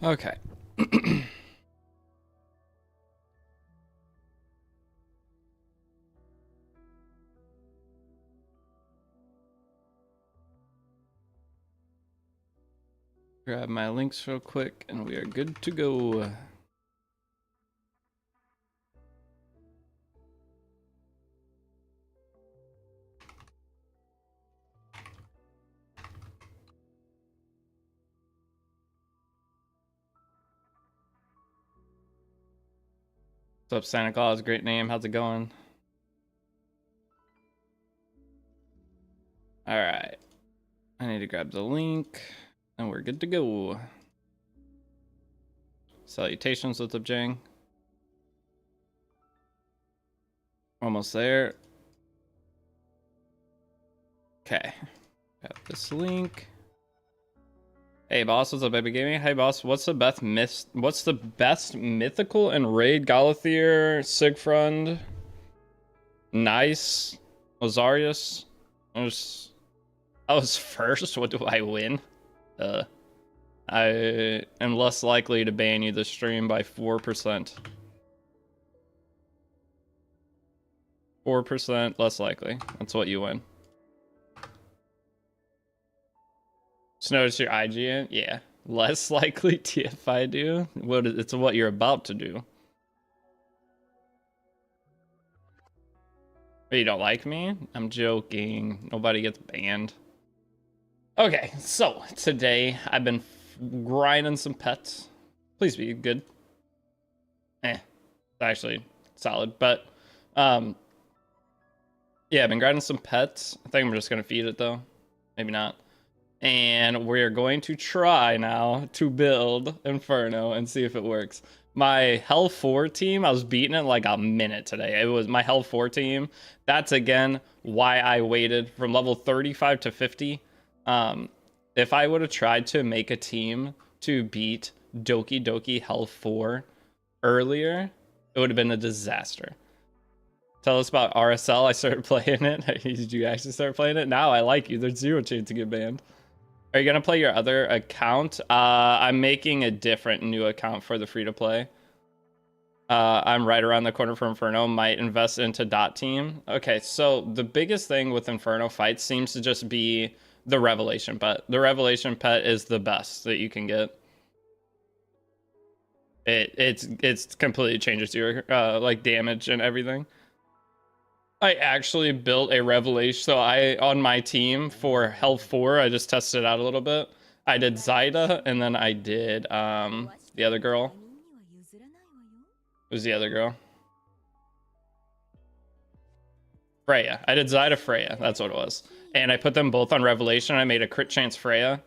Okay. Grab my links real quick and we are good to go. What's up, Santa Claus? Great name. How's it going? All right. I need to grab the link and we're good to go. Salutations, what's up, Jang? Almost there. Okay. Got this link. Hey boss, what's up, baby gaming? Hey boss, what's the best mythical and raid Galathier, Sigfrund, Nice, Ozarius? I was first. What do I win? I am less likely to ban you this stream by 4%. 4% less likely. That's what you win. Just notice your IGN? Yeah. Less likely if I do. It's what you're about to do. But you don't like me? I'm joking. Nobody gets banned. Okay, so today I've been grinding some pets. Please be good. It's actually solid, but yeah, I've been grinding some pets. I think I'm just gonna feed it though. Maybe not. And we're going to try now to build Inferno and see if it works. My Hell 4 team, I was beating it in like a minute today. It was my Hell 4 team. That's again why I waited from level 35 to 50. If I would have tried to make a team to beat Doki Hell 4 earlier, it would have been a disaster. Tell us about RSL. I started playing it. Did you actually start playing it? Now I like you. There's zero chance to get banned. Are you gonna play your other account? I'm making a different new account for the free-to-play. I'm right around the corner from Inferno. Might invest into Dot Team. Okay, so the biggest thing with Inferno fights seems to just be the Revelation Pet. The Revelation Pet is the best that you can get. It's completely changes your like damage and everything. I actually built a Revelation. So on my team for Hell 4, I just tested it out a little bit. I did Zyda, and then I did the other girl. Who's the other girl? Freya. I did Zyda Freya. That's what it was. And I put them both on Revelation. I made a crit chance Freya.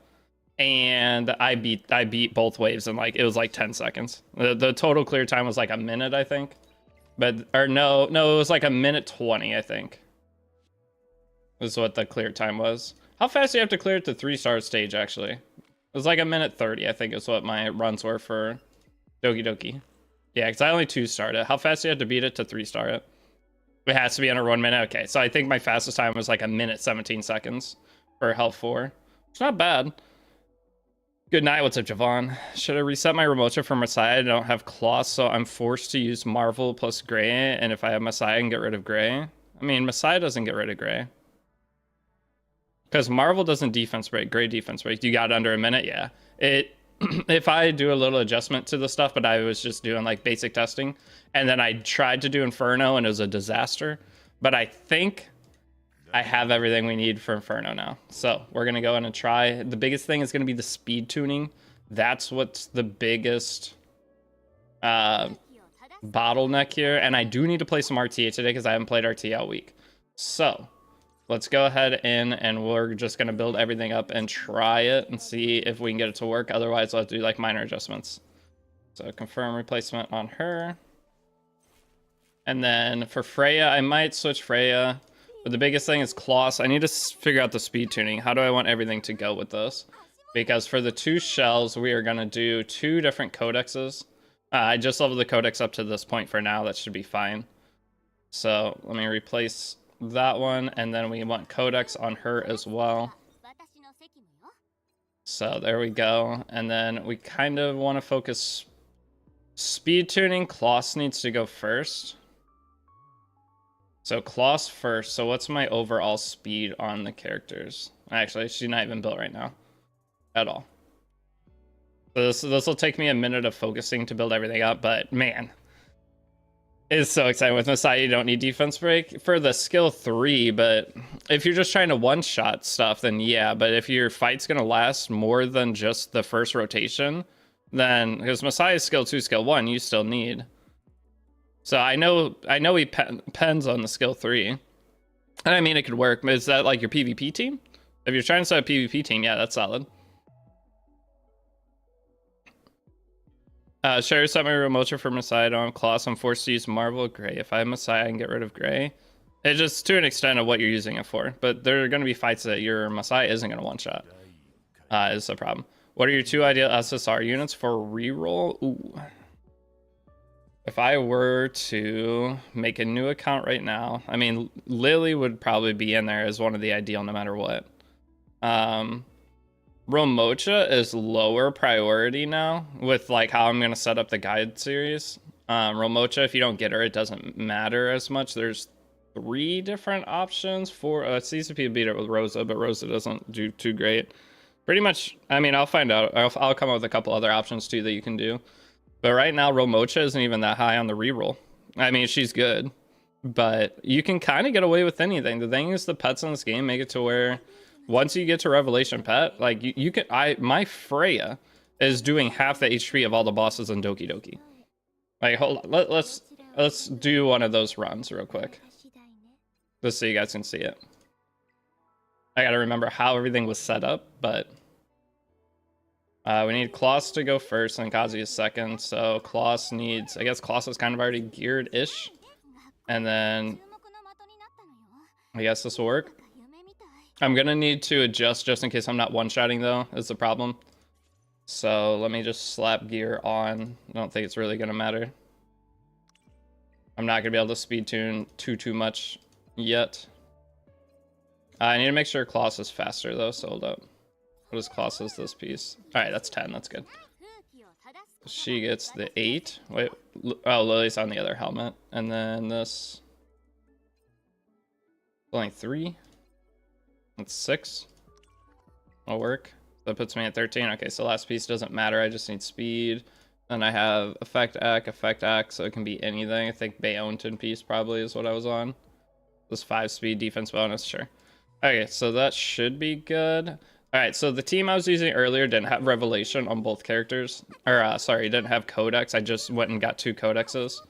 And I beat both waves in like, it was like 10 seconds. The total clear time was like a minute, I think. But, or no, it was like a minute 20, I think. Is what the clear time was. How fast do you have to clear it to 3-star stage, actually? It was like a minute 30, I think is what my runs were for Doki. Yeah, because I only 2-starred it. How fast do you have to beat it to 3-star it? It has to be under 1 minute. Okay, so I think my fastest time was like a minute 17 seconds for Health 4. It's not bad. Good night. What's up, Javon? Should I reset my Remocha for Messiah? I don't have Cloth, so I'm forced to use Marvel plus Gray. And if I have Messiah, I can get rid of Gray. I mean, Messiah doesn't get rid of Gray. Because Marvel doesn't defense break. Gray defense break. You got under a minute? Yeah. If I do a little adjustment to the stuff, but I was just doing like basic testing, and then I tried to do Inferno and it was a disaster. But I think I have everything we need for Inferno now. So we're going to go in and try. The biggest thing is going to be the speed tuning. That's what's the biggest bottleneck here. And I do need to play some RTA today because I haven't played RTA all week. So let's go ahead and we're just going to build everything up and try it and see if we can get it to work. Otherwise, I'll have to do like minor adjustments. So confirm replacement on her. And then for Freya, I might switch Freya. But the biggest thing is Kloss. I need to figure out the speed tuning. How do I want everything to go with this? Because for the 2 shells, we are going to do 2 different codexes. I just leveled the codex up to this point for now. That should be fine. So let me replace that one. And then we want codex on her as well. So there we go. And then we kind of want to focus speed tuning. Kloss needs to go first. So Kloss first. So what's my overall speed on the characters? Actually, she's not even built right now at all. So this will take me a minute of focusing to build everything up, but man, it's so exciting. With Messiah, you don't need defense break for the skill 3, but if you're just trying to one-shot stuff, then yeah. But if your fight's going to last more than just the first rotation, then, because Messiah's skill 2, skill 1, you still need. So I know he pens on the skill 3. And I mean, it could work, but is that like your PvP team? If you're trying to set a PvP team, yeah, that's solid. Sherry set my Remocha for Messiah on Kloss. I'm forced to use Marvel Gray. If I have Messiah, I can get rid of Gray. It's just to an extent of what you're using it for. But there are going to be fights that your Messiah isn't going to one-shot. Is the problem. What are your 2 ideal SSR units for reroll? Ooh. If I were to make a new account right now, I mean, Lily would probably be in there as one of the ideal no matter what. Romocha is lower priority now with like how I'm going to set up the guide series. Romocha, if you don't get her, it doesn't matter as much. There's 3 different options for CCP beat it with Rosa, but Rosa doesn't do too great. Pretty much, I mean, I'll find out. I'll come up with a couple other options too that you can do. But right now, Romocha isn't even that high on the reroll. I mean, she's good, but you can kind of get away with anything. The thing is, the pets in this game make it to where once you get to Revelation Pet, like you can, my Freya is doing half the HP of all the bosses in Doki Doki. Like, hold on, let's do one of those runs real quick, just so you guys can see it. I gotta remember how everything was set up, but we need Kloss to go first and Kazuya second. So Kloss needs, I guess Kloss is kind of already geared-ish, and then I guess this will work. I'm gonna need to adjust just in case I'm not one-shotting though, is the problem. So let me just slap gear on. I don't think it's really gonna matter. I'm not gonna be able to speed tune too much yet. I need to make sure Kloss is faster though, so hold up. What is Kloss is this piece? Alright, that's 10, that's good. She gets the 8. Wait, oh, Lily's on the other helmet. And then this, only 3. That's 6. Will work. That puts me at 13. Okay, so last piece doesn't matter. I just need speed. Then I have effect act, so it can be anything. I think Bayonton piece probably is what I was on. This 5 speed defense bonus, sure. Okay, so that should be good. All right, so the team I was using earlier didn't have Revelation on both characters. Or, sorry, didn't have Codex. I just went and got 2 Codexes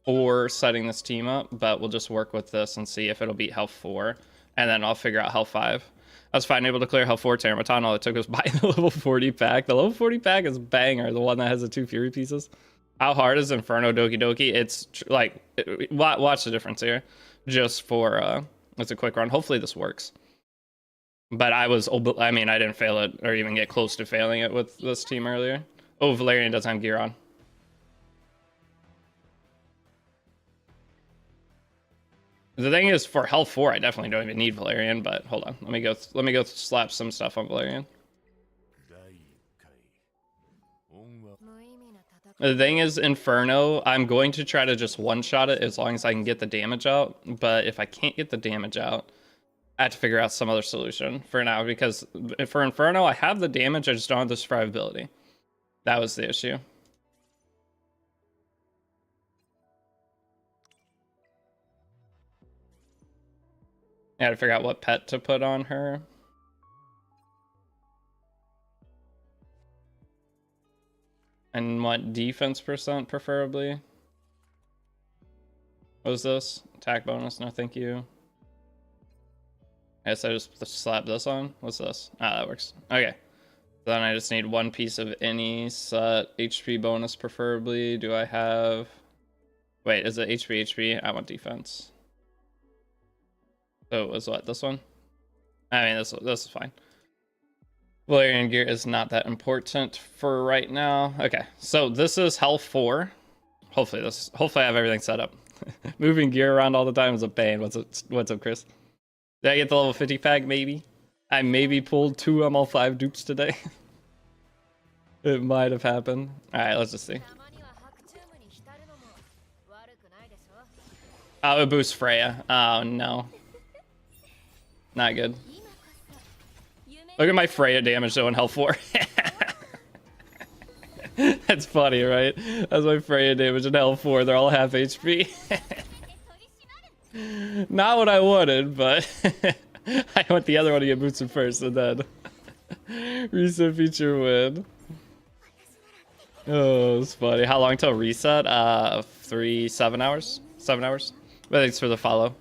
for setting this team up, but we'll just work with this and see if it'll beat Health 4. And then I'll figure out Health 5. I was finally able to clear Health 4 Terramaton. All it took was buying the level 40 pack. The level 40 pack is banger, the one that has the 2 Fury pieces. How hard is Inferno Doki Doki? It's like, watch the difference here. Just for, it's a quick run. Hopefully this works. But I mean, I didn't fail it or even get close to failing it with this team earlier. Oh, Valerian doesn't have gear on. The thing is, for Health 4, I definitely don't even need Valerian, but hold on. Let me go slap some stuff on Valerian. The thing is, Inferno, I'm going to try to just one-shot it as long as I can get the damage out. But if I can't get the damage out, I have to figure out some other solution for now, because for Inferno, I have the damage, I just don't have the survivability. That was the issue. I gotta figure out what pet to put on her. And what defense percent, preferably. What was this? Attack bonus, no thank you. I guess I just slap this on. What's this? Ah, that works. Okay. Then I just need 1 piece of any set. HP bonus, preferably. Do I have... Wait, is it HP? I want defense. So it was what? This one? I mean, this is fine. Valerian gear is not that important for right now. Okay, so this is Health 4. Hopefully I have everything set up. Moving gear around all the time is a pain. What's up, Chris? Did I get the level 50 pack? Maybe. I maybe pulled 2 ML5 dupes today. It might have happened. Alright, let's just see. Oh, it boosts Freya. Oh, no. Not good. Look at my Freya damage though in health 4. That's funny, right? That's my Freya damage in health 4. They're all half HP. Not what I wanted, but I want the other one to get boosted first and then reset feature win. Oh, it's funny. How long till reset? 7 hours? 7 hours? But thanks for the follow.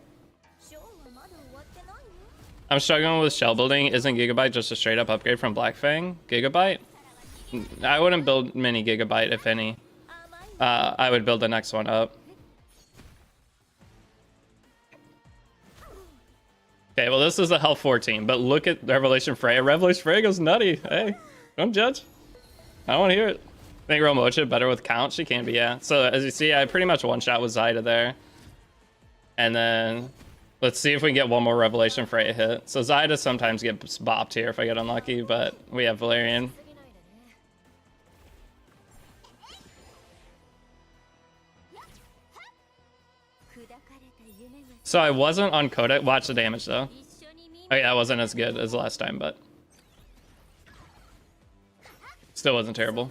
I'm struggling with shell building. Isn't Gigabyte just a straight up upgrade from Black Fang? Gigabyte? I wouldn't build mini Gigabyte, if any. I would build the next one up. Okay, well, this is a health 4 team, but look at Revelation Freya. Revelation Freya goes nutty. Hey, don't judge. I don't want to hear it. I think Romocha better with count. She can be, yeah. So as you see, I pretty much one-shot with Zyda there. And then let's see if we can get one more Revelation Freya hit. So Zyda sometimes gets bopped here if I get unlucky, but we have Valerian. So I wasn't on Kodak. Watch the damage though. Oh yeah, it wasn't as good as last time, but still wasn't terrible.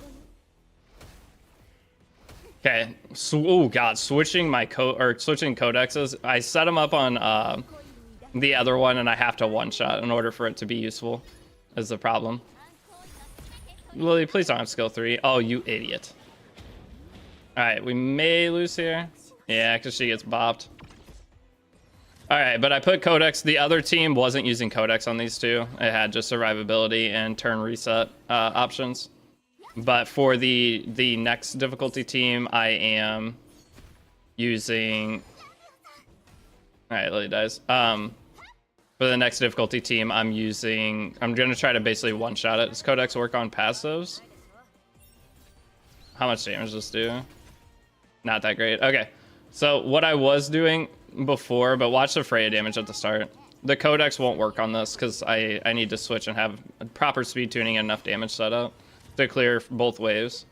Okay. So, oh god, switching codexes. I set them up on the other one, and I have to one-shot in order for it to be useful. Is the problem. Lily, please don't have skill 3. Oh, you idiot. All right, we may lose here. Yeah, because she gets bopped. All right, but I put Codex. The other team wasn't using Codex on these two. It had just survivability and turn reset options. But for the next difficulty team, I am using... All right, Lily dies. For the next difficulty team, I'm going to try to basically one-shot it. Does Codex work on passives? How much damage does this do? Not that great. Okay, so what I was doing before, but watch the Freya damage at the start. The Codex won't work on this because I need to switch and have proper speed tuning and enough damage set up to clear both waves.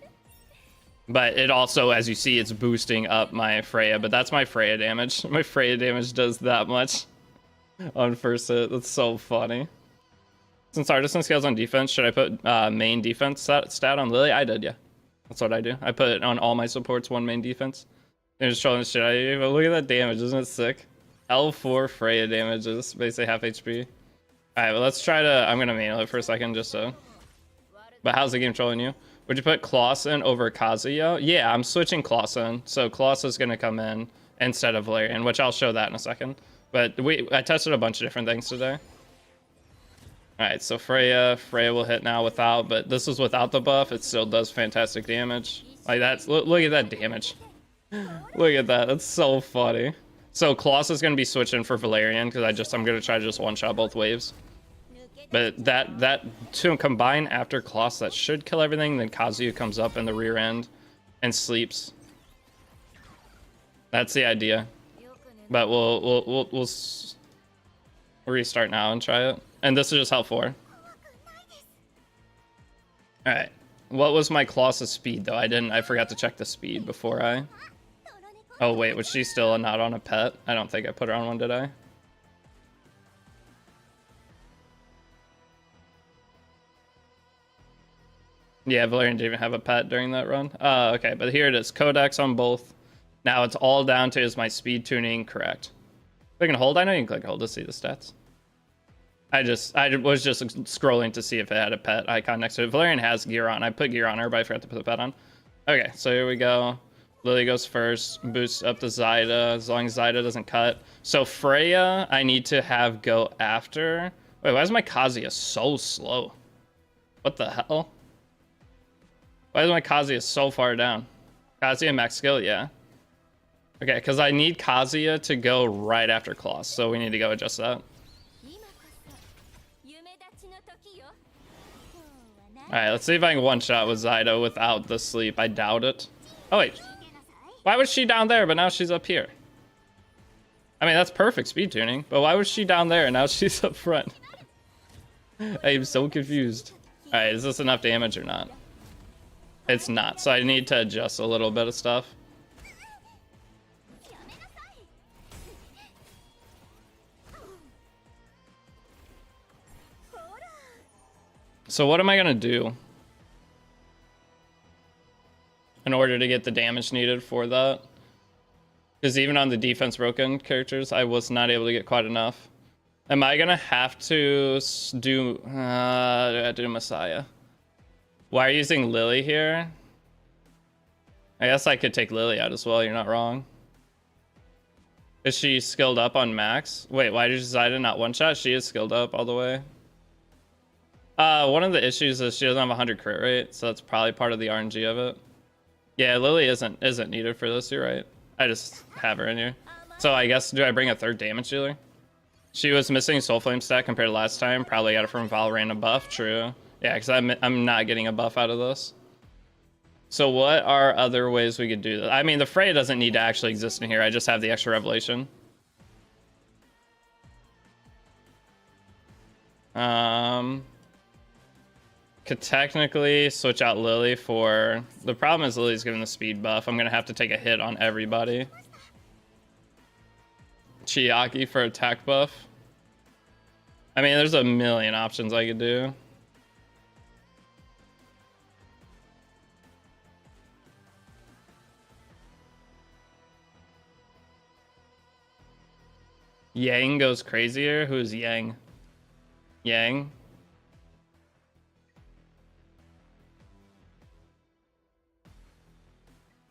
But it also, as you see, it's boosting up my Freya, but that's my Freya damage. My Freya damage does that much on first hit. That's so funny. Since Artisan scales on defense, should I put main defense stat on Lily? I did, yeah. That's what I do. I put it on all my supports, 1 main defense. They're just trolling the shit out of you, but look at that damage, isn't it sick? L4 Freya damage is basically half HP. Alright, well let's try to... I'm gonna manual it for a second just so... But how's the game trolling you? Would you put Clausen over Kazuya? Yeah, I'm switching Clausen. So Clausen's gonna come in instead of Valerian, which I'll show that in a second. But I tested a bunch of different things today. Alright, so Freya will hit now without, but this is without the buff. It still does fantastic damage. Like that's... Look at that damage. Look at that. That's so funny. So Klaus is going to be switching for Valerian because I'm going to try to just one-shot both waves. But that to combine after Klaus, that should kill everything. Then Kazuya comes up in the rear end and sleeps. That's the idea. But we'll restart now and try it. And this is just health 4. All right. What was my Klaus's speed though? I forgot to check the speed before I... Oh wait, was she still not on a pet? I don't think I put her on one, did I? Yeah, Valerian didn't even have a pet during that run. Okay, but here it is. Codex on both. Now it's all down to is my speed tuning correct? Click and hold? I know you can click and hold to see the stats. I was just scrolling to see if it had a pet icon next to it. Valerian has gear on. I put gear on her, but I forgot to put the pet on. Okay, so here we go. Lily goes first, boosts up to Zyda, as long as Zyda doesn't cut. So Freya, I need to have go after. Wait, why is my Kazuya so slow? What the hell? Why is my Kazuya so far down? Kazuya max skill, yeah. Okay, because I need Kazuya to go right after Klaus, so we need to go adjust that. Alright, let's see if I can one-shot with Zyda without the sleep. I doubt it. Oh, wait. Why was she down there, but now she's up here? I mean, that's perfect speed tuning, but why was she down there and now she's up front? I am so confused. Alright, is this enough damage or not? It's not, so I need to adjust a little bit of stuff. So what am I gonna do in order to get the damage needed for that? Because even on the defense broken characters, I was not able to get quite enough. Am I gonna have to do Messiah? Why are you using Lily here? I guess I could take Lily out as well, you're not wrong. Is she skilled up on max? Wait, why did Zyda not one-shot? She is skilled up all the way. One of the issues is she doesn't have 100 crit rate, so that's probably part of the RNG of it. Yeah, Lily isn't needed for this, you're right. I just have her in here. So I guess, do I bring a third damage dealer? She was missing Soul Flame stat compared to last time. Probably got it from Valorant buff, true. Yeah, because I'm not getting a buff out of this. So what are other ways we could do that? I mean, the Freya doesn't need to actually exist in here. I just have the extra Revelation. Could technically switch out Lily for... The problem is Lily's giving the speed buff. I'm going to have to take a hit on everybody. Chiaki for attack buff. I mean, there's a million options I could do. Yang goes crazier? Who's Yang? Yang?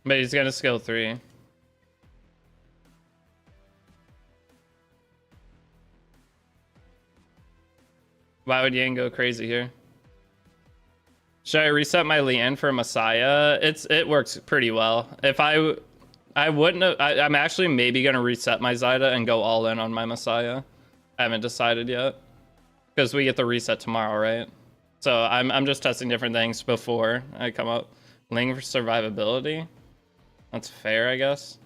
But he's gonna skill 3. Why would Yang go crazy here? Should I reset my Lian for Messiah? It works pretty well. If I wouldn't have, I'm actually maybe gonna reset my Zyda and go all in on my Messiah. I haven't decided yet. Because we get the reset tomorrow, right? So I'm just testing different things before I come up. Ling for survivability. That's fair, I guess.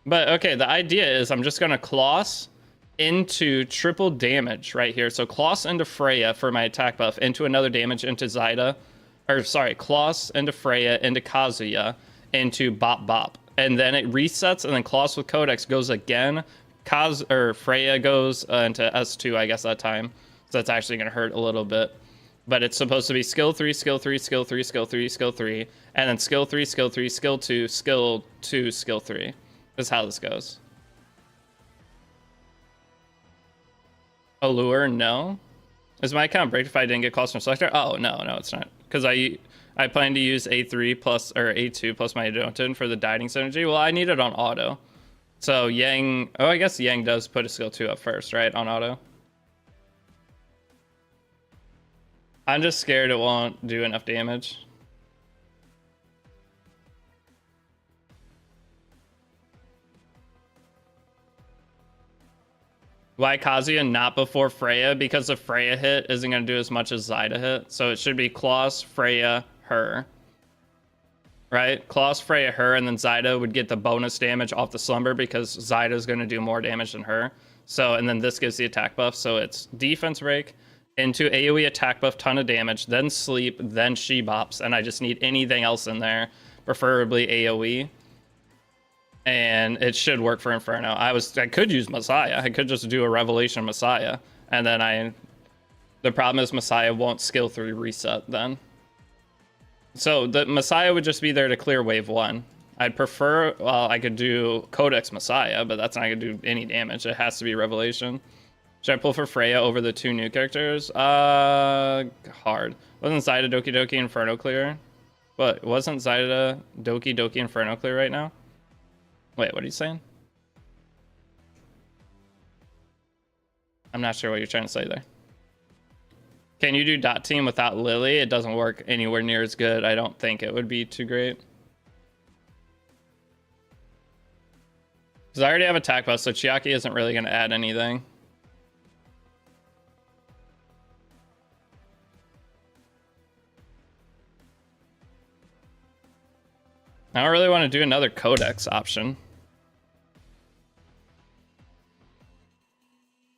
But okay, the idea is I'm just gonna Kloss into triple damage right here. So Kloss into Freya for my attack buff, into another damage into Zyda. Or sorry, Kloss into Freya, into Kazuya, into Bop Bop. And then it resets, and then Kloss with Codex goes again. Freya goes into S2, I guess, that time. So that's actually gonna hurt a little bit. But it's supposed to be skill 3, skill 3, skill 3, skill 3, skill 3, and then skill 3, skill 3, skill 2, skill 2, skill 3. This is how this goes. Allure, no. Is my account break if I didn't get calls from selector? Oh, no, it's not. Because I plan to use A3 plus, or A2 plus my Adontin for the dieting synergy. Well, I need it on auto. So Yang, I guess Yang does put a skill 2 up first, right, on auto. I'm just scared it won't do enough damage. Why Kazuya not before Freya? Because the Freya hit isn't going to do as much as Zyda hit. So it should be Kloss, Freya, her. Right? Kloss, Freya, her, and then Zyda would get the bonus damage off the Slumber because Zyda is going to do more damage than her. So, and then this gives the attack buff. So it's defense break into AoE attack buff, ton of damage, then sleep, then she bops, and I just need anything else in there, preferably AoE. And it should work for Inferno. I could use Messiah. I could just do a Revelation Messiah, and then the problem is Messiah won't skill 3 reset then. So the Messiah would just be there to clear wave 1. I'd prefer, well, I could do Codex Messiah, but that's not gonna do any damage. It has to be Revelation. Should I pull for Freya over the 2 new characters? Hard. Wasn't Zyda Doki Inferno clear? But wasn't Zyda Doki Inferno clear right now? Wait, what are you saying? I'm not sure what you're trying to say there. Can you do dot team without Lily? It doesn't work anywhere near as good. I don't think it would be too great. Because I already have attack buff, so Chiaki isn't really going to add anything. I don't really want to do another Codex option.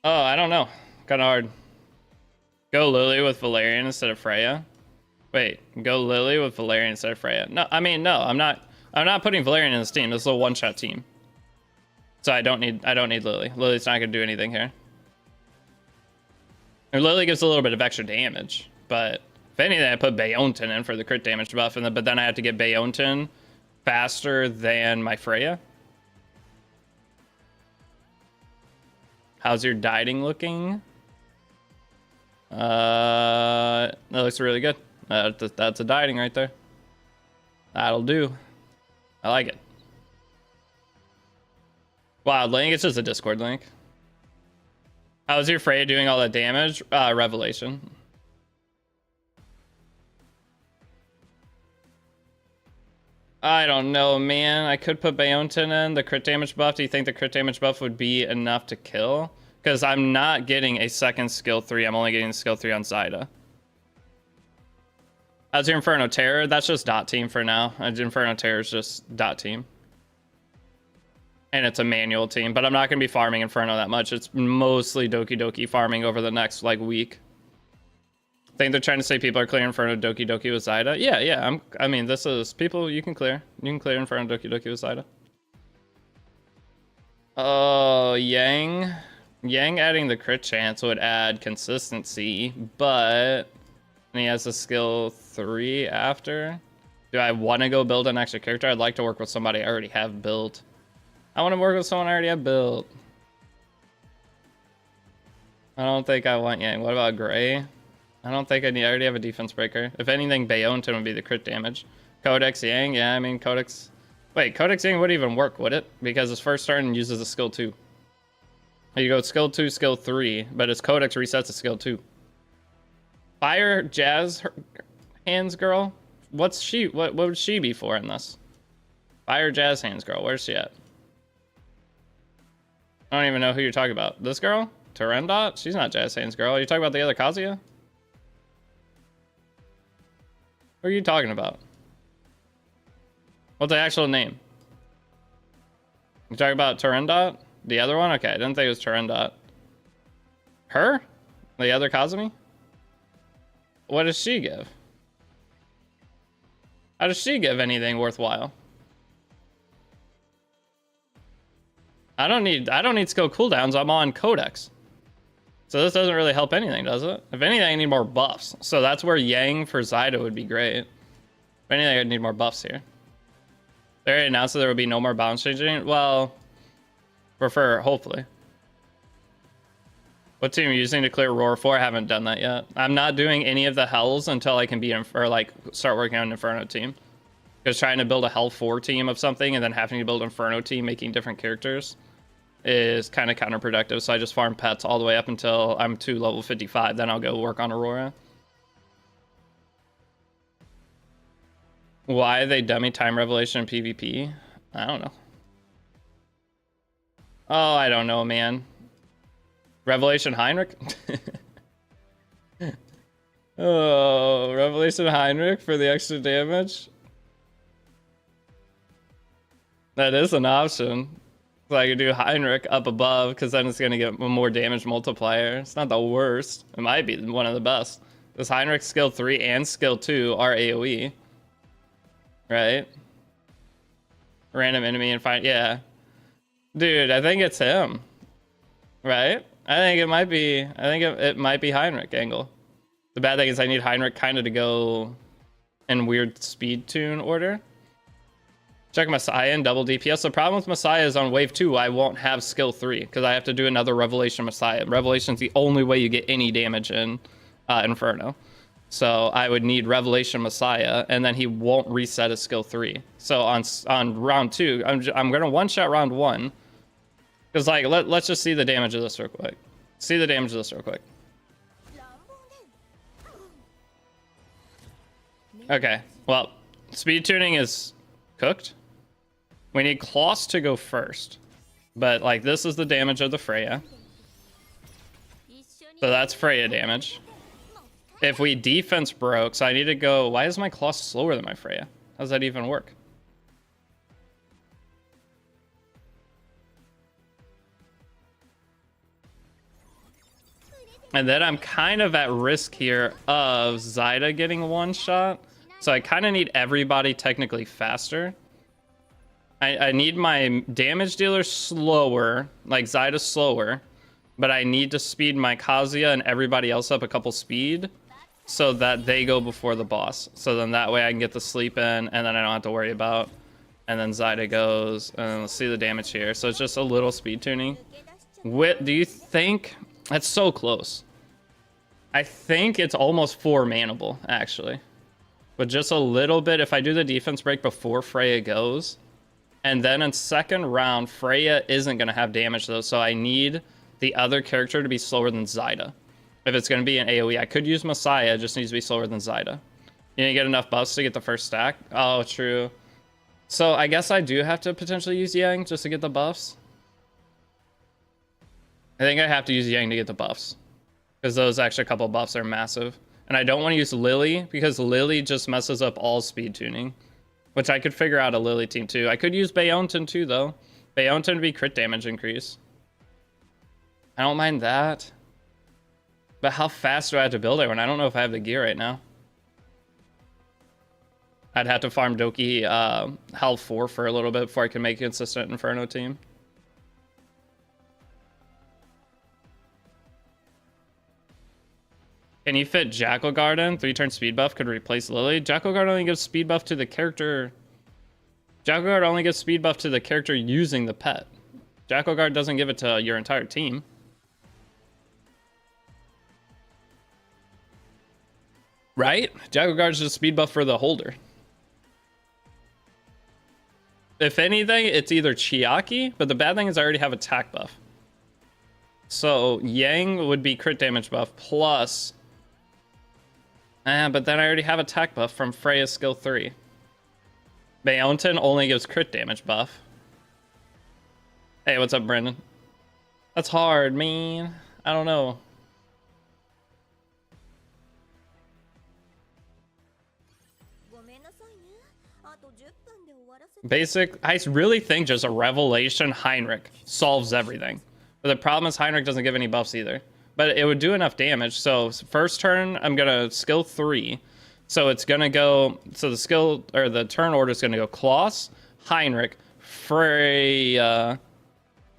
Oh, I don't know. Kind of hard. Go Lily with Valerian instead of Freya. Wait, go Lily with Valerian instead of Freya. No, I mean, no, I'm not putting Valerian in this team. This is a one-shot team. So I don't need Lily. Lily's not gonna do anything here. And Lily gives a little bit of extra damage, but if anything, I put Bayonton in for the crit damage buff, but then I have to get Bayonton faster than my Freya. How's your dieting looking? That looks really good. That's a dieting right there. That'll do. I like it. Wild link, it's just a Discord link. How's your Freya doing all that damage? Revelation. I don't know, man. I could put Bayonton in the crit damage buff. Do you think the crit damage buff would be enough to kill? Because I'm not getting a second skill 3. I'm only getting skill 3 on Zyda. How's your Inferno Terror? That's just dot team for now. Inferno Terror is just dot team. And it's a manual team, but I'm not going to be farming Inferno that much. It's mostly Doki Doki farming over the next, like, week. I think they're trying to say people are clearing Inferno Doki Doki with Zyda. Yeah. I mean, this is people you can clear. You can clear Inferno Doki Doki with Zyda. Oh, Yang. Yang adding the crit chance would add consistency, but he has a skill 3 after. Do I want to go build an extra character? I'd like to work with somebody I already have built. I want to work with someone I already have built. I don't think I want Yang. What about Gray? I don't think I already have a defense breaker. If anything, Bayonton would be the crit damage. Codex Yang, yeah, I mean, Codex... Wait, Codex Yang wouldn't even work, would it? Because his first turn uses a skill 2. You go skill 2, skill 3, but his Codex resets to skill 2. Fire Jazz Hands Girl? What's she... What would she be for in this? Fire Jazz Hands Girl, where's she at? I don't even know who you're talking about. This girl? Terendot? She's not Jazz Hands Girl. Are you talking about the other Kazuya? Who are you talking about? What's the actual name? You talking about Terendot? The other one? Okay, I didn't think it was Terendot. Her? The other Kazumi? What does she give? How does she give anything worthwhile? I don't need skill cooldowns. I'm on Codex. So this doesn't really help anything, does it? If anything, I need more buffs. So that's where Yang for Zyda would be great. If anything, I need more buffs here. They already announced that there would be no more balance changing. Well, hopefully. What team are you using to clear Roar 4? I haven't done that yet. I'm not doing any of the Hells until I can be start working on an Inferno team. Because trying to build a Hell 4 team of something and then having to build an Inferno team making different characters is kind of counterproductive. So I just farm pets all the way up until I'm to level 55. Then I'll go work on Aurora. Why they dummy time revelation in PvP? I don't know. Oh, I don't know, man. Revelation Heinrich? Oh, Revelation Heinrich for the extra damage? That is an option. So I could do Heinrich up above, because then it's going to get a more damage multiplier. It's not the worst. It might be one of the best. Because Heinrich skill 3 and skill 2 are AoE. Right? Random enemy and find... Yeah. Dude, I think it's him. Right? I think it might be... I think it might be Heinrich angle. The bad thing is I need Heinrich kind of to go in weird speed tune order. Check Messiah and double DPS. The problem with Messiah is on wave 2, I won't have skill 3 because I have to do another Revelation Messiah. Revelation's the only way you get any damage in Inferno. So I would need Revelation Messiah, and then he won't reset his skill 3. So on round 2, I'm going to one-shot round 1. Because, like, let's just see the damage of this real quick. See the damage of this real quick. Okay, well, speed tuning is cooked. We need Kloss to go first. But, like, this is the damage of the Freya. So that's Freya damage. If we defense broke, so I need to go... Why is my Kloss slower than my Freya? How does that even work? And then I'm kind of at risk here of Zyda getting one shot. So I kind of need everybody technically faster. I need my damage dealer slower, like Zyda slower. But I need to speed my Kazuya and everybody else up a couple speed so that they go before the boss. So then that way I can get the sleep in and then I don't have to worry about. And then Zyda goes, and let's see the damage here. So it's just a little speed tuning. Do you think... That's so close. I think it's almost 4 manable, actually. But just a little bit, if I do the defense break before Freya goes, and then in second round, Freya isn't going to have damage, though, so I need the other character to be slower than Zyda. If it's going to be an AoE, I could use Messiah, it just needs to be slower than Zyda. You need to get enough buffs to get the first stack. Oh, true. So I guess I do have to potentially use Yang just to get the buffs. I think I have to use Yang to get the buffs. Because those extra couple buffs are massive. And I don't want to use Lily, because Lily just messes up all speed tuning. Which I could figure out a Lily team too. I could use Bayonton too, though. Bayonton would be crit damage increase. I don't mind that. But how fast do I have to build everyone? I don't know if I have the gear right now. I'd have to farm Doki Hell 4 for a little bit before I can make a consistent Inferno team. Can you fit Jackal Guard in? 3-turn speed buff could replace Lily. Jackal Guard only gives speed buff to the character. Jackal Guard only gives speed buff to the character using the pet. Jackal Guard doesn't give it to your entire team. Right? Jackal Guard's just speed buff for the holder. If anything, it's either Chiaki, but the bad thing is I already have attack buff. So Yang would be crit damage buff plus... but then I already have attack buff from Freya's skill 3. Bayonton only gives crit damage buff. Hey, what's up, Brendan? That's hard, man. I don't know. Basic, I really think just a Revelation Heinrich solves everything. But the problem is Heinrich doesn't give any buffs either. But it would do enough damage. So first turn, I'm going to skill 3. So it's going to go... So the skill, or the turn order is going to go Klaus, Heinrich, Freya,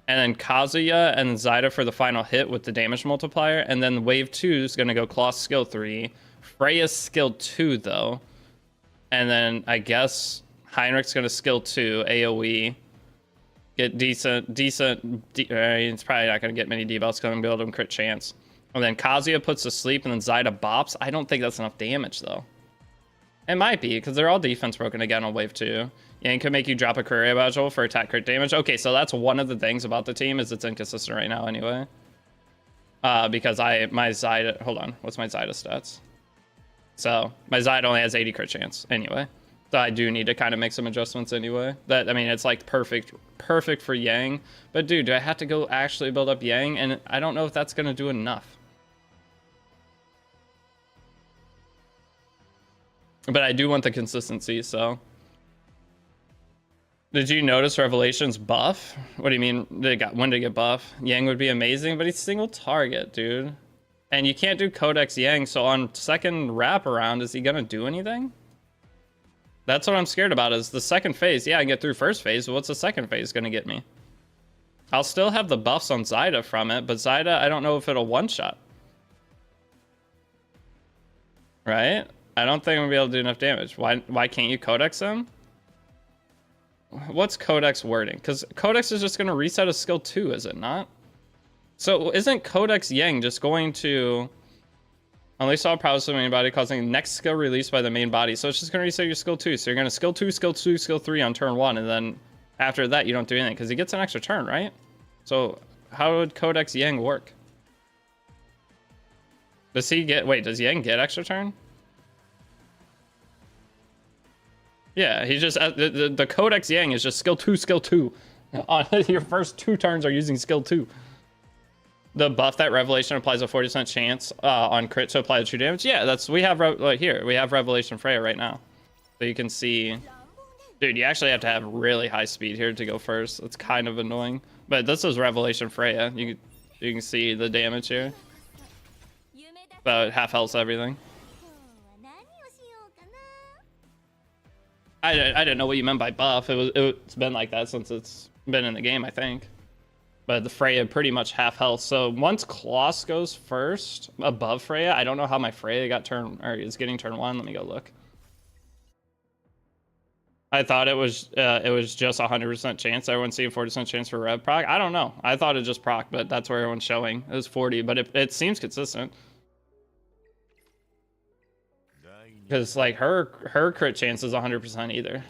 and then Kazuya and Zyda for the final hit with the damage multiplier. And then wave 2 is going to go Klaus skill 3. Freya's skill 2, though. And then I guess Heinrich's going to skill 2, AoE. Get decent. It's probably not going to get many debuffs because I'm going to build him crit chance. And then Kazuya puts to sleep, and then Zyda bops. I don't think that's enough damage, though. It might be, because they're all defense broken again on wave 2. Yang can make you drop a career module for attack crit damage. Okay, so that's one of the things about the team, is it's inconsistent right now anyway. Because my Zyda... Hold on, what's my Zyda stats? So, my Zyda only has 80 crit chance anyway. So I do need to kind of make some adjustments anyway. I mean, it's like perfect for Yang. But dude, do I have to go actually build up Yang? And I don't know if that's going to do enough. But I do want the consistency, so. Did you notice Revelation's buff? What do you mean? When did it get buff? Yang would be amazing, but he's single target, dude. And you can't do Codex Yang, so on second wraparound, is he going to do anything? That's what I'm scared about, is the second phase. Yeah, I can get through first phase, but what's the second phase going to get me? I'll still have the buffs on Zyda from it, but Zyda, I don't know if it'll one-shot. Right? I don't think I'm going to be able to do enough damage. Why can't you Codex him? What's Codex wording? Because Codex is just going to reset a skill 2, is it not? So isn't Codex Yang just going to... Unleash all prowess of the main body, causing next skill release by the main body. So it's just going to reset your skill 2. So you're going to skill 2, skill 2, skill 3 on turn 1. And then after that, you don't do anything. Because he gets an extra turn, right? So how would Codex Yang work? Does he get... Wait, does Yang get extra turn? Yeah, he just... the Codex Yang is just skill 2, skill 2. On your first 2 turns are using skill 2. The buff that Revelation applies a 40% chance on crit to apply the true damage. Yeah, that's... We have... here, we have Revelation Freya right now. So you can see... Dude, you actually have to have really high speed here to go first. It's kind of annoying. But this is Revelation Freya. You can see the damage here. But half health everything. I didn't know what you meant by buff. It's been like that since it's been in the game, I think. But the Freya pretty much half health. So once Kloss goes first above Freya, I don't know how my Freya got turn or is getting turn 1. Let me go look. I thought it was just 100% chance. Everyone's seeing 40% chance for Rev proc. I don't know. I thought it just proc, but that's where everyone's showing. It was 40, but it seems consistent. Because like her crit chance is 100% either.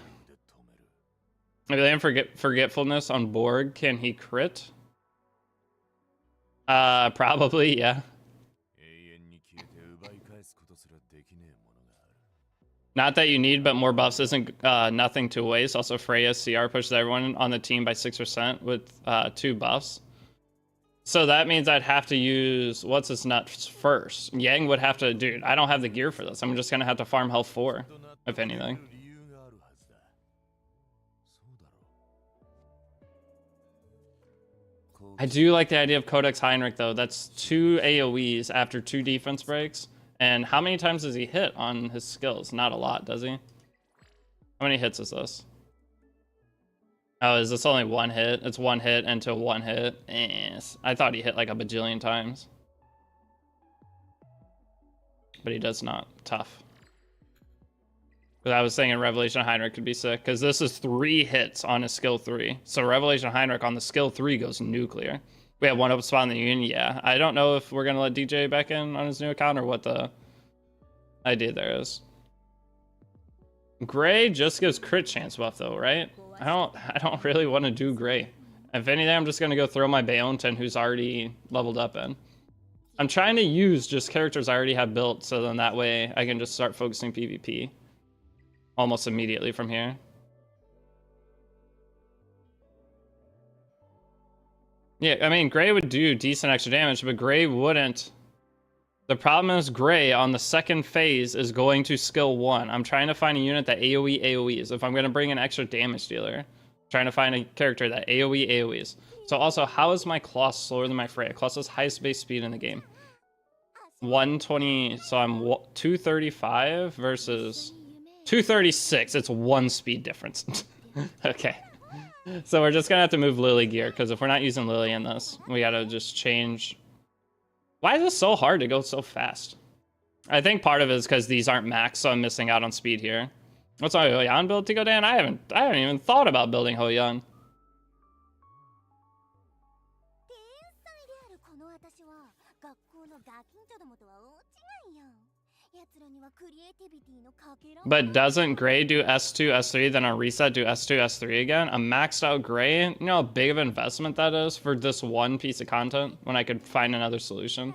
If they have forgetfulness on Borg, can he crit? Probably, yeah. Not that you need, but more buffs isn't nothing to waste. Also, Freya's CR pushes everyone on the team by 6% with 2 buffs. So that means I'd have to use what's his nuts first. Yang would have to, dude, I don't have the gear for this. I'm just gonna have to farm health 4, if anything. I do like the idea of Codex Heinrich though. That's 2 AoEs after 2 defense breaks. And how many times does he hit on his skills? Not a lot, does he? How many hits is this? Oh, is this only 1 hit? It's 1 hit into 1 hit. Yes. I thought he hit like a bajillion times. But he does not. Tough. Because I was thinking Revelation Heinrich could be sick. Because this is 3 hits on his skill 3. So Revelation Heinrich on the skill 3 goes nuclear. We have 1 open spot in the union. Yeah. I don't know if we're going to let DJ back in on his new account or what the idea there is. Gray just gives crit chance buff though, right? I don't really want to do Gray. If anything, I'm just going to go throw my Baonton, who's already leveled up in. I'm trying to use just characters I already have built, so then that way I can just start focusing PvP almost immediately from here. Yeah, I mean, Gray would do decent extra damage, but Gray wouldn't. The problem is Gray on the second phase is going to skill 1. I'm trying to find a unit that AoEs. If I'm going to bring an extra damage dealer, I'm trying to find a character that AoEs. So also, how is my Kloss slower than my Freya? Kloss is highest base speed in the game. 120, so I'm 235 versus 236. It's 1 speed difference. Okay. So we're just going to have to move Lily gear, because if we're not using Lily in this, we got to just change. Why is this so hard to go so fast? I think part of it is because these aren't max, so I'm missing out on speed here. What's my Hoyan build to go down? I haven't even thought about building Hoyan. But doesn't Gray do S2, S3, then on reset do S2, S3 again? A maxed out Gray? You know how big of an investment that is for this one piece of content when I could find another solution?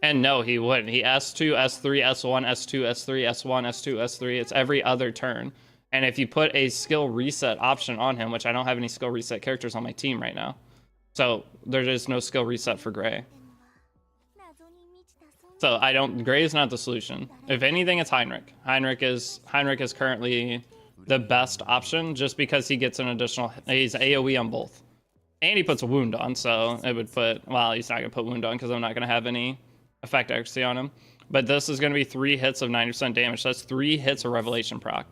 And no, he wouldn't. He S2, S3, S1, S2, S3, S1, S2, S3. It's every other turn. And if you put a skill reset option on him, which I don't have any skill reset characters on my team right now. So there is no skill reset for Gray. So Gray is not the solution. If anything, it's Heinrich. Heinrich is currently the best option just because he gets an additional, he's AoE on both. And he puts a wound on, so it would put, well, he's not going to put wound on because I'm not going to have any effect accuracy on him. But this is going to be 3 hits of 90% damage. So that's 3 hits of Revelation proc.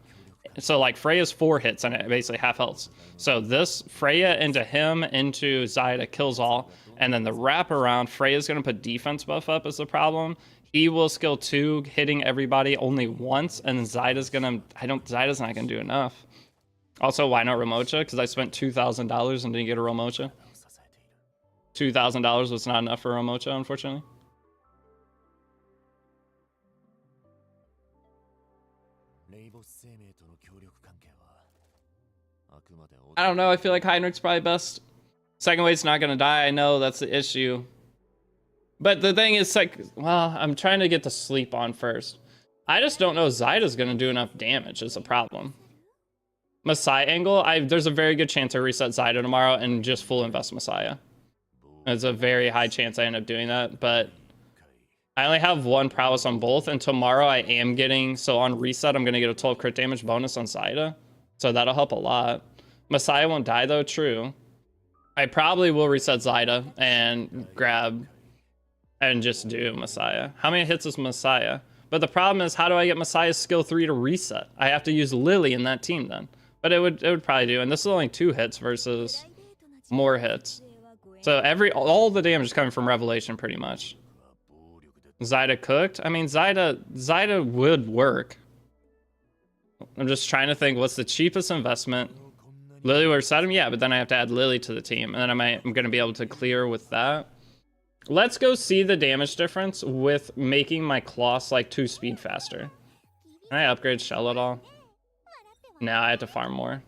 So like Freya's 4 hits and it basically half health. So this Freya into him into Zyda kills all. And then the wraparound, Freya's going to put defense buff up as the problem. He will skill 2, hitting everybody only once. And then Zyda's not going to do enough. Also, why not Ramocha? Because I spent $2,000 and didn't get a Ramocha. $2,000 was not enough for Ramocha, unfortunately. I don't know. I feel like Heinrich's probably best. Second wave's not going to die. I know that's the issue. But the thing is, like, well, I'm trying to get to sleep on first. I just don't know Zyda's going to do enough damage is a problem. Messiah angle, there's a very good chance I reset Zyda tomorrow and just full invest Messiah. There's a very high chance I end up doing that, but I only have 1 prowess on both, and tomorrow I am getting, so on reset, I'm going to get a 12 crit damage bonus on Zyda. So that'll help a lot. Messiah won't die though, true. I probably will reset Zyda and grab and just do Messiah. How many hits is Messiah? But the problem is, how do I get Messiah's skill 3 to reset? I have to use Lily in that team then. But it would probably do. And this is only 2 hits versus more hits. So all the damage is coming from Revelation pretty much. Zyda cooked? I mean, Zyda would work. I'm just trying to think what's the cheapest investment. Lily would reset him? Yeah, but then I have to add Lily to the team. And then I'm going to be able to clear with that. Let's go see the damage difference with making my Kloss like 2 speed faster. Can I upgrade Shell at all? No, I have to farm more.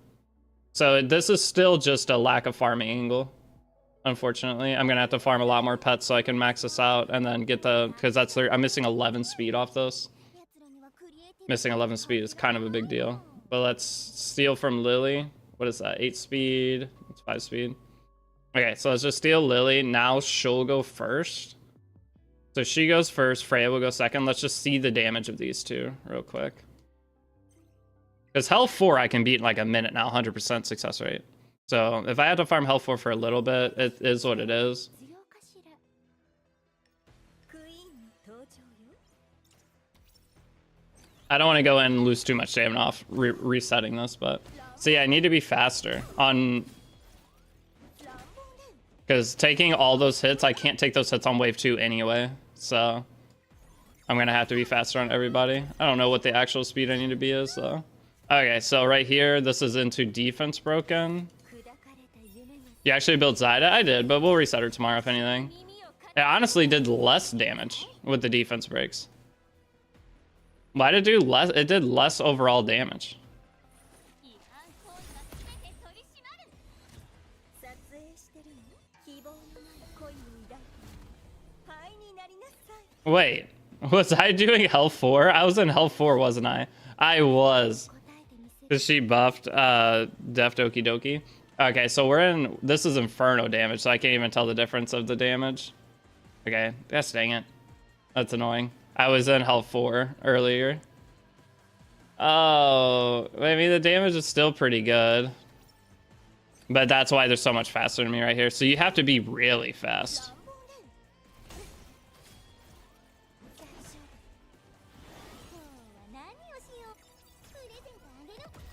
So this is still just a lack of farming angle. Unfortunately, I'm gonna have to farm a lot more pets so I can max this out and then get because I'm missing 11 speed off this. Missing 11 speed is kind of a big deal. But let's steal from Lily. What is that? 8 speed. It's 5 speed. Okay, so let's just steal Lily. Now she'll go first. So she goes first. Freya will go second. Let's just see the damage of these two real quick. Because health 4 I can beat in like a minute now, 100% success rate. So if I had to farm health 4 for a little bit, it is what it is. I don't want to go in and lose too much damage off resetting this, but... So yeah, I need to be faster on... Because taking all those hits, I can't take those hits on wave 2 anyway. So I'm going to have to be faster on everybody. I don't know what the actual speed I need to be is, though. Okay, so right here, this is into defense broken. You actually built Zyda? I did, but we'll reset her tomorrow if anything. It honestly did less damage with the defense breaks. Why did it do less? It did less overall damage. Wait, was I doing health 4? I was in health 4, wasn't I? I was. Because she buffed Dokyoki. Okay, so we're in... This is Inferno damage, so I can't even tell the difference of the damage. Okay, gosh dang it. That's annoying. I was in health 4 earlier. Oh, I mean, the damage is still pretty good. But that's why they're so much faster than me right here. So you have to be really fast.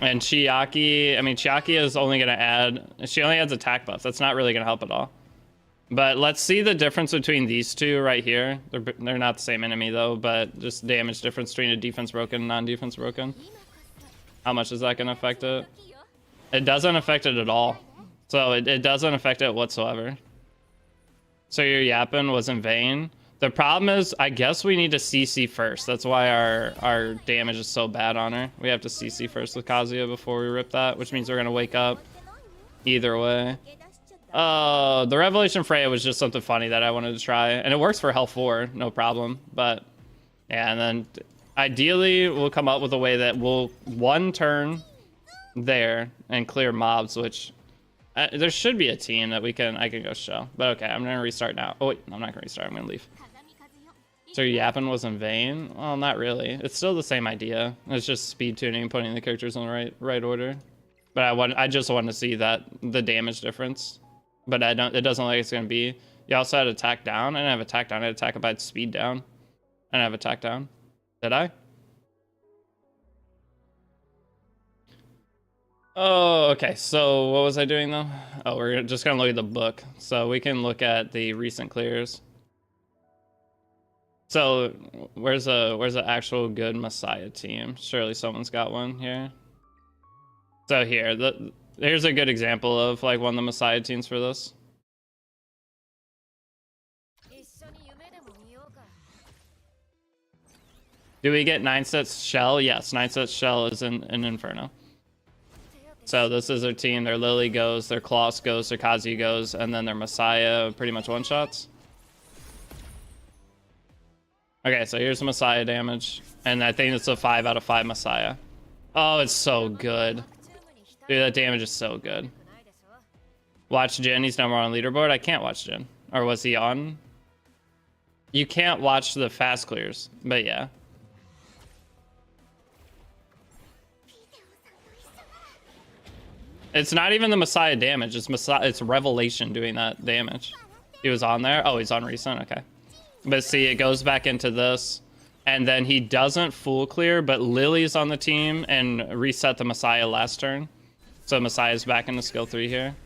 And Chiaki, I mean, Chiaki is only going to add... She only adds attack buff. That's not really going to help at all. But let's see the difference between these two right here. They're not the same enemy, though, but just damage difference between a defense broken and non-defense broken. How much is that going to affect it? It doesn't affect it at all. So it doesn't affect it whatsoever. So your yapping was in vain. The problem is, I guess we need to CC first. That's why our damage is so bad on her. We have to CC first with Kazuya before we rip that, which means we're going to wake up either way. Oh, the Revelation Freya was just something funny that I wanted to try. And it works for health 4, no problem. But, yeah, and then ideally we'll come up with a way that we'll one turn there and clear mobs, which... there should be a team that I can go show. But okay, I'm going to restart now. Oh, wait, I'm not going to restart. I'm going to leave. So yapping was in vain? Well, not really. It's still the same idea. It's just speed tuning, putting the characters in the right order. But I just want to see the damage difference. But it doesn't look like it's going to be. You also had attack down. I didn't have attack down. I had attack by speed down. I didn't have attack down. Did I? Oh, okay. So what was I doing though? Oh, we're just gonna look at the book. So we can look at the recent clears. So where's an actual good Messiah team? Surely someone's got one here. So here's a good example of like one of the Messiah teams for this. Do we get 9 sets shell? Yes, 9 sets shell is in Inferno. So this is their team. Their Lily goes, their Kloss goes, their Kazuya goes, and then their Messiah pretty much one-shots. Okay, so here's the Messiah damage. And I think it's a 5 out of 5 Messiah. Oh, it's so good. Dude, that damage is so good. Watch Jin. He's number 1 on leaderboard. I can't watch Jin. Or was he on? You can't watch the fast clears. But yeah. It's not even the Messiah damage. It's Revelation doing that damage. He was on there. Oh, he's on recent. Okay. But see, it goes back into this. And then he doesn't full clear, but Lily's on the team and reset the Messiah last turn. So Messiah's back into skill 3 here.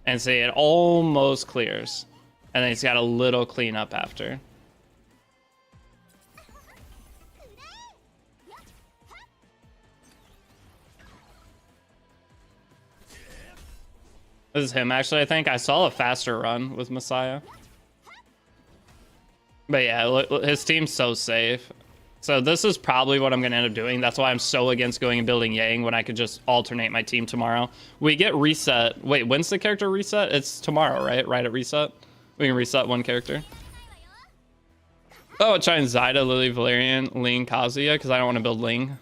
And see, it almost clears. And then he's got a little cleanup after. This is him, actually, I think. I saw a faster run with Messiah. But yeah, his team's so safe. So this is probably what I'm going to end up doing. That's why I'm so against going and building Yang when I could just alternate my team tomorrow. We get reset. Wait, when's the character reset? It's tomorrow, right? Right at reset? We can reset one character. Oh, trying Zyda, Lily, Valerian, Ling, Kazuya, because I don't want to build Ling.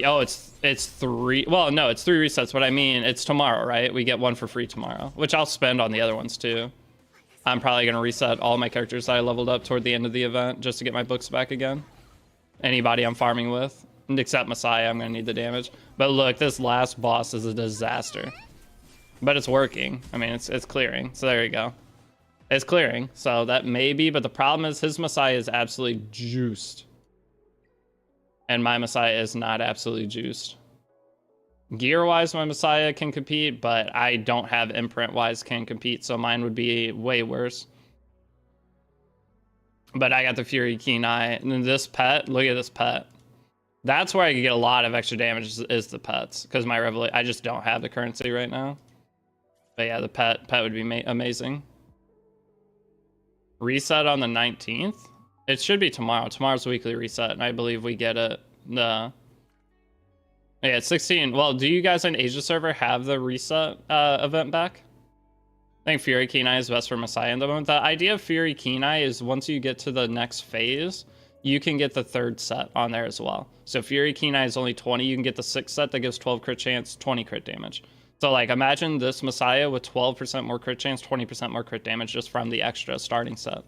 Oh, it's 3. Well, no, it's 3 resets. What I mean, it's tomorrow, right? We get one for free tomorrow, which I'll spend on the other ones too. I'm probably going to reset all my characters that I leveled up toward the end of the event just to get my books back again. Anybody I'm farming with, except Messiah, I'm going to need the damage. But look, this last boss is a disaster. But it's working. I mean, it's clearing. So there you go. It's clearing. So that may be, but the problem is his Messiah is absolutely juiced. And my Messiah is not absolutely juiced. Gear-wise, my Messiah can compete, but I don't have imprint-wise can compete, so mine would be way worse. But I got the Fury Keen Eye, and then this pet, look at this pet. That's where I can get a lot of extra damage is the pets, because my I just don't have the currency right now. But yeah, the pet would be amazing. Reset on the 19th? It should be tomorrow. Tomorrow's weekly reset, and I believe we get it. Yeah, it's 16. Well, do you guys on Asia server have the reset event back? I think Fury Keen Eye is best for Messiah in the moment. The idea of Fury Keen Eye is once you get to the next phase, you can get the 3rd set on there as well. So Fury Keen Eye is only 20. You can get the 6th set that gives 12 crit chance, 20 crit damage. So like imagine this Messiah with 12% more crit chance, 20% more crit damage just from the extra starting set.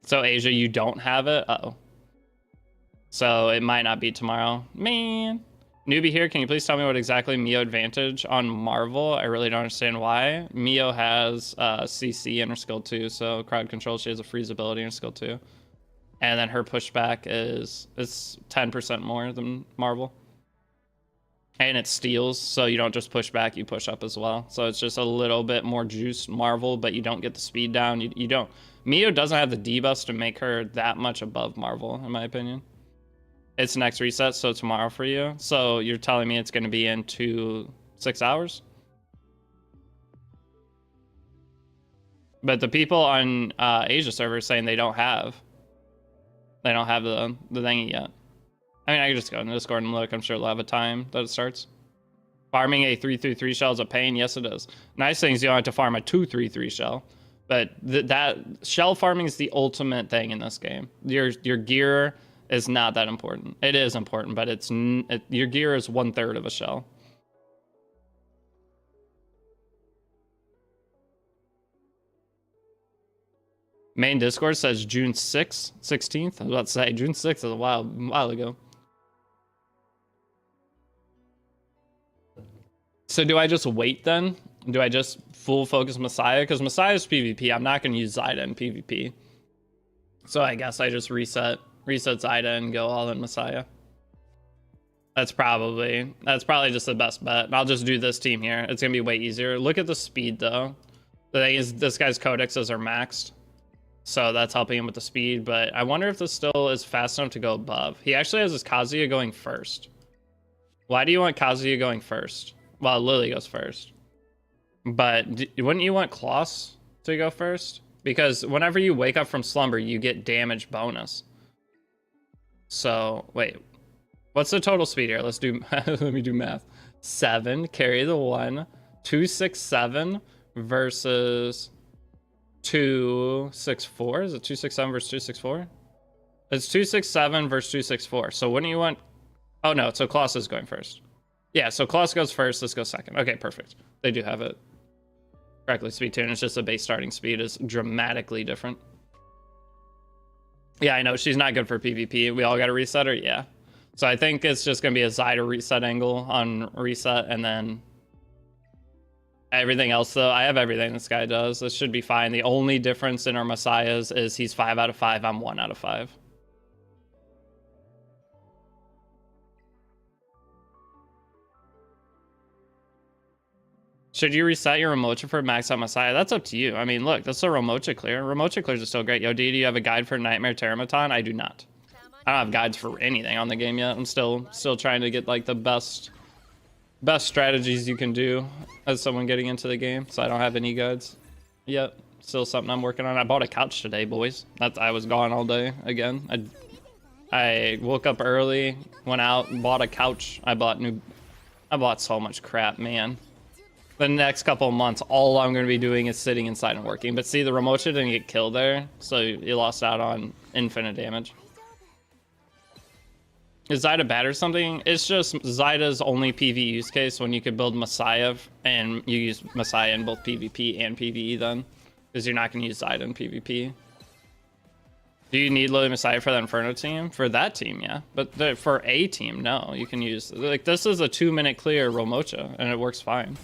So Asia, you don't have it? Uh-oh. So it might not be tomorrow. Man. Newbie here, can you please tell me what exactly Mio advantage on Marvel? I really don't understand why. Mio has CC in her skill 2, so crowd control, she has a freeze ability in her skill 2. And then her pushback is 10% more than Marvel. And it steals, so you don't just push back, you push up as well. So it's just a little bit more juiced Marvel, but you don't get the speed down. You don't. Mio doesn't have the debuffs to make her that much above Marvel, in my opinion. It's next reset, so tomorrow for you. So you're telling me it's going to be in 6 hours? But the people on Asia server saying they don't have the thingy yet. I mean, I can just go in Discord and look. I'm sure they'll have a time that it starts. Farming a 3/3/3 shell is a pain. Yes, it is. Nice thing is you don't have to farm a 2/3/3 shell. But that shell farming is the ultimate thing in this game. Your gear is not that important. It is important, but your gear is 1/3 of a shell. Main Discord says June 6th, 16th. I was about to say June 6th is a while ago. So do I just wait then? Do I just full focus Messiah? Because Messiah's PvP. I'm not going to use Zyda in PvP. So I guess I just reset Zyda and go all in Messiah. That's probably just the best bet. I'll just do this team here. It's going to be way easier. Look at the speed though. The thing is this guy's codexes are maxed. So that's helping him with the speed, but I wonder if this still is fast enough to go above. He actually has his Kazuya going first. Why do you want Kazuya going first? Well, Lily goes first. But wouldn't you want Kloss to go first? Because whenever you wake up from slumber, you get damage bonus. So, wait. What's the total speed here? Let's do, let me do math. 7, carry the 1, 267 versus 264. Is it 267 versus 264? It's 267 versus 264. So wouldn't you want... Oh no, so Kloss is going first. Yeah, so Kloss goes first, this goes second. Okay, perfect. They do have it correctly speed tuned. It's just the base starting speed is dramatically different. Yeah, I know, she's not good for PvP. We all got to reset her, yeah. So I think it's just going to be a Zyda reset angle on reset, and then Everything else, though, I have everything this guy does. This should be fine. The only difference in our Messiahs is he's 5 out of 5. I'm 1 out of 5. Should you reset your Ramocha for max out Messiah? That's up to you. I mean, look, that's a Ramocha clear. Ramocha clears are still great. Yo, D, do you have a guide for Nightmare Terramaton? I do not. I don't have guides for anything on the game yet. I'm still trying to get like the best strategies you can do as someone getting into the game. So I don't have any guides yet. Still something I'm working on. I bought a couch today, boys. I was gone all day again. I woke up early, went out, bought a couch. I bought so much crap, man. The next couple of months, all I'm going to be doing is sitting inside and working. But see, the Ramocha didn't get killed there, so you lost out on infinite damage. Is Zyda bad or something? It's just Zyda's only PvE use case when you could build Messiah, and you use Messiah in both PvP and PvE then. Because you're not going to use Zyda in PvP. Do you need Lily Messiah for that Inferno team? For that team, yeah. But for a team, no. You can use... Like, this is a 2-minute clear Ramocha, and it works fine.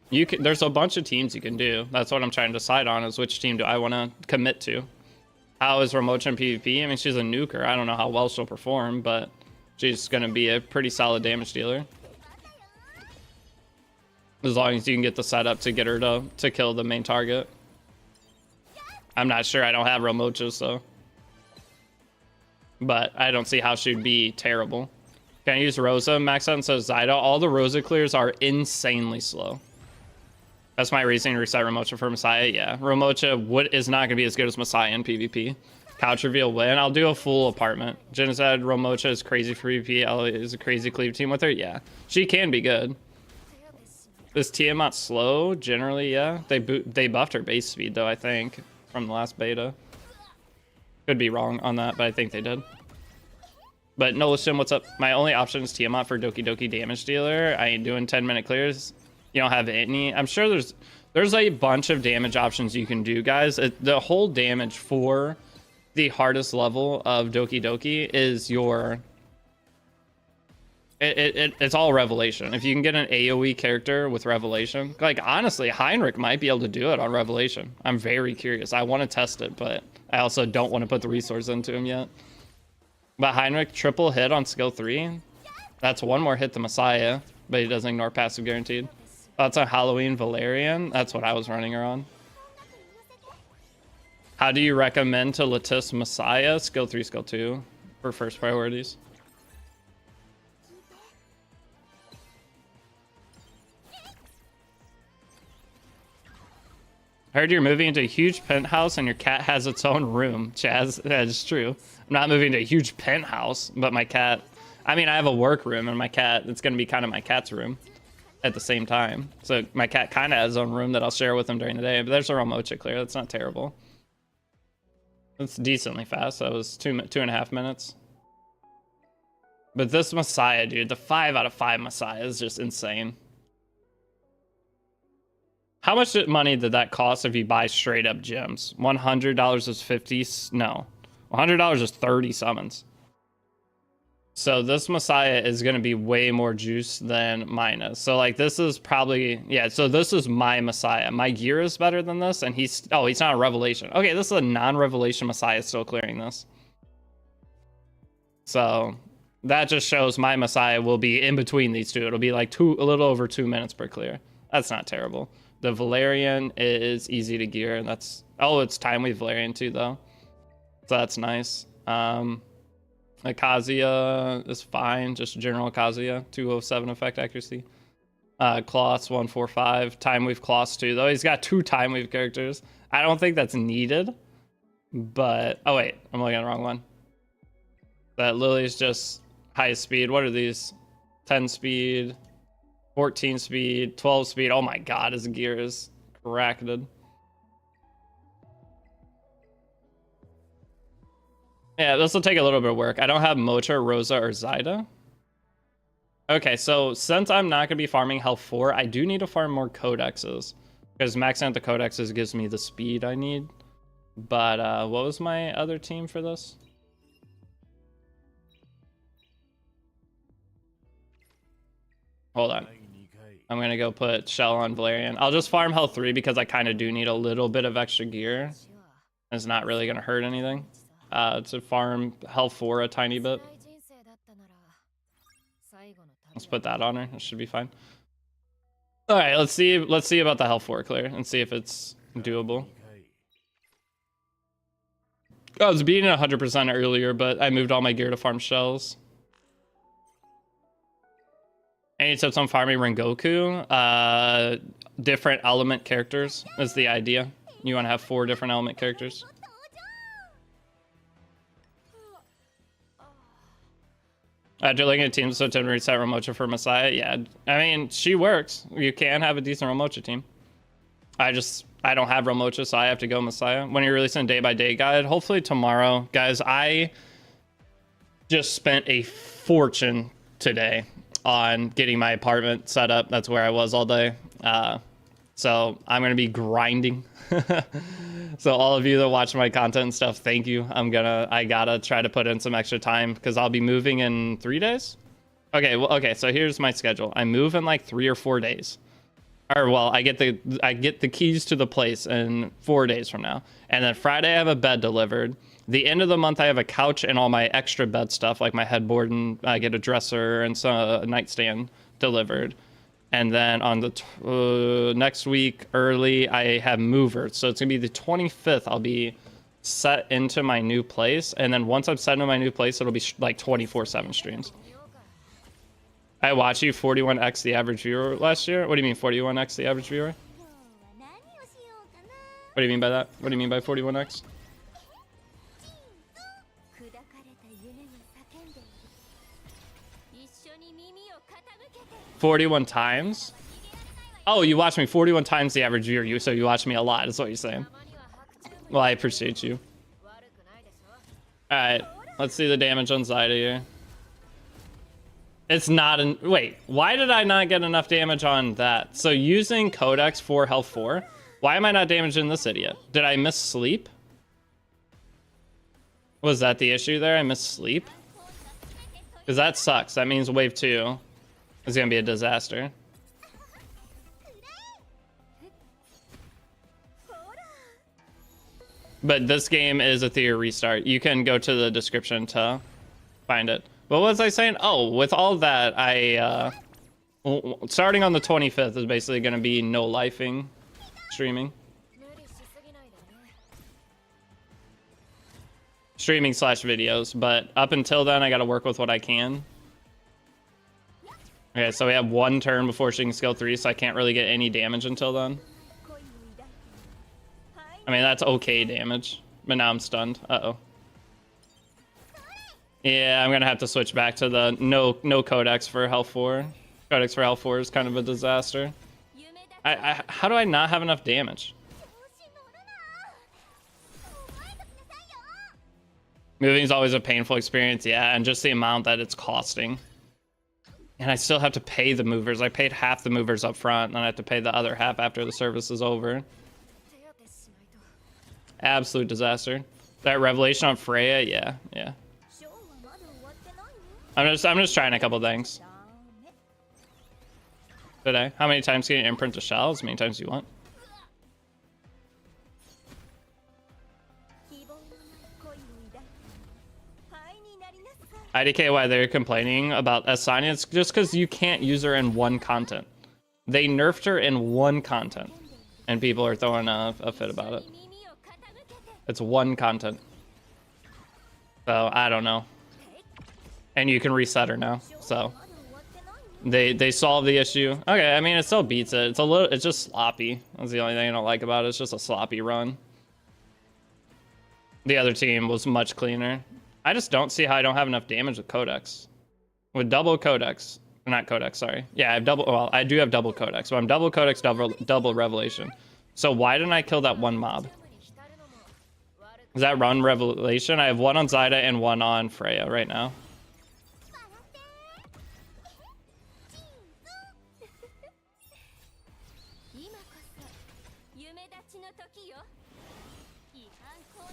There's a bunch of teams you can do. That's what I'm trying to decide on, is which team do I want to commit to. How is Ramocha in PvP? I mean, she's a nuker. I don't know how well she'll perform, but she's going to be a pretty solid damage dealer. As long as you can get the setup to get her to kill the main target. I'm not sure. I don't have Ramocha, so. But I don't see how she'd be terrible. Can I use Rosa max out instead of Zyda? All the Rosa clears are insanely slow. That's my reasoning to reset Ramocha for Messiah. Yeah, Ramocha is not going to be as good as Messiah in PvP. Couch reveal win. I'll do a full apartment. Jen said Ramocha is crazy for PvP. Ellie is a crazy cleave team with her. Yeah, she can be good. Is Tiamat slow? Generally, yeah. They buffed her base speed, though, I think, from the last beta. Could be wrong on that, but I think they did. But Nola Sim, what's up? My only option is Tiamat for Doki damage dealer. I ain't doing 10-minute clears. You don't have any. I'm sure there's a bunch of damage options you can do, guys. The whole damage for the hardest level of Doki is your... It's all Revelation. If you can get an AoE character with Revelation, like, honestly, Heinrich might be able to do it on Revelation. I'm very curious. I want to test it, but I also don't want to put the resource into him yet. But Heinrich, triple hit on skill 3. That's one more hit than Messiah, but he doesn't ignore passive guaranteed. That's a Halloween Valerian. That's what I was running her on. How do you recommend to Letice Messiah? Skill 3, skill 2 for first priorities. I heard you're moving into a huge penthouse and your cat has its own room. Chaz, that is true. I'm not moving to a huge penthouse, but my cat... I mean, I have a work room and my cat... It's going to be kind of my cat's room at the same time. So my cat kind of has his own room that I'll share with him during the day. But there's a Ramocha clear. That's not terrible. It's decently fast. That was 2.5 minutes. But this Messiah, dude, the 5 out of 5 Messiah is just insane. How much money did that cost if you buy straight up gems? $100 is 50. No, $100 is 30 summons. So this Messiah is going to be way more juice than mine is. So like this is probably, yeah, so this is my Messiah. My gear is better than this, and he's not a Revelation. Okay, this is a non-Revelation Messiah still clearing this. So that just shows my Messiah will be in between these two. It'll be like a little over 2 minutes per clear. That's not terrible. The Valerian is easy to gear, and that's... Oh, it's Time Weave Valerian too, though. So that's nice. Akasia is fine, just general Akasia. 207 effect accuracy. Kloss 145. Time Weave Kloss 2, though. He's got 2 Time Weave characters. I don't think that's needed, but... Oh, wait. I'm looking at the wrong one. That Lily's just highest speed. What are these? 10 speed... 14 speed, 12 speed. Oh my god, his gear is cracked. Yeah, this will take a little bit of work. I don't have Mocha, Rosa, or Zyda. Okay, so since I'm not going to be farming health 4, I do need to farm more codexes. Because maxing out the codexes gives me the speed I need. But what was my other team for this? Hold on. I'm gonna go put Shell on Valerian. I'll just farm health 3 because I kind of do need a little bit of extra gear. It's not really gonna hurt anything. To farm health 4 a tiny bit. Let's put that on her. It should be fine. All right, let's see about the health 4 clear and see if it's doable. I was beating 100% earlier, but I moved all my gear to farm shells. Any tips on farming Rengoku? Different element characters is the idea. You want to have 4 different element characters. After looking at teams, so to reset Ramocha for Messiah. Yeah, I mean, she works. You can have a decent Ramocha team. I don't have Ramocha, so I have to go Messiah. When you're releasing a day-by-day guide, hopefully tomorrow. Guys, I just spent a fortune today on getting my apartment set up. That's where I was all day. So I'm going to be grinding. So all of you that watch my content and stuff, thank you. I gotta try to put in some extra time because I'll be moving in 3 days. Okay, so here's my schedule. I move in like 3 or 4 days. Or well, I get the keys to the place in 4 days from now. And then Friday I have a bed delivered. The end of the month I have a couch and all my extra bed stuff like my headboard, and I get a dresser and a nightstand delivered. And then on the next week early I have movers. So it's gonna be the 25th I'll be set into my new place. And then once I'm set into my new place, it'll be like 24/7 streams. I watched you 41x the average viewer last year. What do you mean 41x the average viewer? What do you mean by that? What do you mean by 41x? "41 times? Oh, you watched me 41 times the average viewer. So you watched me a lot, is what you're saying. Well, I appreciate you. Alright, let's see the damage on Zyda here. It's not an... Wait, why did I not get enough damage on that? So using Codex for health 4, why am I not damaging this idiot? Did I miss sleep? Was that the issue there? I missed sleep? Because that sucks. That means wave 2 is going to be a disaster. But this game is Etheria restart. You can go to the description to find it. What was I saying? Oh, with all that, starting on the 25th is basically going to be no lifing streaming. Streaming / videos, but up until then, I got to work with what I can. Okay, so we have 1 turn before she can skill 3, so I can't really get any damage until then. I mean, that's okay damage, but now I'm stunned. Uh-oh. Yeah, I'm going to have to switch back to the no Codex for health 4. Codex for health 4 is kind of a disaster. How do I not have enough damage? Moving is always a painful experience, yeah, and just the amount that it's costing. And I still have to pay the movers. I paid half the movers up front, and then I have to pay the other half after the service is over. Absolute disaster. That revelation on Freya, yeah. I'm just trying a couple things. Today. How many times can you imprint a shell? As many times as you want. IDK, why they're complaining about Asanya? It's just because you can't use her in one content. They nerfed her in one content, and people are throwing a fit about it. It's one content. So, I don't know. And you can reset her now, so they solved the issue. Okay, I mean, it still beats it. It's just sloppy. That's the only thing I don't like about it. It's just a sloppy run. The other team was much cleaner. I just don't see how I don't have enough damage with Codex. With double Codex, not Codex, sorry. Yeah, I have double. Well, I do have double Codex, so I'm double Codex, double Revelation. So why didn't I kill that one mob? Is that run Revelation? I have 1 on Zyda and 1 on Freya right now.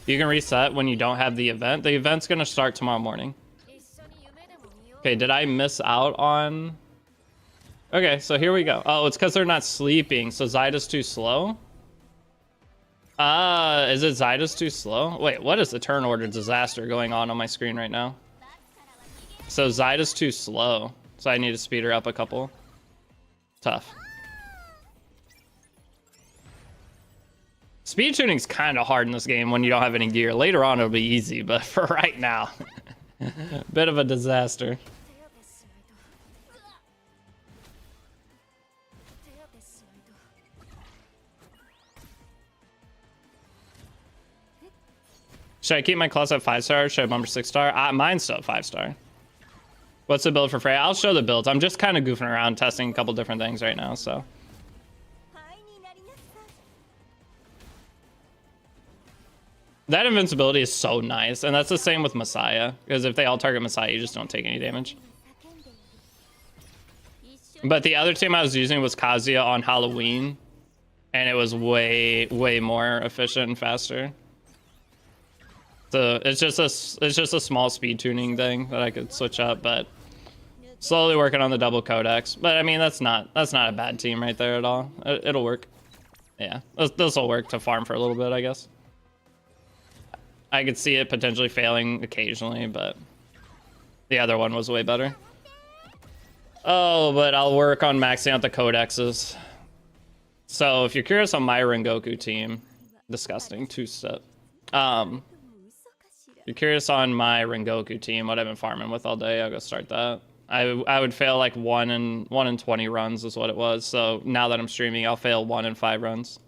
You can reset when you don't have the event. The event's gonna start tomorrow morning. Okay, did I miss out on Okay, so here we go. Oh, it's because they're not sleeping, so Zyda's too slow? Is it Zyda's too slow? Wait, what is the turn order disaster going on my screen right now? So Zyda's too slow, so I need to speed her up a couple. Tough. Speed tuning's kind of hard in this game when you don't have any gear. Later on it'll be easy, but for right now, bit of a disaster. Should I keep my class at 5-star? Should I bump 6-star? Mine's still 5-star. What's the build for Freya? I'll show the builds. I'm just kind of goofing around, testing a couple different things right now, so. That invincibility is so nice, and that's the same with Messiah, because if they all target Messiah, you just don't take any damage. But the other team I was using was Kazuya on Halloween, and it was way, way more efficient and faster. So it's just a small speed tuning thing that I could switch up, but slowly working on the double codex. But I mean, that's not a bad team right there at all. It'll work. Yeah, this will work to farm for a little bit, I guess. I could see it potentially failing occasionally, but the other one was way better. Oh, but I'll work on maxing out the codexes. So if you're curious on my Rengoku team, disgusting, two-step. If you're curious on my Rengoku team, what I've been farming with all day, I'll go start that. I would fail like 1 in 20 runs is what it was. So now that I'm streaming, I'll fail 1 in 5 runs.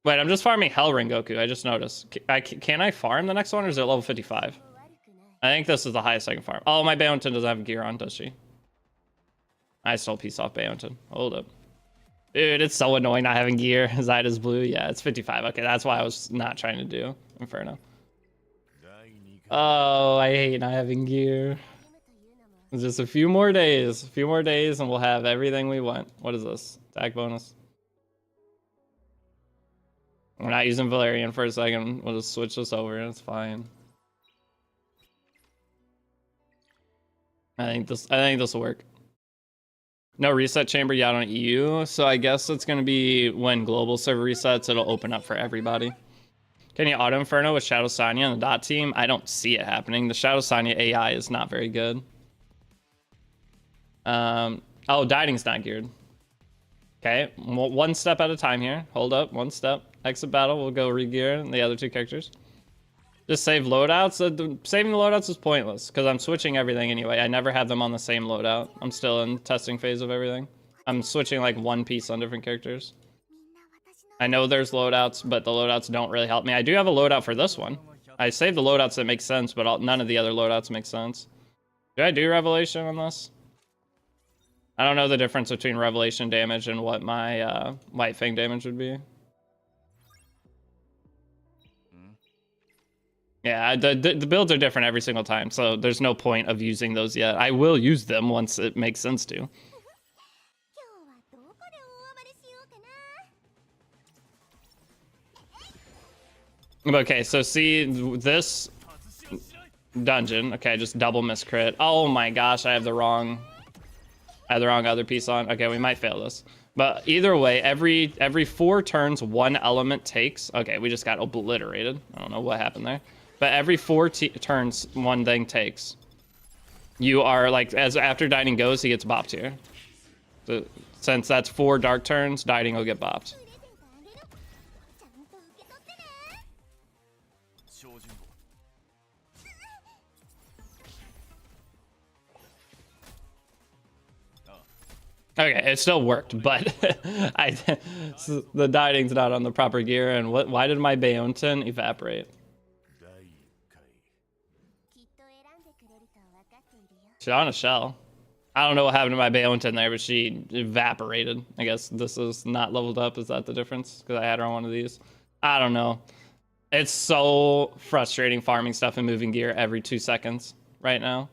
Wait, I'm just farming Hell Rengoku. I just noticed. Can I farm the next one, or is it level 55? I think this is the highest I can farm. Oh, my Bayonton doesn't have gear on, does she? I stole a piece off Bayonton. Hold up. Dude, it's so annoying not having gear. Zyda's blue. Yeah, it's 55. Okay, that's why I was not trying to do Inferno. Oh, I hate not having gear. It's just a few more days. A few more days and we'll have everything we want. What is this? Attack bonus. We're not using Valerian for a second. We'll just switch this over and it's fine. I think this will work. No reset chamber yet on EU, so I guess it's gonna be when global server resets, it'll open up for everybody. Can you auto Inferno with Shadow Sanya on the dot team? I don't see it happening. The Shadow Sanya AI is not very good. Oh, Dieting's not geared. Okay, one step at a time here. Hold up, one step. Exit battle, we'll go re-gear the other 2 characters. Just save loadouts. Saving the loadouts is pointless because I'm switching everything anyway. I never have them on the same loadout. I'm still in testing phase of everything. I'm switching like one piece on different characters. I know there's loadouts, but the loadouts don't really help me. I do have a loadout for this one. I saved the loadouts that make sense, but none of the other loadouts make sense. Do I do Revelation on this? I don't know the difference between Revelation damage and what my White Fang damage would be. Yeah, the builds are different every single time, so there's no point of using those yet. I will use them once it makes sense to. Okay, so see this dungeon. Okay, just double miscrit. Oh my gosh, I have the wrong other piece on. Okay, we might fail this. But either way, every 4 turns, 1 element takes. Okay, we just got obliterated. I don't know what happened there. But every 4 turns, 1 thing takes. You are like, as after Dieting goes, he gets bopped here. So, since that's 4 dark turns, Dieting will get bopped. Okay, it still worked, but the Dieting's not on the proper gear. And why did my Bayonton evaporate? She's on a shell. I don't know what happened to my Bayonton there, but she evaporated. I guess this is not leveled up. Is that the difference? Because I had her on one of these. I don't know. It's so frustrating farming stuff and moving gear every 2 seconds right now.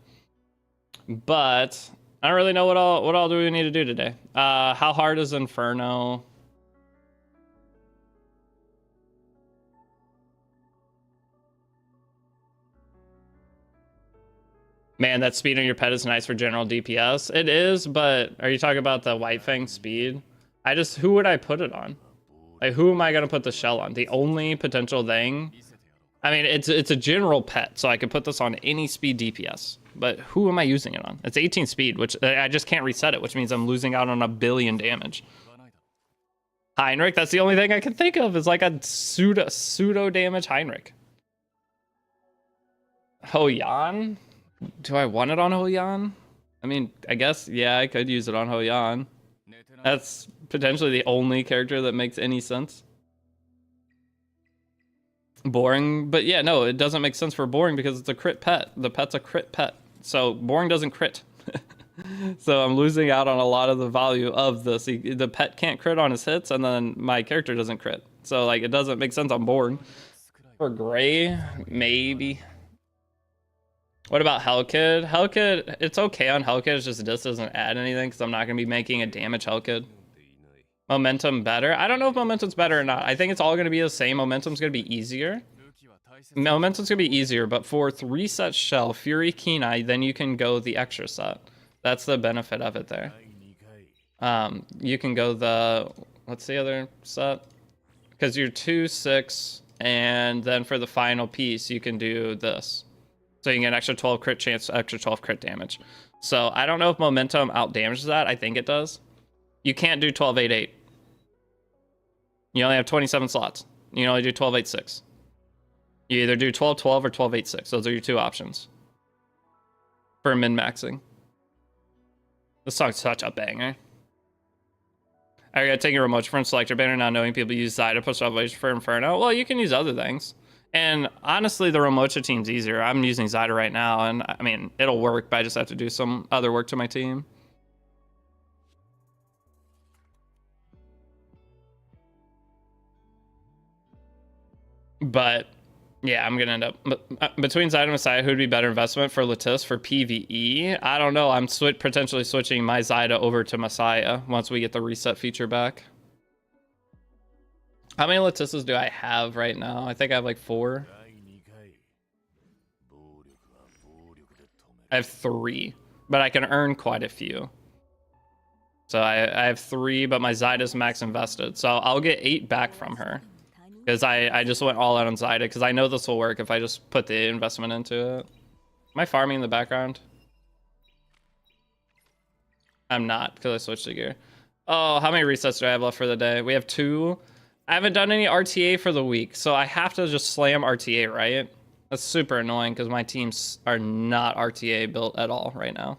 But I don't really know what all do we need to do today. How hard is Inferno? Man, that speed on your pet is nice for general DPS. It is, but are you talking about the White Fang speed? Who would I put it on? Like, who am I gonna put the shell on? The only potential thing, I mean, it's a general pet, so I could put this on any speed DPS. But who am I using it on? It's 18 speed, which I just can't reset it, which means I'm losing out on 1 billion damage. Heinrich, that's the only thing I can think of is like a pseudo damage Heinrich. Ho-Yan? Do I want it on Ho-Yan? I mean, I guess, yeah, I could use it on Ho-Yan. That's potentially the only character that makes any sense. Boring, but yeah, no, it doesn't make sense for boring because it's a crit pet. The pet's a crit pet. So boring doesn't crit. So I'm losing out on a lot of the value of this. The pet can't crit on his hits, and then my character doesn't crit. So like, it doesn't make sense on boring. For Gray, maybe. What about Hellkid? Hellkid, it's okay on Hellkid, it's just this doesn't add anything because I'm not going to be making a damage Hellkid. Momentum better? I don't know if Momentum's better or not. I think it's all going to be the same. Momentum's going to be easier. Momentum's going to be easier, but for 3-set shell, Fury, Keen Eye, then you can go the extra set. That's the benefit of it there. You can go the... What's the other set? Because you're 2, 6, and then for the final piece, you can do this. So you can get an extra 12 crit chance, extra 12 crit damage. So I don't know if Momentum out damages that. I think it does. You can't do 12, 8, 8. You only have 27 slots. You can only do 12, 8, 6. You either do 12, 12 or 12, 8, 6. Those are your two options for min-maxing. This song's such a banger. I gotta take a remote from selector banner, not knowing people use Zyda push Revelation for Inferno. Well, you can use other things. And honestly, the Ramocha team's easier. I'm using Zyda right now, and I mean, it'll work, but I just have to do some other work to my team. But yeah, I'm gonna end up between Zyda and Messiah. Who'd be better investment for Latisse for PvE? I don't know. I'm potentially switching my Zyda over to Messiah once we get the reset feature back. How many Latisses do I have right now? I think I have like 4. I have 3, but I can earn quite a few. So I have 3, but my Zyda's max invested. So I'll get 8 back from her. Because I just went all out on Zyda, because I know this will work if I just put the investment into it. Am I farming in the background? I'm not, because I switched the gear. Oh, how many resets do I have left for the day? We have 2. I haven't done any RTA for the week, so I have to just slam RTA, right? That's super annoying, because my teams are not RTA built at all right now.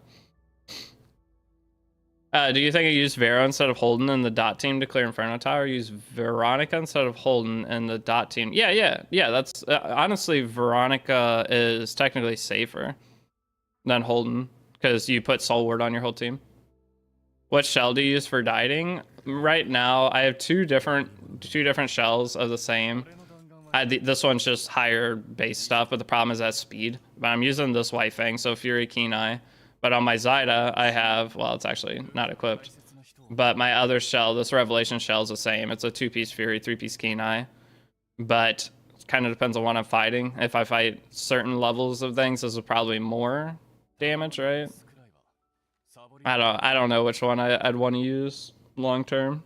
Do you think I use Vera instead of Holden in the dot team to clear Inferno Tower? Use Veronica instead of Holden in the dot team? Yeah. That's honestly, Veronica is technically safer than Holden because you put Soul Ward on your whole team. What shell do you use for dieting? Right now, I have two different shells of the same. This one's just higher base stuff, but the problem is that speed. But I'm using this White Fang, so Fury, Keen Eye. But on my Zyda, I have, well, it's actually not equipped. But my other shell, this Revelation shell, is the same. It's a 2-piece Fury, 3-piece Keen Eye. But it kind of depends on what I'm fighting. If I fight certain levels of things, this is probably more damage, right? I don't know which one I'd want to use long term.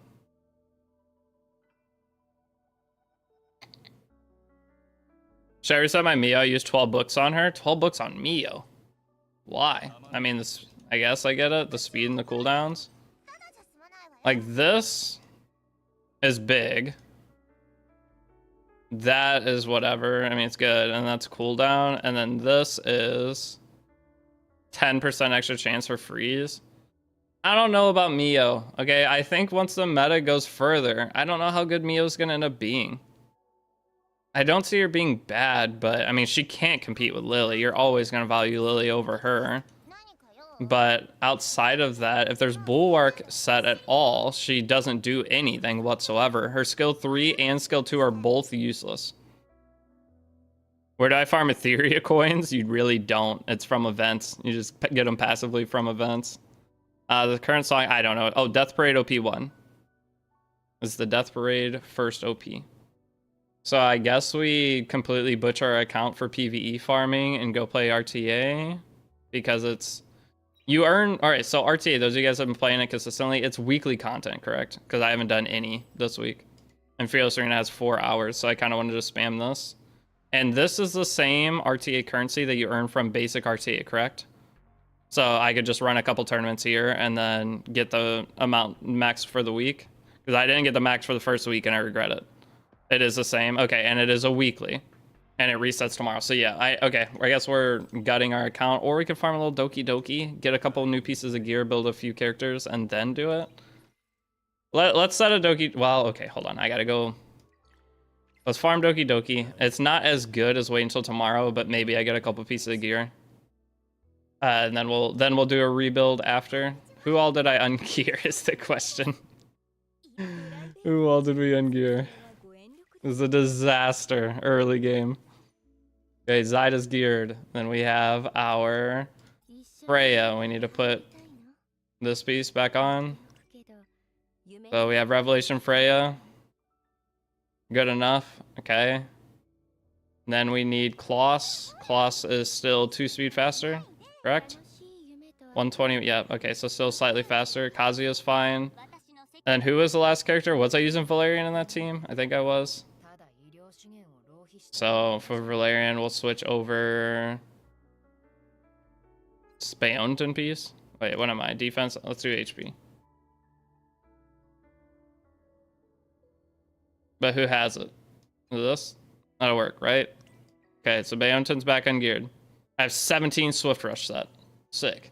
Should I reset my Mio? I used 12 books on her. 12 books on Mio. Why? I mean, this. I guess I get it. The speed and the cooldowns. Like, this is big. That is whatever. I mean, it's good. And that's cooldown. And then this is 10% extra chance for freeze. I don't know about Mio. Okay, I think once the meta goes further, I don't know how good Mio's going to end up being. I don't see her being bad, but I mean, she can't compete with Lily. You're always going to value Lily over her. But outside of that, if there's Bulwark set at all, she doesn't do anything whatsoever. Her skill 3 and skill 2 are both useless. Where do I farm Etheria coins? You really don't. It's from events. You just get them passively from events. The current song, I don't know. Oh, Death Parade OP1. It's the Death Parade first OP. So I guess we completely butcher our account for PvE farming and go play RTA. because it's you earn. All right, so RTA, those of you guys have been playing it consistently, it's weekly content, correct? Because I haven't done any this week, and Fearless Arena has 4 hours, so I kind of wanted to spam this. And this is the same RTA currency that you earn from basic RTA, correct? So I could just run a couple tournaments here and then get the amount max for the week. Because I didn't get the max for the first week and I regret it. It is the same. Okay, and it is a weekly. And it resets tomorrow. So yeah, I guess we're gutting our account. Or we could farm a little Doki, get a couple new pieces of gear, build a few characters, and then do it. Let's set a Doki. Well, okay, hold on. I gotta go. Let's farm Doki. It's not as good as wait until tomorrow, but maybe I get a couple pieces of gear. And then we'll do a rebuild after. Who all did I ungear is the question. Who all did we ungear? It was a disaster early game. Okay, Zyda's geared. Then we have our Freya. We need to put this piece back on. So we have Revelation Freya. Good enough. Okay. And then we need Kloss. Kloss is still 2 speed faster. Correct? 120, yeah, okay, so still slightly faster. Kazuya's fine. And who was the last character? Was I using Valerian in that team? I think I was. So for Valerian, we'll switch over Speonton piece. Wait, what am I? Defense? Let's do HP. But who has it? This? That'll work, right? Okay, so Beonton's back ungeared. I have 17 Swift Rush set. Sick.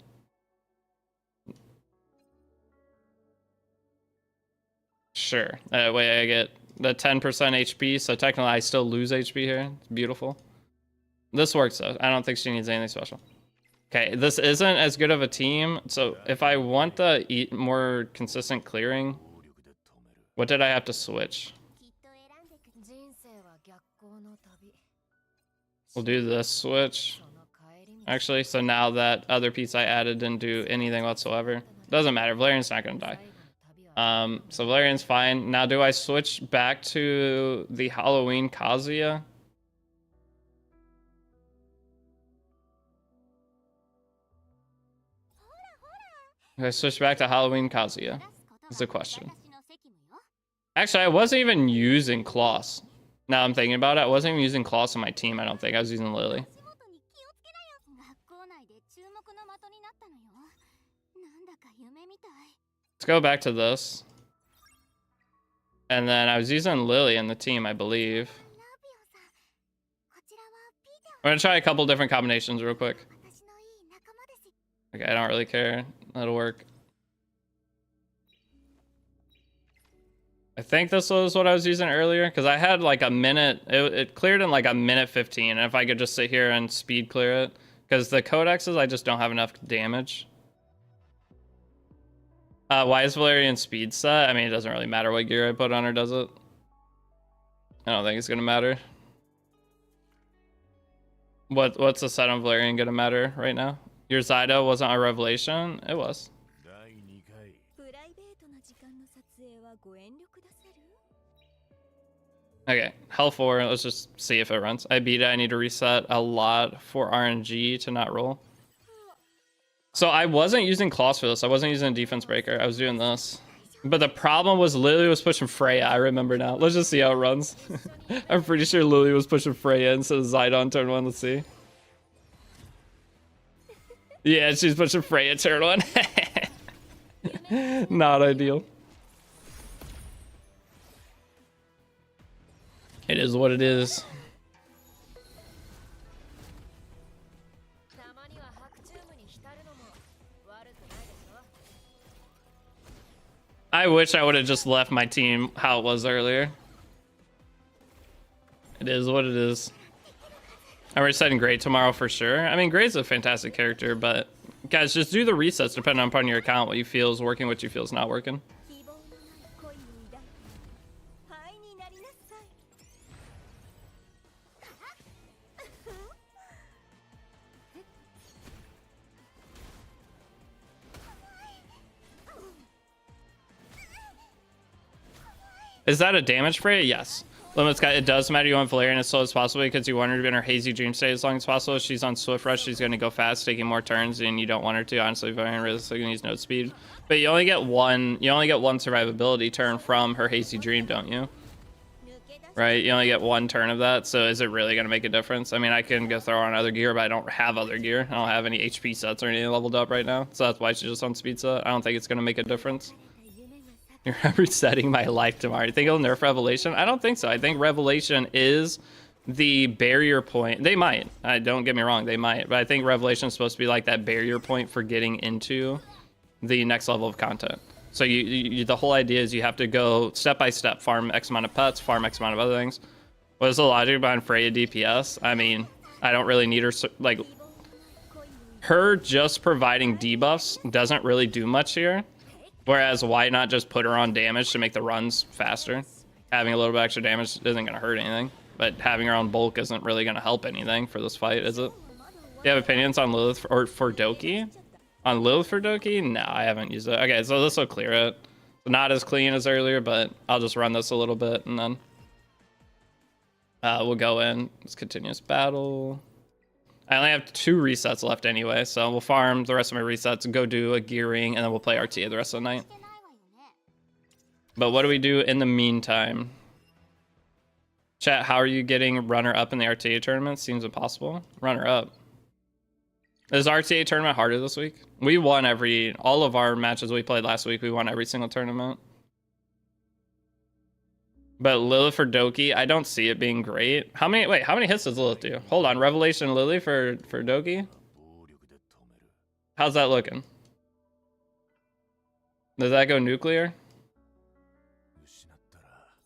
Sure. That way I get the 10% HP, so technically I still lose HP here. It's beautiful. This works though. I don't think she needs anything special. Okay, this isn't as good of a team, so if I want the more consistent clearing, what did I have to switch? We'll do this switch. Actually, so now that other piece I added didn't do anything whatsoever. Doesn't matter. Valerian's not going to die. So Valerian's fine. Now, do I switch back to the Halloween Kazuya? Do I switch back to Halloween Kazuya? Is the question. Actually, I wasn't even using Kloss. Now I'm thinking about it. I wasn't even using Kloss on my team, I don't think. I was using Lily. Let's go back to this. And then I was using Lily in the team, I believe. I'm gonna try a couple different combinations real quick. Okay, I don't really care. That'll work. I think this was what I was using earlier, because I had like a minute. It cleared in like a minute 15, and if I could just sit here and speed clear it, because the codexes, I just don't have enough damage. Why is Valerian speed set? I mean, it doesn't really matter what gear I put on her, does it? I don't think it's gonna matter. What's the set on Valerian gonna matter right now? Your Zyda wasn't a revelation? It was. Okay, Hell 4, let's just see if it runs. I beat it, I need to reset a lot for RNG to not roll. So I wasn't using Kloss for this, I wasn't using a defense breaker, I was doing this. But the problem was Lily was pushing Freya, I remember now. Let's just see how it runs. I'm pretty sure Lily was pushing Freya instead of Zyda on turn 1, let's see. Yeah, she's pushing Freya turn 1. Not ideal. It is what it is. I wish I would have just left my team how it was earlier. It is what it is. I'm resetting Gray tomorrow for sure. I mean, Gray's a fantastic character, but guys, just do the resets depending upon your account, what you feel is working, what you feel is not working. Is that a damage Freya? Yes. Limits got it does matter you want Valerian as slow as possible because you want her to be in her hazy dream state as long as possible. If she's on Swift Rush, she's going to go fast, taking more turns, and you don't want her to. Honestly, Valerian realistically needs note speed. But you only get one survivability turn from her hazy dream, don't you? Right? You only get one turn of that, so is it really going to make a difference? I mean, I can go throw on other gear, but I don't have other gear. I don't have any HP sets or anything leveled up right now, so that's why she's just on speed set. I don't think it's going to make a difference. You're resetting my life tomorrow. You think it'll nerf Revelation? I don't think so. I think Revelation is the barrier point. They might. Don't get me wrong, they might. But I think Revelation is supposed to be like that barrier point for getting into the next level of content. So the whole idea is you have to go step by step, farm X amount of pets, farm X amount of other things. What is the logic behind Freya DPS? I mean, I don't really need her. Like, her just providing debuffs doesn't really do much here. Whereas, why not just put her on damage to make the runs faster? Having a little bit extra damage isn't going to hurt anything. But having her on bulk isn't really going to help anything for this fight, is it? Do you have opinions on Lilith or for Doki? On Lilith for Doki? No, I haven't used it. Okay, so this will clear it. Not as clean as earlier, but I'll just run this a little bit and then we'll go in. It's continuous battle. I only have 2 resets left anyway, so we'll farm the rest of my resets and go do a gearing, and then we'll play RTA the rest of the night. But what do we do in the meantime? Chat, how are you getting runner up in the RTA tournament? Seems impossible. Runner up. Is RTA tournament harder this week? We won all of our matches we played last week. We won every single tournament. But Lilith for Doki, I don't see it being great. How many hits does Lilith do? Hold on, Revelation Lily for Doki? How's that looking? Does that go nuclear?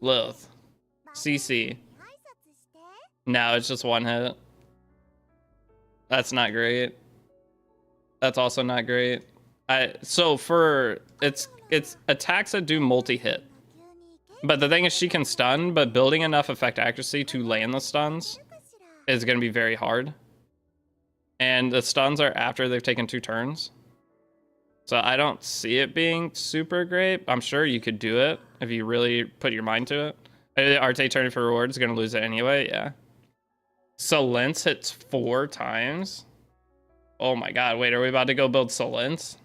Lilith. CC. No, it's just 1 hit. That's not great. That's also not great. So for it's attacks that do multi-hit. But the thing is, she can stun, but building enough effect accuracy to land the stuns is going to be very hard. And the stuns are after they've taken 2 turns. So I don't see it being super great. I'm sure you could do it if you really put your mind to it. Arte turning for reward is going to lose it anyway, yeah. Solence hits 4 times. Oh my god, wait, are we about to go build Solence?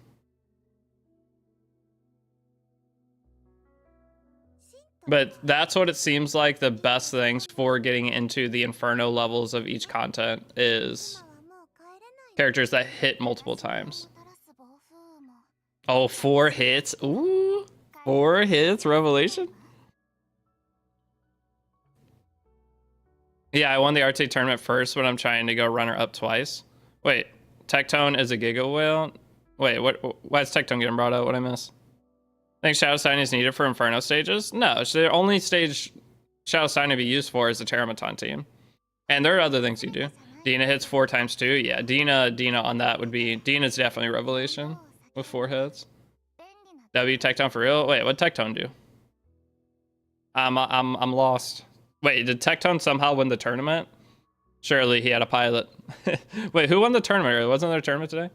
But that's what it seems like the best things for getting into the Inferno levels of each content is characters that hit multiple times. Oh, 4 hits. Ooh, 4 hits, Revelation. Yeah, I won the RT tournament first when I'm trying to go runner up twice. Wait, Tectone is a Giga Whale? Wait, why is Tectone getting brought out? What I miss? Think Shadow Sign is needed for Inferno stages? No, the only stage Shadow Sign to be used for is the Teramaton team. And there are other things you do. Dina hits 4 times too. Yeah, Dina on that would be... Dina's definitely Revelation with 4 hits. W Tectone for real? Wait, what'd Tectone do? I'm lost. Wait, did Tectone somehow win the tournament? Surely he had a pilot. Wait, who won the tournament? Wasn't there a tournament today?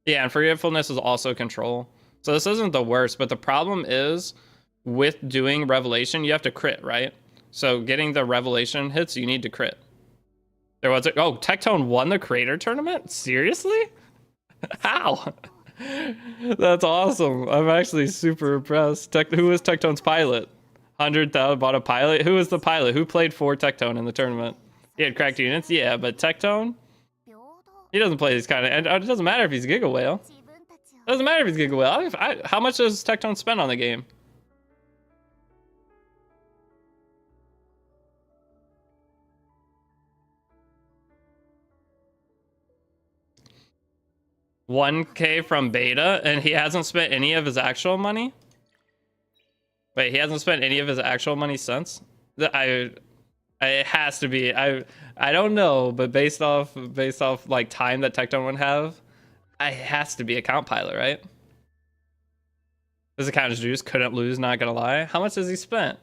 Yeah, and Forgetfulness is also control. So this isn't the worst, but the problem is with doing Revelation, you have to crit, right? So getting the Revelation hits, you need to crit. There was a... Oh, Tectone won the Creator Tournament? Seriously? How? That's awesome. I'm actually super impressed. Who was Tectone's pilot? 100,000 bought a pilot? Who was the pilot? Who played for Tectone in the tournament? He had cracked units? Yeah, but Tectone? He doesn't play these kind of... And it doesn't matter if he's Giga Whale. Doesn't matter if he's Giga Whale. How much does Tectone spend on the game? $1K from beta, and he hasn't spent any of his actual money? Wait, he hasn't spent any of his actual money since? It has to be. I don't know, but based off like time that Tectone would have, it has to be account pilot, right? This account is juice, couldn't lose, not gonna lie. How much has he spent?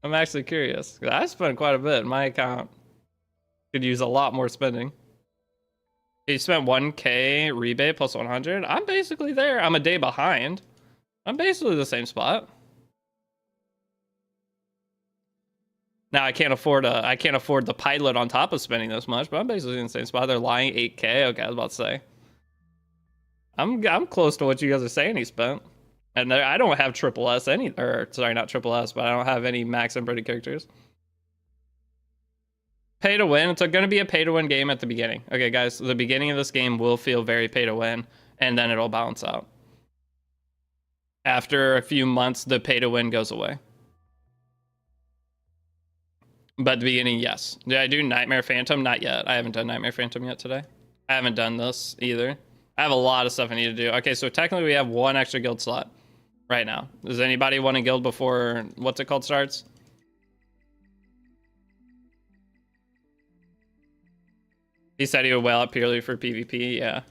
I'm actually curious. I spent quite a bit. My account could use a lot more spending. He spent 1K rebate plus 100. I'm basically there. I'm a day behind. I'm basically the same spot. Now I can't afford the pilot on top of spending this much, but I'm basically in the same spot. They're lying 8K. Okay, I was about to say. I'm close to what you guys are saying he spent. And I don't have triple S sorry, not triple S, but I don't have any max inverted characters. Pay to win. It's going to be a pay to win game at the beginning. Okay, guys, the beginning of this game will feel very pay to win, and then it'll balance out. After a few months, the pay to win goes away. But the beginning, yes. Did I do Nightmare Phantom? Not yet. I haven't done Nightmare Phantom yet today. I haven't done this either. I have a lot of stuff I need to do. Okay, so technically we have one extra guild slot right now. Does anybody want a guild before, what's it called, starts? He said he would whale out purely for PvP. Yeah.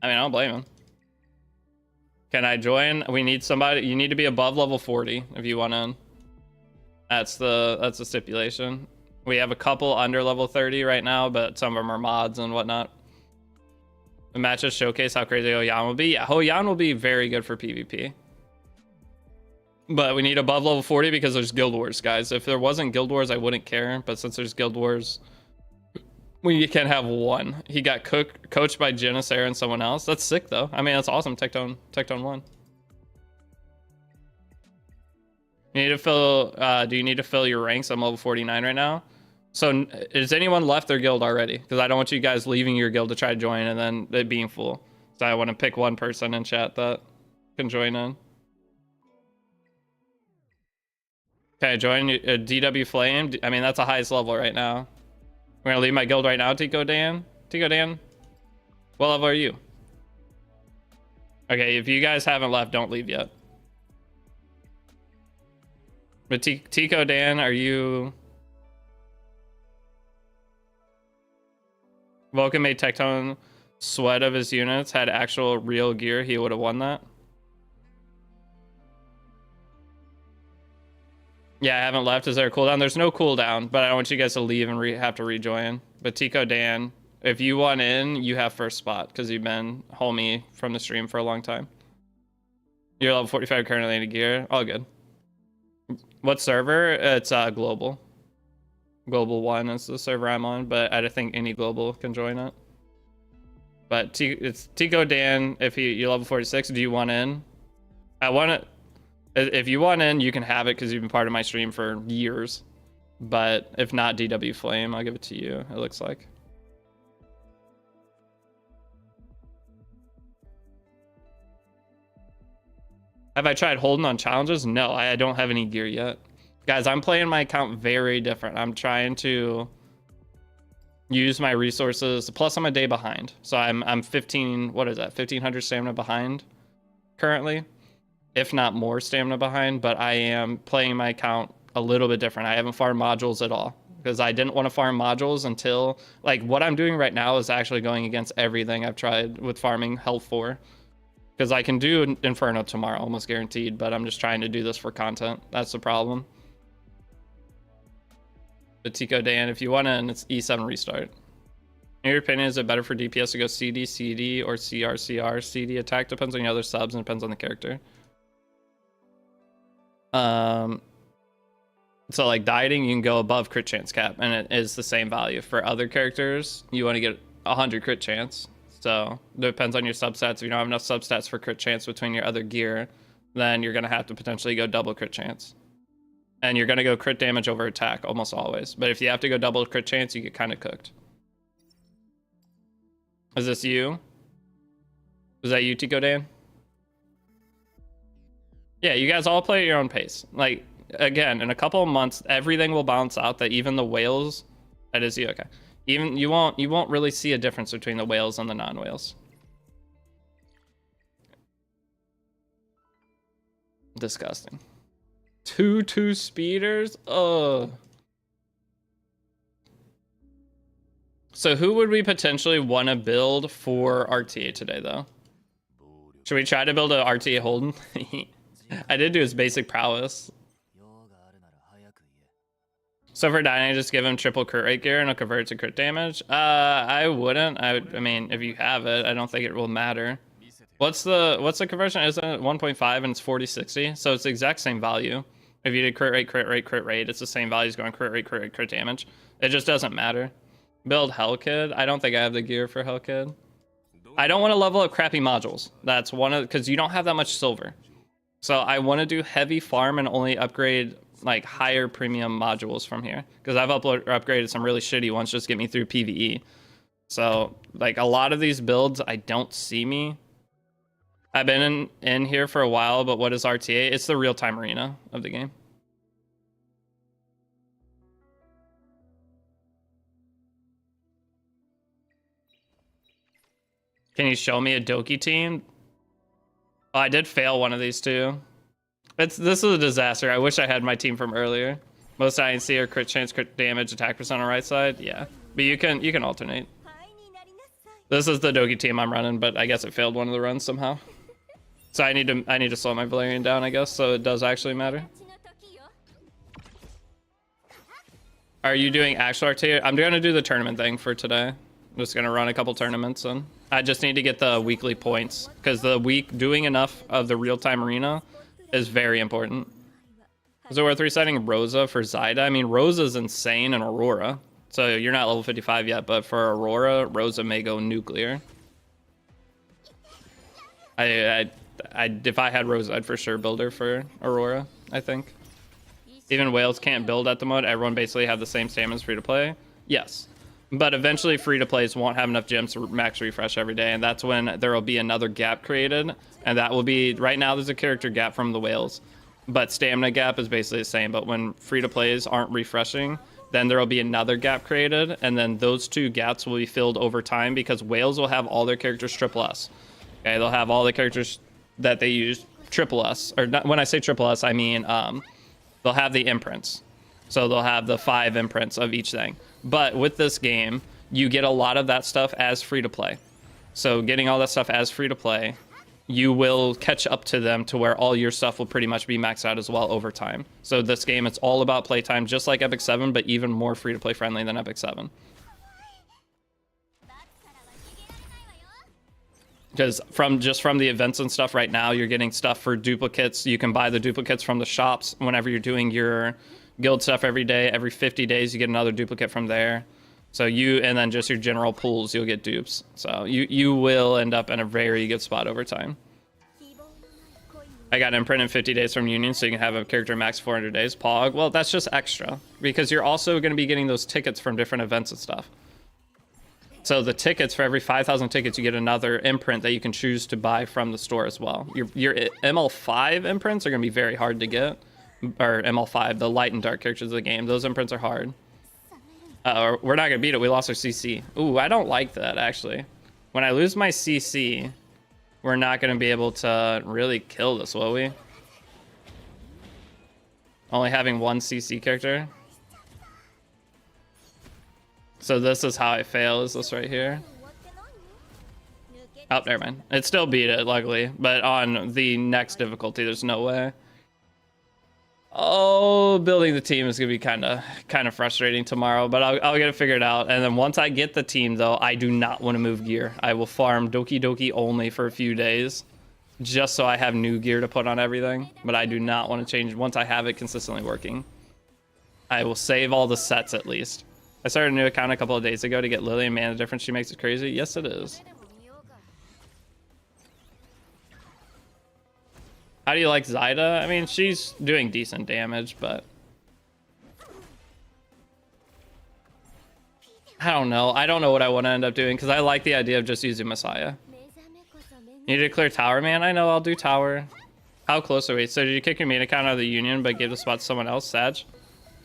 I mean, I don't blame him. Can I join? We need somebody. You need to be above level 40 if you want in. That's the stipulation. We have a couple under level 30 right now, but some of them are mods and whatnot. The matches showcase how crazy Hoyan will be. Yeah, Hoyan will be very good for PvP. But we need above level 40 because there's Guild Wars, guys. If there wasn't Guild Wars, I wouldn't care. But since there's Guild Wars, we can have one. He got coached by Genisera and someone else. That's sick, though. I mean, that's awesome. Tectone won. You need to fill. Do you need to fill your ranks? I'm level 49 right now. So is anyone left their guild already? Because I don't want you guys leaving your guild to try to join and then it being full. So I want to pick one person in chat that can join in. Can I join DW Flame? I mean, that's the highest level right now. We're gonna leave my guild right now, Tico Dan. Tico Dan, what level are you? Okay, if you guys haven't left, don't leave yet. But Tico Dan, are you? Vulcan made Tectone sweat of his units, had actual real gear, he would have won that. Yeah, I haven't left. Is there a cooldown? There's no cooldown, but I don't want you guys to leave and have to rejoin. But Tico Dan, if you want in, you have first spot because you've been homie from the stream for a long time. You're level 45 currently in gear. All good. What server? It's global. Global 1 is the server I'm on, but I don't think any global can join it. But it's Tico Dan. If you're level 46, do you want in? I want it. If you want in, you can have it because you've been part of my stream for years. But if not, DW Flame, I'll give it to you, it looks like. Have I tried holding on challenges? No, I don't have any gear yet. Guys, I'm playing my account very different. I'm trying to use my resources. Plus, I'm a day behind. So I'm 15, what is that? 1,500 stamina behind currently. If not more stamina behind, but I am playing my account a little bit different. I haven't farmed modules at all because I didn't want to farm modules until, like, what I'm doing right now is actually going against everything I've tried with farming health for. Because I can do Inferno tomorrow, almost guaranteed, but I'm just trying to do this for content. That's the problem. But Tico Dan, if you want to, it's E7 restart. In your opinion, is it better for DPS to go CD, CD, or CR, CR? CD attack depends on the other subs and depends on the character. So like dieting, you can go above crit chance cap and it is the same value. For other characters, you want to get 100 crit chance. So it depends on your substats. If you don't have enough substats for crit chance between your other gear, then you're going to have to potentially go double crit chance. And you're going to go crit damage over attack almost always. But if you have to go double crit chance, you get kind of cooked. Is this you? Is that you, Tico Dan? Yeah, you guys all play at your own pace. Like, again, in a couple of months, everything will balance out. That even the whales, that is you, okay. Even you won't really see a difference between the whales and the non-whales. Disgusting. 2 speeders. Oh. So who would we potentially want to build for RTA today, though? Should we try to build a RTA Holden? I did do his basic prowess. So for dying, just give him triple crit rate gear and it'll convert it to crit damage. I wouldn't. I mean, if you have it, I don't think it will matter. What's the conversion? Isn't it 1.5 and it's 40/60? So it's the exact same value. If you did crit rate, crit rate, crit rate, it's the same values going crit rate, crit damage. It just doesn't matter. Build Hellkid. I don't think I have the gear for Hellkid. I don't want to level up crappy modules. That's one of, because you don't have that much silver. So I want to do heavy farm and only upgrade like higher premium modules from here. Because I've upgraded some really shitty ones just to get me through PvE. So like a lot of these builds, I don't see me. I've been in here for a while, but what is RTA? It's the real-time arena of the game. Can you show me a Doki team? Oh, I did fail one of these two. This is a disaster. I wish I had my team from earlier. Most INC are crit chance, crit damage, attack percent on right side. Yeah, but you can alternate. This is the Doki team I'm running, but I guess it failed one of the runs somehow. So I need to slow my Valerian down, I guess, so it does actually matter. Are you doing actual RTA? I'm gonna do the tournament thing for today. I'm just gonna run a couple tournaments, and I just need to get the weekly points because doing enough of the real-time arena is very important. Is it worth resetting Rosa for Zyda? I mean, Rosa's insane in Aurora, so you're not level 55 yet, but for Aurora, Rosa may go nuclear. If I had Rosa, I'd for sure build her for Aurora, I think. Even whales can't build at the moment. Everyone basically have the same stamina as free-to-play. Yes. But eventually free-to-plays won't have enough gems to max refresh every day, and that's when there will be another gap created. And that will be, right now there's a character gap from the whales, but stamina gap is basically the same. But when free-to-plays aren't refreshing, then there will be another gap created, and then those two gaps will be filled over time because whales will have all their characters triple S. Okay, they'll have all the characters that they use triple S, or not, when I say triple S, I mean they'll have the imprints. So they'll have the 5 imprints of each thing. But with this game, you get a lot of that stuff as free to play. So getting all that stuff as free to play, you will catch up to them to where all your stuff will pretty much be maxed out as well over time. So this game, it's all about playtime, just like Epic 7, but even more free to play friendly than Epic 7. Because from the events and stuff right now, you're getting stuff for duplicates. You can buy the duplicates from the shops whenever you're doing your guild stuff every day. Every 50 days, you get another duplicate from there. So and then just your general pools, you'll get dupes. So you will end up in a very good spot over time. I got an imprint in 50 days from Union, so you can have a character max 400 days. Pog, well, that's just extra. Because you're also going to be getting those tickets from different events and stuff. So the tickets, for every 5,000 tickets, you get another imprint that you can choose to buy from the store as well. Your ML5 imprints are going to be very hard to get. Or ML5, the light and dark characters of the game. Those imprints are hard. We're not going to beat it. We lost our CC. Ooh, I don't like that, actually. When I lose my CC, we're not going to be able to really kill this, will we? Only having one CC character. So this is how I fail, is this right here. Oh, never mind. It still beat it, luckily. But on the next difficulty, there's no way. Oh, building the team is going to be kind of frustrating tomorrow. But I'll get it figured out. And then once I get the team, though, I do not want to move gear. I will farm Doki Doki only for a few days. Just so I have new gear to put on everything. But I do not want to change once I have it consistently working. I will save all the sets at least. I started a new account a couple of days ago to get Lily, and man, the difference she makes is crazy. Yes, it is. How do you like Zyda? I mean, she's doing decent damage, but I don't know. I don't know what I want to end up doing because I like the idea of just using Messiah. You need to clear tower, man. I know, I'll do tower. How close are we? So did you kick your main account out of the union but give the spot to someone else, Sag?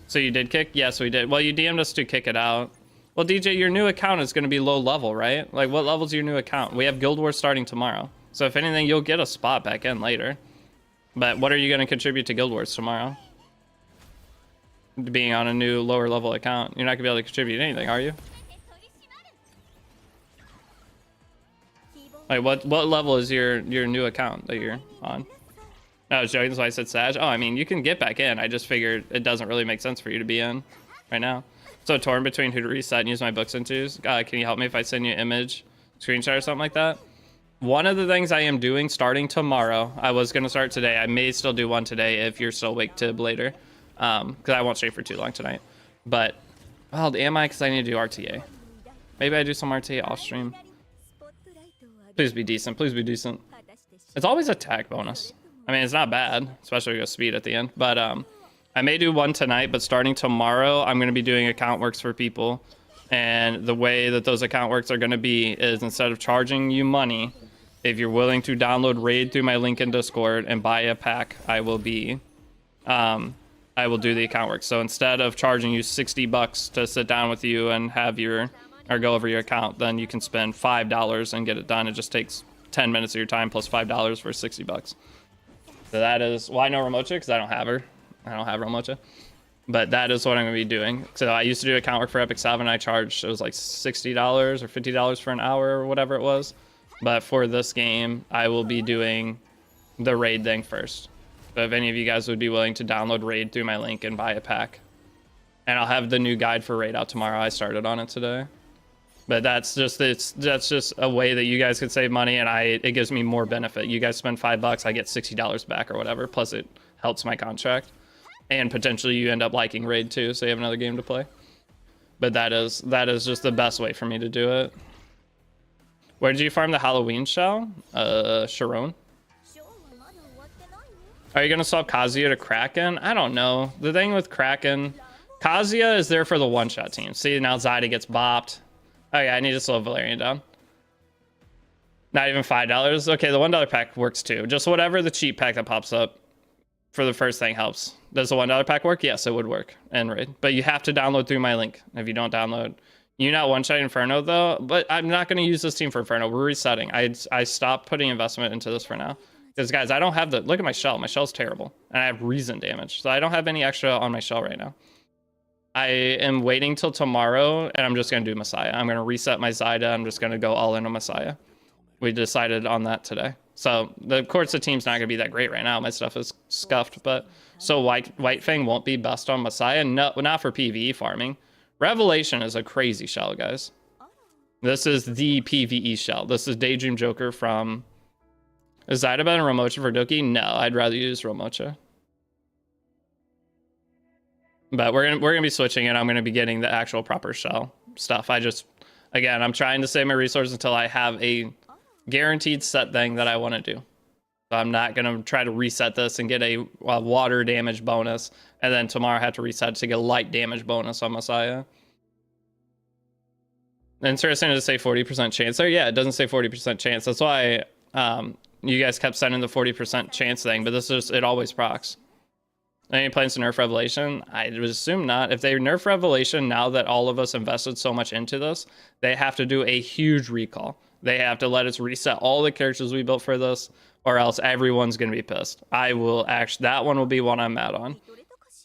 So you did kick? Yes, we did. Well, you DM'd us to kick it out. Well, DJ, your new account is going to be low level, right? Like, what level's your new account? We have Guild Wars starting tomorrow. So if anything, you'll get a spot back in later. But what are you going to contribute to Guild Wars tomorrow? Being on a new lower level account. You're not going to be able to contribute anything, are you? Like, what level is your new account that you're on? No, I was joking, that's why I said Sag. Oh, I mean, you can get back in. I just figured it doesn't really make sense for you to be in right now. So torn between who to reset and use my books into. Can you help me if I send you an image, screenshot or something like that? one of the things I am doing starting tomorrow, I was going to start today. I may still do one today if you're still awake to later. Because I won't stay for too long tonight. But, well, am I? Because I need to do RTA. Maybe I do some RTA off stream. Please be decent. Please be decent. It's always attack bonus. I mean, it's not bad, especially with speed at the end. But I may do one tonight, but starting tomorrow, I'm going to be doing account works for people. And the way that those account works are going to be is instead of charging you money, if you're willing to download Raid through my link in Discord and buy a pack, I will do the account work. So instead of charging you $60 to sit down with you and have or go over your account, then you can spend $5 and get it done. It just takes 10 minutes of your time plus $5 for $60. So that is why no Ramocha, because I don't have her. I don't have Ramocha. But that is what I'm going to be doing. So I used to do account work for Epic 7. I charged, it was like $60 or $50 for an hour or whatever it was. But for this game, I will be doing the Raid thing first. So if any of you guys would be willing to download Raid through my link and buy a pack. And I'll have the new guide for Raid out tomorrow. I started on it today. But that's just a way that you guys could save money, and it gives me more benefit. You guys spend $5, I get $60 back or whatever. Plus it helps my contract. And potentially you end up liking Raid too, so you have another game to play. But that is just the best way for me to do it. Where did you farm the Halloween shell? Sharon. Are you gonna swap Kazuya to Kraken? I don't know. The thing with Kraken, Kazuya is there for the one-shot team. See, now Zyda gets bopped. Oh yeah, I need to slow Valerian down. Not even $5. Okay, the $1 pack works too. Just whatever the cheap pack that pops up for the first thing helps. Does the $1 pack work? Yes, it would work. And Raid. But you have to download through my link. If you don't download, you not one-shot Inferno though. But I'm not going to use this team for Inferno. We're resetting. I stopped putting investment into this for now. Because guys, I don't have the, look at my shell. My shell's terrible. And I have reason damage. So I don't have any extra on my shell right now. I am waiting till tomorrow and I'm just going to do Messiah. I'm going to reset my Zyda. I'm just going to go all in on Messiah. We decided on that today. So of course the team's not going to be that great right now. My stuff is scuffed, but so White Fang won't be best on Messiah. No, not for PvE farming. Revelation is a crazy shell, guys. This is the PvE shell. This is Daydream Joker from... Is Zyda better than Ramocha for Doki? No, I'd rather use Ramocha. But we're gonna be switching and I'm gonna be getting the actual proper shell stuff. Again, I'm trying to save my resources until I have a guaranteed set thing that I want to do. So I'm not gonna try to reset this and get a water damage bonus, and then tomorrow I have to reset to get a light damage bonus on Messiah. Interesting to say 40% chance there. Yeah, it doesn't say 40% chance. That's why you guys kept sending the 40% chance thing, but this is, it always procs. Any plans to nerf Revelation? I would assume not. If they nerf Revelation, now that all of us invested so much into this, they have to do a huge recall. They have to let us reset all the characters we built for this, or else everyone's going to be pissed. That one will be one I'm mad on.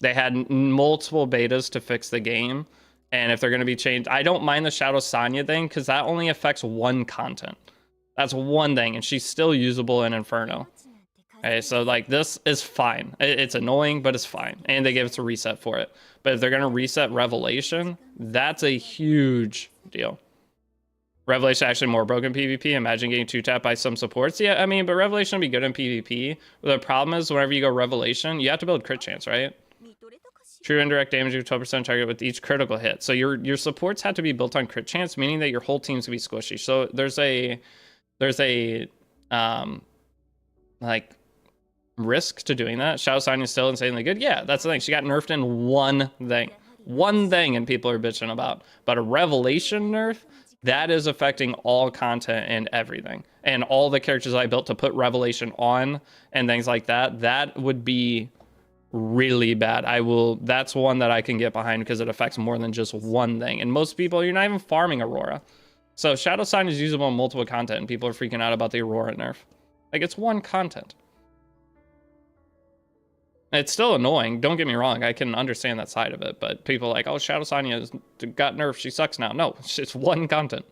They had multiple betas to fix the game, and if they're going to be changed, I don't mind the Shadow Sonya thing, because that only affects one content. That's one thing, and she's still usable in Inferno. Okay, so like this is fine. It's annoying, but it's fine. And they gave us a reset for it. But if they're going to reset Revelation, that's a huge deal. Revelation actually more broken PvP. Imagine getting 2-tapped by some supports. Yeah, I mean, but Revelation would be good in PvP. The problem is whenever you go Revelation, you have to build crit chance, right? True indirect damage of 12% target with each critical hit. So your supports have to be built on crit chance, meaning that your whole team's going to be squishy. So there's a like risk to doing that. Shadow Sonya is still insanely good. Yeah, that's the thing. She got nerfed in one thing, and people are bitching about. But a Revelation nerf, that is affecting all content and everything. And all the characters I built to put Revelation on and things like that, that would be really bad. That's one that I can get behind because it affects more than just one thing. And most people, you're not even farming Aurora. So Shadow Sign is usable in multiple content, and people are freaking out about the Aurora nerf. Like, it's one content. It's still annoying, don't get me wrong, I can understand that side of it, but people are like, oh, Shadow Sonya got nerfed, she sucks now. No, it's one content.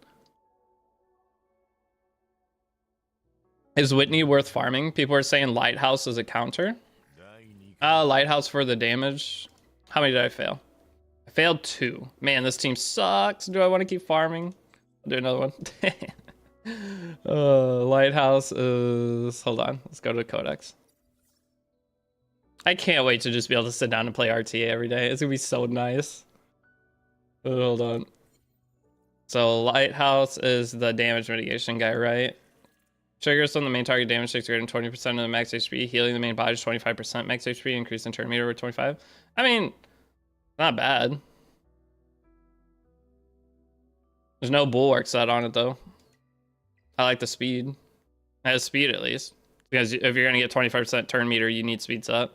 Is Whitney worth farming? People are saying Lighthouse is a counter. Lighthouse for the damage. How many did I fail? I failed 2. Man, this team sucks. Do I want to keep farming? I'll do another one. Lighthouse is, hold on, let's go to Codex. I can't wait to just be able to sit down and play RTA every day. It's gonna be so nice. Hold on. So Lighthouse is the damage mitigation guy, right? Triggers on the main target damage takes greater than 20% of the max HP. Healing the main body is 25% max HP. Increase in turn meter over 25. I mean, not bad. There's no bulwark set on it though. I like the speed. It has speed at least. Because if you're gonna get 25% turn meter, you need speed set.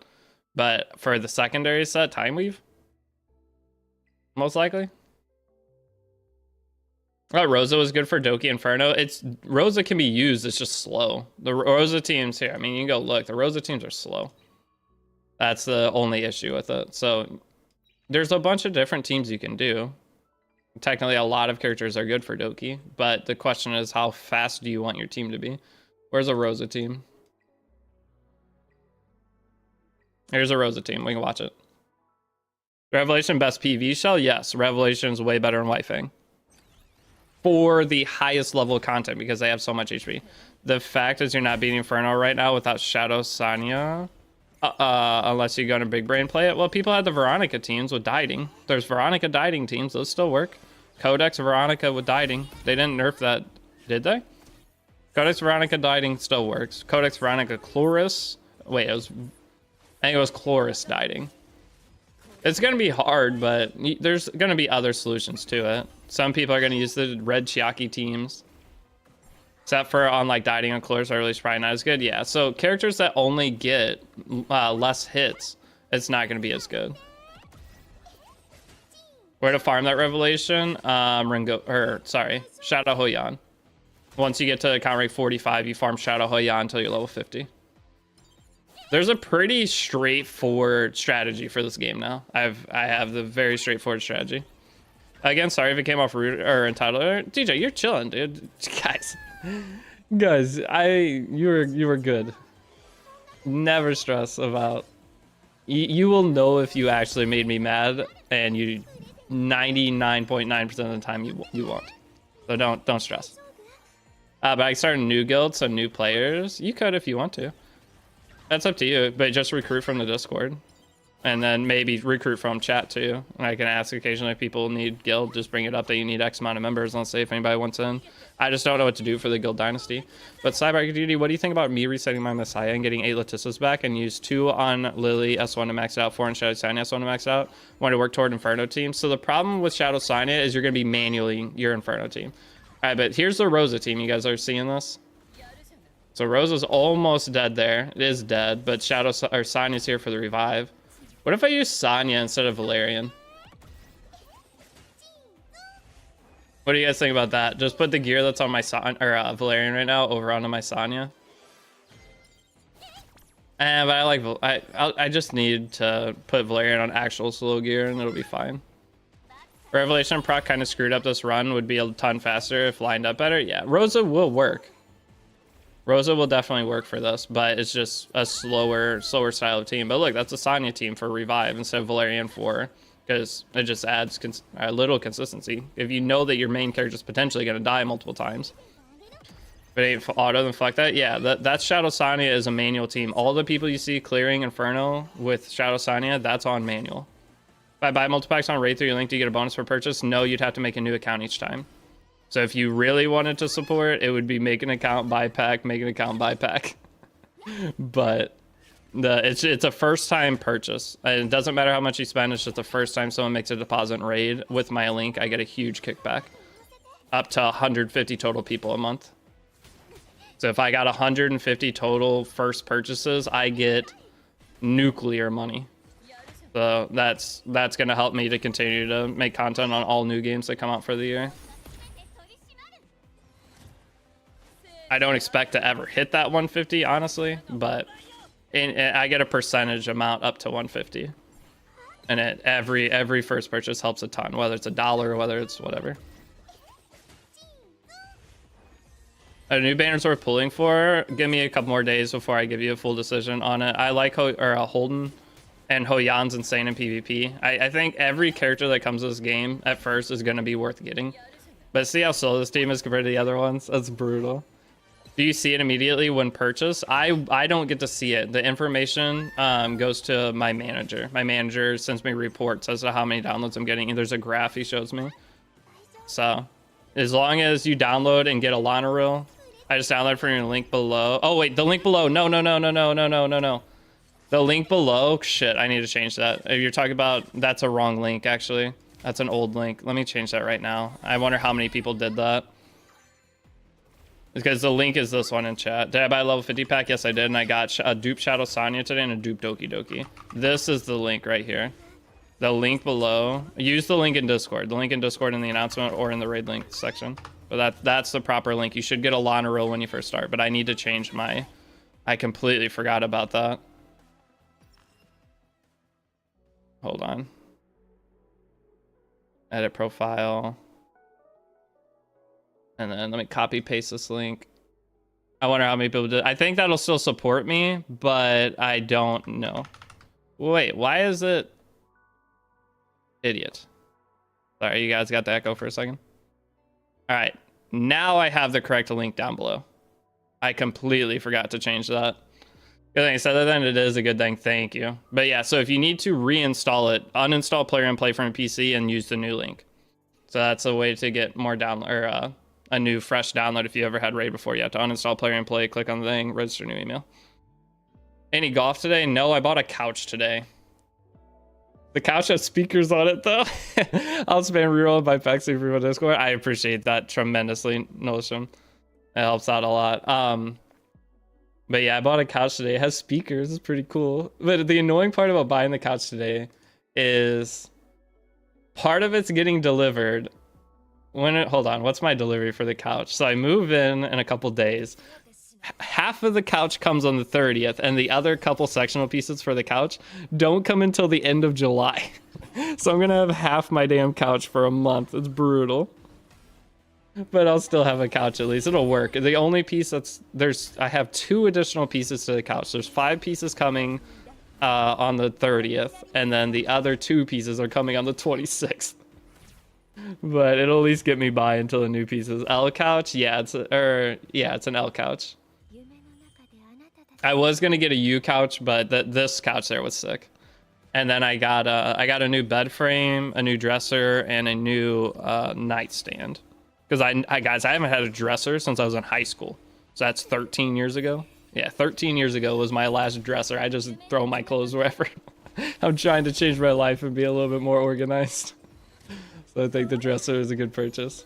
But for the secondary set, time weave, most likely. Rosa was good for Doki Inferno. Rosa can be used, it's just slow. The Rosa teams here, I mean, you can go look, the Rosa teams are slow. That's the only issue with it. So there's a bunch of different teams you can do. Technically, a lot of characters are good for Doki, but the question is, how fast do you want your team to be? Where's a Rosa team? Here's a Rosa team. We can watch it. Revelation best PV shell? Yes. Revelation's way better in Wifing. For the highest level of content because they have so much HP. The fact is you're not beating Inferno right now without Shadow Sanya. Unless you go to Big Brain play it. Well, people had the Veronica teams with Dieting. There's Veronica Dieting teams. Those still work. Codex Veronica with Dieting. They didn't nerf that, did they? Codex Veronica Dieting still works. Codex Veronica Chloris. Wait, I think it was Chloris Dieting. It's going to be hard, but there's going to be other solutions to it. Some people are going to use the red Chiaki teams. Except for on like Dieting and Chloris are really probably not as good. Yeah, so characters that only get less hits, it's not going to be as good. Where to farm that Revelation? Shadow Hoyan. Once you get to account rank 45, you farm Shadow Hoyan until you're level 50. There's a pretty straightforward strategy for this game now. I have the very straightforward strategy. Again, sorry if it came off rude or entitled. DJ, you're chilling, dude. Guys, you were good. Never stress about. You will know if you actually made me mad, and you 99.9% of the time you won't. So don't stress. But I started a new guild, so new players. You could if you want to. That's up to you, but just recruit from the Discord. And then maybe recruit from chat too. I can ask occasionally if people need guild, just bring it up that you need X amount of members. Let's say if anybody wants in. I just don't know what to do for the guild dynasty. But Cyber Duty, what do you think about me resetting my Messiah and getting 8 Letitias back and use 2 on Lily S1 to max it out, 4 on Shadow Signia S1 to max it out? Want to work toward Inferno team. So the problem with Shadow Signia is you're going to be manually your Inferno team. All right, but here's the Rosa team. You guys are seeing this? So Rosa's almost dead there. It is dead, but Sanya's here for the revive. What if I use Sanya instead of Valerian? What do you guys think about that? Just put the gear that's on my Valerian right now over onto my Sanya. But I like I just need to put Valerian on actual slow gear and it'll be fine. Revelation proc kind of screwed up this run. Would be a ton faster if lined up better. Yeah, Rosa will work. Rosa will definitely work for this, but it's just a slower style of team. But look, that's a Sanya team for revive instead of Valerian 4, because it just adds a little consistency. If you know that your main character is potentially going to die multiple times. But ain't auto then fuck that. Yeah, that's Shadow Sanya is a manual team. All the people you see clearing Inferno with Shadow Sanya, that's on manual. If I buy multi-packs on Raid through your link, do you get a bonus per purchase? No, you'd have to make a new account each time. So if you really wanted to support, it would be make an account, buy pack, make an account, buy pack. But it's a first time purchase. And it doesn't matter how much you spend, it's just the first time someone makes a deposit in Raid. With my link, I get a huge kickback. Up to 150 total people a month. So if I got 150 total first purchases, I get nuclear money. So that's going to help me to continue to make content on all new games that come out for the year. I don't expect to ever hit that 150, honestly, but I get a percentage amount up to 150. And every first purchase helps a ton, whether it's $1 or whether it's whatever. A new banner's worth pulling for. Give me a couple more days before I give you a full decision on it. I like Holden and Hoyan's insane in PvP. I think every character that comes to this game at first is going to be worth getting. But see how slow this team is compared to the other ones? That's brutal. Do you see it immediately when purchased? I don't get to see it. The information goes to my manager. My manager sends me reports as to how many downloads I'm getting, and there's a graph he shows me. So as long as you download and get a Lana reel, I just downloaded from your link below. Oh wait, the link below. No. The link below. Shit, I need to change that. If you're talking about, that's a wrong link actually. That's an old link. Let me change that right now. I wonder how many people did that. Because the link is this one in chat. Did I buy a level 50 pack? Yes, I did. And I got a dupe Shadow Sonya today and a dupe Doki. This is the link right here. The link below. Use the link in Discord. The link in Discord in the announcement or in the raid link section. But that's the proper link. You should get a Lana reel when you first start. But I need to change my... I completely forgot about that. Hold on. Edit profile. And then let me copy paste this link. I wonder how many people did. I think that'll still support me, but I don't know. Wait, why is it? Idiot. Sorry, you guys got the echo for a second. All right, now I have the correct link down below. I completely forgot to change that. Good thing I said that then. It is a good thing. Thank you. But yeah, so if you need to reinstall it, uninstall Player and Play from a PC and use the new link. So that's a way to get more download or a new fresh download. If you ever had raid before, you have to uninstall Player and Play, click on the thing, register new email. Any golf today? No, I bought a couch today. The couch has speakers on it though. I'll spam reroll by Pexi for Discord. I appreciate that tremendously, Notion. It helps out a lot. But yeah, I bought a couch today. It has speakers. It's pretty cool. But the annoying part about buying the couch today is part of it's getting delivered. Hold on, what's my delivery for the couch? So I move in a couple days. Half of the couch comes on the 30th, and the other couple sectional pieces for the couch don't come until the end of July. So I'm gonna have half my damn couch for a month. It's brutal. But I'll still have a couch at least. It'll work. The only piece I have 2 additional pieces to the couch. There's 5 pieces coming on the 30th, and then the other 2 pieces are coming on the 26th. But it'll at least get me by until the new pieces. L couch, yeah, it's an L couch. I was gonna get a U couch, but this couch there was sick. And then I got a new bed frame, a new dresser, and a new nightstand. Because guys, I haven't had a dresser since I was in high school. So that's 13 years ago. Yeah, 13 years ago was my last dresser. I just throw my clothes wherever. I'm trying to change my life and be a little bit more organized. So I think the dresser is a good purchase.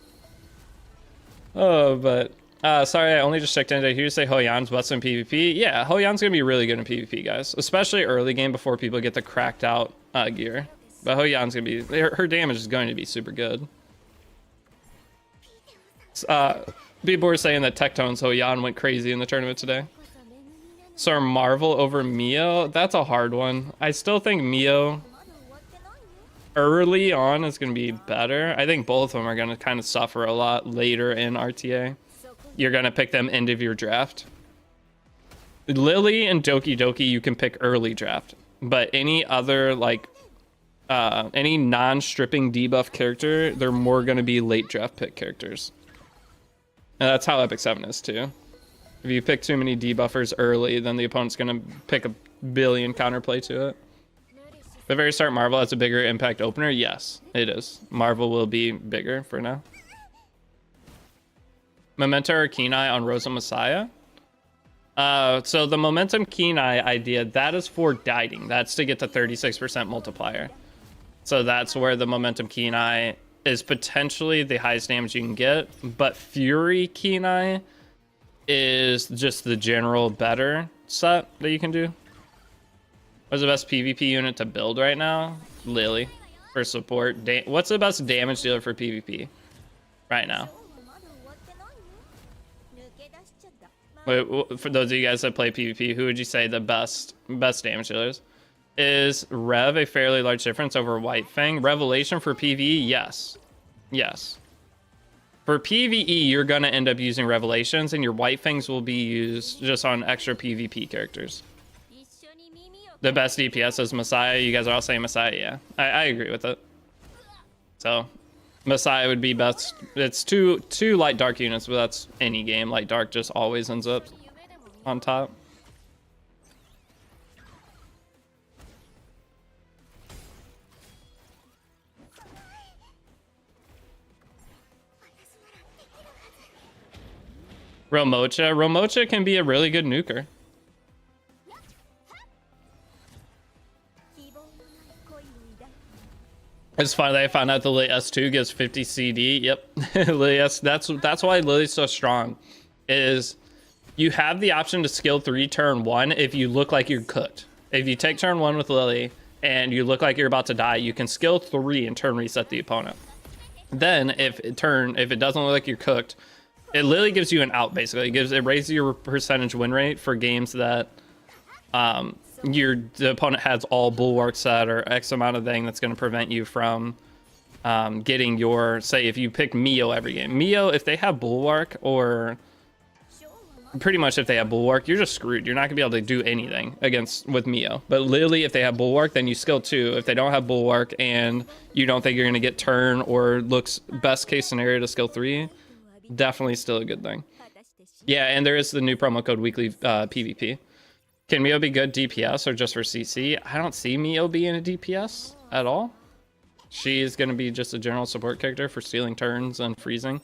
Oh, but sorry, I only just checked in. Did I hear you say Hoyan's busting PvP? Yeah, Hoyan's gonna be really good in PvP, guys. Especially early game before people get the cracked out gear. But Hoyan's gonna be, her damage is going to be super good. People were saying that Tectone's Hoyan went crazy in the tournament today. So Marvel over Mio, that's a hard one. I still think Mio early on is going to be better. I think both of them are going to kind of suffer a lot later in RTA. You're going to pick them end of your draft. Lily and Doki you can pick early draft, but any other like any non-stripping debuff character, they're more going to be late draft pick characters. And that's how Epic 7 is too. If you pick too many debuffers early, then the opponent's going to pick a billion counterplay to it. The very start, Marvel has a bigger impact opener. Yes, it is. Marvel will be bigger for now. Memento or Kenai on Rosa Messiah. So the Momentum Kenai idea, that is for dieting. That's to get the 36% multiplier. So that's where the Momentum Kenai is potentially the highest damage you can get, but Fury Kenai is just the general better set that you can do. What's the best PvP unit to build right now? Lily for support. What's the best damage dealer for PvP right now? Wait, for those of you guys that play PvP, who would you say the best damage dealers? Is Rev a fairly large difference over White Fang? Revelation for PvE? Yes. Yes. For PvE, you're going to end up using Revelations, and your White Fangs will be used just on extra PvP characters. The best DPS is Messiah. You guys are all saying Messiah, yeah. I agree with it. So, Messiah would be best. It's two light dark units, but that's any game. Light dark just always ends up on top. Romocha can be a really good nuker. It's funny that I found out the Lily S2 gives 50 CD. Yep, Lily S. That's why Lily's so strong. Is you have the option to skill 3 turn 1 if you look like you're cooked. If you take turn 1 with Lily and you look like you're about to die, you can skill 3 and turn reset the opponent. Then if it doesn't look like you're cooked, it literally gives you an out. Basically, it raises your percentage win rate for games that the opponent has all bulwark set or X amount of thing that's going to prevent you from getting your, say if you pick Mio every game. Mio, if they have bulwark, or pretty much if they have bulwark, you're just screwed. You're not gonna be able to do anything with Mio. But Lily, if they have bulwark, then you skill 2. If they don't have bulwark and you don't think you're gonna get turn, or looks best case scenario to skill 3, definitely still a good thing. Yeah, and there is the new promo code weekly PvP. Can Mio be good DPS or just for CC? I don't see Mio being a DPS at all. She is going to be just a general support character for stealing turns and freezing.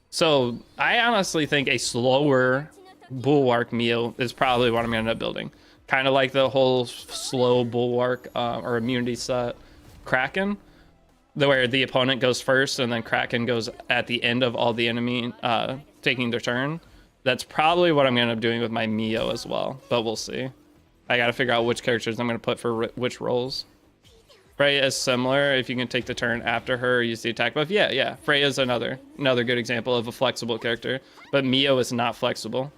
So I honestly think a slower bulwark Mio is probably what I'm going to end up building. Kind of like the whole slow bulwark or immunity set Kraken, where the opponent goes first and then Kraken goes at the end of all the enemy taking their turn. That's probably what I'm going to end up doing with my Mio as well, but we'll see. I got to figure out which characters I'm going to put for which roles. Freya is similar. If you can take the turn after her or use the attack buff. Yeah. Freya is another good example of a flexible character, but Mio is not flexible.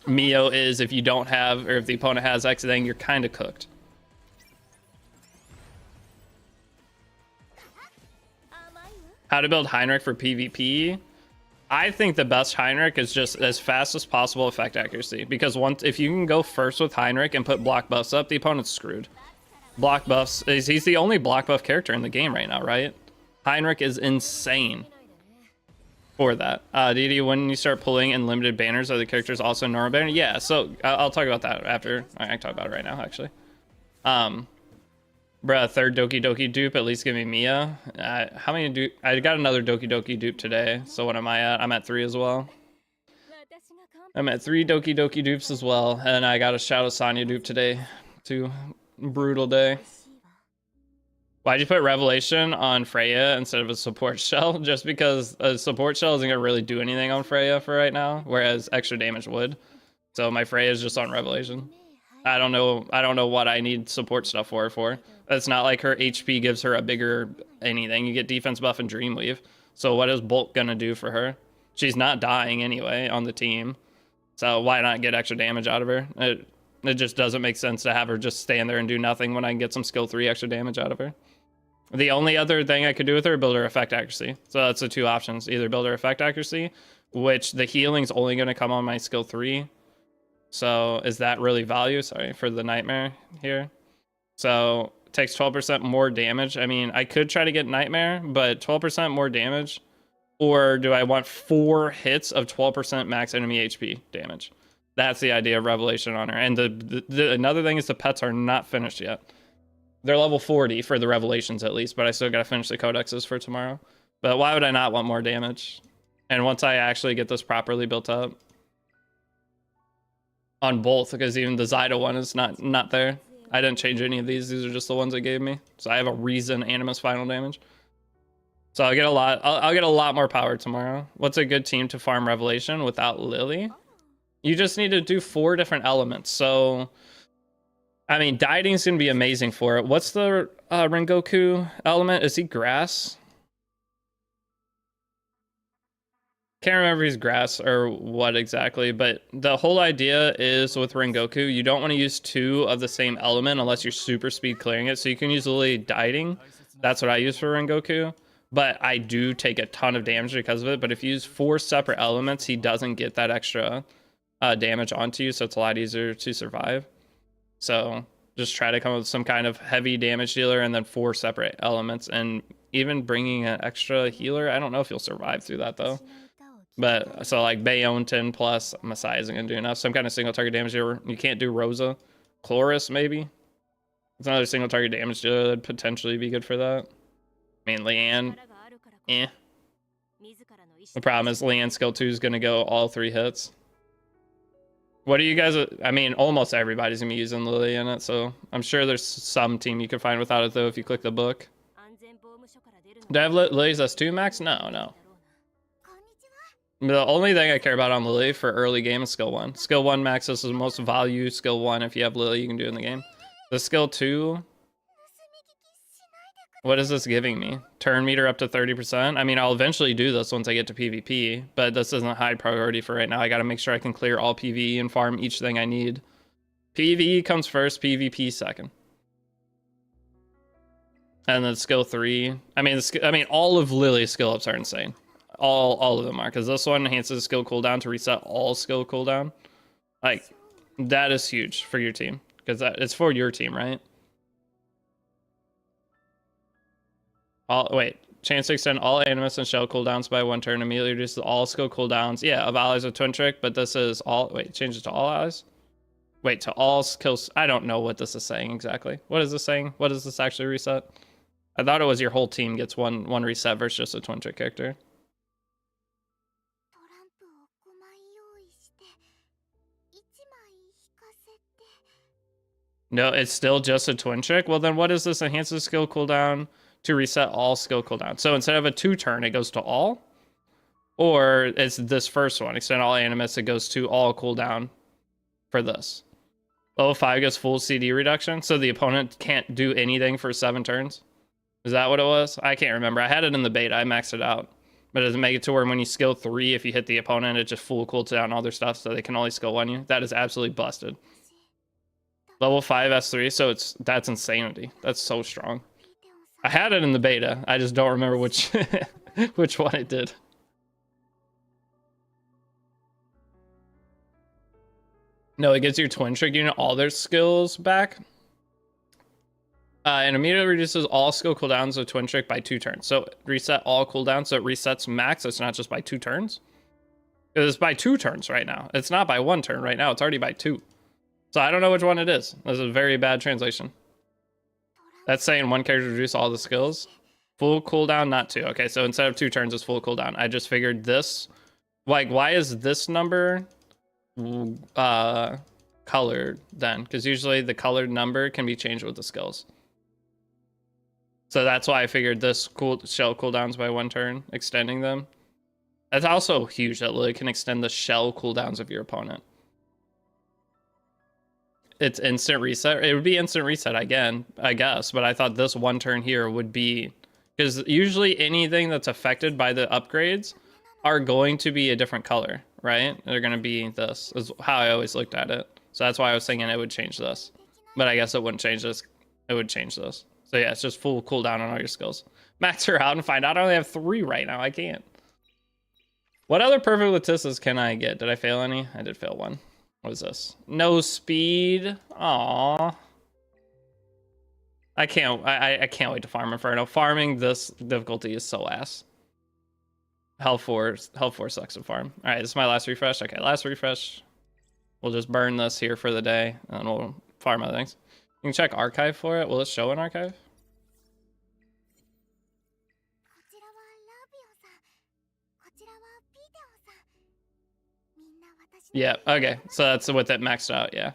Mio is if you don't have, or if the opponent has X thing, you're kind of cooked. How to build Heinrich for PvP? I think the best Heinrich is just as fast as possible effect accuracy, because if you can go first with Heinrich and put block buffs up, the opponent's screwed. Block buffs, he's the only block buff character in the game right now, right? Heinrich is insane for that. Deity, when you start pulling in limited banners, are the characters also normal banner? Yeah, so I'll talk about that after. I can talk about it right now, actually. Bruh, third Doki dupe, at least give me Mia. How many dupe? I got another Doki dupe today, so what am I at? I'm at 3 as well. I'm at 3 Doki dupes as well, and I got a Shadow Sonya dupe today, too. Brutal day. Why'd you put Revelation on Freya instead of a support shell? Just because a support shell isn't gonna really do anything on Freya for right now, whereas extra damage would. So my Freya is just on Revelation. I don't know what I need support stuff for. It's not like her HP gives her a bigger anything. You get defense buff and Dreamweave. So what is Bolt gonna do for her? She's not dying anyway on the team. So why not get extra damage out of her? It just doesn't make sense to have her just stand there and do nothing when I can get some skill 3 extra damage out of her. The only other thing I could do with her, build her effect accuracy. So that's the 2 options. Either build her effect accuracy, which the healing's only going to come on my skill 3. So is that really value? Sorry for the nightmare here. So it takes 12% more damage. I mean, I could try to get nightmare, but 12% more damage. Or do I want 4 hits of 12% max enemy HP damage? That's the idea of Revelation on her. And another thing is the pets are not finished yet. They're level 40 for the Revelations at least, but I still got to finish the codexes for tomorrow. But why would I not want more damage? And once I actually get this properly built up on both, because even the Zyda one is not there. I didn't change any of these. These are just the ones it gave me. So I have a reason Animus final damage. So I'll get a lot. I'll get a lot more power tomorrow. What's a good team to farm Revelation without Lily? You just need to do 4 different elements. So, I mean, dieting is going to be amazing for it. What's the Rengoku element? Is he grass? Can't remember if he's grass or what exactly, but the whole idea is with Rengoku, you don't want to use 2 of the same element unless you're super speed clearing it. So you can use literally dieting. That's what I use for Rengoku. But I do take a ton of damage because of it. But if you use 4 separate elements, he doesn't get that extra damage onto you, so it's a lot easier to survive. So just try to come up with some kind of heavy damage dealer and then 4 separate elements, and even bringing an extra healer. I don't know if you'll survive through that though. But so like Bayon 10 plus Messiah isn't gonna do enough. Some kind of single target damage here. You can't do Rosa. Chloris maybe. It's another single target damage should potentially be good for that. I mean Leanne. Eh. The problem is Leanne skill 2 is gonna go all 3 hits. What do you guys? I mean, almost everybody's gonna be using Lily in it, so I'm sure there's some team you can find without it though if you click the book. Do I have Lily's S2 max? No. The only thing I care about on Lily for early game is skill 1. Skill 1 max is the most value skill 1 if you have Lily you can do in the game. The skill 2, what is this giving me? Turn meter up to 30%. I mean, I'll eventually do this once I get to PvP, but this isn't a high priority for right now. I gotta make sure I can clear all PvE and farm each thing I need. PvE comes first, PvP second. And then skill 3. I mean, all of Lily's skill ups are insane. All of them are, because this one enhances skill cooldown to reset all skill cooldown. Like, that is huge for your team, because it's for your team, right? Wait, chance to extend all animus and shell cooldowns by 1 turn, immediately reduces all skill cooldowns. Yeah, of allies with twin trick, but this is all. Wait, changes to all allies. Wait, to all skills. I don't know what this is saying exactly. What is this saying? What does this actually reset? I thought it was your whole team gets one reset versus just a twin trick character. No, it's still just a twin trick. Well, then what is this? Enhances skill cooldown to reset all skill cooldown. So instead of a 2 turn, it goes to all. Or it's this first one. Extend all animus, it goes to all cooldown for this. Level 5 gets full CD reduction. So the opponent can't do anything for 7 turns. Is that what it was? I can't remember. I had it in the beta. I maxed it out. But it doesn't make it to where when you skill 3, if you hit the opponent, it just full cools down all their stuff so they can only skill 1 you. That is absolutely busted. Level 5 S3, so that's insanity. That's so strong. I had it in the beta. I just don't remember which which one it did. No, it gives your twin trick unit all their skills back. And immediately reduces all skill cooldowns of twin trick by 2 turns. So reset all cooldowns, so it resets max. It's not just by 2 turns. Because it's by 2 turns right now. It's not by 1 turn right now. It's already by 2. So I don't know which one it is. That's a very bad translation. That's saying one character reduce all the skills. Full cooldown, not 2. Okay, so instead of 2 turns, it's full cooldown. I just figured this. Like, why is this number colored then? Because usually the colored number can be changed with the skills. So that's why I figured this shell cooldowns by 1 turn, extending them. That's also huge that Lily can extend the shell cooldowns of your opponent. It's instant reset. It would be instant reset again, I guess, but I thought this 1 turn here would be, because usually anything that's affected by the upgrades are going to be a different color, right? They're going to be this, is how I always looked at it. So that's why I was thinking it would change this, but I guess it wouldn't change this. It would change this. So yeah, it's just full cooldown on all your skills. Max her out and find out I only have 3 right now. I can't. What other perfect Letitias can I get? Did I fail any? I did fail 1. What is this? No speed. Aww. I can't wait to farm Inferno. Farming this difficulty is so ass. Hell 4 sucks to farm. Alright, this is my last refresh. Okay, last refresh. We'll just burn this here for the day, and then we'll farm other things. You can check archive for it. Will it show an archive? Yeah, okay. So that's with it maxed out, yeah.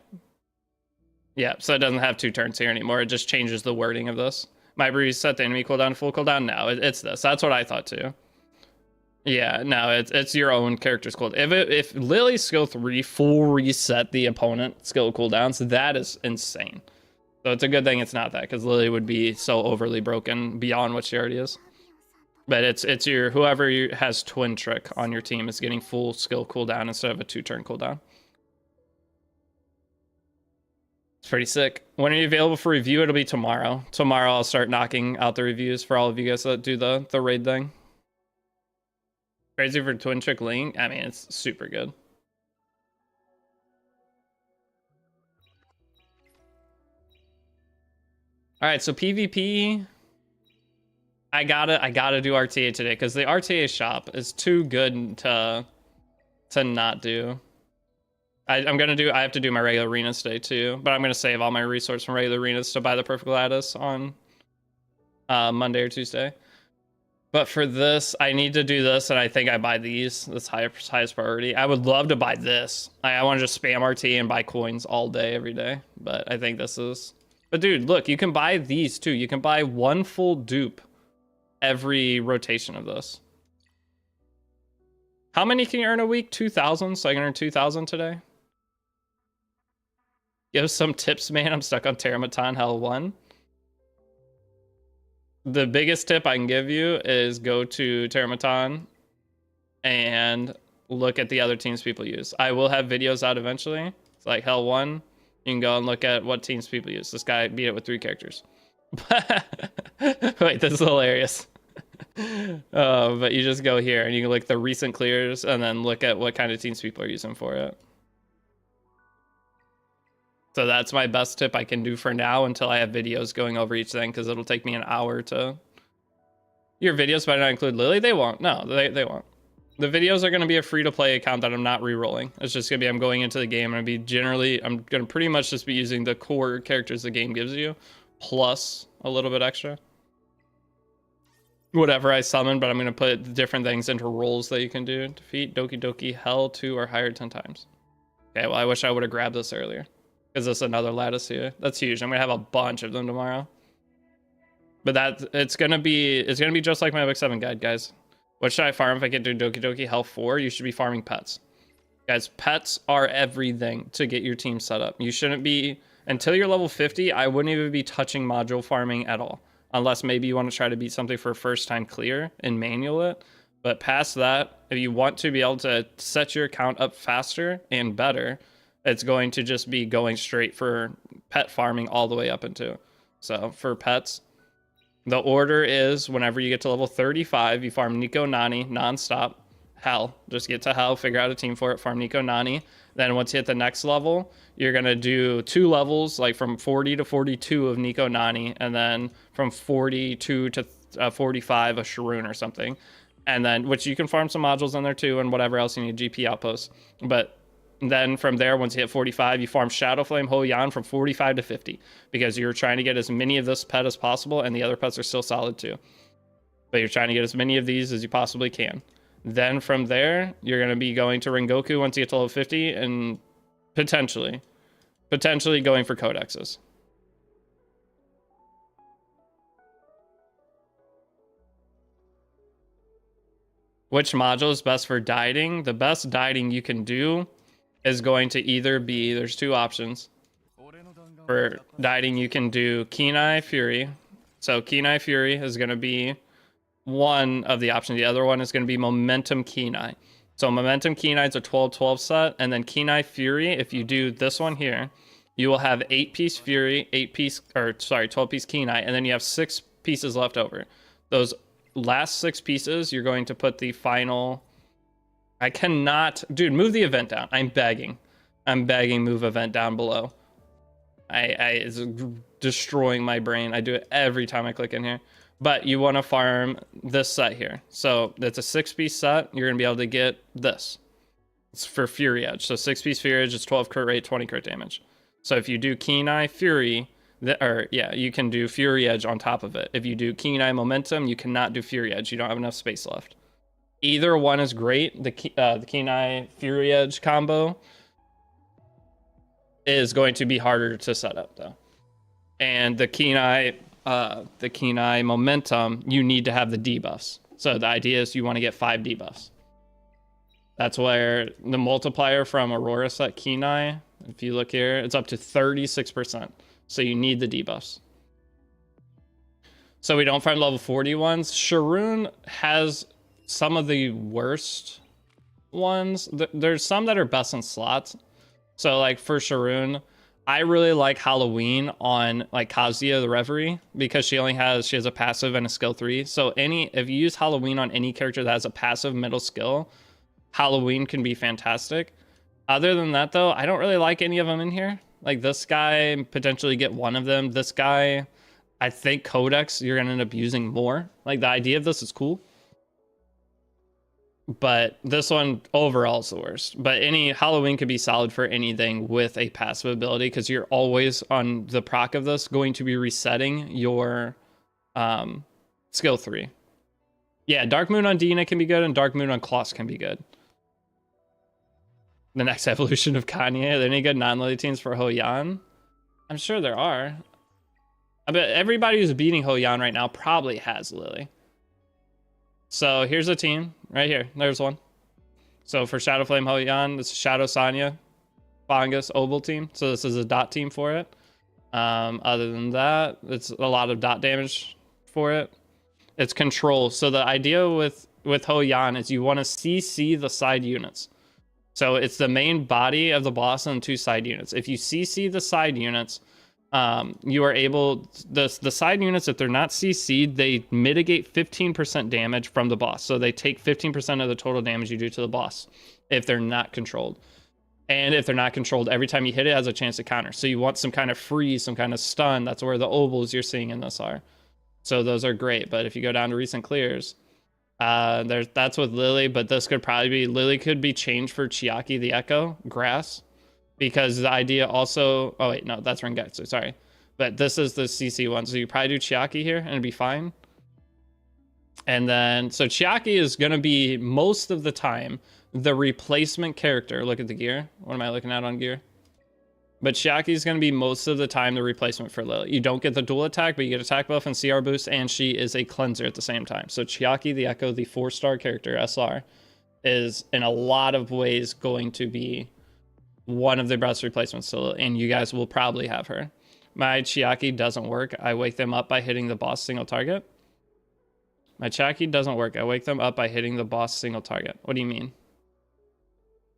Yeah, so it doesn't have 2 turns here anymore. It just changes the wording of this. Might reset the enemy cooldown, full cooldown? No, it's this. That's what I thought too. Yeah, no, it's your own character's cooldown. If Lily's skill 3 full reset the opponent skill cooldowns, that is insane. So it's a good thing it's not that, because Lily would be so overly broken beyond what she already is. But it's your whoever has twin trick on your team is getting full skill cooldown instead of a 2 turn cooldown. It's pretty sick. When are you available for review? It'll be tomorrow. Tomorrow I'll start knocking out the reviews for all of you guys that do the raid thing. Crazy for twin trick Link. I mean, it's super good. All right, so PvP. I gotta do RTA today because the RTA shop is too good to not do. I have to do my regular arenas today too, but I'm gonna save all my resources from regular arenas to buy the perfect lattice on Monday or Tuesday. But for this, I need to do this, and I think I buy these. That's highest priority. I would love to buy this. I want to just spam RT and buy coins all day, every day. But I think this is... But dude, look, you can buy these too. You can buy one full dupe every rotation of this. How many can you earn a week? 2,000, so I can earn 2,000 today. Give some tips, man. I'm stuck on Terramatan Hell 1. The biggest tip I can give you is go to Terramatan and look at the other teams people use. I will have videos out eventually. It's like Hell 1. You can go and look at what teams people use. This guy beat it with 3 characters. Wait, this is hilarious. But you just go here and you can look the recent clears and then look at what kind of teams people are using for it. So that's my best tip I can do for now until I have videos going over each thing, because it'll take me an hour to... Your videos might not include Lily? They won't. No, they won't. The videos are going to be a free-to-play account that I'm not re-rolling. It's just going to be I'm going into the game and I'm going to pretty much just be using the core characters the game gives you, plus a little bit extra. Whatever I summon, but I'm going to put different things into roles that you can do. Defeat Doki Hell 2 or higher 10 times. Okay, well, I wish I would have grabbed this earlier. Is this another lattice here? That's huge. I'm gonna have a bunch of them tomorrow. But it's gonna be just like my Book 7 guide, guys. What should I farm if I get to Doki Hell 4? You should be farming pets. Guys, pets are everything to get your team set up. You shouldn't be, until you're level 50, I wouldn't even be touching module farming at all. Unless maybe you want to try to beat something for a first time clear and manual it. But past that, if you want to be able to set your account up faster and better, it's going to just be going straight for pet farming all the way up into. So for pets, the order is whenever you get to level 35, you farm Nico Nani nonstop. Hell, just get to Hell, figure out a team for it, farm Nico Nani. Then once you hit the next level, you're going to do 2 levels, like from 40 to 42 of Nico Nani, and then from 42 to 45 a Sharoon or something. And then, which you can farm some modules in there too, and whatever else you need, GP outposts. But then from there, once you hit 45, you farm Shadow Flame Ho Yan from 45 to 50, because you're trying to get as many of this pet as possible, and the other pets are still solid too. But you're trying to get as many of these as you possibly can. Then from there, you're going to be going to Rengoku once you get to level 50, and potentially going for codexes. Which module is best for dieting? The best dieting you can do is going to either be, there's 2 options. For dieting, you can do Kenai Fury. So Kenai Fury is going to be one of the options. The other one is going to be Momentum Kenai. So Momentum Kenai is a 12-12 set, and then Kenai Fury, if you do this one here, you will have 8-piece Fury, 12-piece Kenai, and then you have 6 pieces left over. Those last 6 pieces, you're going to put the final... I cannot... Dude, move the event down. I'm begging, move event down below. It's destroying my brain. I do it every time I click in here. But you want to farm this set here. So it's a 6-piece set. You're going to be able to get this. It's for Fury Edge. So 6-piece Fury Edge is 12 crit rate, 20 crit damage. So if you do Kenai Fury... you can do Fury Edge on top of it. If you do Kenai Momentum, you cannot do Fury Edge. You don't have enough space left. Either one is great. The Kenai Fury Edge combo is going to be harder to set up though. And the Kenai Momentum, you need to have the debuffs. So the idea is you want to get 5 debuffs. That's where the multiplier from Aurora set Kenai, if you look here, it's up to 36%. So you need the debuffs. So we don't find level 40 ones. Sharoon has some of the worst ones. There's some that are best in slots. So like for Sharoon, I really like Halloween on like Kazuya the Reverie, because she has a passive and a skill 3. So if you use Halloween on any character that has a passive middle skill, Halloween can be fantastic. Other than that though, I don't really like any of them in here. Like this guy, potentially get one of them. This guy, I think Codex you're gonna end up using more. Like the idea of this is cool, but this one overall is the worst. But any Halloween could be solid for anything with a passive ability, because you're always on the proc of this going to be resetting your skill 3. Yeah, Dark Moon on Dina can be good, and Dark Moon on Kloss can be good. The next evolution of Kanye. Are there any good non-Lily teams for Ho-Yan? I'm sure there are. I bet everybody who's beating Ho-Yan right now probably has Lily. So here's a team right here. There's one. So for Shadow Flame Ho-Yan, this is Shadow Sanya, Fungus, Oval team. So this is a dot team for it. Other than that, it's a lot of dot damage for it. It's control. So the idea with Ho-Yan is you want to CC the side units. So it's the main body of the boss and 2 side units. If you CC the side units, you are able, the side units, if they're not CC'd, they mitigate 15% damage from the boss. So they take 15% of the total damage you do to the boss if they're not controlled. And if they're not controlled, every time you hit it, it has a chance to counter. So you want some kind of freeze, some kind of stun. That's where the ovals you're seeing in this are. So those are great. But if you go down to recent clears, that's with Lily, but this could probably be, Lily could be changed for Chiaki the Echo, grass. Because the idea also, oh wait, no, that's Rengetsu, sorry. But this is the CC one, so you probably do Chiaki here and it'd be fine. And then, so Chiaki is gonna be most of the time the replacement character. Look at the gear. What am I looking at on gear? But Chiaki is gonna be most of the time the replacement for Lily. You don't get the dual attack, but you get attack buff and CR boost, and she is a cleanser at the same time. So Chiaki the Echo, the 4-star character, SR, is in a lot of ways going to be one of the best replacements still, and you guys will probably have her. My Chiaki doesn't work. I wake them up by hitting the boss single target. My Chiaki doesn't work. I wake them up by hitting the boss single target. What do you mean?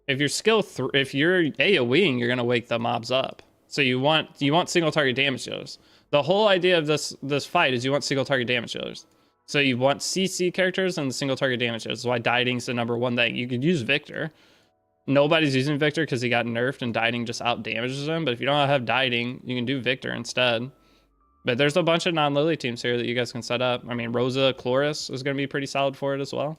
If you're if you're AoEing, you're gonna wake the mobs up. So you want single target damage dealers. The whole idea of this fight is you want single target damage dealers. So you want CC characters and single target damage dealers. That's why dieting's the #1 thing. You could use Victor. Nobody's using Victor because he got nerfed and dieting just out damages him. But if you don't have dieting, you can do Victor instead. But there's a bunch of non-Lily teams here that you guys can set up. I mean, Rosa Chloris is going to be pretty solid for it as well.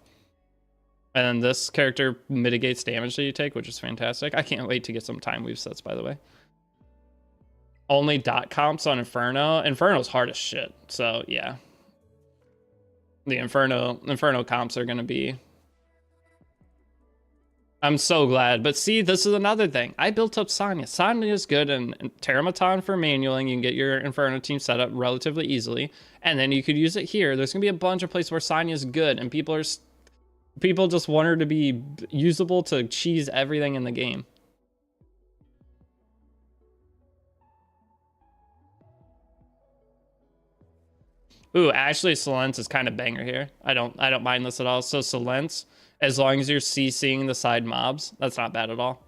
And then this character mitigates damage that you take, which is fantastic. I can't wait to get some time weave sets, by the way. Only dot comps on Inferno. Inferno's hard as shit. So yeah, the Inferno comps are going to be. I'm so glad. But see, this is another thing. I built up Sonya. Sonya is good, and Teramaton for manualing. You can get your Inferno team set up relatively easily. And then you could use it here. There's going to be a bunch of places where Sonya is good, and people just want her to be usable to cheese everything in the game. Ooh, Ashley Solence is kind of banger here. I don't mind this at all. So Solence, as long as you're CCing the side mobs, that's not bad at all.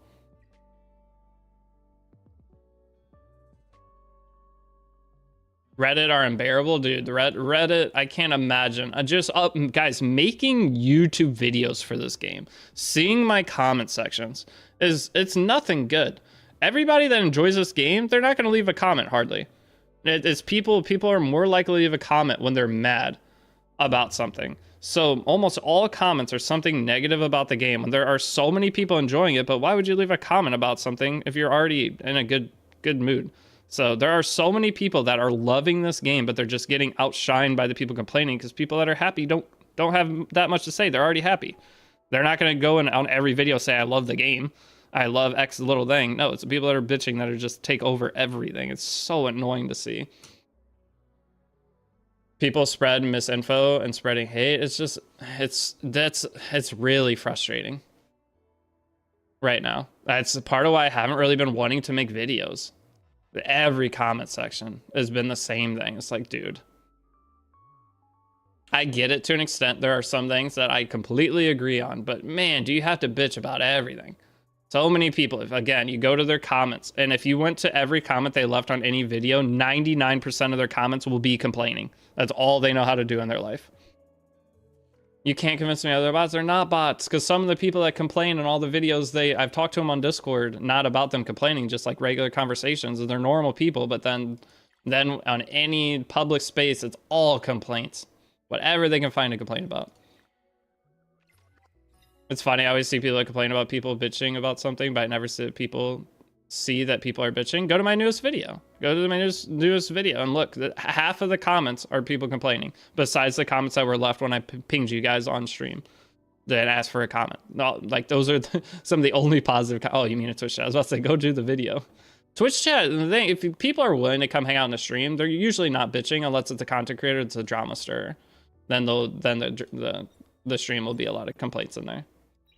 Reddit are unbearable, dude. The Reddit, I can't imagine. Guys, making YouTube videos for this game, seeing my comment sections it's nothing good. Everybody that enjoys this game, they're not going to leave a comment hardly. It's people are more likely to leave a comment when they're mad about something. So almost all comments are something negative about the game, and there are so many people enjoying it. But why would you leave a comment about something if you're already in a good mood? So there are so many people that are loving this game, but they're just getting outshined by the people complaining, because people that are happy don't have that much to say. They're already happy. They're not going to go in on every video say I love the game, I love X little thing. No, it's the people that are bitching that are just take over everything. It's so annoying to see. People spread misinfo and spreading hate. It's really frustrating right now. That's part of why I haven't really been wanting to make videos. Every comment section has been the same thing. It's like, dude, I get it to an extent. There are some things that I completely agree on, but man, do you have to bitch about everything? So many people, if again, you go to their comments, and if you went to every comment they left on any video, 99% of their comments will be complaining. That's all they know how to do in their life. You can't convince me other bots. They're not bots, because some of the people that complain in all the videos, I've talked to them on Discord, not about them complaining, just like regular conversations. They're normal people, but then Then on any public space, it's all complaints. Whatever they can find to complain about. It's funny, I always see people that complain about people bitching about something, but I never see people see that people are bitching. Go to my newest video. Go to my newest video and look. Half of the comments are people complaining, besides the comments that were left when I pinged you guys on stream that asked for a comment. No, like those are some of the only positive. Oh, you mean a Twitch chat? I was about to say, go do the video. Twitch chat, the thing, if people are willing to come hang out in the stream, they're usually not bitching unless it's a content creator, it's a drama stirrer. Then the stream will be a lot of complaints in there.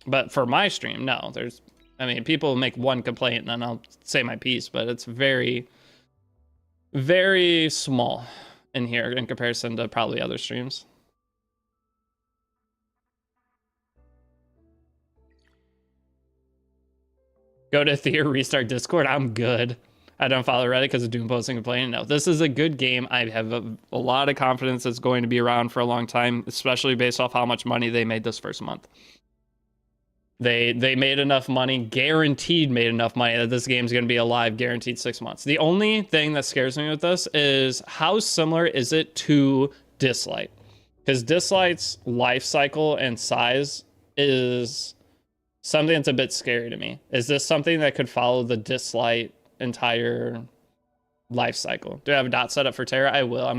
But for my stream, no. I mean, people make one complaint and then I'll say my piece, but it's very, very small in here in comparison to probably other streams. Go to Etheria, restart Discord. I'm good. I don't follow Reddit because of Doom posting complaining. No, this is a good game. I have a lot of confidence it's going to be around for a long time, especially based off how much money they made this first month. They made enough money, guaranteed made enough money that this game's going to be alive guaranteed 6 months. The only thing that scares me with this is how similar is it to Dislight? Because Dislight's life cycle and size is something that's a bit scary to me. Is this something that could follow the Dislight entire life cycle? Do I have a dot set up for Terra? I will. I'm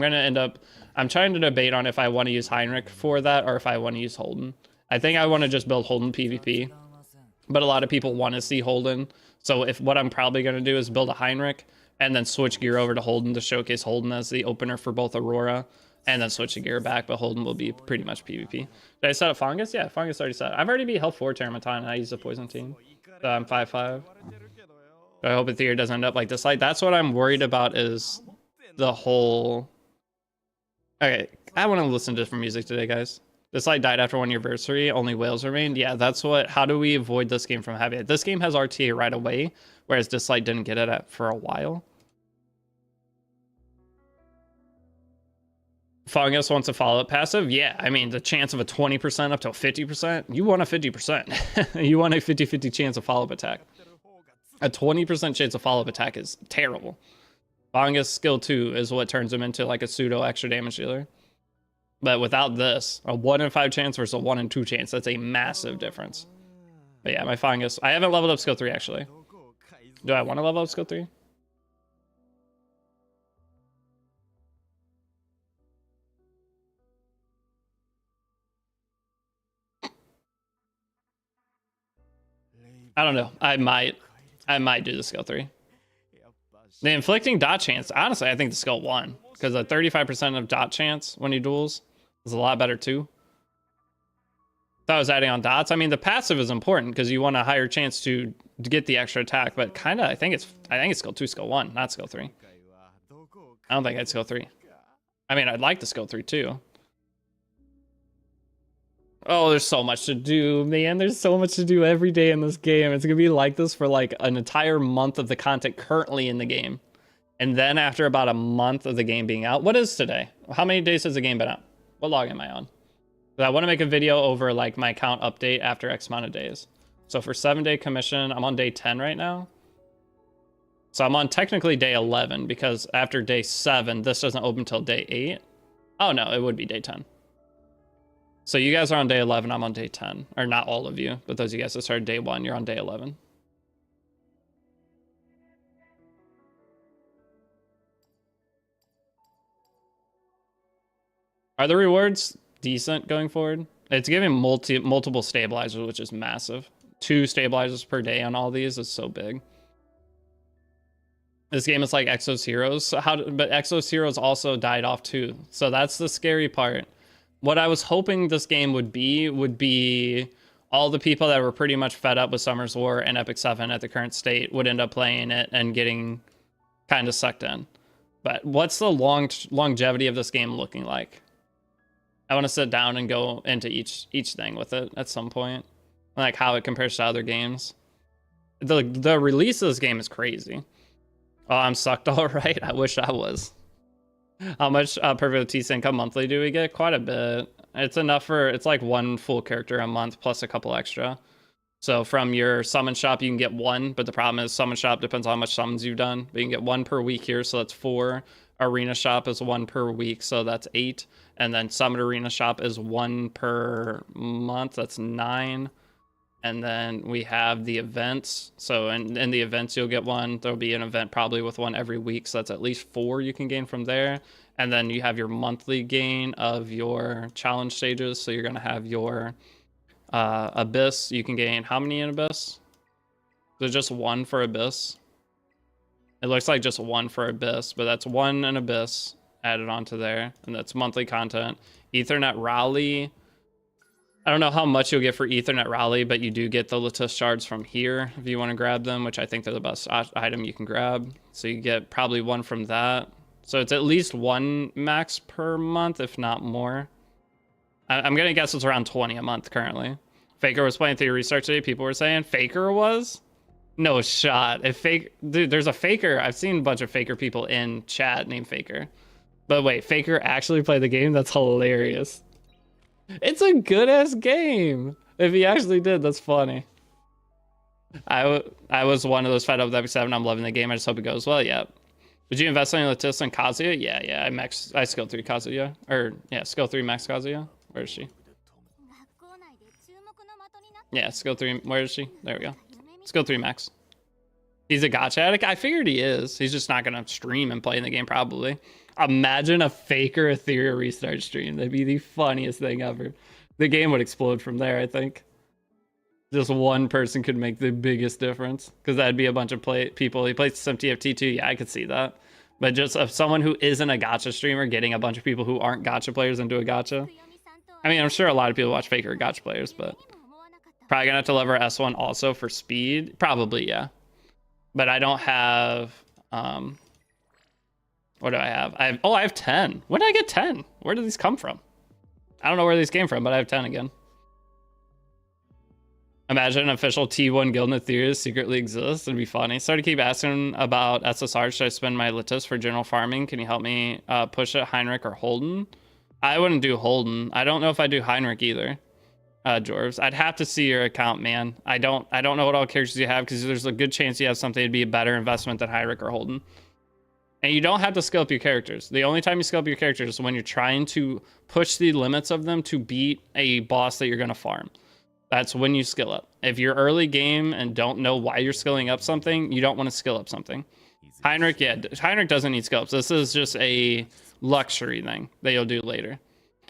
trying to debate on if I want to use Heinrich for that or if I want to use Holden. I think I want to just build Holden PvP, but a lot of people want to see Holden. So what I'm probably going to do is build a Heinrich and then switch gear over to Holden to showcase Holden as the opener for both Aurora, and then switch the gear back, but Holden will be pretty much PvP. Did I set up Fungus? Yeah, Fungus already set. I've already beat Health 4 Terramaton and I use a Poison team. So I'm 5-5. I hope Etheria doesn't end up like this. Like, that's what I'm worried about is the whole... Okay, I want to listen to different music today, guys. This light died after 1 anniversary, only whales remained. Yeah, that's what, how do we avoid this game from having it? This game has RTA right away, whereas this light didn't get it for a while. Fungus wants a follow-up passive. Yeah, I mean, the chance of a 20% up to a 50%, you want a 50%. You want a 50-50 chance of follow-up attack. A 20% chance of follow-up attack is terrible. Fungus skill 2 is what turns him into like a pseudo extra damage dealer. But without this, a 1 in 5 chance versus a 1 in 2 chance, that's a massive difference. But yeah, my Fungus, I haven't leveled up skill 3 actually. Do I want to level up skill 3? I don't know. I might do the skill 3. The inflicting dot chance, honestly, I think the skill 1. Because a 35% of dot chance when he duels is a lot better too. Thought I was adding on dots. I mean, the passive is important because you want a higher chance to get the extra attack, but kind of I think it's skill 2, skill 1, not skill 3. I don't think I'd skill 3. I mean, I'd like the skill 3 too. Oh, there's so much to do, man. There's so much to do every day in this game. It's gonna be like this for like an entire month of the content currently in the game. And then after about a month of the game being out, what is today? How many days has the game been out? What log am I on? I want to make a video over like my account update after X amount of days. So for 7-day commission, I'm on day 10 right now. So I'm on technically day 11 because after day 7, this doesn't open until day 8. Oh no, it would be day 10. So you guys are on day 11, I'm on day 10. Or not all of you, but those of you guys that started day 1, you're on day 11. Are the rewards decent going forward? It's giving multiple stabilizers, which is massive. 2 stabilizers per day on all these is so big. This game is like Exos Heroes, but Exos Heroes also died off too. So that's the scary part. What I was hoping this game would be all the people that were pretty much fed up with Summer's War and Epic 7 at the current state would end up playing it and getting kind of sucked in. But what's the longevity of this game looking like? I want to sit down and go into each thing with it at some point. Like how it compares to other games. The release of this game is crazy. Oh, I'm sucked all right. I wish I was. How much per T income monthly do we get? Quite a bit. It's enough for, it's like 1 full character a month plus a couple extra. So from your summon shop, you can get 1, but the problem is summon shop depends on how much summons you've done. But you can get 1 per week here, so that's 4. Arena Shop is 1 per week, so that's 8. And then Summit Arena Shop is 1 per month, that's 9. And then we have the events. So in the events, you'll get one. There'll be an event probably with one every week. So that's at least 4 you can gain from there. And then you have your monthly gain of your challenge stages. So you're going to have your Abyss. You can gain how many in Abyss? There's just 1 for Abyss. It looks like just 1 for Abyss, but that's 1 in Abyss added onto there. And that's monthly content. Ethernet Rally. I don't know how much you'll get for Ethernet Rally, but you do get the Lattice shards from here if you want to grab them, which I think they're the best item you can grab. So you get probably 1 from that. So it's at least 1 max per month, if not more. I'm going to guess it's around 20 a month currently. Faker was playing Theory Restart today. People were saying Faker was? No shot. Dude, there's a Faker. I've seen a bunch of Faker people in chat named Faker. But wait, Faker actually played the game? That's hilarious. It's a good-ass game. If he actually did, that's funny. I was one of those fed up with Epic 7. I'm loving the game. I just hope it goes well. Yeah. Did you invest in Lattice and Kazuya? Yeah. I skill 3 Kazuya. Or, yeah, skill 3 max Kazuya. Where is she? Yeah, skill 3. Where is she? There we go. Skill 3 max. He's a gacha addict? I figured he is. He's just not going to stream and play in the game, probably. Imagine a Faker Etheria restart stream. That'd be the funniest thing ever. The game would explode from there, I think. Just one person could make the biggest difference. Because that'd be a bunch of people. He plays some TFT too. Yeah, I could see that. But just someone who isn't a gacha streamer getting a bunch of people who aren't gacha players into a gacha. I mean, I'm sure a lot of people watch Faker gacha players, but... Probably going to have to lever S1 also for speed. Probably, yeah. But I don't have... What do I have? I have 10. When did I get 10? Where did these come from? I don't know where these came from, but I have 10 again. Imagine an official T1 guild in Etheria secretly exists. It'd be funny. Sorry to keep asking about SSR. Should I spend my Lattice for general farming? Can you help me push it, Heinrich or Holden? I wouldn't do Holden. I don't know if I do Heinrich either. Jorvs. I'd have to see your account, man. I don't know what all characters you have, because there's a good chance you have something that'd be a better investment than Heinrich or Holden. And you don't have to skill up your characters. The only time you skill up your characters is when you're trying to push the limits of them to beat a boss that you're going to farm. That's when you skill up. If you're early game and don't know why you're skilling up something, you don't want to skill up something. Heinrich, yeah, Heinrich doesn't need skill ups. This is just a luxury thing that you'll do later.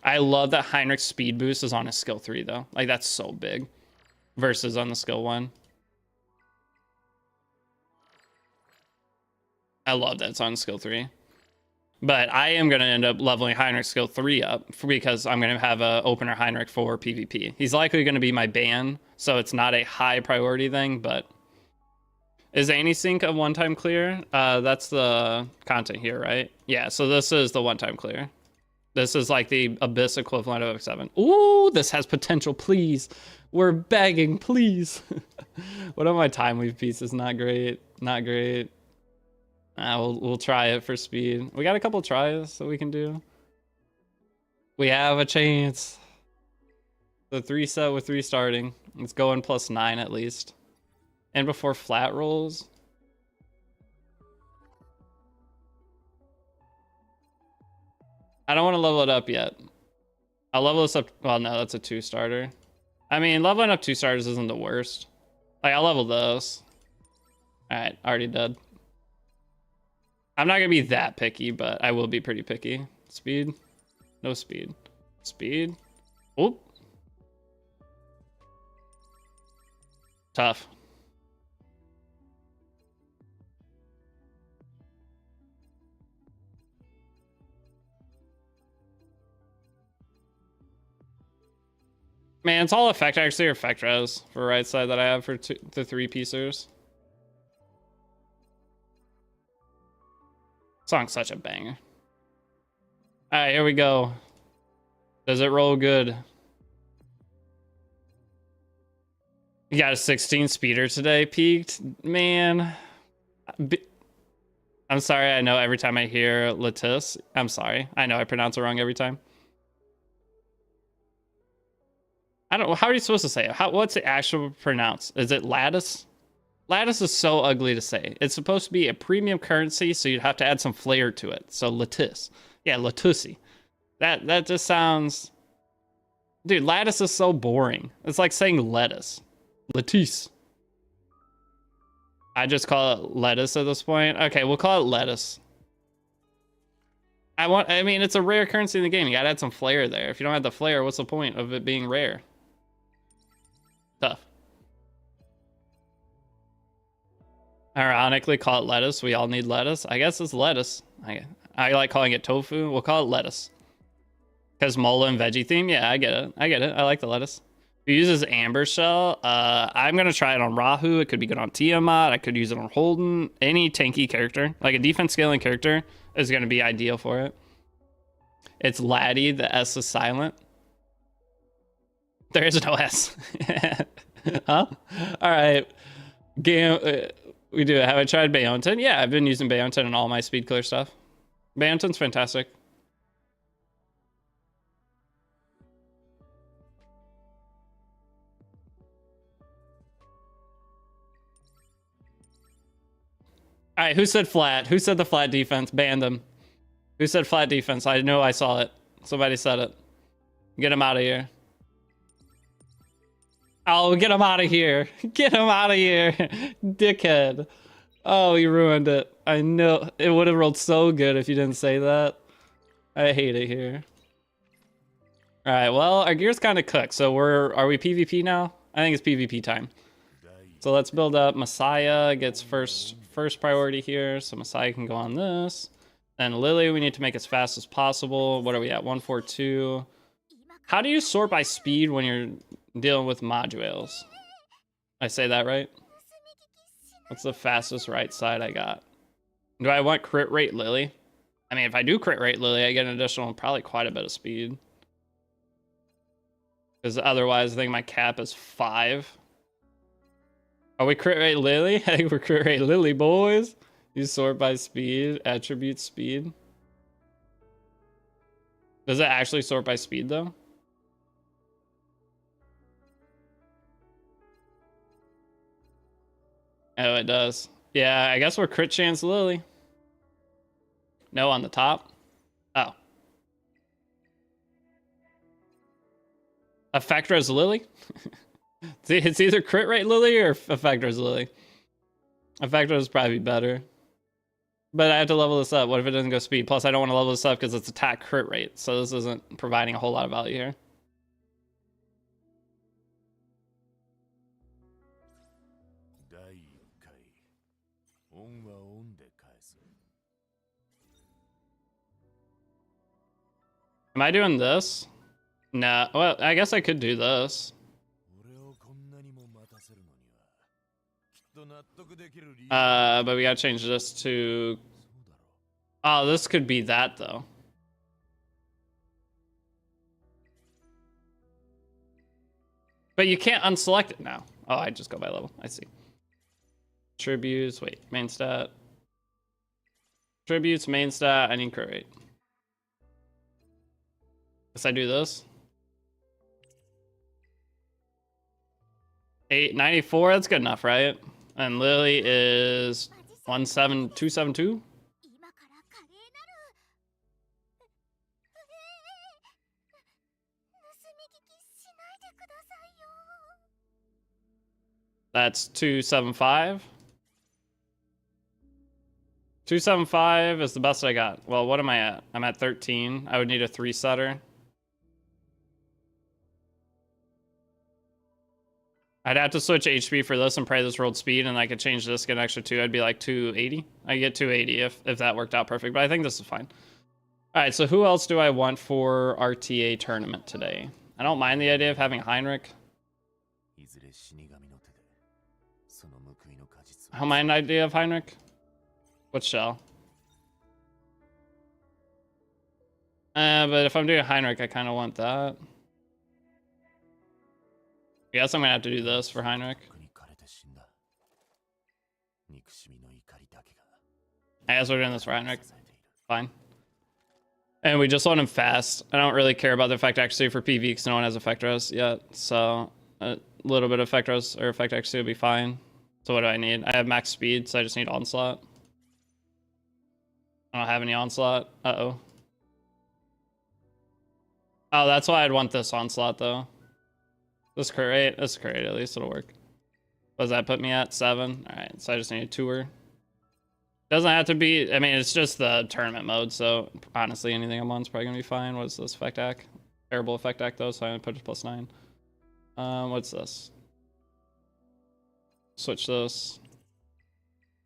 I love that Heinrich's speed boost is on his skill 3, though. Like, that's so big. Versus on the skill 1. I love that it's on skill 3. But I am going to end up leveling Heinrich skill 3 up because I'm going to have a opener Heinrich for PvP. He's likely going to be my ban, so it's not a high priority thing, but... Is AnySync a one-time clear? That's the content here, right? Yeah, so this is the one-time clear. This is like the Abyss equivalent of X7. Ooh, this has potential, please. We're begging, please. What are my time leave pieces? Not great. Not great. We'll try it for speed. We got a couple tries that we can do. We have a chance. The 3 set with 3 starting. Let's go in +9 at least. And before flat rolls. I don't want to level it up yet. I'll level this up. Well, no, that's a 2 starter. I mean, leveling up 2 starters isn't the worst. Like, I'll level those. Alright, already dead. I'm not going to be that picky, but I will be pretty picky. Speed. No speed. Speed. Oop. Tough. Man, it's all effect actually, or effect res for right side that I have for the 3 piecers. Song's such a banger. Alright, here we go. Does it roll good? You got a 16 speeder today, peaked? Man. I'm sorry, I know every time I hear Lattice, I'm sorry. I know I pronounce it wrong every time. I don't know. How are you supposed to say it? What's the actual pronounce? Is it lattice? Lattice is so ugly to say. It's supposed to be a premium currency, so you'd have to add some flair to it. So lattice. Yeah, lattusi. That just sounds... Dude, lattice is so boring. It's like saying lettuce. Lattice. I just call it lettuce at this point. Okay, we'll call it lettuce. I mean, it's a rare currency in the game. You gotta add some flair there. If you don't have the flair, what's the point of it being rare? Tough. Ironically, call it lettuce. We all need lettuce. I guess it's lettuce. I like calling it tofu. We'll call it lettuce. Because mola and veggie theme? Yeah, I get it. I like the lettuce. Who uses Amber Shell? I'm going to try it on Rahu. It could be good on Tiamat. I could use it on Holden. Any tanky character. Like a defense scaling character is going to be ideal for it. It's Laddie. The S is silent. There is no S. Huh? All right. Game... we do it. Have I tried Bayonton? Yeah, I've been using Bayonton in all my speed clear stuff. Bayonton's fantastic. All right, who said flat? Who said the flat defense? Ban them. Who said flat defense? I know I saw it. Somebody said it. Get him out of here. Oh, get him out of here. Get him out of here. Dickhead. Oh, you ruined it. I know. It would have rolled so good if you didn't say that. I hate it here. All right, well, our gear's kind of cooked. So are we PvP now? I think it's PvP time. So let's build up. Messiah gets first priority here. So Messiah can go on this. And Lily, we need to make as fast as possible. What are we at? 142. How do you sort by speed when you're dealing with modules? I say that right? What's the fastest right side I got? Do I want crit rate Lily? I mean, if I do crit rate Lily, I get an additional, probably quite a bit of speed. Because otherwise, I think my cap is 5. Are we crit rate Lily? I think we're crit rate Lily, boys. You sort by speed, attribute speed. Does it actually sort by speed, though? Oh, it does. Yeah, I guess we're crit chance Lily. No on the top. Oh. Effectra's Lily? It's either crit rate Lily or Effectra's Lily. Effectra's probably better. But I have to level this up. What if it doesn't go speed? Plus, I don't want to level this up because it's attack crit rate. So this isn't providing a whole lot of value here. Am I doing this? Nah, well, I guess I could do this. But we gotta change this to... Oh, this could be that, though. But you can't unselect it now. Oh, I just go by level. I see. Tributes, wait, main stat. Tributes, main stat, I need crit rate. Guess I do this. 894, that's good enough, right? And Lily is 17272. That's 275. 275 is the best I got. Well, what am I at? I'm at 13. I would need a 3-setter. I'd have to switch HP for this and pray this rolled speed, and I could change this, get an extra 2. I'd be like 280. I get 280 if that worked out perfect, but I think this is fine. All right, so who else do I want for RTA tournament today? I don't mind the idea of having Heinrich. I don't mind the idea of Heinrich. What shell? But if I'm doing Heinrich, I kind of want that. I guess I'm gonna have to do this for Heinrich. I guess we're doing this for Heinrich. Fine. And we just want him fast. I don't really care about the effect accuracy for PV because no one has effect res yet. So a little bit of effect res or effect accuracy would be fine. So what do I need? I have max speed, so I just need onslaught. I don't have any onslaught. Uh-oh. Oh, that's why I'd want this onslaught, though. This crate, at least it'll work. What does that put me at? 7? Alright, so I just need a tour. Doesn't have to be, I mean, it's just the tournament mode, so honestly, anything I'm on is probably gonna be fine. What is this? Effect act? Terrible effect act, though, so I'm gonna put it +9. What's this? Switch this.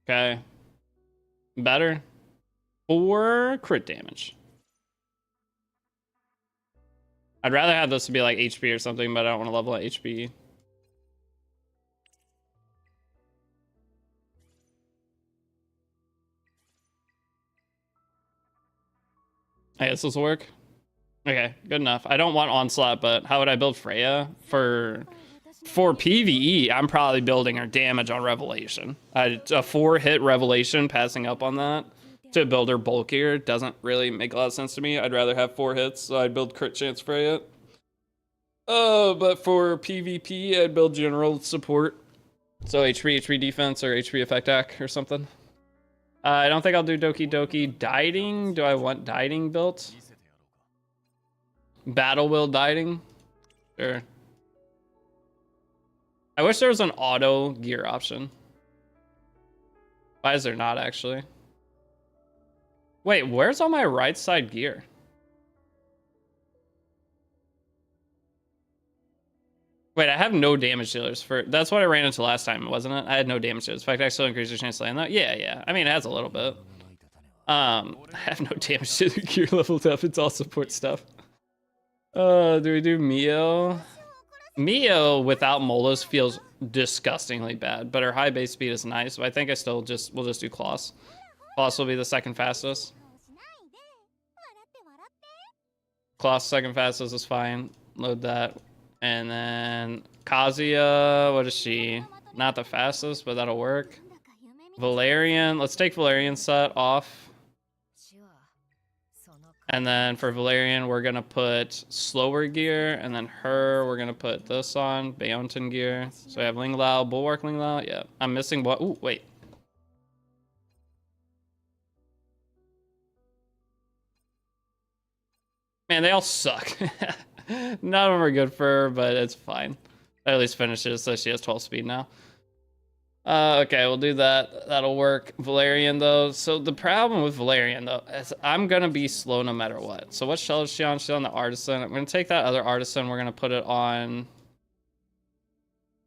Okay. Better. 4 crit damage. I'd rather have this to be like HP or something, but I don't want to level at HP. I guess this will work. Okay, good enough. I don't want onslaught, but how would I build Freya? For PvE, I'm probably building her damage on Revelation. A 4-hit Revelation, passing up on that to build her bulkier doesn't really make a lot of sense to me. I'd rather have 4 hits, so I'd build crit chance Freya. But for PvP, I'd build general support. So HP defense, or HP effect act or something. I don't think I'll do Doki. Dieting? Do I want dieting built? Battle will dieting? Sure. I wish there was an auto gear option. Why is there not, actually? Wait, where's all my right side gear? Wait, I have no damage dealers for... That's what I ran into last time, wasn't it? I had no damage dealers. In fact, I still increased your chance of landing that. Yeah. I mean, it has a little bit. I have no damage dealer gear leveled up. It's all support stuff. Do we do Mio? Mio without Molas feels disgustingly bad, but her high base speed is nice. So I think we'll just do Kloss. Kloss will be the second fastest. Kloss second fastest is fine. Load that. And then Kazuya, what is she? Not the fastest, but that'll work. Valerian, let's take Valerian set off. And then for Valerian, we're gonna put slower gear, and then we're gonna put this on, Beonton gear. So we have Ling Lao, Bulwark Ling Lao. Yeah, I'm missing what? Ooh, wait. Man, they all suck. None of them are good for her, but it's fine. I at least finished it, so she has 12 speed now. Okay, we'll do that. That'll work. Valerian, though. So the problem with Valerian, though, is I'm going to be slow no matter what. So what shell is she on? She's on the Artisan. I'm going to take that other Artisan. We're going to put it on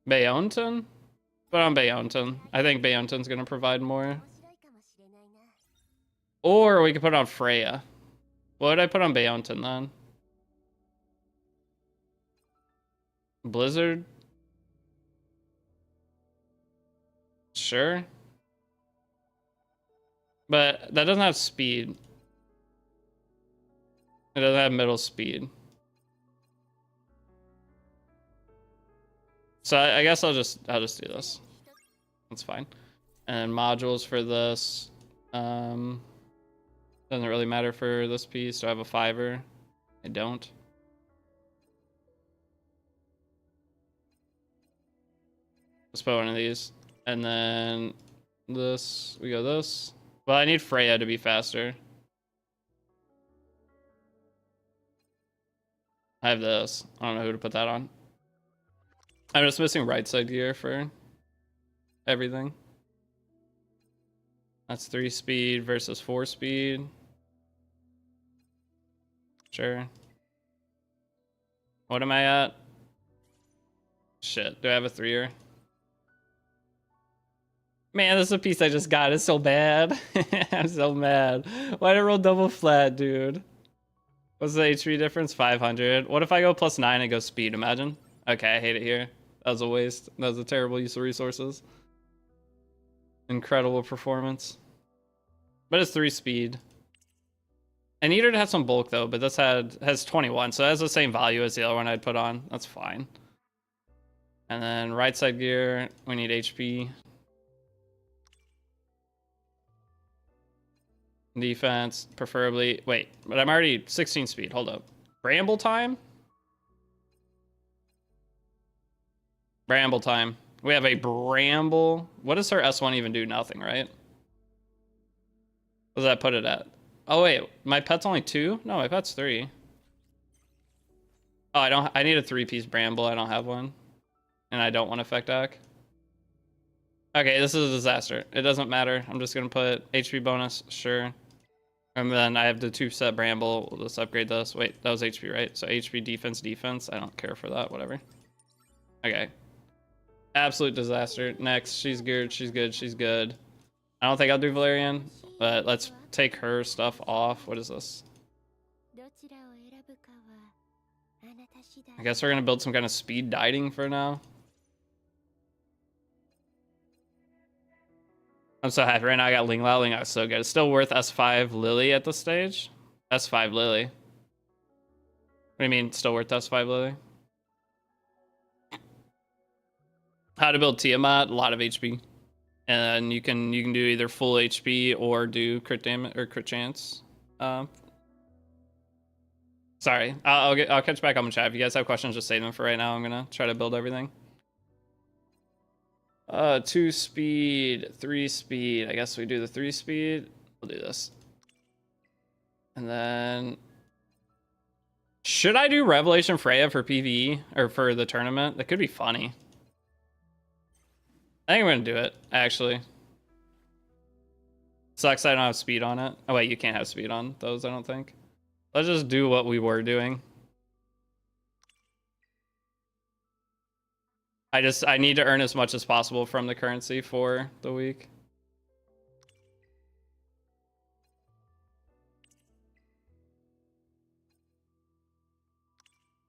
Beonton. Put on Beonton. I think Beonton's going to provide more. Or we could put it on Freya. What would I put on Beonton, then? Blizzard? Sure. But that doesn't have speed. It doesn't have middle speed. So I guess I'll just do this. That's fine. And modules for this. Doesn't really matter for this piece. Do I have a 5er? I don't. Let's put one of these. And then this, we go this. Well, I need Freya to be faster. I have this. I don't know who to put that on. I'm just missing right side gear for everything. That's 3 speed versus 4 speed. Sure. What am I at? Shit, do I have a 3er? Man, this is a piece I just got. It's so bad. I'm so mad. Why did I roll double flat, dude? What's the HP difference? 500. What if I go +9 and go speed? Imagine. Okay, I hate it here. That was a waste. That was a terrible use of resources. Incredible performance. But it's 3 speed. I need her to have some bulk, though, but this has 21, so it has the same value as the other one I'd put on. That's fine. And then right side gear, we need HP. Defense, preferably. Wait, but I'm already 16 speed. Hold up. Bramble time? Bramble time. We have a Bramble. What does her S1 even do? Nothing, right? What does that put it at? Oh wait, my pet's only 2? No, my pet's 3. Oh, I need a 3-piece Bramble. I don't have one. And I don't want Effect Deck. Okay, this is a disaster. It doesn't matter. I'm just gonna put HP bonus, sure. And then I have the 2-set Bramble. We'll just upgrade this. Wait, that was HP, right? So HP, defense, defense. I don't care for that, whatever. Okay. Absolute disaster. Next, she's good, she's good, she's good. I don't think I'll do Valerian, but let's take her stuff off. What is this? I guess we're gonna build some kind of speed dieting for now. I'm so happy right now. I got Ling Lao. Ling Lao is so good. It's still worth S5 Lily at this stage. S5 Lily. What do you mean still worth S5 Lily? How to build Tiamat? A lot of HP, and you can do either full HP or do crit damage or crit chance. Sorry, I'll catch back on the chat. If you guys have questions, just save them for right now. I'm gonna try to build everything. 2 speed, 3 speed. I guess we do the 3 speed. We'll do this. And then should I do Revelation Freya for PvE or for the tournament? That could be funny. I think I'm gonna do it, actually. Sucks I don't have speed on it. Oh wait, you can't have speed on those, I don't think. Let's just do what we were doing. I need to earn as much as possible from the currency for the week.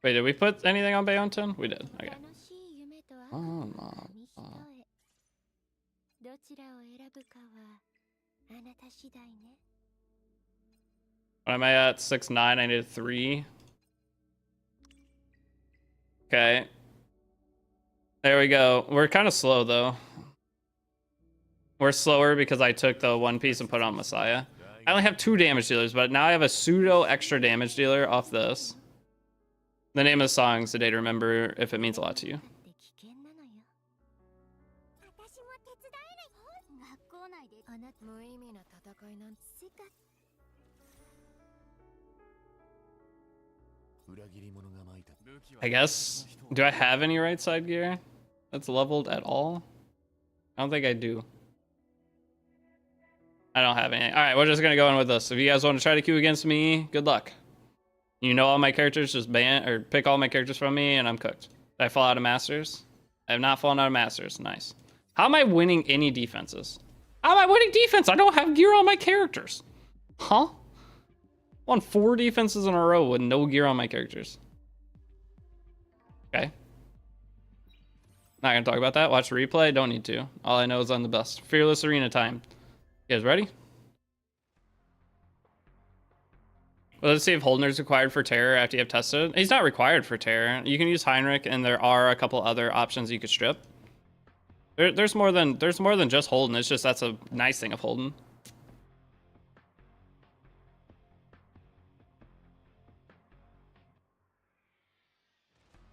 Wait, did we put anything on Bayonton? We did. Okay. What am I at? 6-9. I need a 3. Okay. There we go. We're kind of slow though. We're slower because I took the 1 piece and put it on Messiah. I only have 2 damage dealers, but now I have a pseudo extra damage dealer off this. The name of the song is a day to remember if it means a lot to you. I guess, do I have any right side gear that's leveled at all? I don't think I do. I don't have any. All right, we're just gonna go in with this. If you guys want to try to queue against me, good luck. You know all my characters, just ban or pick all my characters from me and I'm cooked. Did I fall out of Masters? I have not fallen out of Masters. Nice. How am I winning any defenses? How am I winning defense? I don't have gear on my characters. Huh? Won 4 defenses in a row with no gear on my characters. Okay. Not gonna talk about that. Watch the replay. Don't need to. All I know is I'm the best. Fearless Arena time. You guys ready? Well, let's see if Holdner's required for Terror after you have tested. He's not required for Terror. You can use Heinrich, and there are a couple other options you could strip. There's more than just Holden. It's just that's a nice thing of Holden.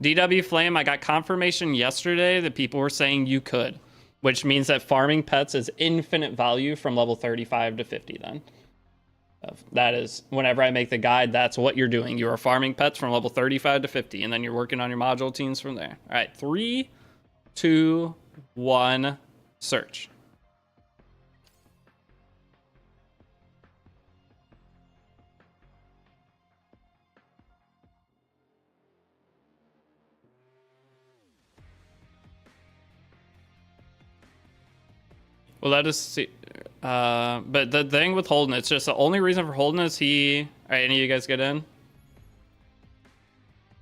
DW Flame, I got confirmation yesterday that people were saying you could, which means that farming pets is infinite value from level 35 to 50 then. That is, whenever I make the guide, that's what you're doing. You are farming pets from level 35 to 50, and then you're working on your module teams from there. All right, 3, 2, 1, search. Well, that is see. But the thing with Holden, it's just the only reason for Holden is he. All right, any of you guys get in?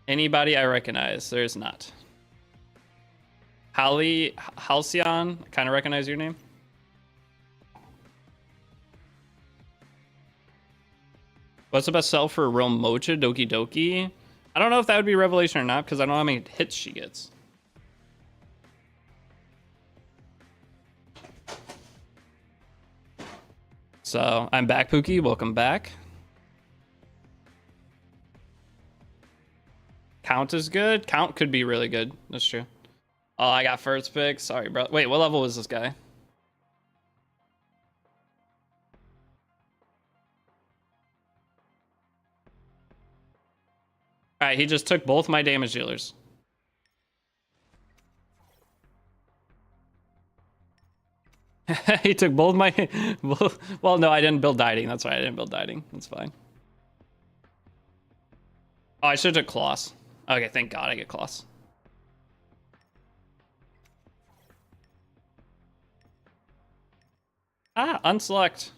Anybody I recognize? There's not. Halcyon, kind of recognize your name. What's the best sell for a real Mocha Doki Doki? I don't know if that would be Revelation or not because I don't know how many hits she gets. So I'm back, Pookie. Welcome back. Count is good. Count could be really good. That's true. Oh, I got first pick. Sorry, bro. Wait, what level was this guy? All right, he just took both my damage dealers. He took both my... Well, no, I didn't build dieting. That's right, I didn't build dieting. That's fine. Oh, I should have took Kloss. Okay, thank God I get Kloss. Ah, unselect.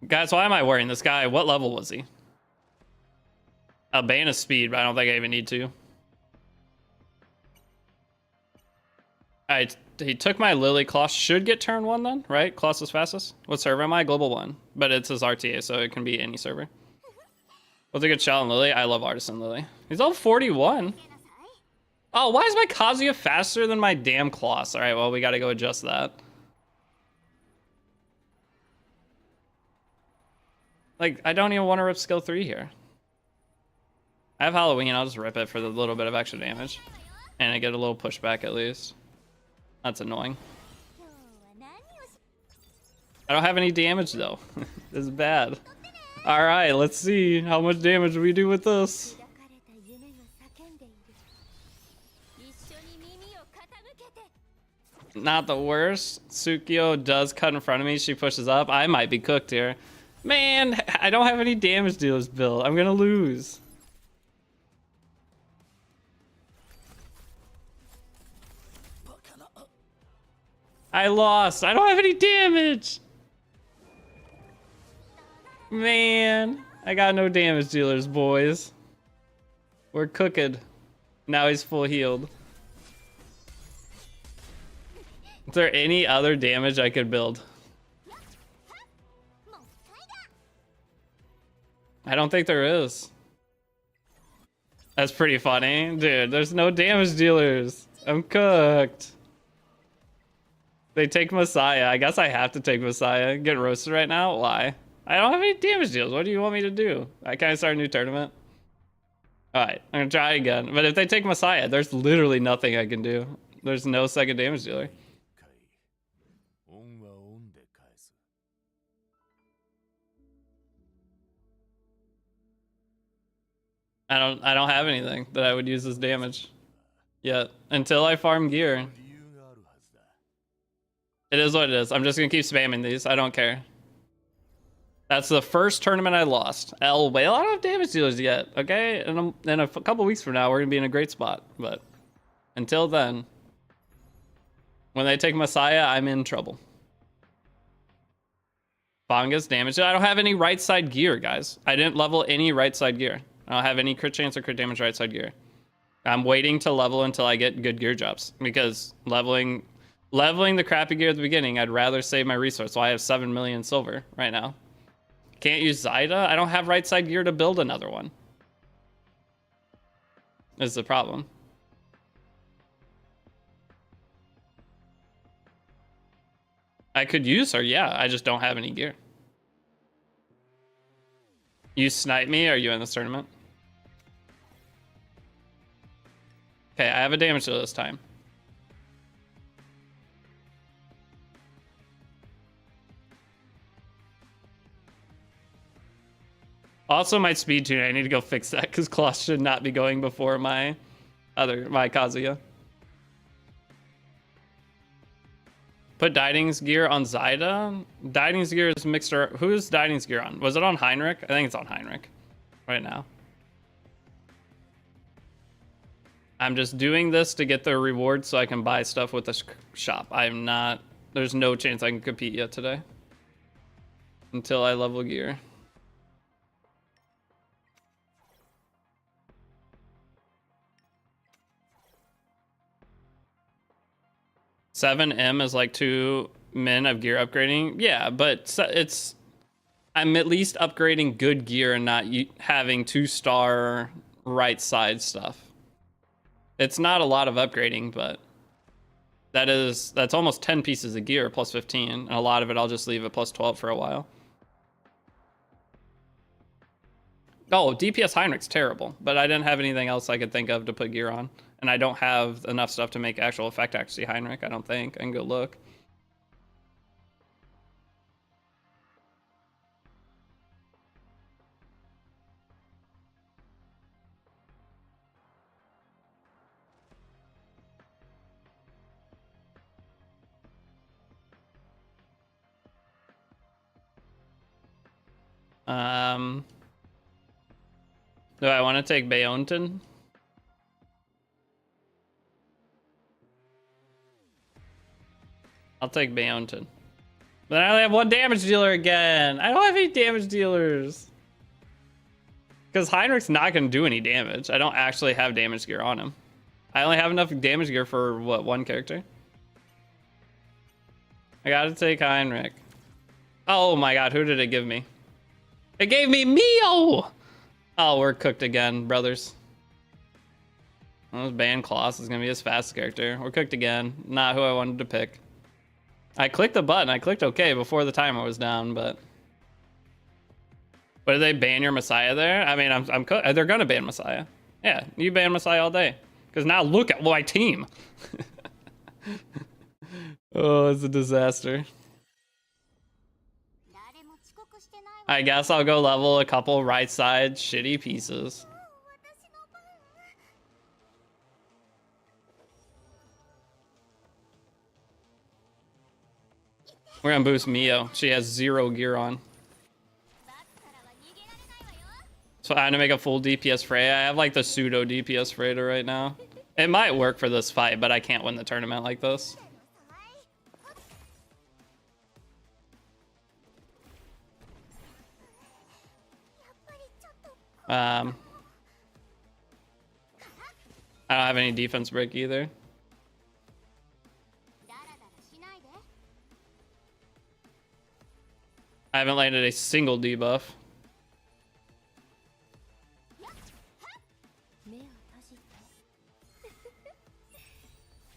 Guys, why am I wearing this guy? What level was he? Albana speed, but I don't think I even need to. Alright, he took my Lily. Kloss should get turn 1 then, right? Kloss is fastest. What server am I? Global 1. But it's his RTA, so it can be any server. What's a good shot on Lily? I love Artisan Lily. He's all 41. Oh, why is my Kazuya faster than my damn Kloss? Alright, well, we gotta go adjust that. Like, I don't even want to rip skill 3 here. I have Halloween, I'll just rip it for the little bit of extra damage. And I get a little pushback at least. That's annoying. I don't have any damage though. This is bad. Alright, let's see how much damage we do with this. Not the worst. Tsukio does cut in front of me. She pushes up. I might be cooked here. Man, I don't have any damage dealers built. I'm gonna lose. I lost. I don't have any damage. Man, I got no damage dealers, boys. We're cooking. Now he's full healed. Is there any other damage I could build? I don't think there is. That's pretty funny. Dude, there's no damage dealers. I'm cooked. They take Messiah. I guess I have to take Messiah. Get roasted right now? Why? I don't have any damage deals. What do you want me to do? I can't start a new tournament. Alright, I'm gonna try again. But if they take Messiah, there's literally nothing I can do. There's no second damage dealer. I don't have anything that I would use as damage yet until I farm gear. It is what it is. I'm just gonna keep spamming these. I don't care. That's the first tournament I lost. Well, I don't have damage dealers yet, okay? And in a couple weeks from now, we're gonna be in a great spot. But until then, when they take Messiah, I'm in trouble. Bonga's damage. I don't have any right side gear, guys. I didn't level any right side gear. I don't have any crit chance or crit damage right side gear. I'm waiting to level until I get good gear drops because leveling the crappy gear at the beginning, I'd rather save my resource. So I have 7 million silver right now. Can't use Zyda. I don't have right side gear to build another one. Is the problem. I could use her, yeah. I just don't have any gear. You snipe me? Are you in this tournament? Okay, I have a damage deal this time. Also, my speed tuner. I need to go fix that because Kloss should not be going before my Kazuya. Put Dieting's gear on Zyda. Dieting's gear is mixed. Who's Dieting's gear on? Was it on Heinrich? I think it's on Heinrich right now. I'm just doing this to get the reward so I can buy stuff with the shop. I'm not. There's no chance I can compete yet today until I level gear. $7M is like 2 min of gear upgrading. Yeah, but it's I'm at least upgrading good gear and not having 2-star right side stuff. It's not a lot of upgrading, but That's almost 10 pieces of gear plus 15, and a lot of it I'll just leave at plus 12 for a while. Oh, DPS Heinrich's terrible, but I didn't have anything else I could think of to put gear on. And I don't have enough stuff to make actual effect accuracy Heinrich, I don't think. I can go look. Do I want to take Bayonton? I'll take Bayonton. But I only have one damage dealer again. I don't have any damage dealers. Because Heinrich's not going to do any damage. I don't actually have damage gear on him. I only have enough damage gear for, what, one character? I gotta take Heinrich. Oh my god, who did it give me? It gave me Mio! Oh, we're cooked again, brothers. Well, this Ban Kloss is gonna be his fastest character. We're cooked again. Not who I wanted to pick. I clicked the button. I clicked OK before the timer was down, but... But did they ban your Messiah there? I mean, they're gonna ban Messiah. Yeah, you ban Messiah all day. Because now look at my team. Oh, it's a disaster. I guess I'll go level a couple right side shitty pieces. We're gonna boost Mio. She has 0 gear on. So I had to make a full DPS Freya. I have like the pseudo DPS Freya right now. It might work for this fight, but I can't win the tournament like this. I don't have any defense break either. I haven't landed a single debuff.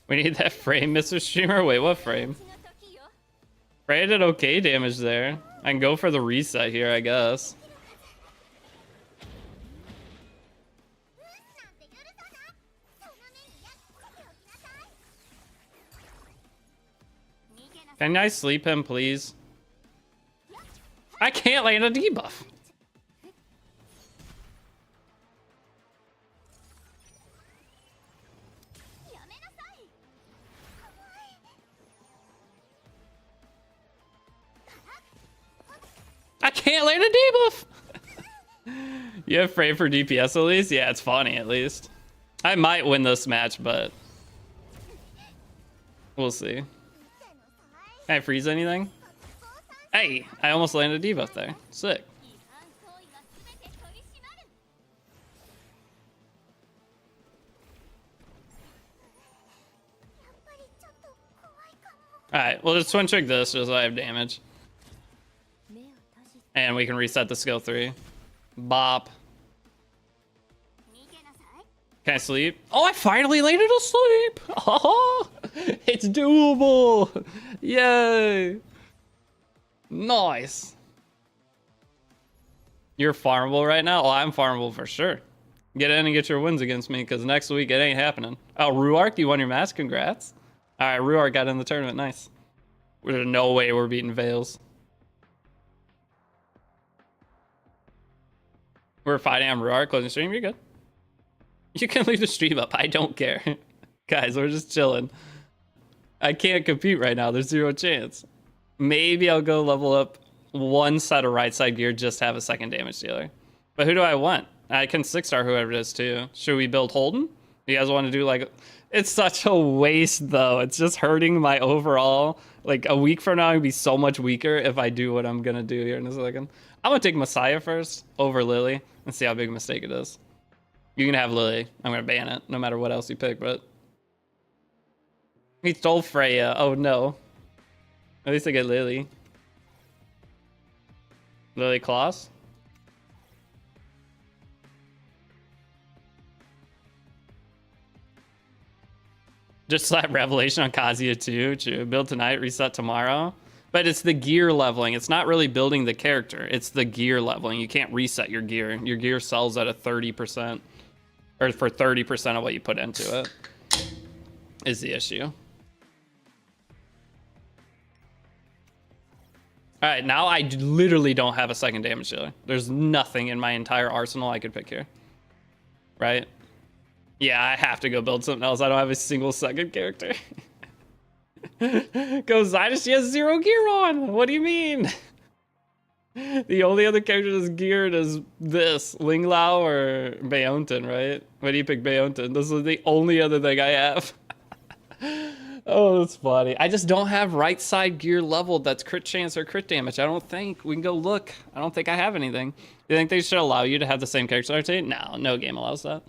We need that frame, Mr. Streamer. Wait, what frame? Freya did okay damage there. I can go for the reset here, I guess. Can I sleep him, please? I can't land a debuff. I can't land a debuff. You have Frey for DPS at least? Yeah, it's funny at least. I might win this match, but we'll see. Can I freeze anything? Hey, I almost landed a debuff there. Sick. Alright, we'll just twin trick this just so I have damage. And we can reset the skill 3. Bop. Can I sleep? Oh, I finally landed a sleep! Oh, it's doable! Yay! Nice. You're farmable right now? Oh, I'm farmable for sure. Get in and get your wins against me, because next week it ain't happening. Oh, Ruark, you won your match? Congrats. Alright, Ruark got in the tournament. Nice. There's no way we're beating Veils. We're fighting on Ruark. Closing stream, you're good. You can leave the stream up. I don't care. Guys, we're just chilling. I can't compete right now. There's 0 chance. Maybe I'll go level up one set of right side gear just to have a second damage dealer. But who do I want? I can 6-star whoever it is too. Should we build Holden? You guys want to do like... It's such a waste though. It's just hurting my overall... Like a week from now, I'm going to be so much weaker if I do what I'm going to do here in a second. I'm going to take Messiah first over Lily and see how big a mistake it is. You can have Lily. I'm going to ban it no matter what else you pick, but... He stole Freya. Oh no. At least I get Lily. Lily Kloss? Just slap Revelation on Kazuya too. True. Build tonight, reset tomorrow. But it's the gear leveling. It's not really building the character. It's the gear leveling. You can't reset your gear. Your gear sells at a 30%. Or for 30% of what you put into it. Is the issue. Alright, now I literally don't have a second damage dealer. There's nothing in my entire arsenal I could pick here. Right? Yeah, I have to go build something else. I don't have a single second character. Go Zyda, she has 0 gear on. What do you mean? The only other character that's geared is this. Ling Lao or Beonten, right? Why do you pick Beonten? This is the only other thing I have. Oh, that's funny. I just don't have right side gear leveled that's crit chance or crit damage. I don't think. We can go look. I don't think I have anything. You think they should allow you to have the same character rotate? No, no game allows that.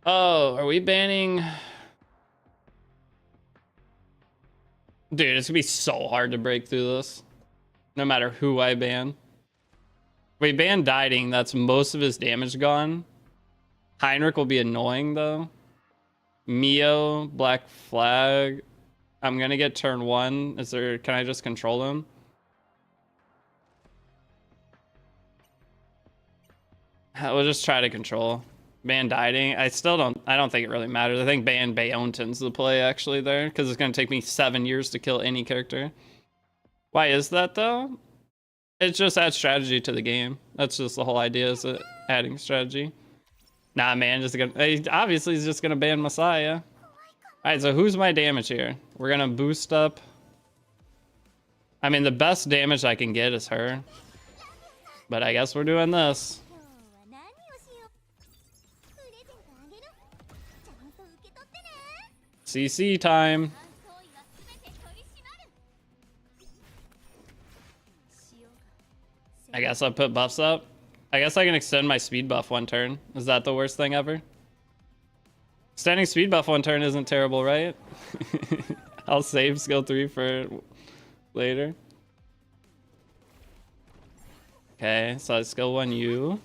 Oh, are we banning... Dude, it's gonna be so hard to break through this. No matter who I ban. If we ban Dieting, that's most of his damage gone. Heinrich will be annoying though. Mio, Black Flag. I'm gonna get turn 1. Is there, can I just control him? We'll just try to control. Ban Dieting. I don't think it really matters. I think ban Beonten's the play actually there, because it's gonna take me 7 years to kill any character. Why is that though? It just adds strategy to the game. That's just the whole idea, is it adding strategy. Nah, man, obviously he's just gonna ban Messiah. Alright, so who's my damage here? We're gonna boost up. I mean, the best damage I can get is her. But I guess we're doing this. CC time. I guess I'll put buffs up. I guess I can extend my speed buff 1 turn. Is that the worst thing ever? Extending speed buff 1 turn isn't terrible, right? I'll save skill 3 for later. Okay, so skill 1 U.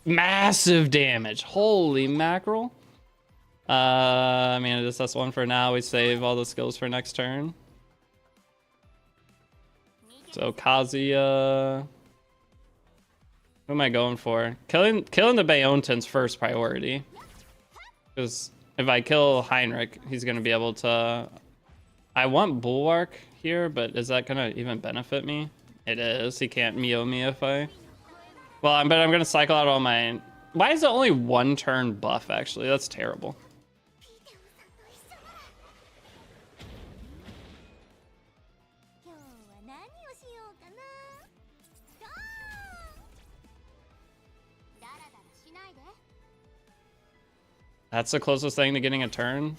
Massive damage. Holy mackerel. I mean, just that's 1 for now. We save all the skills for next turn. So Kazuya. Who am I going for? Killing the Beonten's first priority. Because if I kill Heinrich, he's gonna be able to. I want Bulwark here, but is that gonna even benefit me? It is. He can't Mio me if I. Well, but I'm gonna cycle out all my. Why is it only 1 turn buff? Actually, that's terrible. That's the closest thing to getting a turn.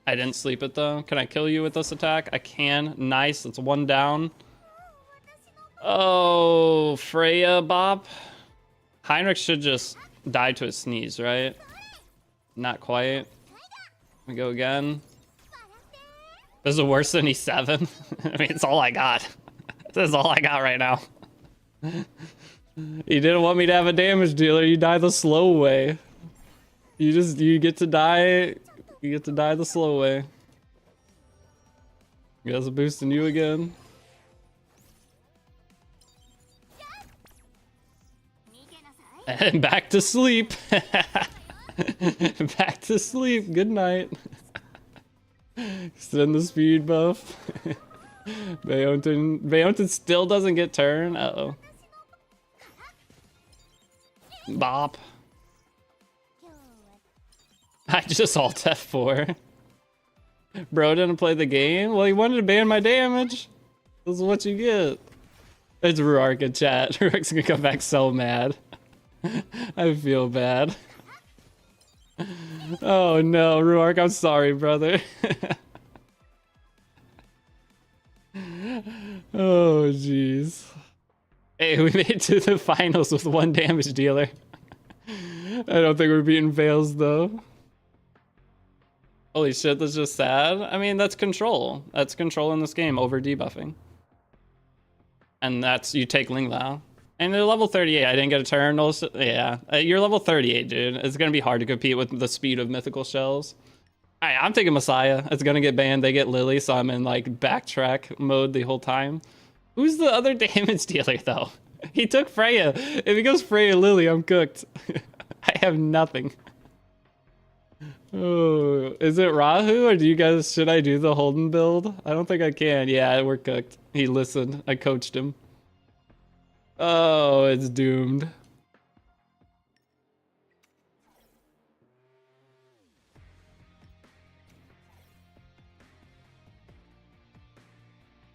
I didn't sleep it though. Can I kill you with this attack? I can. Nice. It's 1 down. Oh, Freya Bop. Heinrich should just die to a sneeze, right? Not quite. We go again. This is worse than E7. I mean, it's all I got. This is all I got right now. You didn't want me to have a damage dealer. You die the slow way. You get to die. You get to die the slow way. You guys are boosting you again. And back to sleep. Back to sleep. Good night. Extend the speed buff. Beonten still doesn't get turn. Uh-oh. Bop. I just alt F4. Bro didn't play the game? Well, he wanted to ban my damage. This is what you get. It's Ruark in chat. Ruark's gonna come back so mad. I feel bad. Oh no, Ruark, I'm sorry, brother. Oh, jeez. Hey, we made it to the finals with 1 damage dealer. I don't think we're beating Veils, though. Holy shit, that's just sad. I mean, that's control. That's control in this game over debuffing. And that's, you take Ling Lao. And they're level 38. I didn't get a turn. Also, yeah, you're level 38, dude. It's gonna be hard to compete with the speed of mythical shells. All right, I'm taking Messiah. It's gonna get banned. They get Lily, so I'm in like backtrack mode the whole time. Who's the other damage dealer though? He took Freya. If he goes Freya Lily, I'm cooked. I have nothing. Oh, is it Rahu or do you guys, should I do the Holden build? I don't think I can. Yeah, we're cooked. He listened. I coached him. Oh, it's doomed.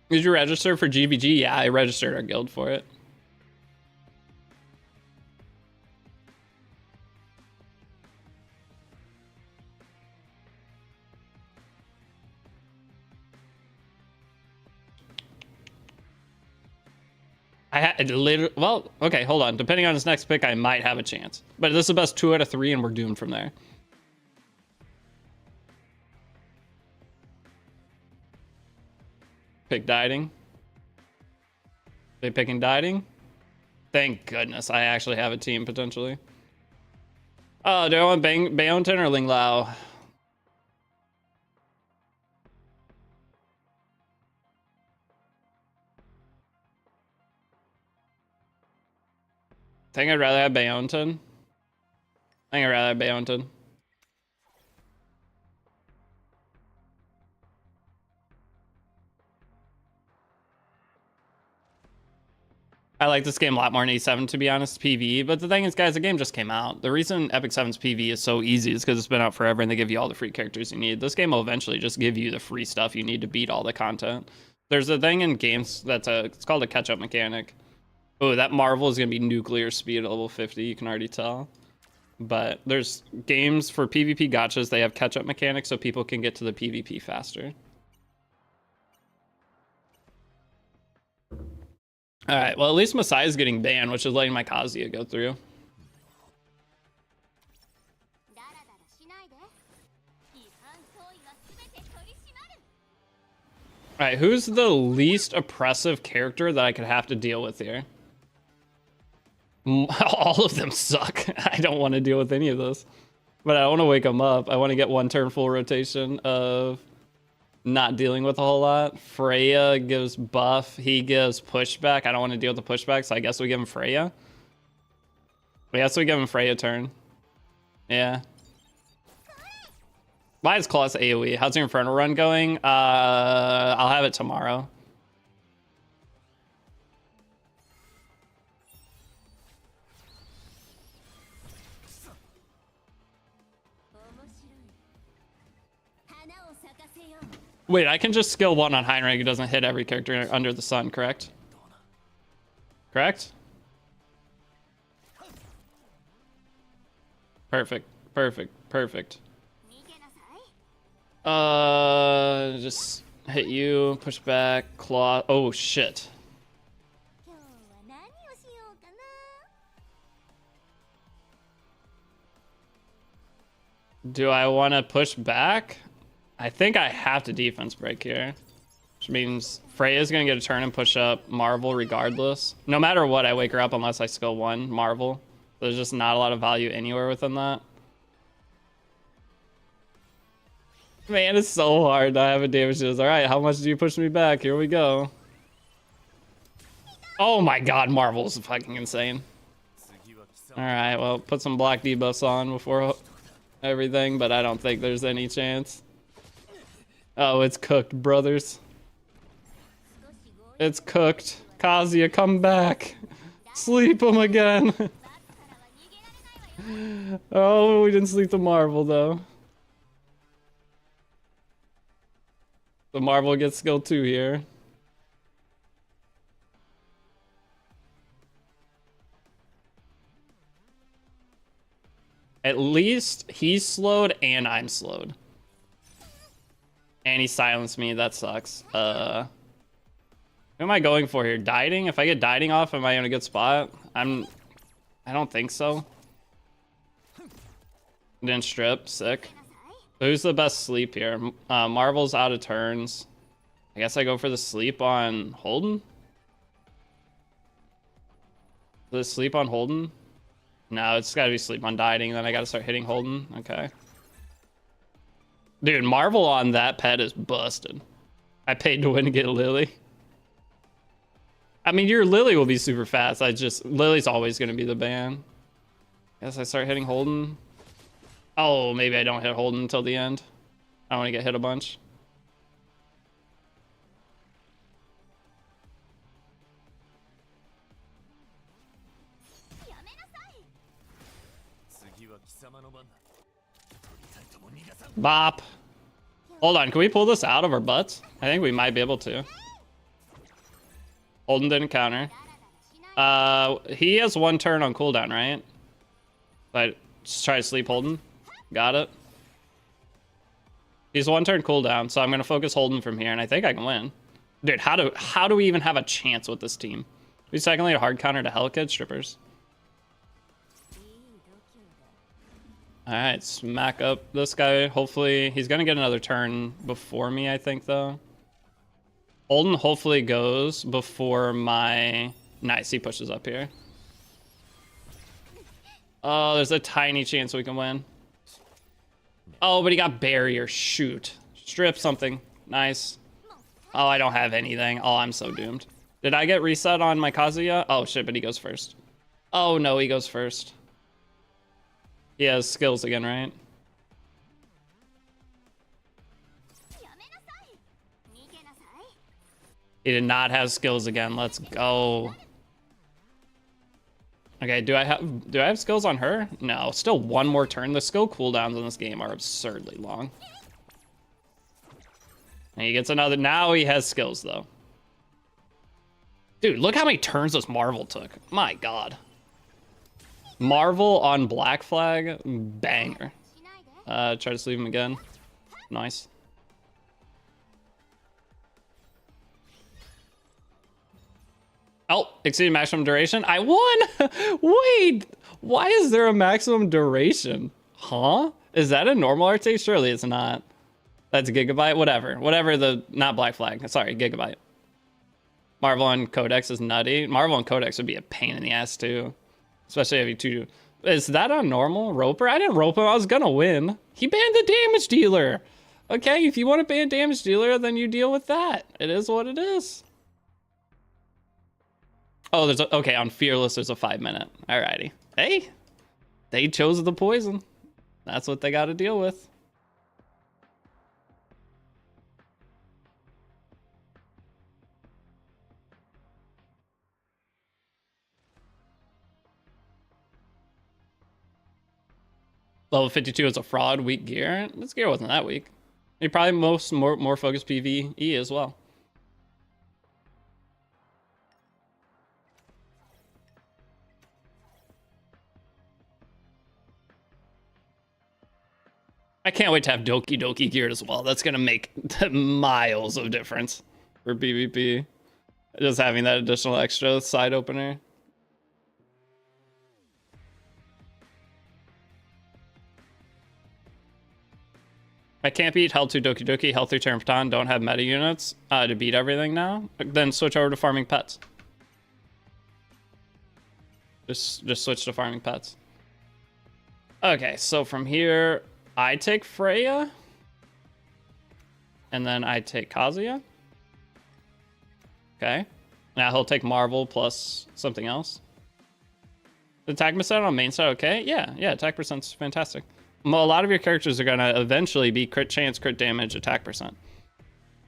Did you register for GVG? Yeah, I registered our guild for it. I had literally, well, okay, hold on. Depending on his next pick, I might have a chance. But this is the best 2 out of 3, and we're doomed from there. Pick dieting. They picking dieting? Thank goodness I actually have a team potentially. Oh, do I want Baonton or Ling Lao? I think I'd rather have Baonton. I think I'd rather have Baonton. I like this game a lot more than E7, to be honest, PvE. But the thing is, guys, the game just came out. The reason Epic 7's PvE is so easy is because it's been out forever and they give you all the free characters you need. This game will eventually just give you the free stuff you need to beat all the content. There's a thing in games that's it's called a catch-up mechanic. Oh, that Marvel is going to be nuclear speed at level 50, you can already tell. But there's games for PvP gachas, they have catch-up mechanics so people can get to the PvP faster. All right, well, at least Messiah's getting banned, which is letting my Kazuya go through. All right, who's the least oppressive character that I could have to deal with here? All of them suck. I don't want to deal with any of this. But I want to wake them up. I want to get 1 turn full rotation of not dealing with a whole lot. Freya gives buff. He gives pushback. I don't want to deal with the pushback, so I guess we give him Freya. I guess we give him Freya turn. Yeah. Why is Claws AoE? How's your Inferno run going? I'll have it tomorrow. Wait, I can just skill 1 on high rank. It doesn't hit every character under the sun, correct? Correct? Perfect, perfect, perfect. Just hit you, push back, claw. Oh, shit. Do I want to push back? I think I have to defense break here, which means Freya's gonna get a turn and push up Marvel regardless. No matter what, I wake her up unless I skill 1 Marvel. There's just not a lot of value anywhere within that. Man, it's so hard to have a damage. All right, how much do you push me back? Here we go. Oh my god, Marvel's fucking insane. All right, well, put some black debuffs on before everything, but I don't think there's any chance. Oh, it's cooked, brothers. It's cooked. Kazuya, come back. Sleep him again. Oh, we didn't sleep the Marvel, though. The Marvel gets skill 2 here. At least he's slowed and I'm slowed. And he silenced me. That sucks. Who am I going for here? Dieting? If I get dieting off, am I in a good spot? I don't think so. Didn't strip. Sick. Who's the best sleep here? Marvel's out of turns. I guess I go for the sleep on Holden. Does it sleep on Holden? No, it's gotta be sleep on dieting, then I gotta start hitting Holden. Okay. Dude, Marvel on that pet is busted. I paid to win to get Lily. I mean, your Lily will be super fast. Lily's always gonna be the ban. Guess I start hitting Holden. Oh, maybe I don't hit Holden until the end. I don't want to get hit a bunch. Bop. Hold on, can we pull this out of our butts? I think we might be able to. Holden didn't counter. He has 1 turn on cooldown, right? But just try to sleep Holden. Got it. He's 1 turn cooldown, so I'm gonna focus Holden from here, and I think I can win. Dude, how do we even have a chance with this team? We secondly a hard counter to Hellkid strippers. Alright, smack up this guy. Hopefully, he's gonna get another turn before me, I think, though. Holden hopefully goes before my... Nice, he pushes up here. Oh, there's a tiny chance we can win. Oh, but he got barrier. Shoot. Strip something. Nice. Oh, I don't have anything. Oh, I'm so doomed. Did I get reset on my Kazuya? Oh, shit, but he goes first. Oh, no, he goes first. He has skills again, right? He did not have skills again. Let's go. Okay, do I have skills on her? No, still 1 more turn. The skill cooldowns in this game are absurdly long. And he gets another. Now he has skills though. Dude, look how many turns this Marvel took. My God. Marvel on Black Flag, banger. Try to sleeve him again. Nice. Oh, exceeded maximum duration. I won! Wait, why is there a maximum duration? Huh? Is that a normal RT? Surely it's not. That's a gigabyte, whatever. Whatever the, not Black Flag, sorry, gigabyte. Marvel on Codex is nutty. Marvel on Codex would be a pain in the ass too. Especially if you two. Is that on normal? Roper? I didn't rope him, I was gonna win. He banned the damage dealer. Okay, if you want to ban damage dealer, then you deal with that. It is what it is. Oh, there's a, okay, on Fearless, there's a 5-minute. Alrighty. Hey, they chose the poison. That's what they got to deal with. Level 52 is a fraud, weak gear. This gear wasn't that weak. He probably more focused PvE as well. I can't wait to have Doki geared as well. That's gonna make miles of difference for PvP. Just having that additional extra side opener. I can't beat Hell 2 Doki, Hell 3 Terrapaton, don't have meta units to beat everything now. Then switch over to farming pets. Just switch to farming pets. Okay, so from here, I take Freya. And then I take Kazuya. Okay. Now he'll take Marvel plus something else. Attack percent on main side, okay? Yeah, attack percent's fantastic. A lot of your characters are gonna eventually be crit chance, crit damage, attack percent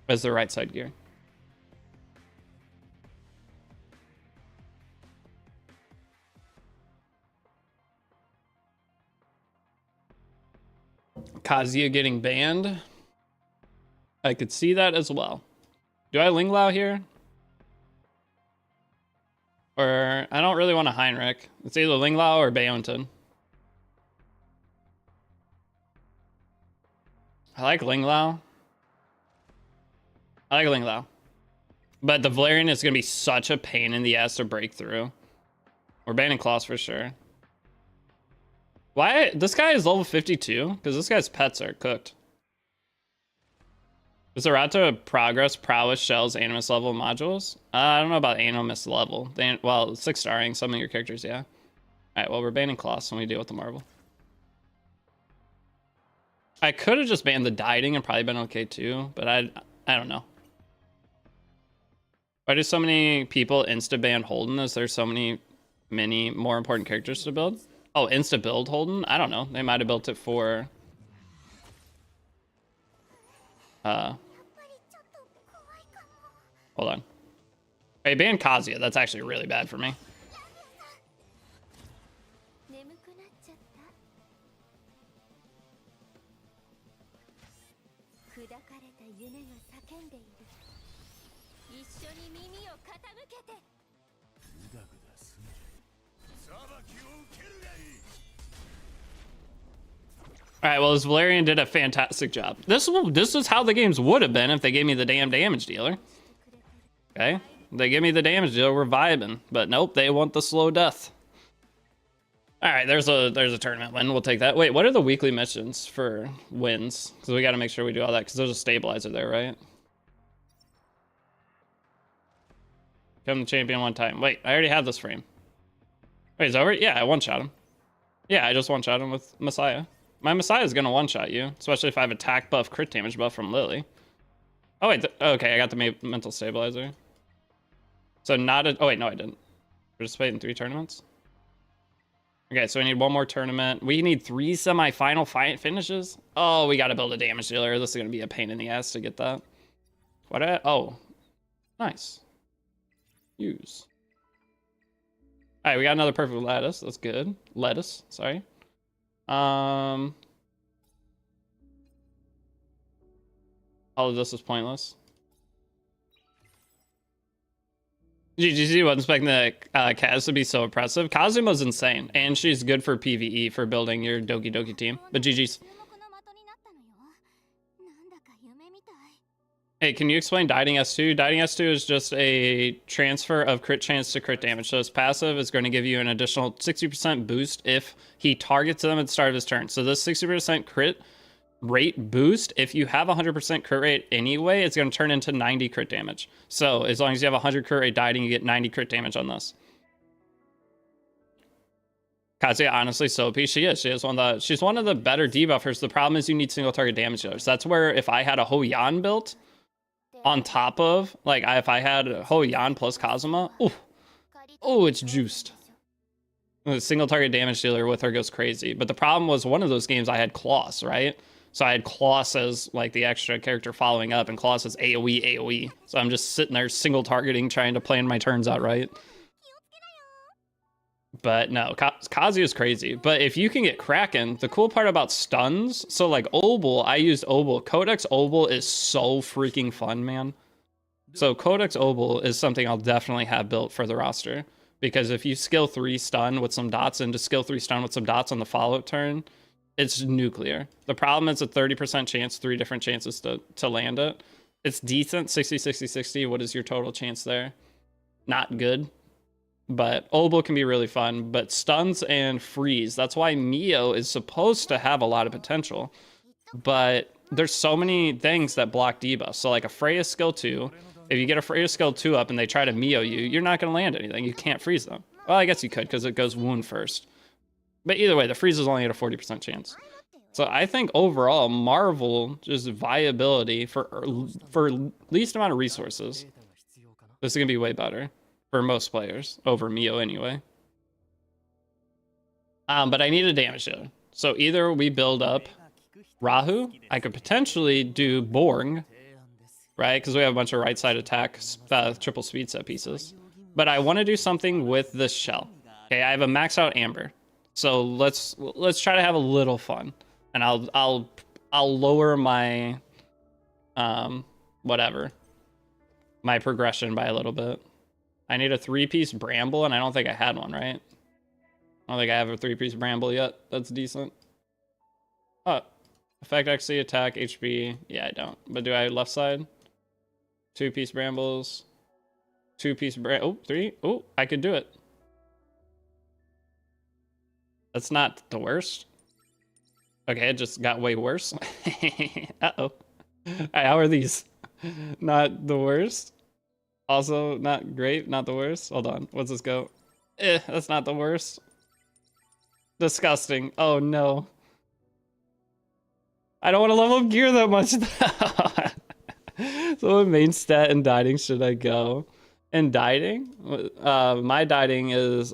as the right side gear. Kazuya getting banned. I could see that as well. Do I Ling Lao here? Or I don't really want a Heinrich. It's either Ling Lao or Bayonton. I like Ling Lao. But the Valerian is going to be such a pain in the ass to break through. We're banning Klaus for sure. Why? This guy is level 52? Because this guy's pets are cooked. Is the route to progress, prowess, shells, animus level modules? I don't know about animus level. Well, 6-starring some of your characters, yeah. Alright, well, we're banning Kloss when we deal with the Marvel. I could have just banned the dieting and probably been okay too, but I don't know. Why do so many people insta-ban Holden? Is there so many more important characters to build? Oh, insta-build Holden? I don't know. They might have built it for... Hold on. Hey, ban Kazuya. That's actually really bad for me. All right, well, this Valerian did a fantastic job. This is how the games would have been if they gave me the damn damage dealer. Okay, they give me the damage dealer, we're vibing. But nope, they want the slow death. All right, there's a tournament win. We'll take that. Wait, what are the weekly missions for wins? Because we got to make sure we do all that. Because there's a stabilizer there, right? Become the champion one time. Wait, I already had this frame. Wait, is that over? Yeah, I one-shot him. Yeah, I just one-shot him with Messiah. My Messiah is going to one-shot you, especially if I have attack buff, crit damage buff from Lily. Oh, wait. Okay, I got the mental stabilizer. So not a... Oh, wait, no, I didn't. Participate in 3 tournaments? Okay, so we need one more tournament. We need 3 semi-final finishes? Oh, we got to build a damage dealer. This is going to be a pain in the ass to get that. Oh, nice. Use. All right, we got another perfect lettuce. That's good. Lettuce, sorry. All of this is pointless. GGC wasn't expecting the Kaz to be so oppressive. Kazuma's insane, and she's good for PvE for building your Doki Doki team. But GG's. Hey, can you explain Dieting S2? Dieting S2 is just a transfer of crit chance to crit damage. So his passive is going to give you an additional 60% boost if he targets them at the start of his turn. So this 60% crit rate boost, if you have 100% crit rate anyway, it's going to turn into 90 crit damage. So as long as you have 100 crit rate dieting, you get 90 crit damage on this. Kazuya, honestly, so OP. She's one of the better debuffers. The problem is you need single target damage dealers. That's where if I had a Ho Yan built on top of, like, if I had Ho Yan plus Kazuma, oh, it's juiced. The single target damage dealer with her goes crazy. But the problem was one of those games I had Kloss, right? So I had Kloss as like the extra character following up, and Kloss is AoE. So I'm just sitting there single targeting, trying to plan my turns out right. But no, Kazuya is crazy. But if you can get Kraken, the cool part about stuns, so like Obel, I used Obel. Codex Obel is so freaking fun, man. So Codex Obel is something I'll definitely have built for the roster. Because if you skill 3 stun with some dots into skill 3 stun with some dots on the follow-up turn, it's nuclear. The problem is a 30% chance, 3 different chances to land it. It's decent, 60, 60, 60. What is your total chance there? Not good. But Obel can be really fun, but stuns and freeze. That's why Mio is supposed to have a lot of potential. But there's so many things that block debuffs. So like a Freya skill 2, if you get a Freya skill 2 up and they try to Mio you, you're not going to land anything. You can't freeze them. Well, I guess you could because it goes wound first. But either way, the freeze is only at a 40% chance. So I think overall, Marvel, just viability for least amount of resources, this is going to be way better. For most players, over Mio anyway. But I need a damage dealer. So either we build up Rahu, I could potentially do Borg, right? Because we have a bunch of right side attack, triple speed set pieces. But I want to do something with this shell. Okay, I have a max out Amber. So let's try to have a little fun. And I'll lower my whatever. My progression by a little bit. I need a 3-piece Bramble, and I don't think I had one, right? I don't think I have a 3-piece Bramble yet. That's decent. Oh, effect XC, attack, HP. Yeah, I don't. But do I left side? 2-piece Brambles. 2-piece Oh, 3. Oh, I could do it. That's not the worst. Okay, it just got way worse. Uh-oh. How are these? Not the worst. Also not great, not the worst. Hold on. What's this go? That's not the worst. Disgusting. Oh no. I don't want to level up gear that much. So what main stat in dieting should I go? In dieting? My dieting is,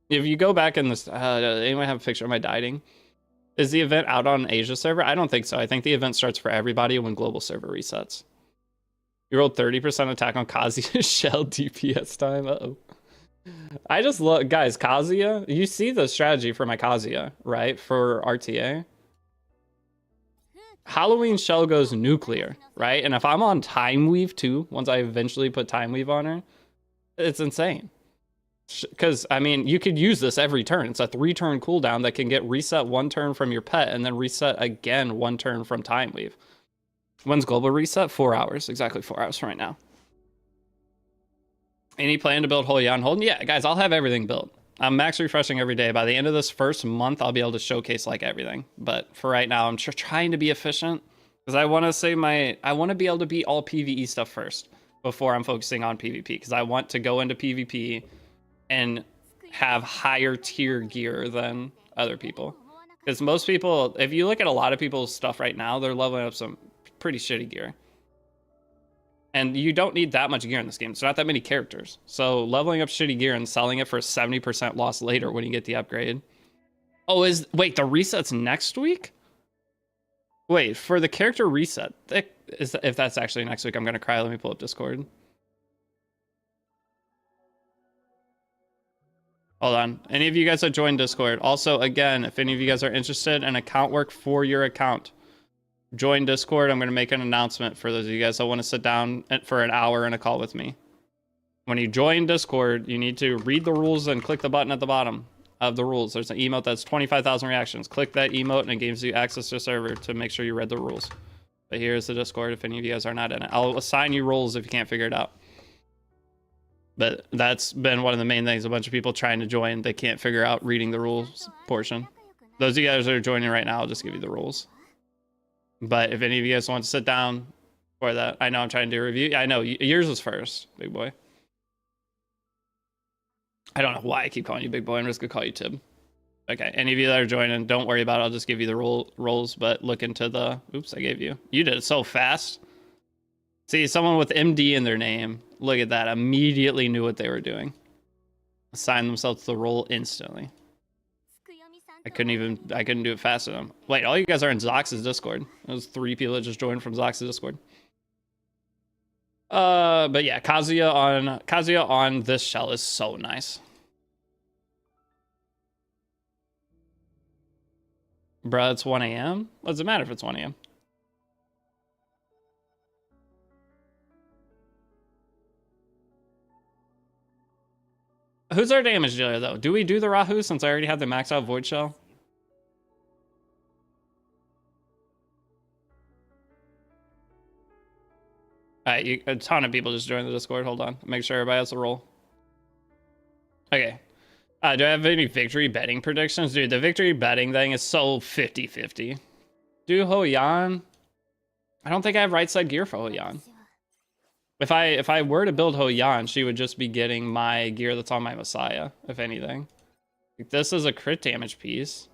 if you go back in this, anyone have a picture of my dieting? Is the event out on Asia server? I don't think so. I think the event starts for everybody when global server resets. You rolled 30% attack on Kazuya's shell DPS time. Uh-oh. I just look, guys, Kazuya, you see the strategy for my Kazuya, right? For RTA. Halloween shell goes nuclear, right? And if I'm on time weave too, once I eventually put time weave on her, it's insane. Because, I mean, you could use this every turn. It's a 3-turn cooldown that can get reset 1 turn from your pet and then reset again 1 turn from time weave. When's global reset? 4 hours. Exactly 4 hours from right now. Any plan to build Hoyan Holden? Yeah, guys, I'll have everything built. I'm max refreshing every day. By the end of this first month, I'll be able to showcase like everything. But for right now, I'm trying to be efficient because I want to say I want to be able to beat all PvE stuff first before I'm focusing on PvP, because I want to go into PvP and have higher tier gear than other people. Because most people, if you look at a lot of people's stuff right now, they're leveling up some pretty shitty gear. And you don't need that much gear in this game. There's not that many characters. So leveling up shitty gear and selling it for 70% loss later when you get the upgrade. Oh, wait, the reset's next week? Wait, for the character reset, if that's actually next week, I'm going to cry. Let me pull up Discord. Hold on. Any of you guys that joined Discord. Also, again, if any of you guys are interested in account work for your account, join Discord. I'm going to make an announcement for those of you guys that want to sit down for an hour in a call with me. When you join Discord, you need to read the rules and click the button at the bottom of the rules. There's an emote that's 25,000 reactions. Click that emote and it gives you access to the server to make sure you read the rules. But here's the Discord if any of you guys are not in it. I'll assign you roles if you can't figure it out. But that's been one of the main things. A bunch of people trying to join, they can't figure out reading the rules portion. Those of you guys that are joining right now, I'll just give you the rules. But if any of you guys want to sit down for that, I know I'm trying to do a review. I know yours was first, big boy. I don't know why I keep calling you big boy. I'm just gonna call you Tib. Okay, any of you that are joining, don't worry about it. I'll just give you the roles, but look into the... Oops, I gave you. You did it so fast. See, someone with MD in their name, look at that, immediately knew what they were doing. Assigned themselves to the role instantly. I couldn't do it fast enough. Wait, all you guys are in Zox's Discord. Those 3 people that just joined from Zox's Discord. But yeah, Kazuya on this shell is so nice. Bruh, it's 1 a.m.? What does it matter if it's 1 a.m.? Who's our damage dealer, though? Do we do the Rahu since I already have the max out Void Shell? Alright, a ton of people just joined the Discord. Hold on. Make sure everybody has a role. Okay. Do I have any victory betting predictions? Dude, the victory betting thing is so 50-50. Do Hoyan? I don't think I have right side gear for Hoyan. If I were to build Hoyan, she would just be getting my gear that's on my Messiah, if anything. Like, this is a crit damage piece.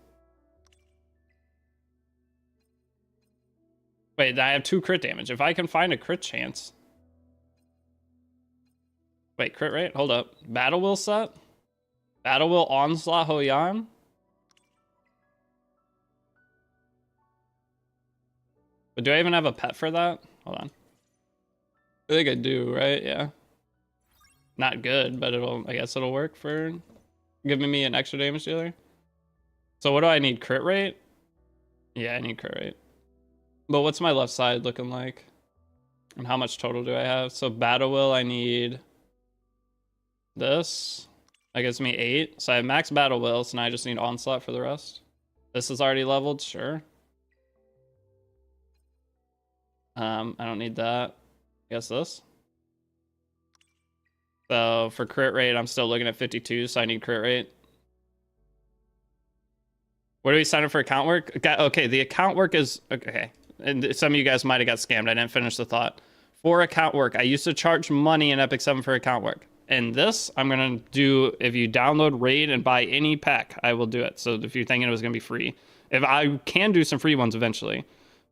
Wait, I have 2 crit damage. If I can find a crit chance. Wait, crit rate? Hold up. Battle Will set? Battle Will Onslaught Hoyan? But do I even have a pet for that? Hold on. I think I do, right? Yeah. Not good, but I guess it'll work for giving me an extra damage dealer. So what do I need? Crit rate? Yeah, I need crit rate. But what's my left side looking like? And how much total do I have? So Battle Will, I need this. That gives me 8. So I have max Battle Will, so now I just need Onslaught for the rest. This is already leveled, sure. I don't need that. I guess this. So for crit rate, I'm still looking at 52, so I need crit rate. Where do we sign up for account work? Okay, the account work is... Okay. and some of you guys might have got scammed. I didn't finish the thought. For account work, I used to charge money in Epic 7 for account work. And this, I'm going to do, if you download Raid and buy any pack, I will do it. So if you're thinking it was going to be free, if I can do some free ones eventually,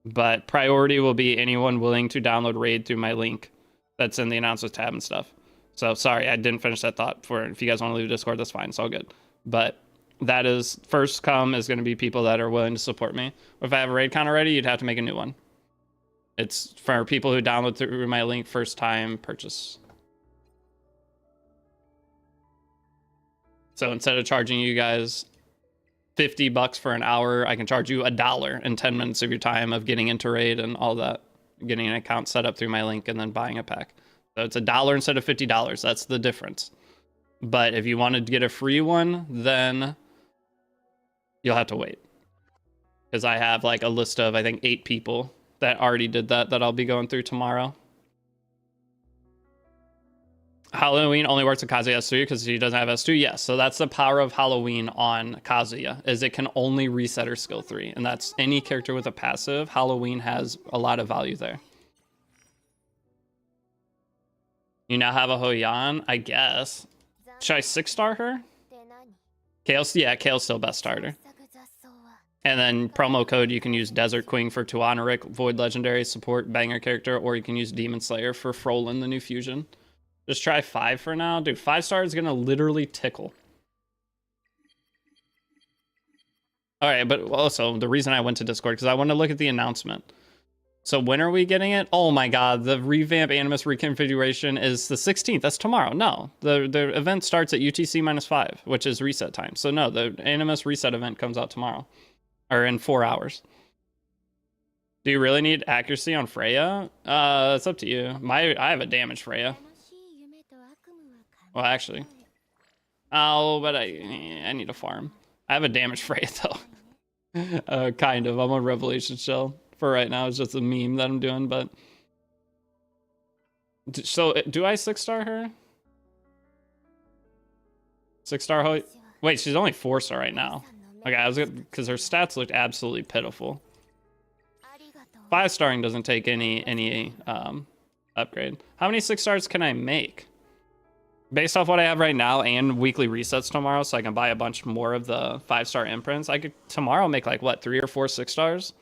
but priority will be anyone willing to download Raid through my link that's in the announcements tab and stuff. So sorry, I didn't finish that thought. For if you guys want to leave Discord, that's fine. It's all good. But that is, first come is going to be people that are willing to support me. If I have a Raid count already, you'd have to make a new one. It's for people who download through my link first time purchase. So instead of charging you guys $50 for an hour, I can charge you $1 in 10 minutes of your time of getting into Raid and all that, getting an account set up through my link and then buying a pack. So it's $1 instead of $50. That's the difference. But if you wanted to get a free one, then you'll have to wait. Because I have like a list of, I think, 8 people that already did that I'll be going through tomorrow. Halloween only works with Kazuya S3 because she doesn't have S2. Yes, so that's the power of Halloween on Kazuya, is it can only reset her skill 3. And that's any character with a passive. Halloween has a lot of value there. You now have a Hoyan, I guess. Should I 6-star her? Kale's, yeah, Kale's still best starter. And then promo code, you can use Desert Queen for Tuanaric, Void Legendary support, banger character, or you can use Demon Slayer for Frolin, the new fusion. Just try 5 for now. Dude, 5-star is going to literally tickle. All right, but also the reason I went to Discord, because I want to look at the announcement. So when are we getting it? Oh my god, the revamp Animus reconfiguration is the 16th. That's tomorrow. No, the event starts at UTC -5, which is reset time. So no, the Animus reset event comes out tomorrow. Or in 4 hours. Do you really need accuracy on Freya? It's up to you. I have a damage Freya. Well, actually. Oh, but I need a farm. I have a damage Freya though. Kind of. I'm on Revelation Shell for right now. It's just a meme that I'm doing, but. So, do I 6-star her? 6-star Ho? Wait, she's only 4-star right now. Okay, I was because her stats looked absolutely pitiful. 5-starring doesn't take any upgrade. How many 6-stars can I make? Based off what I have right now and weekly resets tomorrow, so I can buy a bunch more of the 5-star imprints. I could tomorrow make like what, 3 or 4 6-stars?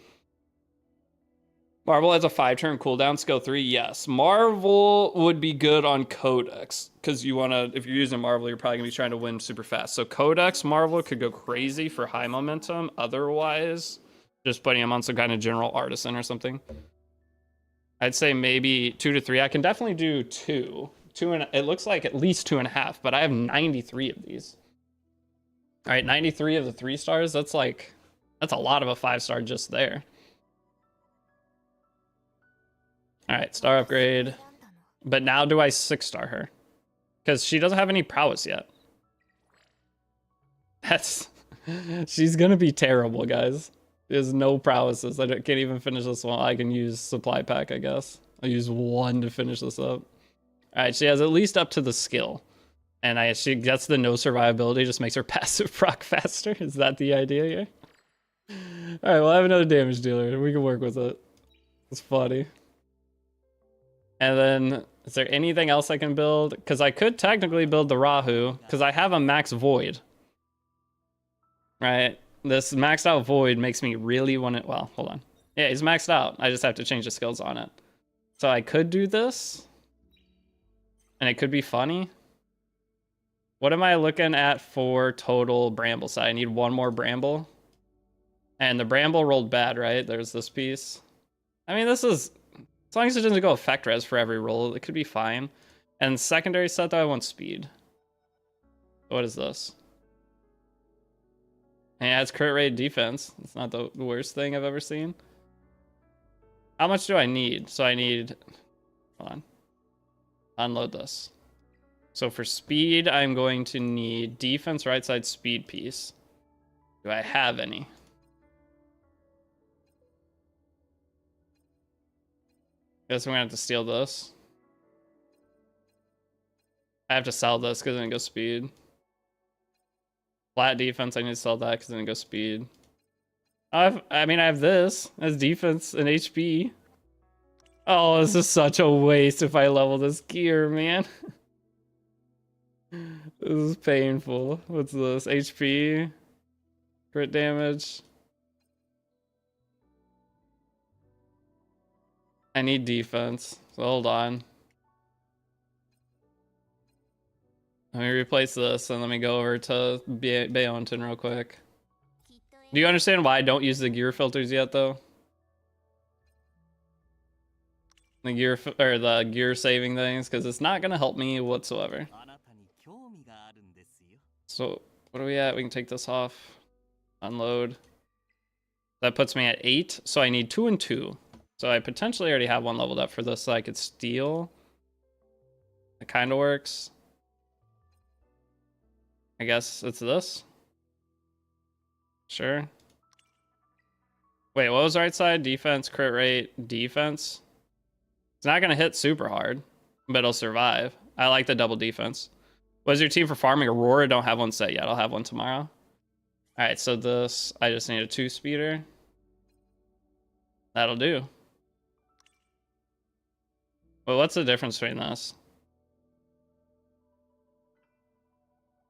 Marvel has a 5-turn cooldown, skill 3. Yes, Marvel would be good on Codex because you want to. If you're using Marvel, you're probably gonna be trying to win super fast. So Codex Marvel could go crazy for high momentum. Otherwise, just putting him on some kind of general artisan or something. I'd say maybe 2 to 3. I can definitely do 2. It looks like at least 2.5, but I have 93 of these. All right, 93 of the 3-stars. That's a lot of a 5-star just there. All right, star upgrade. But now do I 6-star her? Because she doesn't have any prowess yet. She's gonna be terrible, guys. There's no prowesses. I can't even finish this one. I can use supply pack, I guess. I'll use 1 to finish this up. All right, she has at least up to the skill. And she gets the no survivability, just makes her passive proc faster. Is that the idea here? All right, well, I have another damage dealer. We can work with it. It's funny. And then, is there anything else I can build? Because I could technically build the Rahu, because I have a max Void. Right? This maxed out Void makes me really want it. Well, hold on. Yeah, he's maxed out. I just have to change the skills on it. So I could do this. And it could be funny. What am I looking at for total Bramble side? I need 1 more Bramble. And the Bramble rolled bad, right? There's this piece. I mean, this is... As long as it doesn't go effect res for every roll, it could be fine. And secondary set, though, I want speed. What is this? And it adds crit rate defense. It's not the worst thing I've ever seen. How much do I need? So I need... Hold on. Unload this. So for speed, I'm going to need defense right side speed piece. Do I have any? Guess I'm gonna have to steal this. I have to sell this because then it goes speed. Flat defense, I need to sell that because then it goes speed. I mean, I have this as defense and HP. Oh, this is such a waste if I level this gear, man. This is painful. What's this? HP? Crit damage? I need defense, so hold on. Let me replace this and let me go over to Bayonton real quick. Do you understand why I don't use the gear filters yet, though? The gear saving things, because it's not gonna help me whatsoever. So what are we at? We can take this off. Unload. That puts me at 8, so I need 2 and 2. So I potentially already have one leveled up for this, so I could steal. It kind of works. I guess it's this. Sure. Wait, what was the right side? Defense, crit rate, defense. It's not gonna hit super hard, but it'll survive. I like the double defense. What's your team for farming? Aurora, don't have one set yet. I'll have one tomorrow. All right, so this, I just need a 2-speeder. That'll do. Well, what's the difference between this?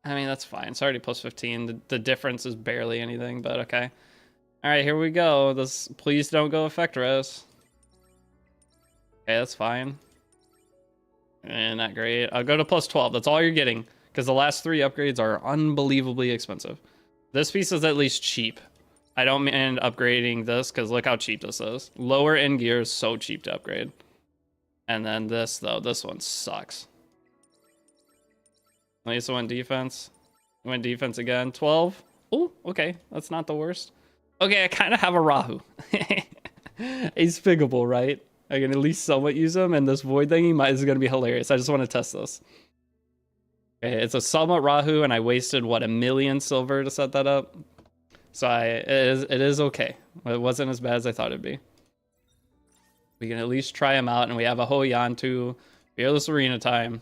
I mean, that's fine. It's already plus 15. The difference is barely anything, but okay. All right, here we go. This, please don't go effect res. Okay, that's fine. And not great. I'll go to plus 12. That's all you're getting, because the last 3 upgrades are unbelievably expensive. This piece is at least cheap. I don't mind upgrading this, because look how cheap this is. Lower end gear is so cheap to upgrade. And then this, though. This one sucks. At least I went defense. I went defense again. 12. Oh, okay. That's not the worst. Okay, I kind of have a Rahu. He's pickable, right? I can at least somewhat use him, and this void thingy is going to be hilarious. I just want to test this. Okay, it's a somewhat Rahu, and I wasted, what, 1 million silver to set that up? So it is okay. It wasn't as bad as I thought it'd be. We can at least try him out, and we have a Hoyantu. Fearless Arena time.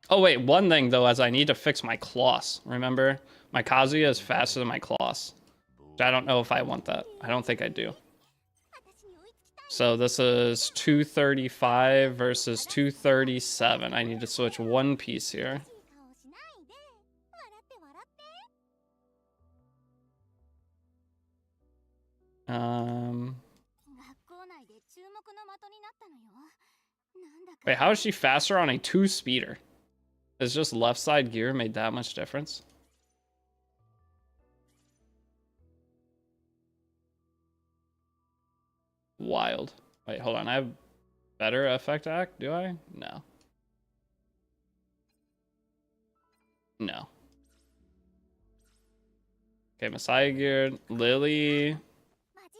Oh, wait, one thing, though, is I need to fix my Kloss. Remember? My Kazuya is faster than my Kloss. I don't know if I want that. I don't think I do. So this is 235 versus 237. I need to switch one piece here. Wait, how is she faster on a 2-speeder? Is just left side gear made that much difference? Wild. Wait, hold on. I have better effect act, do I? No. No. Okay, Messiah geared. Lily.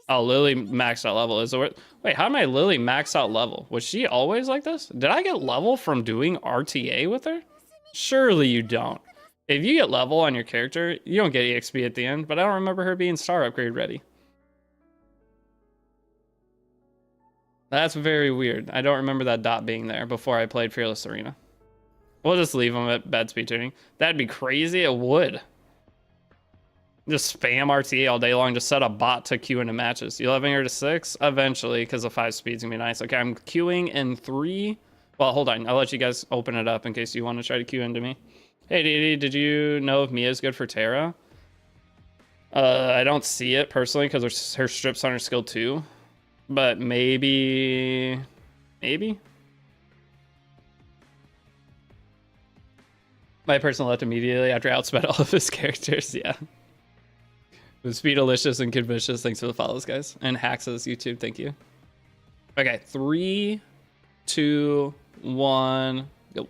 Oh, Lily maxed out level. Is it? Wait, how did my Lily max out level? Was she always like this? Did I get level from doing RTA with her? Surely you don't. If you get level on your character, you don't get EXP at the end, but I don't remember her being star upgrade ready. That's very weird. I don't remember that dot being there before I played Fearless Arena. We'll just leave them at bad speed tuning. That'd be crazy. It would. Just spam RTA all day long. Just set a bot to queue into matches. You loving her to 6? Eventually, because the 5 speed's gonna be nice. Okay, I'm queuing in 3. Well, hold on. I'll let you guys open it up in case you want to try to queue into me. Hey, Deity, did you know if Mia's good for Terra? I don't see it personally because her strips on her skill 2. But maybe... Maybe? My person left immediately after I outsped all of his characters, yeah. With Speedalicious and Kidvicious, thanks for the follows, guys. And Hax's YouTube, thank you. Okay, 3, 2, 1, go.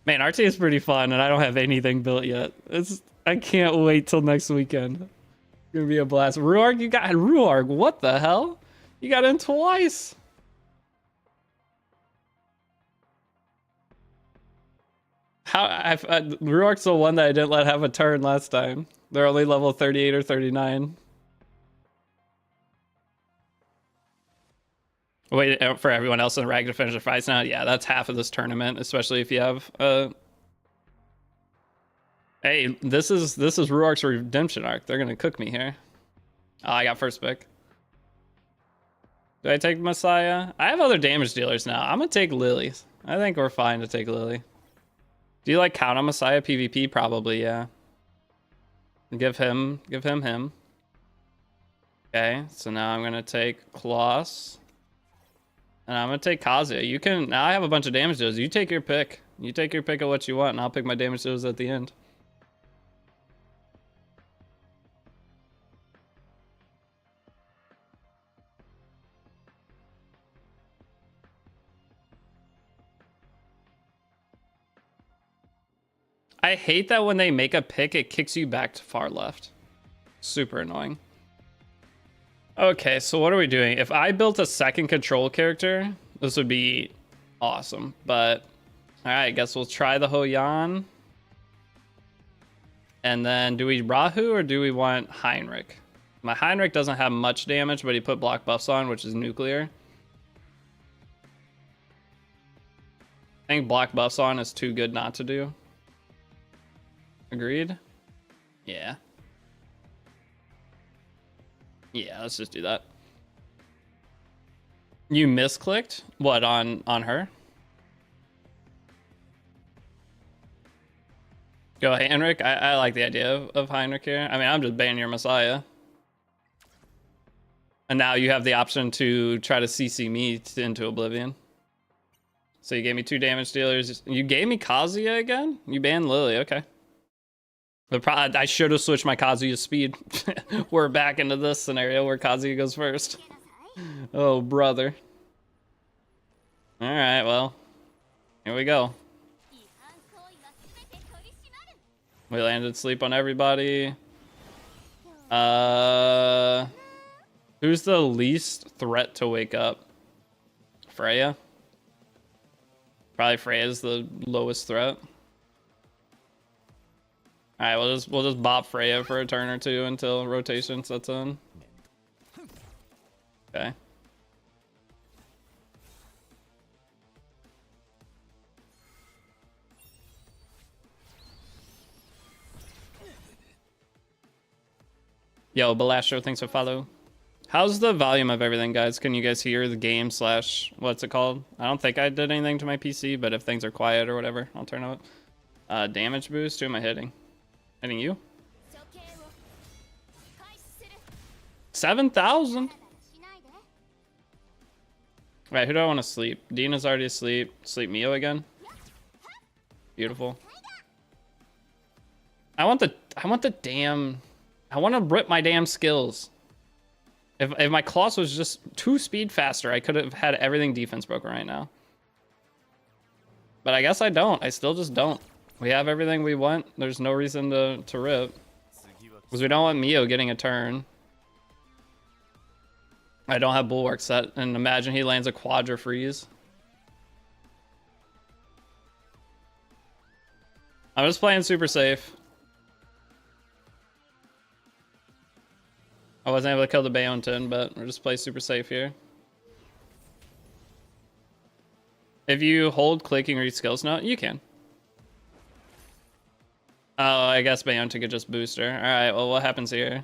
Man, RT is pretty fun, and I don't have anything built yet. I can't wait till next weekend. It's gonna be a blast. Ruarg, you got Ruarg. What the hell? You got in twice. Ruarg's the one that I didn't let have a turn last time. They're only level 38 or 39. Wait for everyone else in the rank to finish their fights now. Yeah, that's half of this tournament, especially if you have Hey, this is Ruark's redemption arc. They're gonna cook me here. Oh, I got first pick. Do I take Messiah? I have other damage dealers now. I'm gonna take Lily. I think we're fine to take Lily. Do you like count on Messiah PvP? Probably, yeah. Give him him. Okay, so now I'm gonna take Kloss. And I'm gonna take Kazuya. You can now I have a bunch of damage dealers. You take your pick. You take your pick of what you want, and I'll pick my damage dealers at the end. I hate that when they make a pick, it kicks you back to far left. Super annoying. Okay, so what are we doing? If I built a second control character, this would be awesome. But, alright, I guess we'll try the Hoyan. And then, do we Rahu or do we want Heinrich? My Heinrich doesn't have much damage, but he put block buffs on, which is nuclear. I think block buffs on is too good not to do. Agreed? Yeah. Yeah, let's just do that. You misclicked? What, on her? Go Heinrich. I like the idea of Heinrich here. I mean, I'm just banning your Messiah. And now you have the option to try to CC me into oblivion. So you gave me 2 damage dealers. You gave me Kazuya again? You banned Lily, okay. I should have switched my Kazuya speed. We're back into this scenario where Kazuya goes first. Oh, brother. Alright, well. Here we go. We landed sleep on everybody. Who's the least threat to wake up? Freya? Probably Freya's the lowest threat. Alright, we'll just bop Freya for a turn or two until rotation sets in. Okay. Yo, Belastro, thanks for follow. How's the volume of everything, guys? Can you guys hear the game slash what's it called? I don't think I did anything to my PC, but if things are quiet or whatever, I'll turn it up. Damage boost, who am I hitting? Hitting you? 7,000? Right, who do I want to sleep? Dina's already asleep. Sleep Mio again. Beautiful. I want to rip my damn skills. If my Kloss was just 2 speed faster, I could have had everything defense broken right now. But I guess I don't. I still just don't. We have everything we want. There's no reason to rip. Because we don't want Mio getting a turn. I don't have Bulwark set, and imagine he lands a Quadra freeze. I'm just playing super safe. I wasn't able to kill the Baonton, but we'll just play super safe here. If you hold clicking or use skills now, you can. Oh, I guess Baonton could just boost her. Alright, well, what happens here?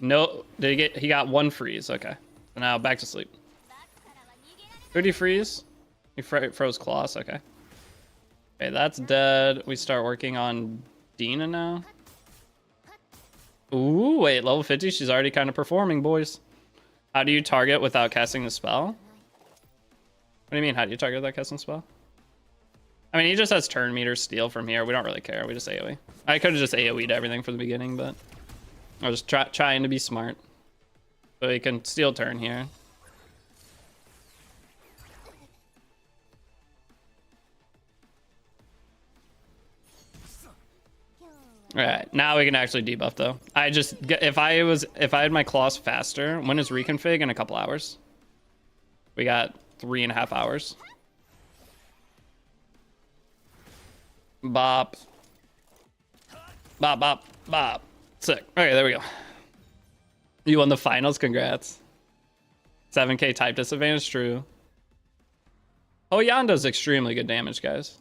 No, he got 1 freeze, okay. So now back to sleep. Who did he freeze? He froze Kloss, okay. Okay, that's dead. We start working on Dina now. Ooh, wait, level 50, she's already kind of performing, boys. How do you target without casting the spell? What do you mean, how do you target without casting the spell? I mean, he just has turn meter steal from here. We don't really care, we just AoE. I could have just AoE'd everything from the beginning, but I was trying to be smart. So he can steal turn here. All right, now we can actually debuff though. If I had my Kloss faster, when is reconfig? In a couple hours. We got 3.5 hours. Bop. Bop, bop, bop. Sick. Okay, there we go. You won the finals, congrats. 7k type disadvantage, true. Oh, Yan does extremely good damage, guys.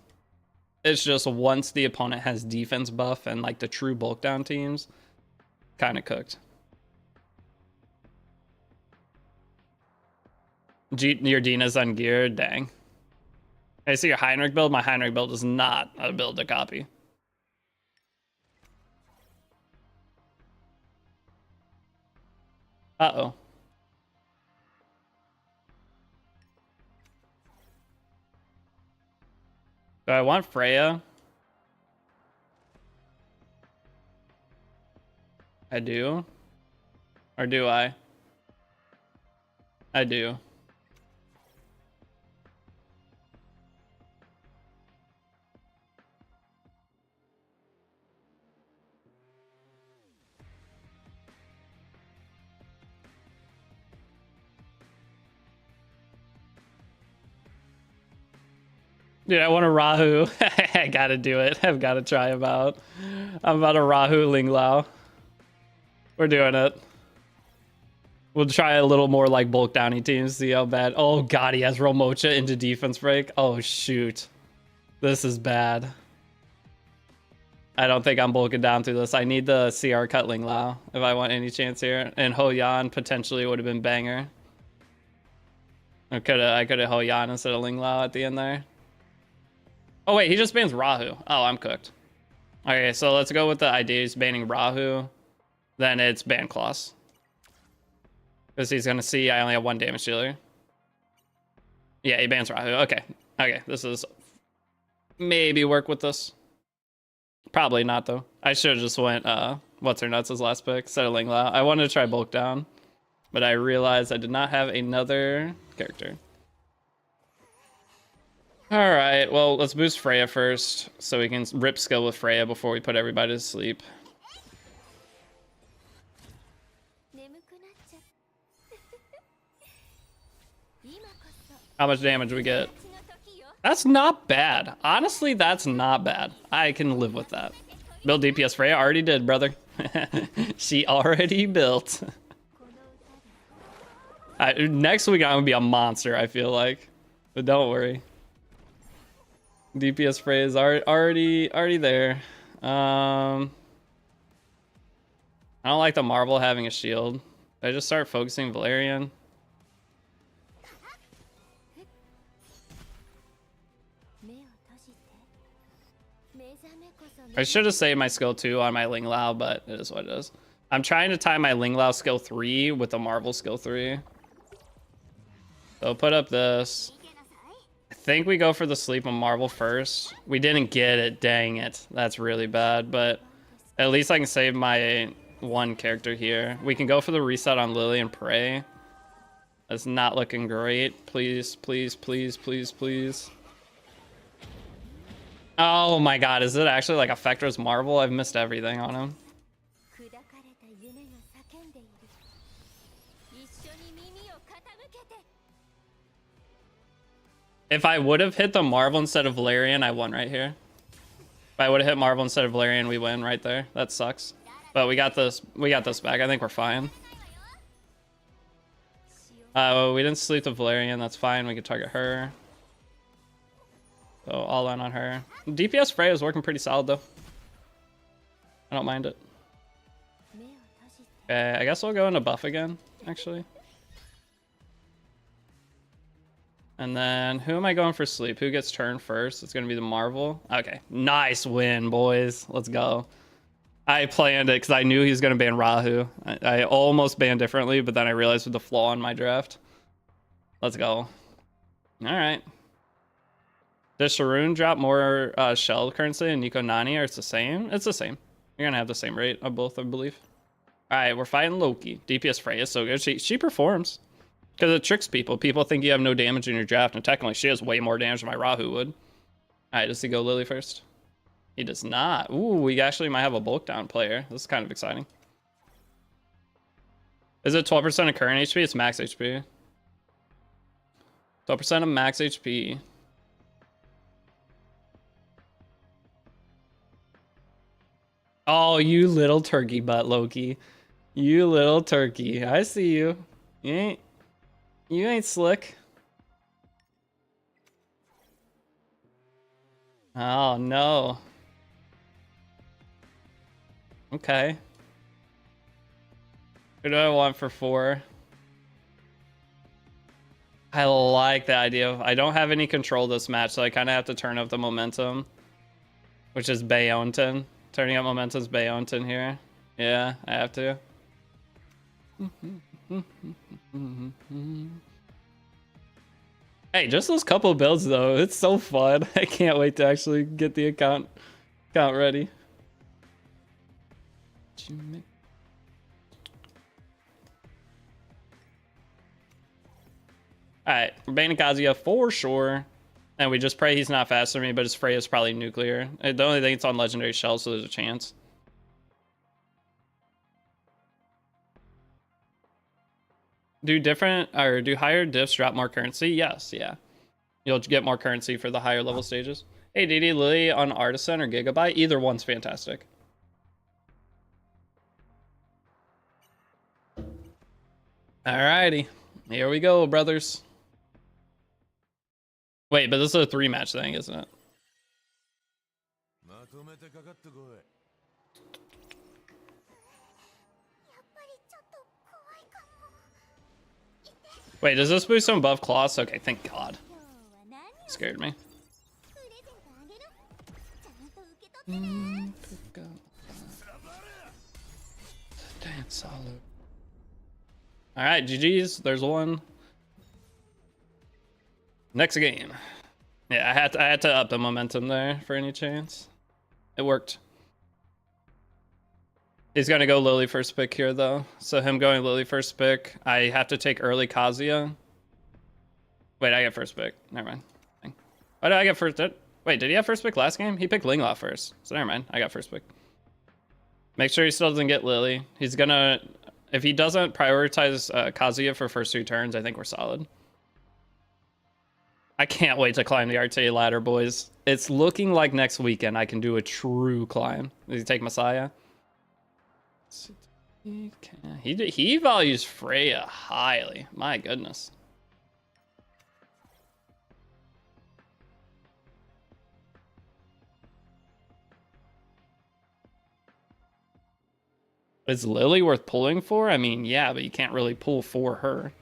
It's just once the opponent has defense buff and like the true bulk down teams, kind of cooked. Your Dina's ungeared, dang. I see your Heinrich build. My Heinrich build is not a build to copy. Uh-oh. Do I want Freya? I do. Or do I? I do. Dude, I want a Rahu. I gotta do it. I've gotta try him out. I'm about a Rahu Ling Lao. We're doing it. We'll try a little more like bulk downy teams, see how bad. Oh god, he has Romocha into defense break. Oh shoot. This is bad. I don't think I'm bulking down through this. I need the CR cut Ling Lao if I want any chance here. And Ho Yan potentially would have been banger. I could have Ho Yan instead of Ling Lao at the end there. Oh wait, he just bans Rahu. Oh, I'm cooked. Okay, so let's go with the idea he's banning Rahu. Then it's ban Kloss. Because he's gonna see I only have 1 damage dealer. Yeah, he bans Rahu. Okay. Okay, this is maybe work with this. Probably not though. I should have just went what's her nuts as last pick instead of Ling Lao. I wanted to try bulk down, but I realized I did not have another character. All right, well, let's boost Freya first so we can rip skill with Freya before we put everybody to sleep. How much damage we get? That's not bad. Honestly, that's not bad. I can live with that. Build DPS Freya already did, brother. She already built. Next week I'm gonna be a monster, I feel like. But don't worry. DPS Freya is already there. I don't like the Marvel having a shield. I just start focusing Valerian. I should have saved my skill 2 on my Ling Lao, but it is what it is. I'm trying to tie my Ling Lao skill 3 with the Marvel skill 3. So put up this. I think we go for the sleep on Marvel first. We didn't get it, dang it. That's really bad, but at least I can save my 1 character here. We can go for the reset on Lily and pray. That's not looking great. Please, please, please, please, please. Oh my god, is it actually like Effector's Marvel? I've missed everything on him. If I would have hit the Marvel instead of Valerian, I won right here. If I would have hit Marvel instead of Valerian, we win right there. That sucks. But we got this back. I think we're fine. We didn't sleep the Valerian, that's fine. We can target her. So all in on her. DPS Freya is working pretty solid though. I don't mind it. Okay, I guess we'll go into buff again, actually. And then who am I going for sleep? Who gets turn first? It's gonna be the Marvel. Okay, nice win, boys. Let's go. I planned it because I knew he was gonna ban Rahu. I almost banned differently, but then I realized with the flaw in my draft. Let's go. All right. Does Sharoon drop more shell currency and Nico Nani, or it's the same? It's the same. You're gonna have the same rate of both, I believe. All right, we're fighting Loki. DPS Freya is so good. She performs because it tricks people. People think you have no damage in your draft, and technically she has way more damage than my Rahu would. All right, does he go Lily first? He does not. Ooh, we actually might have a bulk down player. This is kind of exciting. Is it 12% of current HP? It's max HP. 12% of max HP. Oh, you little turkey butt, Loki. You little turkey. I see you. You You ain't slick. Oh, no. Okay. Who do I want for 4? I like the idea of... I don't have any control this match, so I kind of have to turn up the momentum. Which is Bayonton. Turning up momentum is Bayonton here. Yeah, I have to. Hey, just those couple builds though. It's so fun. I can't wait to actually get the account ready. Alright, we're banning Kazuya for sure. And we just pray he's not faster than me, but his Freya's probably nuclear. The only thing, it's on legendary shell, so there's a chance. Do different or do higher diffs drop more currency? Yes, yeah. You'll get more currency for the higher level stages. Hey, Deity, Lily on Artisan or Gigabyte? Either one's fantastic. Alrighty, here we go, brothers. Wait, but this is a 3-match thing, isn't it? Wait, does this boost some buff claws? Okay, thank God. Scared me. Damn, solid. Alright, GG's. There's one. Next game. Yeah, I had to up the momentum there for any chance. It worked. He's gonna go Lily first pick here though. So him going Lily first pick, I have to take early Kazuya. Wait, I get first pick. Never mind. Why did I get first? Wait, did he have first pick last game? He picked Linglao first. So never mind. I got first pick. Make sure he still doesn't get Lily. He's gonna... If he doesn't prioritize Kazuya for first 2 turns, I think we're solid. I can't wait to climb the RTA ladder, boys. It's looking like next weekend I can do a true climb. Does he take Messiah? He values Freya highly. My goodness. Is Lily worth pulling for? I mean, yeah, but you can't really pull for her.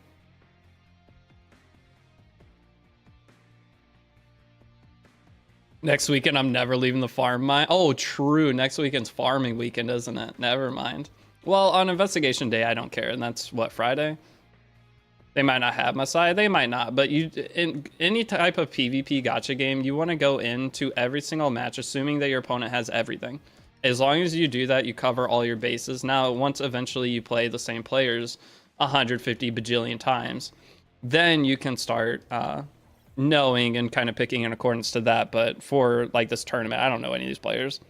Next weekend, I'm never leaving the farm mine. Oh, true. Next weekend's farming weekend, isn't it? Never mind. Well, on investigation day, I don't care. And that's what, Friday? They might not have Messiah. They might not. But you, in any type of PvP gacha game, you want to go into every single match assuming that your opponent has everything. As long as you do that, you cover all your bases. Now, once eventually you play the same players 150 bajillion times, then you can start knowing and kind of picking in accordance to that. But for like this tournament, I don't know any of these players.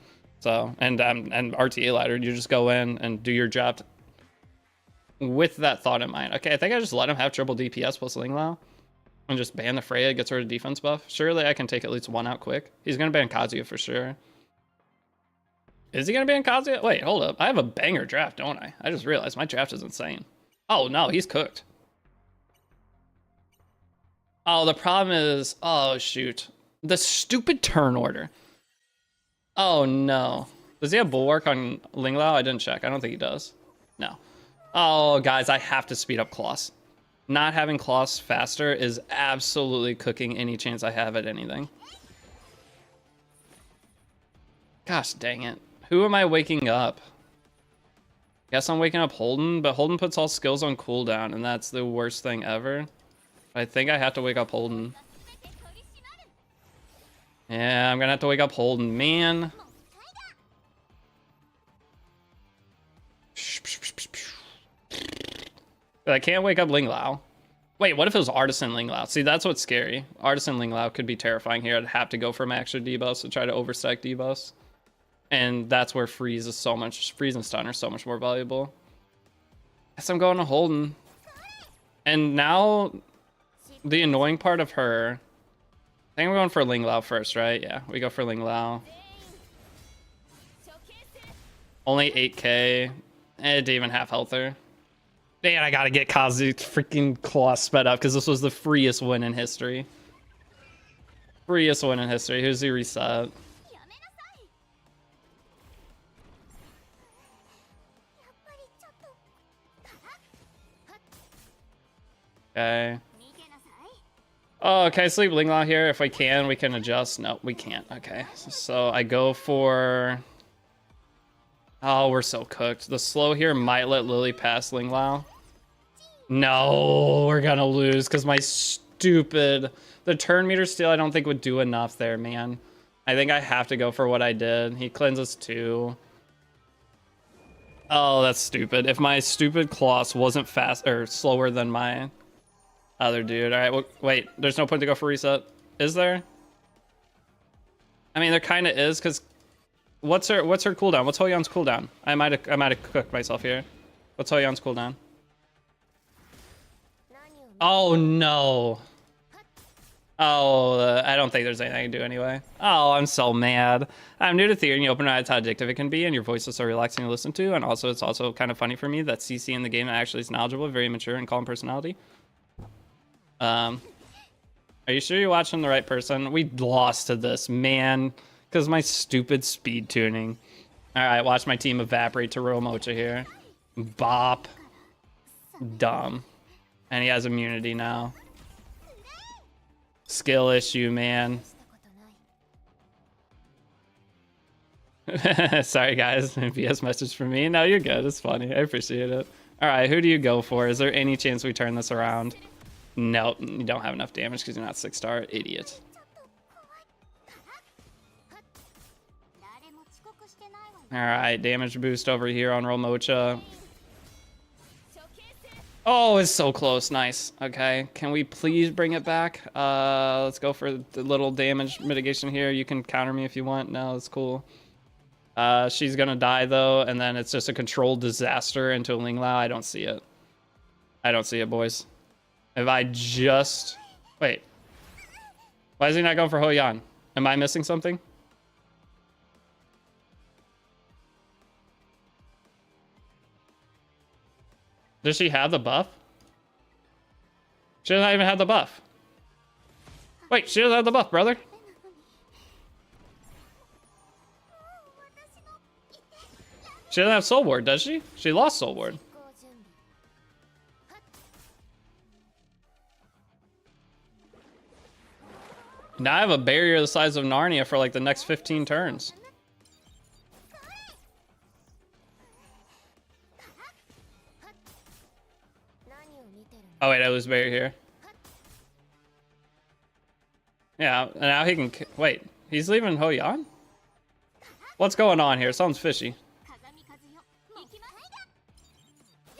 So, and RTA ladder, you just go in and do your job with that thought in mind. Okay, I think I just let him have triple DPS plus Linglao and just ban the Freya, gets rid of defense buff. Surely I can take at least one out quick. He's going to ban Kazuya for sure. Is he going to ban Kazuya? Wait, hold up. I have a banger draft, don't I? I just realized my draft is insane. Oh, no, he's cooked. Oh, the problem is... Oh, shoot. The stupid turn order. Oh, no. Does he have Bulwark on Linglao? I didn't check. I don't think he does. No. Oh, guys, I have to speed up Kloss. Not having Kloss faster is absolutely cooking any chance I have at anything. Gosh dang it. Who am I waking up? Guess I'm waking up Holden, but Holden puts all skills on cooldown, and that's the worst thing ever. I think I have to wake up Holden. Yeah, I'm gonna have to wake up Holden, man. But I can't wake up Linglao. Wait, what if it was Artisan Linglao? See, that's what's scary. Artisan Linglao could be terrifying here. I'd have to go for my extra debuffs to try to overstack debuffs. And that's where freeze is so much, freeze and stun are so much more valuable. Guess I'm going to Holden. And now the annoying part of her, I think we're going for Linglao first, right? Yeah, we go for Linglao. Only 8k. It didn't even have health there. Man, I gotta get Kazu freaking claw sped up because this was the freest win in history. Freest win in history. Who's the reset? Okay. Oh, can I sleep Ling Lao here? If I can, we can adjust. No, we can't. Okay. So I go for... Oh, we're so cooked. The slow here might let Lily pass Ling Lao. No, we're gonna lose because my stupid... The turn meter steal I don't think would do enough there, man. I think I have to go for what I did. He cleanses 2. Oh, that's stupid. If my stupid Kloss wasn't fast or slower than my other dude. All right, well, wait. There's no point to go for reset. Is there? I mean, there kind of is because what's her cooldown? What's Hoyan's cooldown? I might have cooked myself here. What's Hoyan's cooldown? Oh no. Oh, I don't think there's anything I can do anyway. Oh, I'm so mad. I'm new to theater and you open eyes how addictive it can be, and your voice is so relaxing to listen to, and also it's also kind of funny for me that CC in the game actually is knowledgeable, very mature, and calm personality. Are you sure you're watching the right person? We lost to this, man, because my stupid speed tuning. All right, watch my team evaporate to Royal Mocha here. Bop. Dumb. And he has immunity now. Skill issue, man. Sorry, guys. VS message for me. No, you're good. It's funny. I appreciate it. All right, who do you go for? Is there any chance we turn this around? Nope, you don't have enough damage because you're not 6-star. Idiot. All right, damage boost over here on Roll Mocha. Oh, it's so close. Nice. Okay, can we please bring it back? Let's go for the little damage mitigation here. You can counter me if you want. No, it's cool. She's gonna die though, and then it's just a controlled disaster into a Ling Lao. I don't see it. I don't see it, boys. If I just... Wait. Why is he not going for Hoyan? Am I missing something? Does she have the buff? She doesn't even have the buff. Wait, she doesn't have the buff, brother. She doesn't have Soul Ward, does she? She lost Soul Ward. Now I have a barrier the size of Narnia for like the next 15 turns. Oh wait, I lose barrier here. Yeah, and now he can... Wait, he's leaving Hoyan? What's going on here? Something's fishy.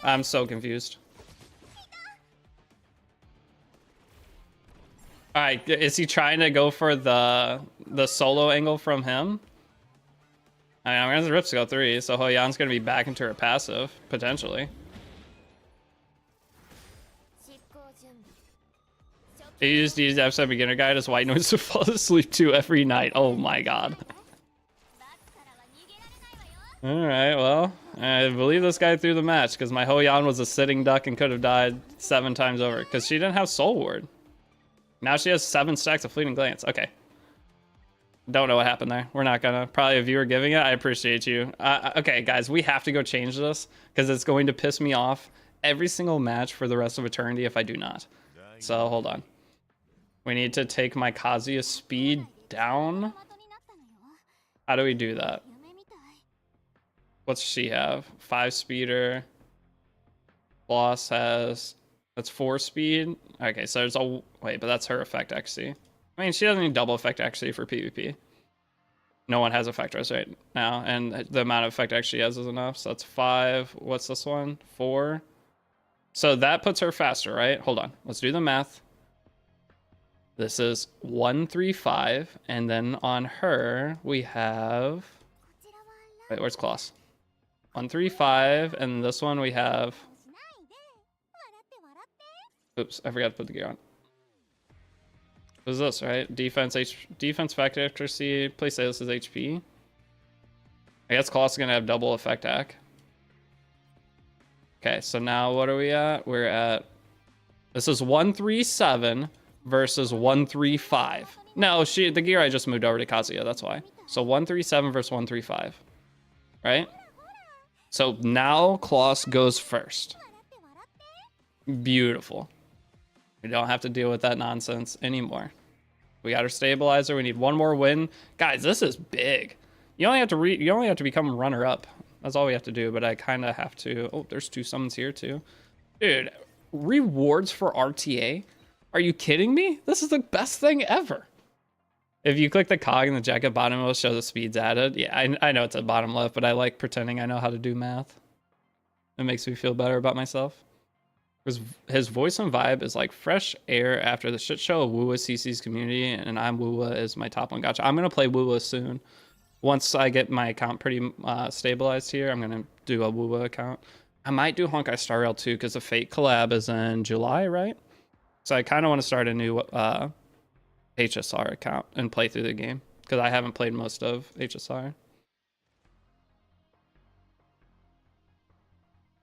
I'm so confused. All right, is he trying to go for the solo angle from him? I mean, I'm gonna Rips go 3, so Hoyan's gonna be back into her passive potentially. He used the episode beginner guide as white noise to fall asleep to every night. Oh my god. All right, well, I believe this guy threw the match because my Hoyan was a sitting duck and could have died 7 times over because she didn't have Soul Ward. Now she has 7 stacks of Fleeting Glance. Okay. Don't know what happened there. We're not gonna. Probably a viewer giving it. I appreciate you. Okay, guys, we have to go change this because it's going to piss me off every single match for the rest of eternity if I do not. So hold on. We need to take my Kazuya's speed down. How do we do that? What's she have? 5 speeder. Boss has... That's 4 speed. Okay, so there's a... Wait, but that's her effect XC. I mean, she doesn't need double effect XC for PvP. No one has effect rest right now, and the amount of effect XC she has is enough. So that's 5. What's this one? 4. So that puts her faster, right? Hold on. Let's do the math. This is 135, and then on her we have... Wait, where's Kloss? 135, and this one we have... Oops, I forgot to put the gear on. What is this, right? Defense effect accuracy, place this as HP. I guess Kloss is gonna have double effect hack. Okay, so now what are we at? We're at... This is 137 versus 135. No, the gear I just moved over to Kazuya, that's why. So 137 versus 135. Right? So now Kloss goes first. Beautiful. We don't have to deal with that nonsense anymore. We got our stabilizer. We need one more win. Guys, this is big. You only have to become runner-up. That's all we have to do, but I kind of have to... Oh, there's 2 summons here too. Dude, rewards for RTA? Are you kidding me? This is the best thing ever. If you click the cog in the jacket bottom, it will show the speeds added. Yeah, I know it's at bottom left, but I like pretending I know how to do math. It makes me feel better about myself. His voice and vibe is like fresh air after the shit show of Woowa CC's community, and I'm Woowa is my top one. Gotcha. I'm going to play Woowa soon. Once I get my account pretty stabilized here, I'm going to do a Woowa account. I might do Honkai Star Rail too, because the Fate collab is in July, right? So I kind of want to start a new HSR account and play through the game, because I haven't played most of HSR.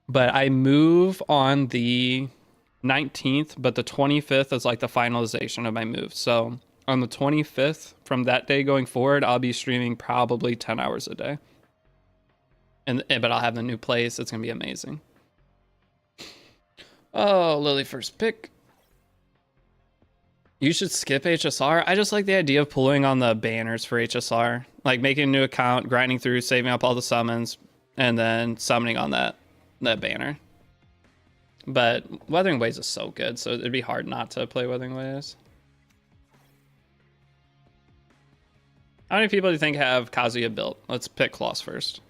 But I move on the 19th, but the 25th is like the finalization of my move. So on the 25th, from that day going forward, I'll be streaming probably 10 hours a day. But I'll have the new place. It's going to be amazing. Oh, Lily first pick. You should skip HSR. I just like the idea of pulling on the banners for HSR. Like making a new account, grinding through, saving up all the summons, and then summoning on that banner. But Wuthering Waves is so good, so it'd be hard not to play Wuthering Waves. How many people do you think have Kazuya built? Let's pick Kloss first.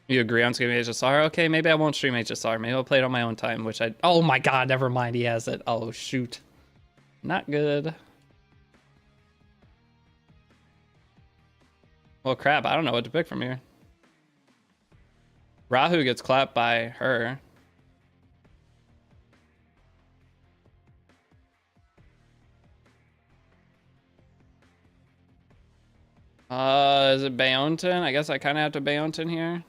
You agree on skipping HSR? Okay, maybe I won't stream HSR. Maybe I'll play it on my own time, which I... Oh my god, never mind, he has it. Oh, shoot. Not good. Well, crap, I don't know what to pick from here. Rahu gets clapped by her. Is it Baonton? I guess I kind of have to Baonton here.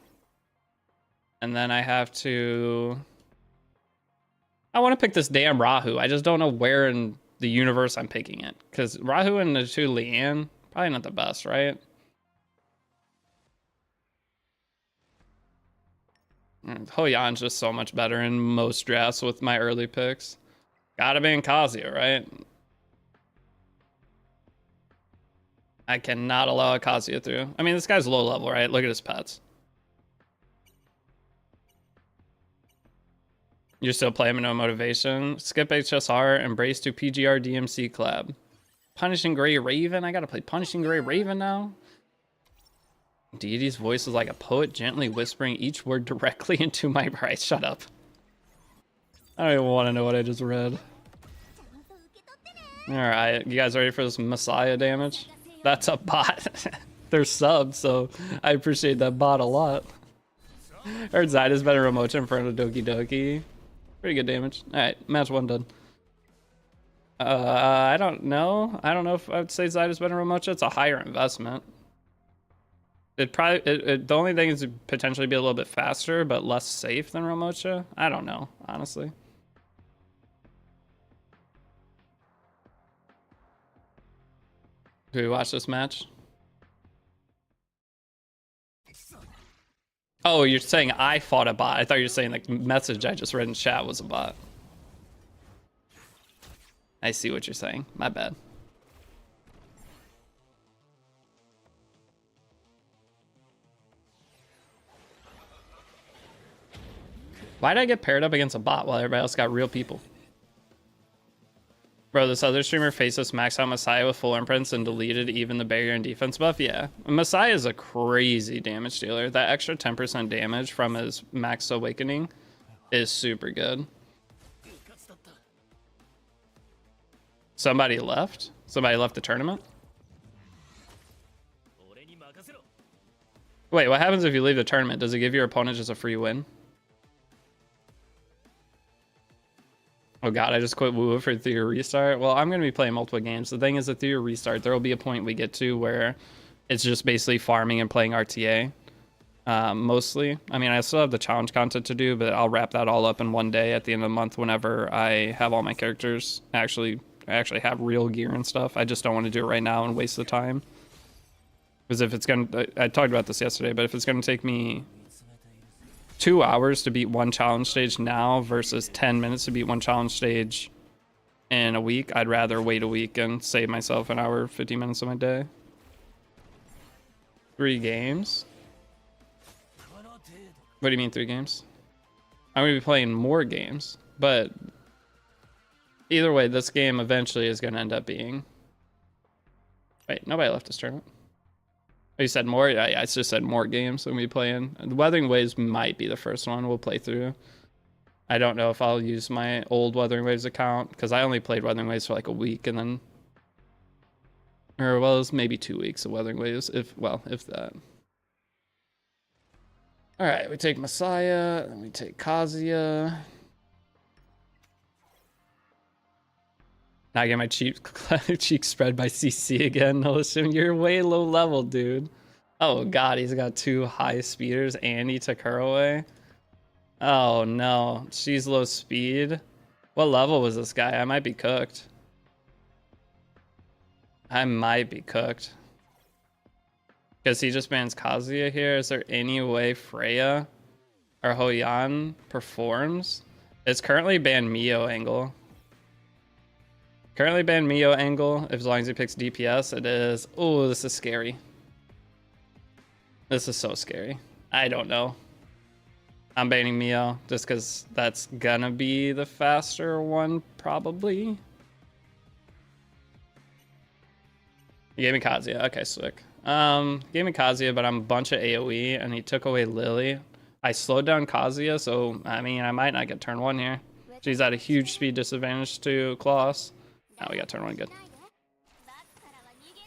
And then I have to... I want to pick this damn Rahu. I just don't know where in the universe I'm picking it. Because Rahu and the 2 Leanne, probably not the best, right? Hoyan's just so much better in most drafts with my early picks. Gotta be in Kazuya, right? I cannot allow a Kazuya through. I mean, this guy's low level, right? Look at his pets. You still play him in no motivation. Skip HSR, embrace to PGR DMC collab. Punishing Gray Raven? I gotta play Punishing Gray Raven now? Deity's voice is like a poet gently whispering each word directly into my right. Shut up. I don't even want to know what I just read. Alright, you guys ready for this Messiah damage? That's a bot. They're subbed, so I appreciate that bot a lot. Heard Zyda's better Remocha in front of Doki Doki. Pretty good damage. Alright, match 1 done. I don't know. I don't know if I would say Zyda's better Remocha. It's a higher investment. It probably the only thing is to potentially be a little bit faster, but less safe than Remocha. I don't know, honestly. Do we watch this match? Oh, you're saying I fought a bot. I thought you were saying the message I just read in chat was a bot. I see what you're saying. My bad. Why did I get paired up against a bot while everybody else got real people? Bro, this other streamer faces maxed out Messiah with full imprints and deleted even the barrier and defense buff. Yeah, Messiah is a crazy damage dealer. That extra 10% damage from his max awakening is super good. Somebody left? Somebody left the tournament? Wait, what happens if you leave the tournament? Does it give your opponent just a free win? Oh god, I just quit Woo for Etheria restart. Well, I'm going to be playing multiple games. The thing is, Etheria restart, there will be a point we get to where it's just basically farming and playing RTA. mostly. I mean, I still have the challenge content to do, but I'll wrap that all up in one day at the end of the month whenever I have all my characters actually have real gear and stuff. I just don't want to do it right now and waste the time. Because if it's gonna, I talked about this yesterday, but if it's gonna take me 2 hours to beat one challenge stage now versus 10 minutes to beat one challenge stage in a week, I'd rather wait a week and save myself an hour, 50 minutes of my day. 3 games? What do you mean 3 games? I'm gonna be playing more games, but either way, this game eventually is gonna end up being... Wait, nobody left this tournament. Oh, you said more? I just said more games I'm gonna be playing. The Wuthering Waves might be the first one we'll play through. I don't know if I'll use my old Wuthering Waves account, because I only played Wuthering Waves for like a week, and then... Or, well, it was maybe 2 weeks of Wuthering Waves, if that. Alright, we take Messiah, then we take Kazuya. Now I get my cheek spread by CC again. No, listen, you're way low level, dude. Oh god, he's got 2 high speeders and he took her away. Oh no, she's low speed. What level was this guy? I might be cooked. I might be cooked. Because he just bans Kazuya here. Is there any way Freya or Hoyan performs? It's currently banned Mio angle. Currently banned Mio angle. As long as he picks DPS, it is. Oh, this is scary. This is so scary. I don't know. I'm banning Mio just because that's gonna be the faster one, probably. He gave me Kazuya. Okay, sick. Gave me Kazuya, but I'm a bunch of AoE, and he took away Lily. I slowed down Kazuya, so, I mean, I might not get turn 1 here. She's at a huge speed disadvantage to Klaus. Now we got turn 1 good.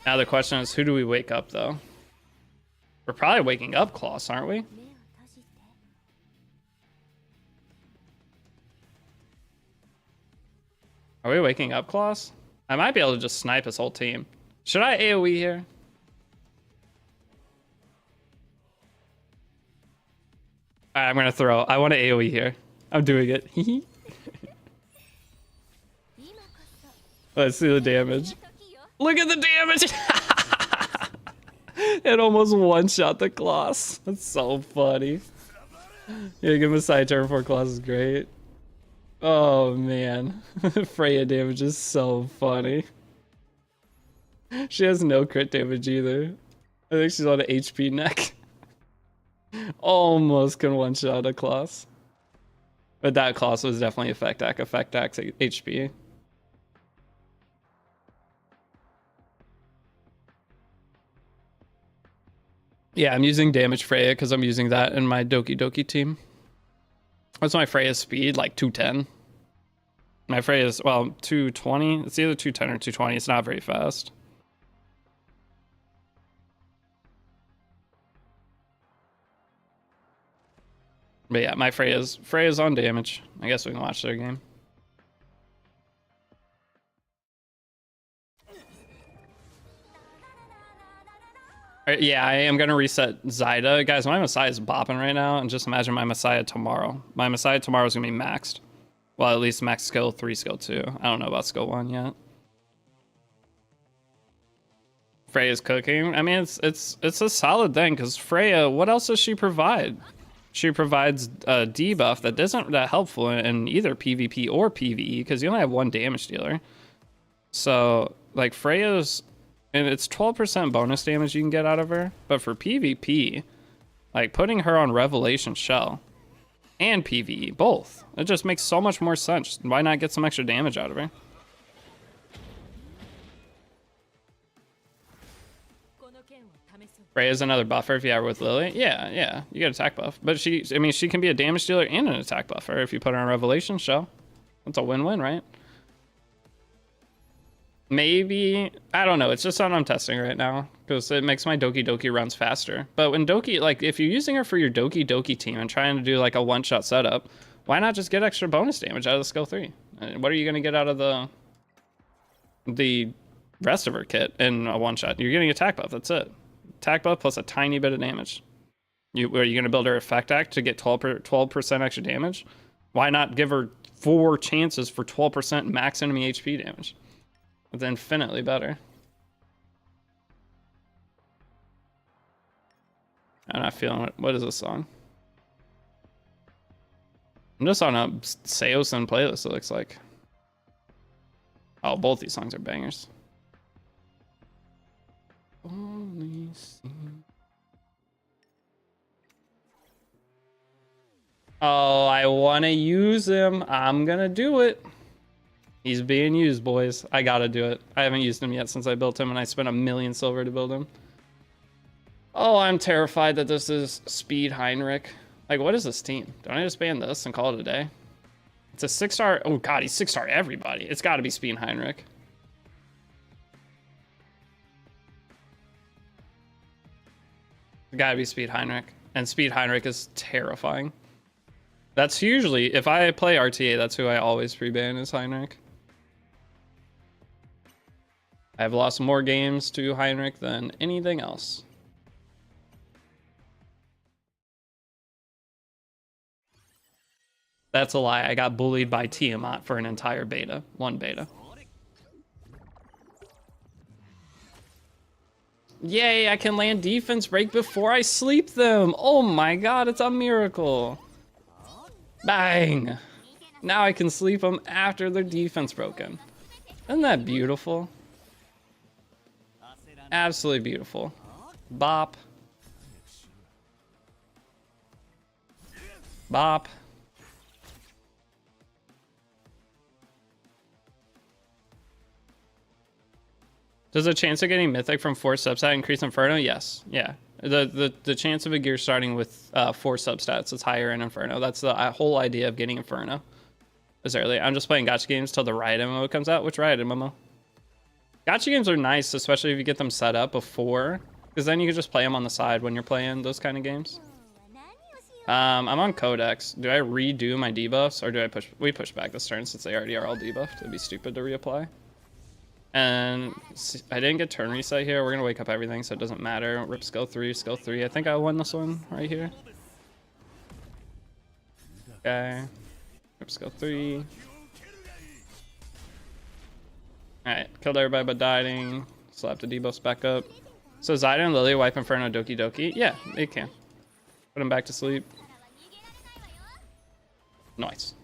Now the question is, who do we wake up, though? We're probably waking up Klaus, aren't we? Are we waking up Klaus? I might be able to just snipe his whole team. Should I AoE here? Alright, I'm gonna throw. I want to AoE here. I'm doing it. Let's see the damage. Look at the damage! It almost one-shot the Klaus. That's so funny. Yeah, give him a side turn for Klaus is great. Oh man. Freya damage is so funny. She has no crit damage either. I think she's on an HP neck. Almost can one-shot a Klaus. But that Klaus was definitely Effect Act HP. Yeah, I'm using damage Freya because I'm using that in my Doki team. What's my Freya speed? Like 210. My Freya's, well, 220. It's either 210 or 220. It's not very fast. But yeah, my Freya's on damage. I guess we can watch their game. Yeah, I am gonna reset Zyda. Guys, my Messiah is bopping right now, and just imagine my Messiah tomorrow. My Messiah tomorrow is gonna be maxed. Well, at least max skill 3, skill 2. I don't know about skill 1 yet. Freya's cooking. I mean, it's a solid thing, because Freya, what else does she provide? She provides a debuff that isn't that helpful in either PvP or PvE, because you only have 1 damage dealer. So, like, Freya's... And it's 12% bonus damage you can get out of her. But for PvP, like, putting her on Revelation Shell and PvE, both, it just makes so much more sense. Why not get some extra damage out of her? Freya's another buffer if you have her with Lily. Yeah, you get attack buff. But she can be a damage dealer and an attack buffer if you put her on Revelation Shell. That's a win-win, right? Maybe, I don't know. It's just something I'm testing right now because it makes my Doki runs faster. But when Doki, like, if you're using her for your Doki team and trying to do like a one-shot setup, why not just get extra bonus damage out of the skill 3? What are you going to get out of the rest of her kit in a one-shot? You're getting attack buff. That's it. Attack buff plus a tiny bit of damage. Are you gonna build her effect act to get 12% extra damage? Why not give her 4 chances for 12% max enemy HP damage? It's infinitely better. I'm not feeling it. What is this song? I'm just on a Seosin playlist, it looks like. Oh, both these songs are bangers. Oh, I want to use him. I'm gonna do it. He's being used, boys. I gotta do it. I haven't used him yet since I built him, and I spent 1,000,000 silver to build him. Oh, I'm terrified that this is Speed Heinrich. Like, what is this team? Don't I just ban this and call it a day? It's a 6-star. Oh, God, he's 6-star everybody. It's got to be Speed Heinrich. It's got to be Speed Heinrich. And Speed Heinrich is terrifying. That's usually, if I play RTA, that's who I always pre-ban is Heinrich. I've lost more games to Heinrich than anything else. That's a lie. I got bullied by Tiamat for an entire beta. 1 beta. Yay, I can land defense break before I sleep them. Oh my god, it's a miracle. Bang. Now I can sleep them after their defense broken. Isn't that beautiful? Absolutely beautiful. Bop. Bop. Does the chance of getting mythic from 4 substat increase Inferno? Yes. Yeah. The chance of a gear starting with 4 substats is higher in Inferno. That's the whole idea of getting Inferno. Is early. I'm just playing gacha games till the Riot MMO comes out. Which Riot MMO? Gacha games are nice, especially if you get them set up before, because then you can just play them on the side when you're playing those kind of games. I'm on Codex. Do I redo my debuffs, or do I push? We push back this turn since they already are all debuffed. It'd be stupid to reapply. And I didn't get turn reset here. We're gonna wake up everything, so it doesn't matter. Rip skill 3, skill 3. I think I won this one right here. Okay. Rip skill 3. Alright, killed everybody but dieting. Slapped the debuffs back up. So Zyda and Lily wipe Inferno Doki Doki. Yeah, it can. Put him back to sleep. Nice.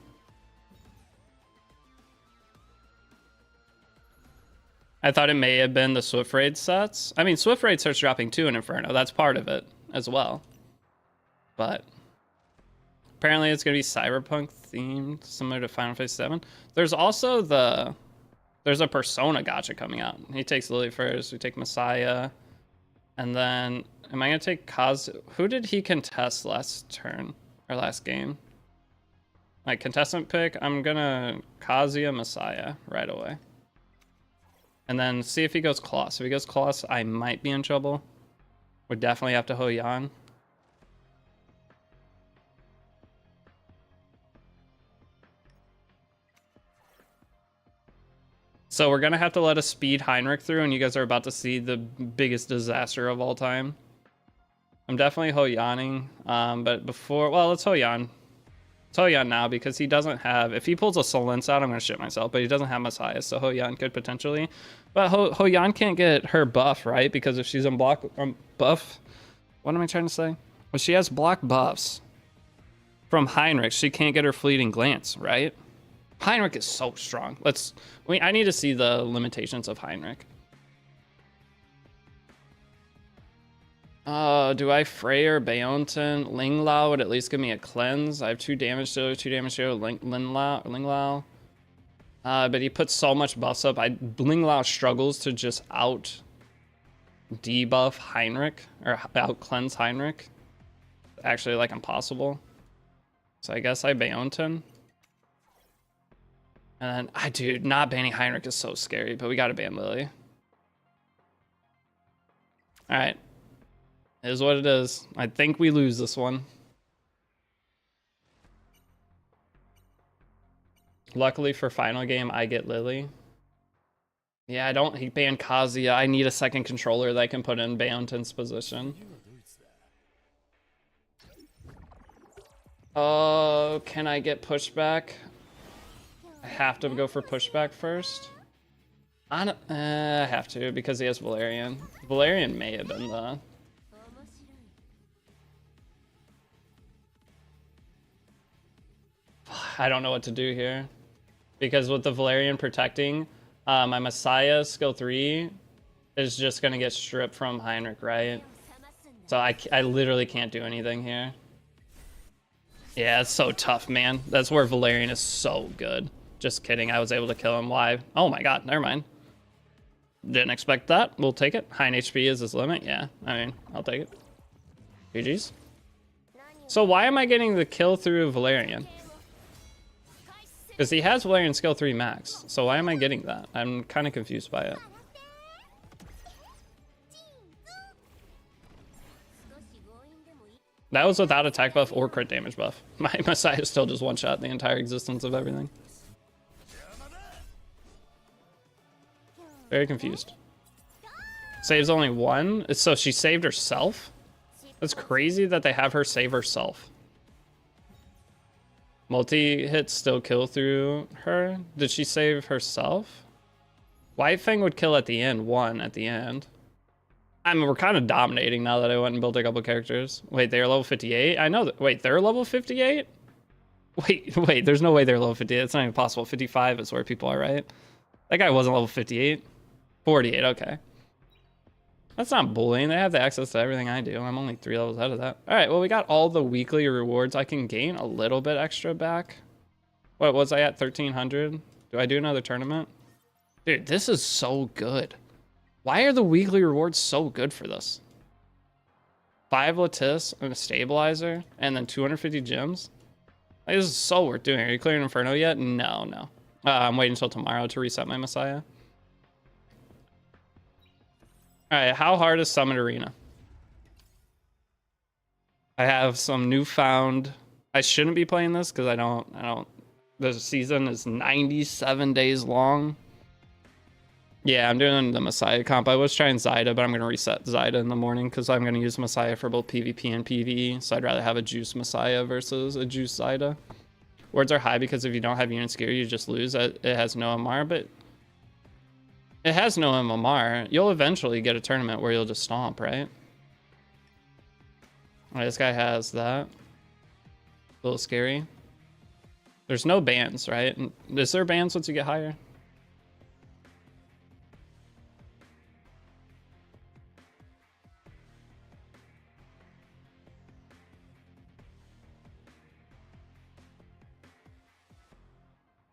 I thought it may have been the Swift Raid sets. I mean, Swift Raid starts dropping too in Inferno. That's part of it as well. But apparently it's going to be cyberpunk themed, similar to Final Fantasy 7. There's also there's a Persona gacha coming out. He takes Lily first. We take Messiah. And then, am I going to take Who did he contest last turn? Or last game? My contestant pick, I'm going to Kazuya Messiah right away. And then see if he goes Kloss. If he goes Kloss, I might be in trouble. Would definitely have to Ho-Yan. So we're going to have to let a Speed Heinrich through, and you guys are about to see the biggest disaster of all time. I'm definitely Ho-Yanning, but before... Well, let's Ho-Yan. Let's Ho-Yan now, because he doesn't have... If he pulls a Solence out, I'm going to shit myself, but he doesn't have Messiah, so Ho-Yan could potentially... But Ho-Yan can't get her buff, right? Because if she's on block buff... What am I trying to say? Well, she has block buffs from Heinrich. She can't get her Fleeting Glance, right? Heinrich is so strong. I need to see the limitations of Heinrich. Do I Freyr, Beonten? Ling Lao would at least give me a cleanse. I have 2 damage to 2 damage to Ling Lao. But he puts so much buffs up. Ling Lao struggles to just out debuff Heinrich, or out cleanse Heinrich. Actually, like, impossible. So I guess I Beonten. And then, dude, not banning Heinrich is so scary, but we gotta ban Lily. Alright. It is what it is. I think we lose this one. Luckily for final game, I get Lily. Yeah, he banned Kazuya. I need a second controller that I can put in Beonten's position. Oh, can I get pushback? I have to go for pushback first. I have to because he has Valerian. Valerian may have been the... I don't know what to do here. Because with the Valerian protecting, my Messiah skill 3 is just going to get stripped from Heinrich, right? So I literally can't do anything here. Yeah, it's so tough, man. That's where Valerian is so good. Just kidding, I was able to kill him live. Oh my god, never mind. Didn't expect that. We'll take it. High HP is his limit. Yeah, I mean, I'll take it. GG's. So why am I getting the kill through Valerian? Because he has Valerian skill 3 max. So why am I getting that? I'm kind of confused by it. That was without attack buff or crit damage buff. My Messiah still just one-shot the entire existence of everything. Very confused. Saves only 1? So she saved herself? That's crazy that they have her save herself. Multi-hits still kill through her? Did she save herself? White Fang would kill at the end, 1 at the end. I mean, we're kind of dominating now that I went and built a couple characters. Wait, they're level 58? I know that. Wait, they're level 58? Wait, there's no way they're level 58. It's not even possible. 55 is where people are, right? That guy wasn't level 58. 48, okay. That's not bullying. They have the access to everything I do. I'm only 3 levels out of that. All right, well, we got all the weekly rewards. I can gain a little bit extra back. What was I at? 1,300? Do I do another tournament? Dude, this is so good. Why are the weekly rewards so good for this? 5 Lattice and a stabilizer, and then 250 gems. Like, this is so worth doing. Are you clearing Inferno yet? No. I'm waiting until tomorrow to reset my Messiah. All right, how hard is Summit Arena? I have some newfound... I shouldn't be playing this because I don't... The season is 97 days long. Yeah, I'm doing the Messiah comp. I was trying Zyda, but I'm going to reset Zyda in the morning because I'm going to use Messiah for both PvP and PvE. So I'd rather have a Juice Messiah versus a Juice Zyda. Words are high because if you don't have units gear, you just lose. It has no MR, but it has no MMR. You'll eventually get a tournament where you'll just stomp, right? All right, this guy has that. A little scary. There's no bans, right? Is there bans once you get higher?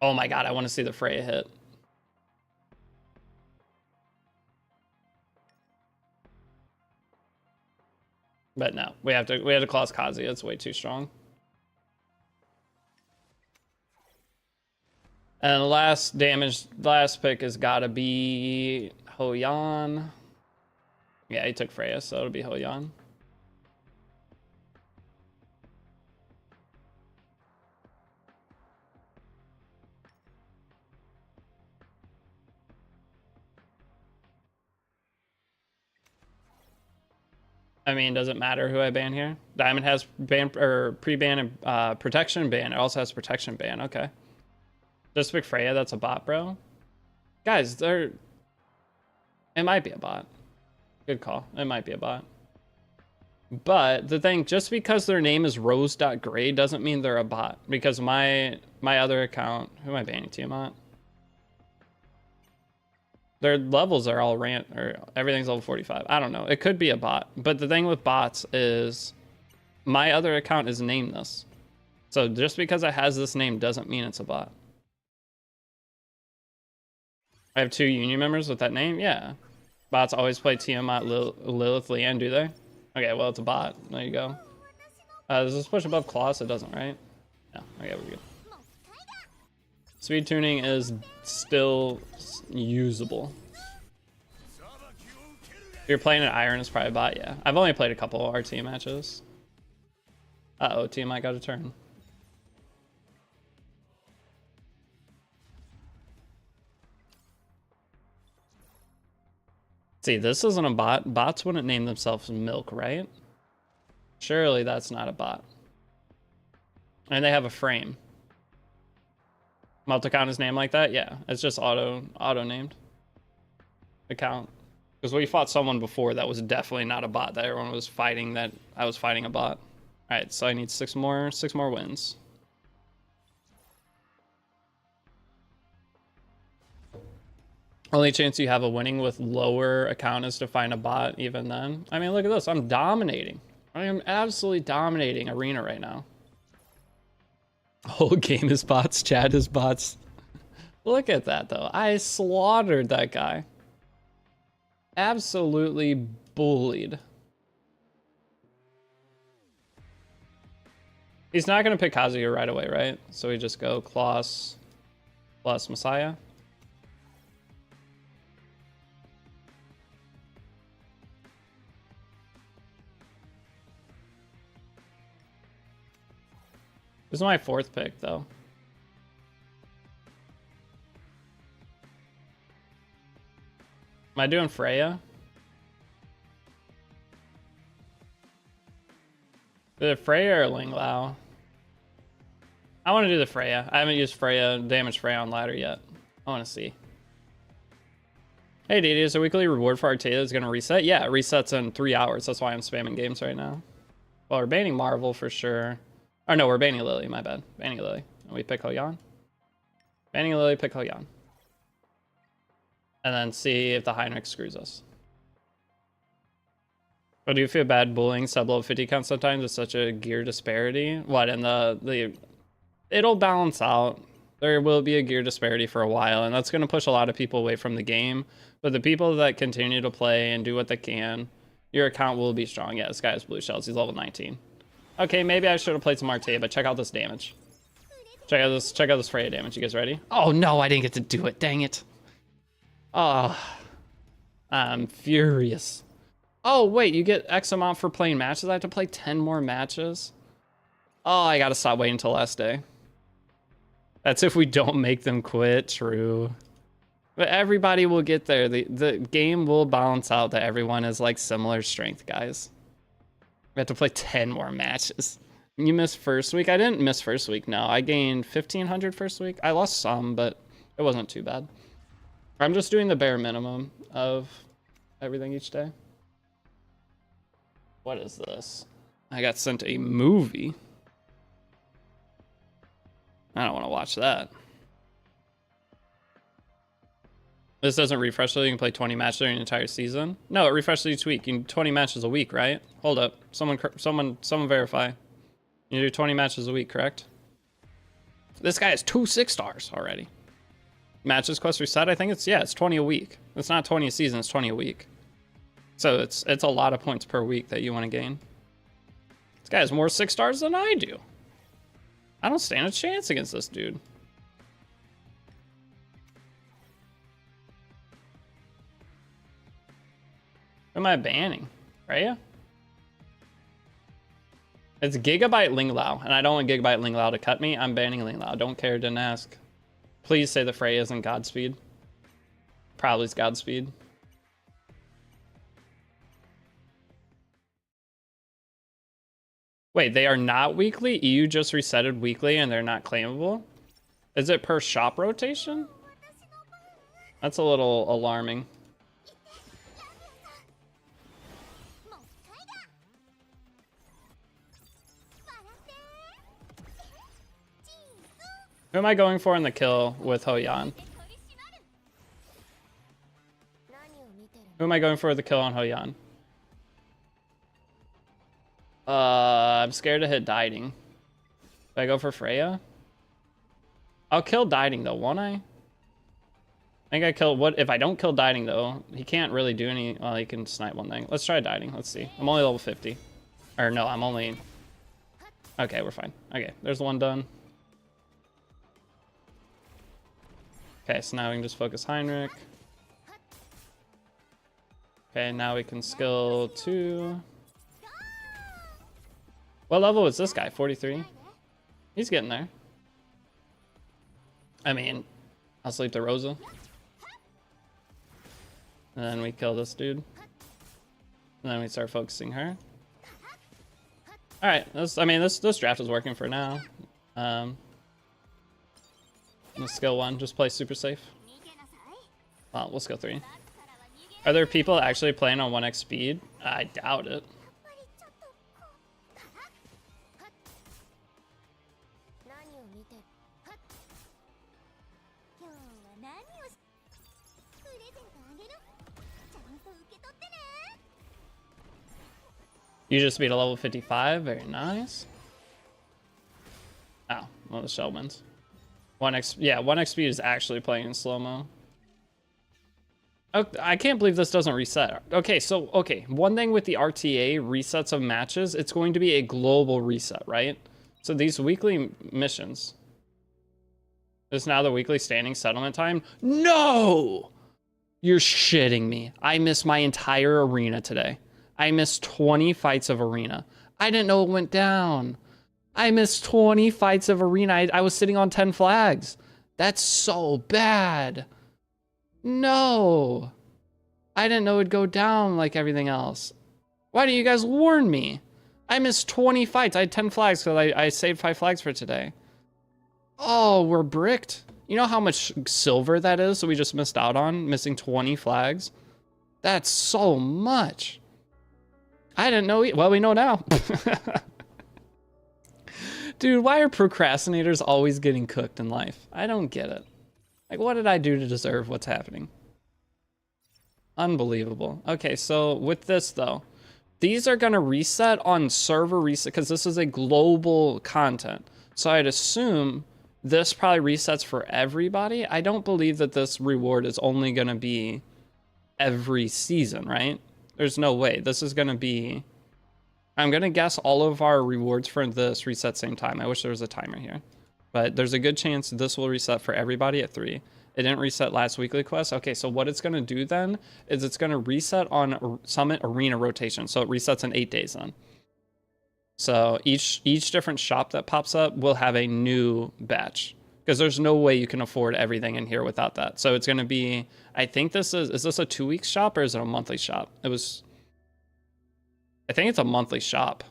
Oh my god, I want to see the Freya hit. But no, we have to class Kazuya. It's way too strong. And the last pick has got to be Hoyan. Yeah, he took Freya, so it'll be Hoyan. I mean, does it matter who I ban here? Diamond has ban or pre-ban and protection ban. It also has protection ban. Okay. Just pick Freya. That's a bot, bro. Guys, it might be a bot. Good call. It might be a bot. But the thing, just because their name is rose.gray doesn't mean they're a bot. Because my other account, who am I banning? Tiamat? Their levels are all or everything's level 45. I don't know. It could be a bot. But the thing with bots is my other account is named this. So just because it has this name doesn't mean it's a bot. I have 2 union members with that name? Yeah. Bots always play Tiamat, Lilith, Leanne, do they? Okay, well, it's a bot. There you go. Does this push above claws? It doesn't, right? No. Okay, we're good. Speed tuning is still usable. If you're playing an Iron, it's probably a bot, yeah. I've only played a couple RT matches. Uh-oh, Tiamat got a turn. See, this isn't a bot. Bots wouldn't name themselves Milk, right? Surely that's not a bot. And they have a frame. Multi-account is named like that? Yeah, it's just auto named account. Because we fought someone before that was definitely not a bot. That everyone was fighting that I was fighting a bot. All right, so I need six more wins. Only chance you have a winning with lower account is to find a bot. Even then, I mean, look at this. I'm dominating. I am absolutely dominating arena right now. Whole game is bots. Chat is bots. Look at that though. I slaughtered that guy. Absolutely bullied. He's not going to pick Kazuya right away, right? So we just go Kloss plus Messiah. This is my fourth pick, though. Am I doing Freya? The Freya or Ling Lao? I want to do the Freya. I haven't used Freya, damage Freya on ladder yet. I want to see. Hey, Deity, is a weekly reward for Artea is going to reset? Yeah, it resets in 3 hours. That's why I'm spamming games right now. Well, we're banning Marvel for sure. Or no, we're banning Lily. My bad. Banning Lily. And we pick Hoyan. Banning Lily, pick Hoyan. And then see if the Heinrich screws us. But do you feel bad bullying sub-level 50 count sometimes? It's such a gear disparity. What, and it'll balance out. There will be a gear disparity for a while, and that's going to push a lot of people away from the game. But the people that continue to play and do what they can, your account will be strong. Yeah, this guy has blue shells. He's level 19. Okay, maybe I should have played some Artea, but check out this damage. Check out this Freya damage. You guys ready? Oh no, I didn't get to do it. Dang it. Oh, I'm furious. Oh wait, you get X amount for playing matches. I have to play 10 more matches. Oh, I gotta stop waiting until last day. That's if we don't make them quit. True. But everybody will get there. The game will balance out that everyone is like similar strength, guys. We have to play 10 more matches. You missed first week? I didn't miss first week, no. I gained 1,500 first week. I lost some, but it wasn't too bad. I'm just doing the bare minimum of everything each day. What is this? I got sent a movie. I don't want to watch that. This doesn't refresh, so you can play 20 matches during an entire season. No, it refreshes each week. You can 20 matches a week, right? Hold up. Someone verify. You do 20 matches a week, correct? This guy has 2 6-stars already. Matches quest reset, I think it's 20 a week. It's not 20 a season, it's 20 a week. So it's a lot of points per week that you want to gain. This guy has more 6-stars than I do. I don't stand a chance against this dude. Who am I banning? Freya? It's Gigabyte Ling Lao, and I don't want Gigabyte Ling Lao to cut me. I'm banning Ling Lao. Don't care, didn't ask. Please say the Freya isn't Godspeed. Probably is Godspeed. Wait, they are not weekly? EU just resetted weekly and they're not claimable? Is it per shop rotation? That's a little alarming. Who am I going for in the kill with Hoyan? Who am I going for the kill on Hoyan? I'm scared to hit Dieting. Do I go for Freya? I'll kill Dieting though, won't I? I think I kill what if I don't kill Dieting though, he can't really do any. Well, he can snipe one thing. Let's try Dieting. Let's see. I'm only level 50. Or no, I'm only. Okay, we're fine. Okay, there's one done. Okay, so now we can just focus Heinrich. Okay, now we can skill 2. What level is this guy? 43? He's getting there. I mean, I'll sleep to Rosa. And then we kill this dude. And then we start focusing her. Alright, this draft is working for now. Let's skill 1, just play super safe. Well, we'll skill 3. Are there people actually playing on 1x speed? I doubt it. You just beat a level 55, very nice. Oh, well, the shell wins. 1x, yeah, 1x speed is actually playing in slow-mo. Oh, I can't believe this doesn't reset. Okay, so, one thing with the RTA resets of matches, it's going to be a global reset, right? So these weekly missions. Is now the weekly standing settlement time? No! You're shitting me. I missed my entire arena today. I missed 20 fights of arena. I didn't know it went down. I missed 20 fights of arena. I was sitting on 10 flags. That's so bad. No. I didn't know it'd go down like everything else. Why didn't you guys warn me? I missed 20 fights. I had 10 flags because I saved 5 flags for today. Oh, we're bricked. You know how much silver that is? So we just missed out on missing 20 flags. That's so much. I didn't know. Well, we know now. Dude, why are procrastinators always getting cooked in life? I don't get it. Like, what did I do to deserve what's happening? Unbelievable. Okay, so with this, though, these are going to reset on server reset because this is a global content. So I'd assume this probably resets for everybody. I don't believe that this reward is only going to be every season, right? There's no way. This is going to be... I'm going to guess all of our rewards for this reset same time. I wish there was a timer here. But there's a good chance this will reset for everybody at 3. It didn't reset last weekly quest. Okay, so what it's going to do then is it's going to reset on Summit Arena rotation. So it resets in 8 days then. So each different shop that pops up will have a new batch. Because there's no way you can afford everything in here without that. So it's going to be... I think this is this a 2-week shop or is it a monthly shop? I think it's a monthly shop.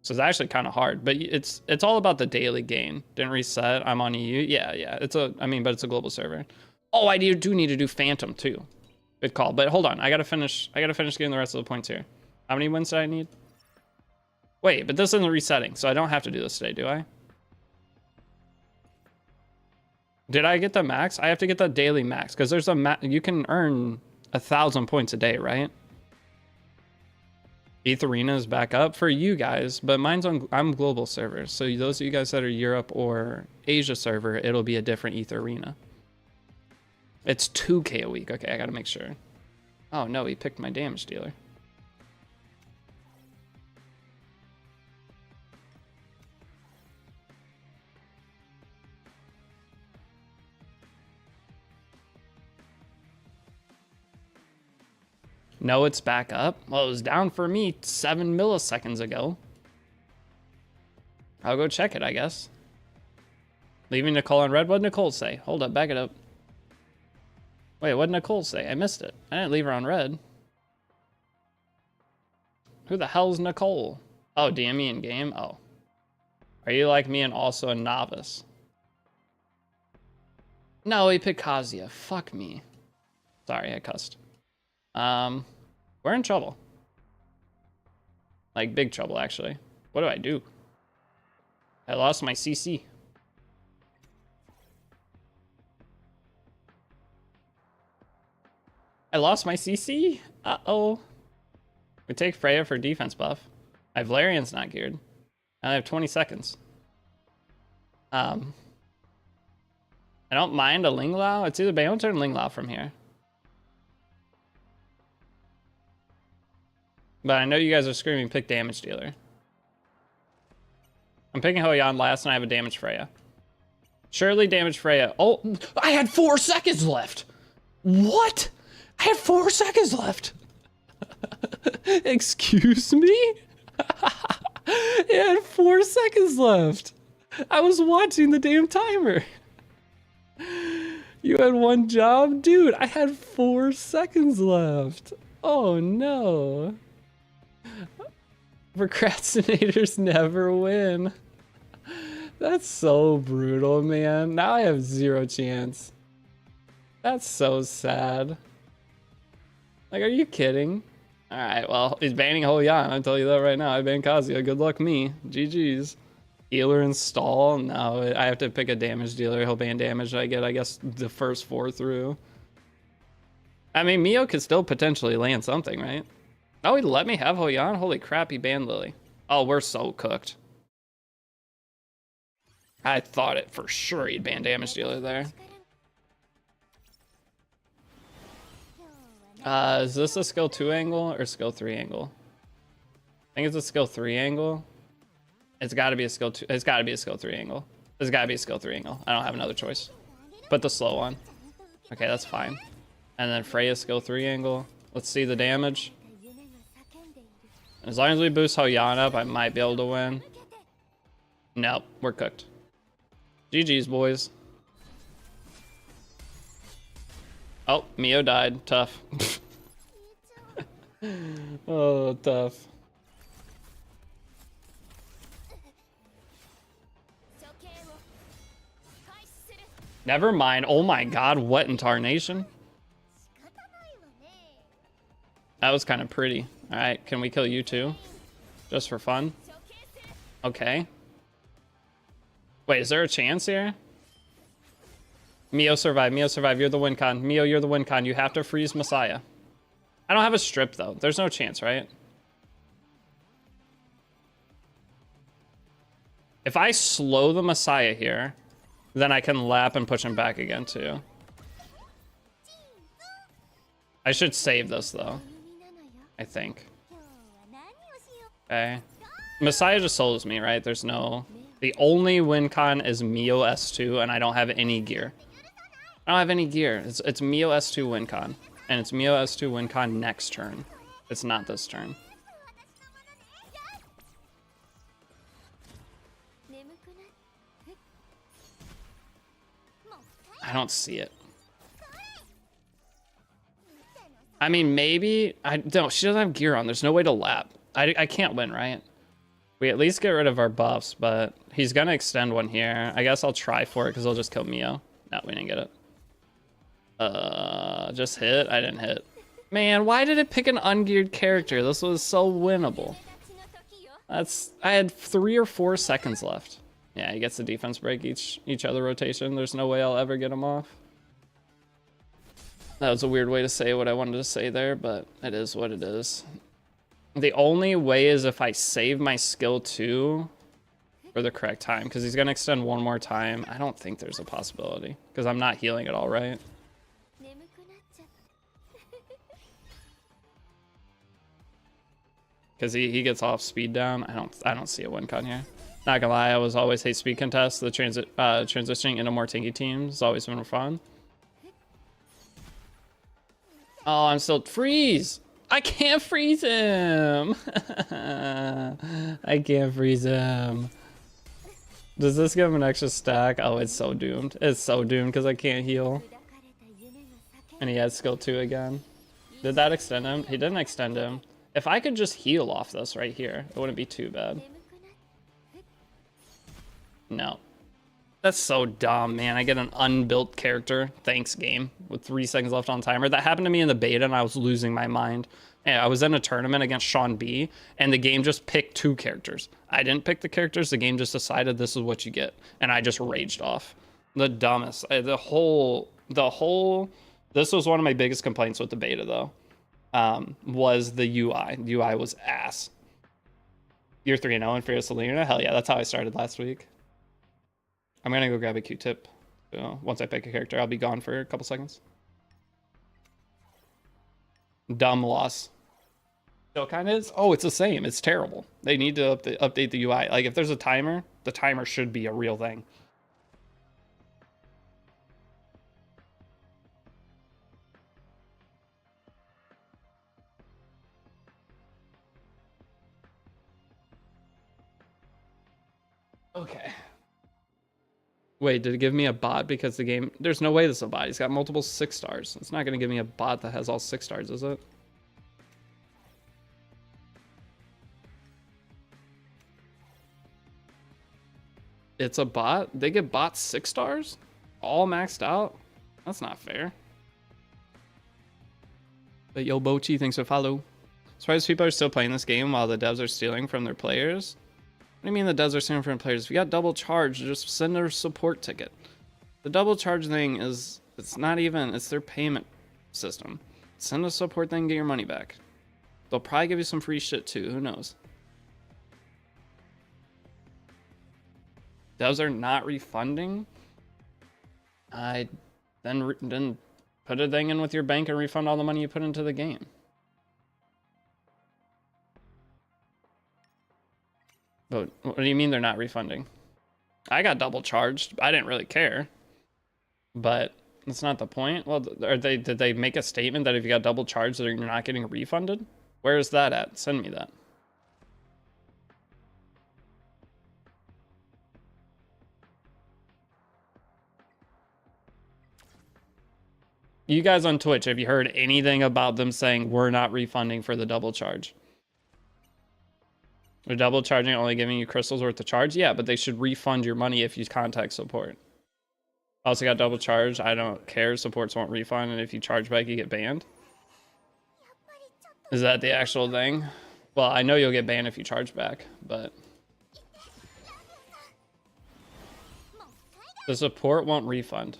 So it's actually kind of hard, but it's all about the daily gain. Didn't reset. I'm on EU. Yeah. But it's a global server. Oh, I do need to do Phantom too. Good call. But hold on, I gotta finish getting the rest of the points here. How many wins did I need? Wait, but this isn't resetting, so I don't have to do this today, do I? Did I get the max? I have to get the daily max because there's you can earn 1,000 points a day, right? Etheria is back up for you guys, but I'm global server. So those of you guys that are Europe or Asia server, it'll be a different Etheria. It's 2K a week. Okay, I gotta make sure. Oh no, he picked my damage dealer. No, it's back up. Well, it was down for me 7 milliseconds ago. I'll go check it, I guess. Leaving Nicole on red. What did Nicole say? Hold up, back it up. Wait, what did Nicole say? I missed it. I didn't leave her on red. Who the hell's Nicole? Oh, DM me in game? Oh. Are you like me and also a novice? No, he picked Kazuya. Fuck me. Sorry, I cussed. We're in trouble. Like, big trouble, actually. What do I do? I lost my CC. I lost my CC? Uh-oh. We take Freya for defense buff. My Valerian's not geared. I have 20 seconds. I don't mind a Ling Lao. It's either Bayon or Ling Lao from here. But I know you guys are screaming pick damage dealer. I'm picking Hoyan last and I have a damage Freya. Surely damage Freya. Oh, I had 4 seconds left. What? I had 4 seconds left. Excuse me? It had 4 seconds left. I was watching the damn timer. You had one job? Dude, I had 4 seconds left. Oh no. Procrastinators never win. That's so brutal, man. Now I have 0 chance. That's so sad. Like, are you kidding? Alright, well, he's banning Hoyan. I'll tell you that right now. I banned Kazuya. Good luck me. GG's. Healer install? No, I have to pick a damage dealer. He'll ban damage. I get, I guess, the first 4 through. I mean, Mio could still potentially land something, right? Oh, he let me have Hoyan? Holy crap, he banned Lily. Oh, we're so cooked. I thought it for sure he'd ban damage dealer there. Is this a skill 2 angle or skill 3 angle? I think it's a skill 3 angle. It's gotta be a skill 2. It's gotta be a skill 3 angle. There's gotta be a skill 3 angle. I don't have another choice. Put the slow one. Okay, that's fine. And then Freya skill 3 angle. Let's see the damage. As long as we boost Hoyan up, I might be able to win. Nope, we're cooked. GG's, boys. Oh, Mio died. Tough. Oh, tough. Never mind. Oh my god, what in tarnation? That was kind of pretty. Alright, can we kill you too? Just for fun? Okay. Wait, is there a chance here? Mio survive, Mio survive. You're the win con. Mio, you're the win con. You have to freeze Messiah. I don't have a strip though. There's no chance, right? If I slow the Messiah here, then I can lap and push him back again too. I should save this though. I think. Okay. Messiah just solos me, right? There's no... The only win con is Mio S2 and I don't have any gear. I don't have any gear. It's Mio S2 win con. And it's Mio S2 win con next turn. It's not this turn. I don't see it. I mean, maybe... I don't. She doesn't have gear on. There's no way to lap. I can't win, right? We at least get rid of our buffs, but he's gonna extend one here. I guess I'll try for it because he'll just kill Mio. No, we didn't get it. Just hit? I didn't hit. Man, why did it pick an ungeared character? This was so winnable. I had 3 or 4 seconds left. Yeah, he gets the defense break each other rotation. There's no way I'll ever get him off. That was a weird way to say what I wanted to say there, but it is what it is. The only way is if I save my skill 2 for the correct time, because he's going to extend one more time. I don't think there's a possibility, because I'm not healing at all, right? Because he gets off speed down. I don't see a win con here. Not gonna lie, I was always hate speed contests. The transitioning into more tanky teams has always been fun. Oh, I'm still freeze. I can't freeze him. I can't freeze him. Does this give him an extra stack? Oh, it's so doomed. It's so doomed because I can't heal. And he has skill 2 again. Did that extend him? He didn't extend him. If I could just heal off this right here, it wouldn't be too bad. No. That's so dumb, man. I get an unbuilt character. Thanks, game. With 3 seconds left on timer. That happened to me in the beta, and I was losing my mind. And I was in a tournament against Sean B, and the game just picked 2 characters. I didn't pick the characters. The game just decided this is what you get. And I just raged off. The dumbest. The whole... This was one of my biggest complaints with the beta, though. Was the UI. The UI was ass. You're 3-0 in Freya Selena? Hell yeah, that's how I started last week. I'm gonna go grab a Q-tip. So once I pick a character, I'll be gone for a couple seconds. Dumb loss. So it kind of is. Oh, it's the same. It's terrible. They need to update the UI. Like if there's a timer, the timer should be a real thing. Okay. Wait, did it give me a bot because the game... There's no way this is a bot. He's got multiple 6 stars. It's not going to give me a bot that has all 6 stars, is it? It's a bot? They get bots 6 stars? All maxed out? That's not fair. But yo, Bochi, thanks for follow. Surprised people are still playing this game while the devs are stealing from their players. What do you mean the devs are stealing from players? If you got double charged, just send a support ticket. The double charge thing is, it's not even, it's their payment system. Send a support thing, get your money back. They'll probably give you some free shit too, who knows? Devs are not refunding. Then put a thing in with your bank and refund all the money you put into the game. But what do you mean they're not refunding? I got double charged. I didn't really care. But that's not the point. Well, did they make a statement that if you got double charged that you're not getting refunded? Where is that at? Send me that. You guys on Twitch, have you heard anything about them saying we're not refunding for the double charge? They're double charging, only giving you crystals worth of charge? Yeah, but they should refund your money if you contact support. Also got double charged. I don't care. Supports won't refund, and if you charge back, you get banned. Is that the actual thing? Well, I know you'll get banned if you charge back, but the support won't refund.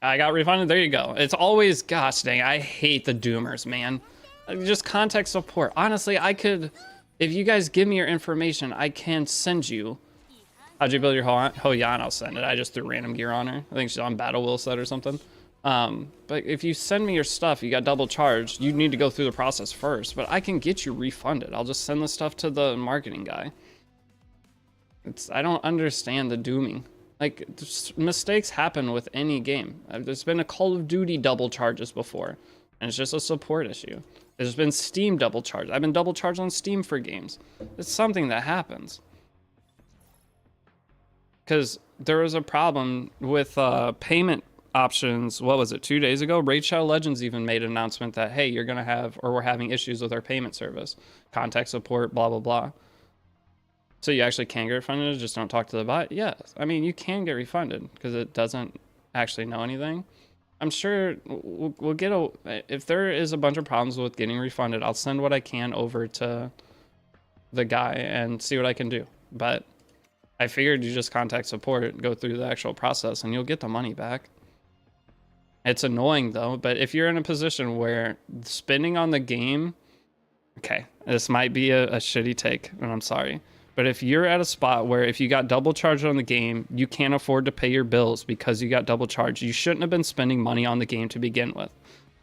I got refunded. There you go. It's always, gosh dang, I hate the doomers, man. Just contact support. Honestly, I could, if you guys give me your information, I can send you. How'd you build your Hoyan? I'll send it. I just threw random gear on her. I think she's on Battle Will set or something. But if you send me your stuff, you got double charged, you need to go through the process first. But I can get you refunded. I'll just send the stuff to the marketing guy. I don't understand the dooming. Like, mistakes happen with any game. There's been a Call of Duty double charges before, and it's just a support issue. There's been Steam double charge. I've been double charged on Steam for games. It's something that happens. Because there was a problem with payment options. What was it, 2 days ago? Raid Shadow Legends even made an announcement that, hey, you're going to have, or we're having issues with our payment service. Contact support, blah, blah, blah. So you actually can get refunded, just don't talk to the bot? Yes. I mean, you can get refunded because it doesn't actually know anything. I'm sure we'll get if there is a bunch of problems with getting refunded, I'll send what I can over to the guy and see what I can do. But I figured you just contact support, go through the actual process, and you'll get the money back. It's annoying though, but if you're in a position where spending on the game, okay, this might be a shitty take, and I'm sorry. But if you're at a spot where if you got double charged on the game, you can't afford to pay your bills because you got double charged, you shouldn't have been spending money on the game to begin with.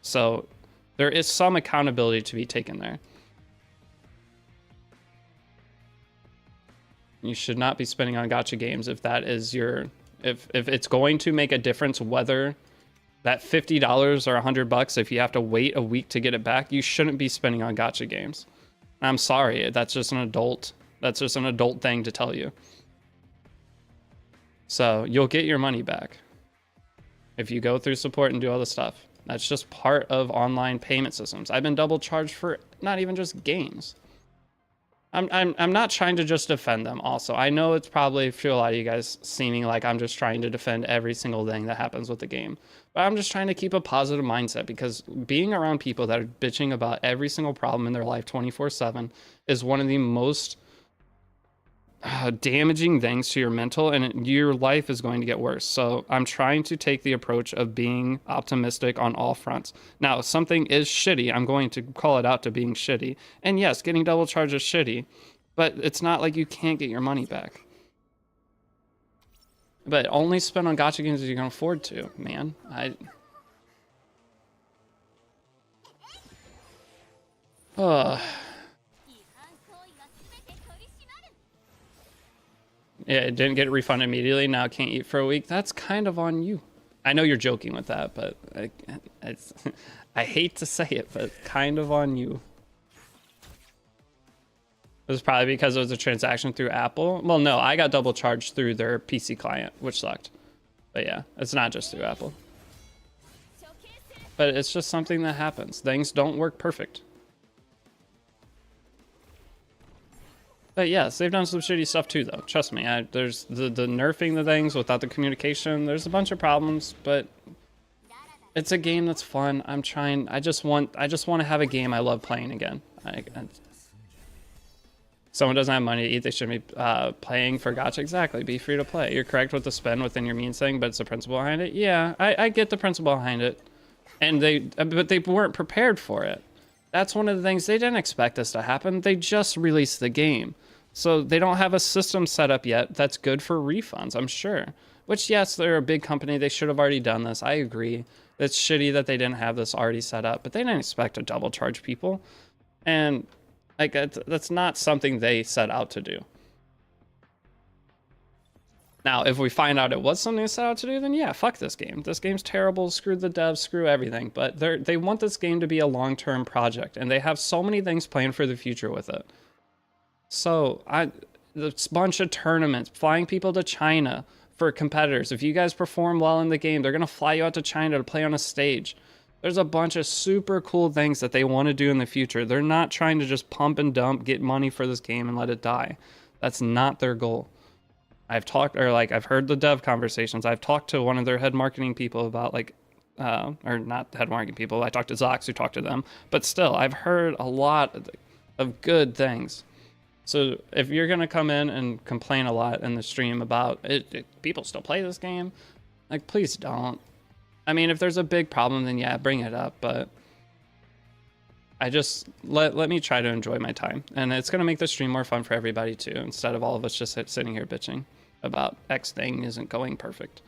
So there is some accountability to be taken there. You should not be spending on gacha games if that is your, if it's going to make a difference whether that $50 or $100, if you have to wait a week to get it back, you shouldn't be spending on gacha games. I'm sorry, that's just an adult thing to tell you. So you'll get your money back if you go through support and do all the stuff. That's just part of online payment systems. I've been double charged for not even just games. I'm not trying to just defend them also. I know it's probably for a lot of you guys seeming like I'm just trying to defend every single thing that happens with the game. But I'm just trying to keep a positive mindset, because being around people that are bitching about every single problem in their life 24/7 is one of the most damaging things to your mental, and your life is going to get worse. So I'm trying to take the approach of being optimistic on all fronts. Now, if something is shitty, I'm going to call it out to being shitty. And yes, getting double charged is shitty, but it's not like you can't get your money back. But only spend on gacha games if you can afford to, man. Yeah, it didn't get refunded immediately. Now can't eat for a week. That's kind of on you. I know you're joking with that, but I hate to say it, but kind of on you. It was probably because it was a transaction through Apple. Well, no, I got double charged through their PC client, which sucked. But yeah, it's not just through Apple. But it's just something that happens. Things don't work perfect. But yes, they've done some shitty stuff too, though. Trust me. There's the nerfing the things without the communication. There's a bunch of problems, but it's a game that's fun. I'm trying. I just want to have a game I love playing again. Someone doesn't have money to eat, they shouldn't be playing for gacha. Exactly. Be free to play. You're correct with the spend within your means thing, but it's the principle behind it. Yeah, I get the principle behind it, but they weren't prepared for it. That's one of the things. They didn't expect this to happen. They just released the game. So they don't have a system set up yet that's good for refunds, I'm sure. Which, yes, they're a big company. They should have already done this. I agree. It's shitty that they didn't have this already set up, but they didn't expect to double charge people. And like that's not something they set out to do. Now, if we find out it was something they set out to do, then yeah, fuck this game. This game's terrible. Screw the devs, screw everything. But they want this game to be a long-term project, and they have so many things planned for the future with it. So, there's a bunch of tournaments, flying people to China for competitors. If you guys perform well in the game, they're going to fly you out to China to play on a stage. There's a bunch of super cool things that they want to do in the future. They're not trying to just pump and dump, get money for this game and let it die. That's not their goal. I've heard the dev conversations. I've talked to one of their head marketing people about or not head marketing people. I talked to Zox who talked to them, but still I've heard a lot of good things. So if you're going to come in and complain a lot in the stream about it, people still play this game, like, please don't. I mean, if there's a big problem, then yeah, bring it up, but I just let me try to enjoy my time, and it's going to make the stream more fun for everybody too, instead of all of us just sitting here bitching about X thing isn't going perfect.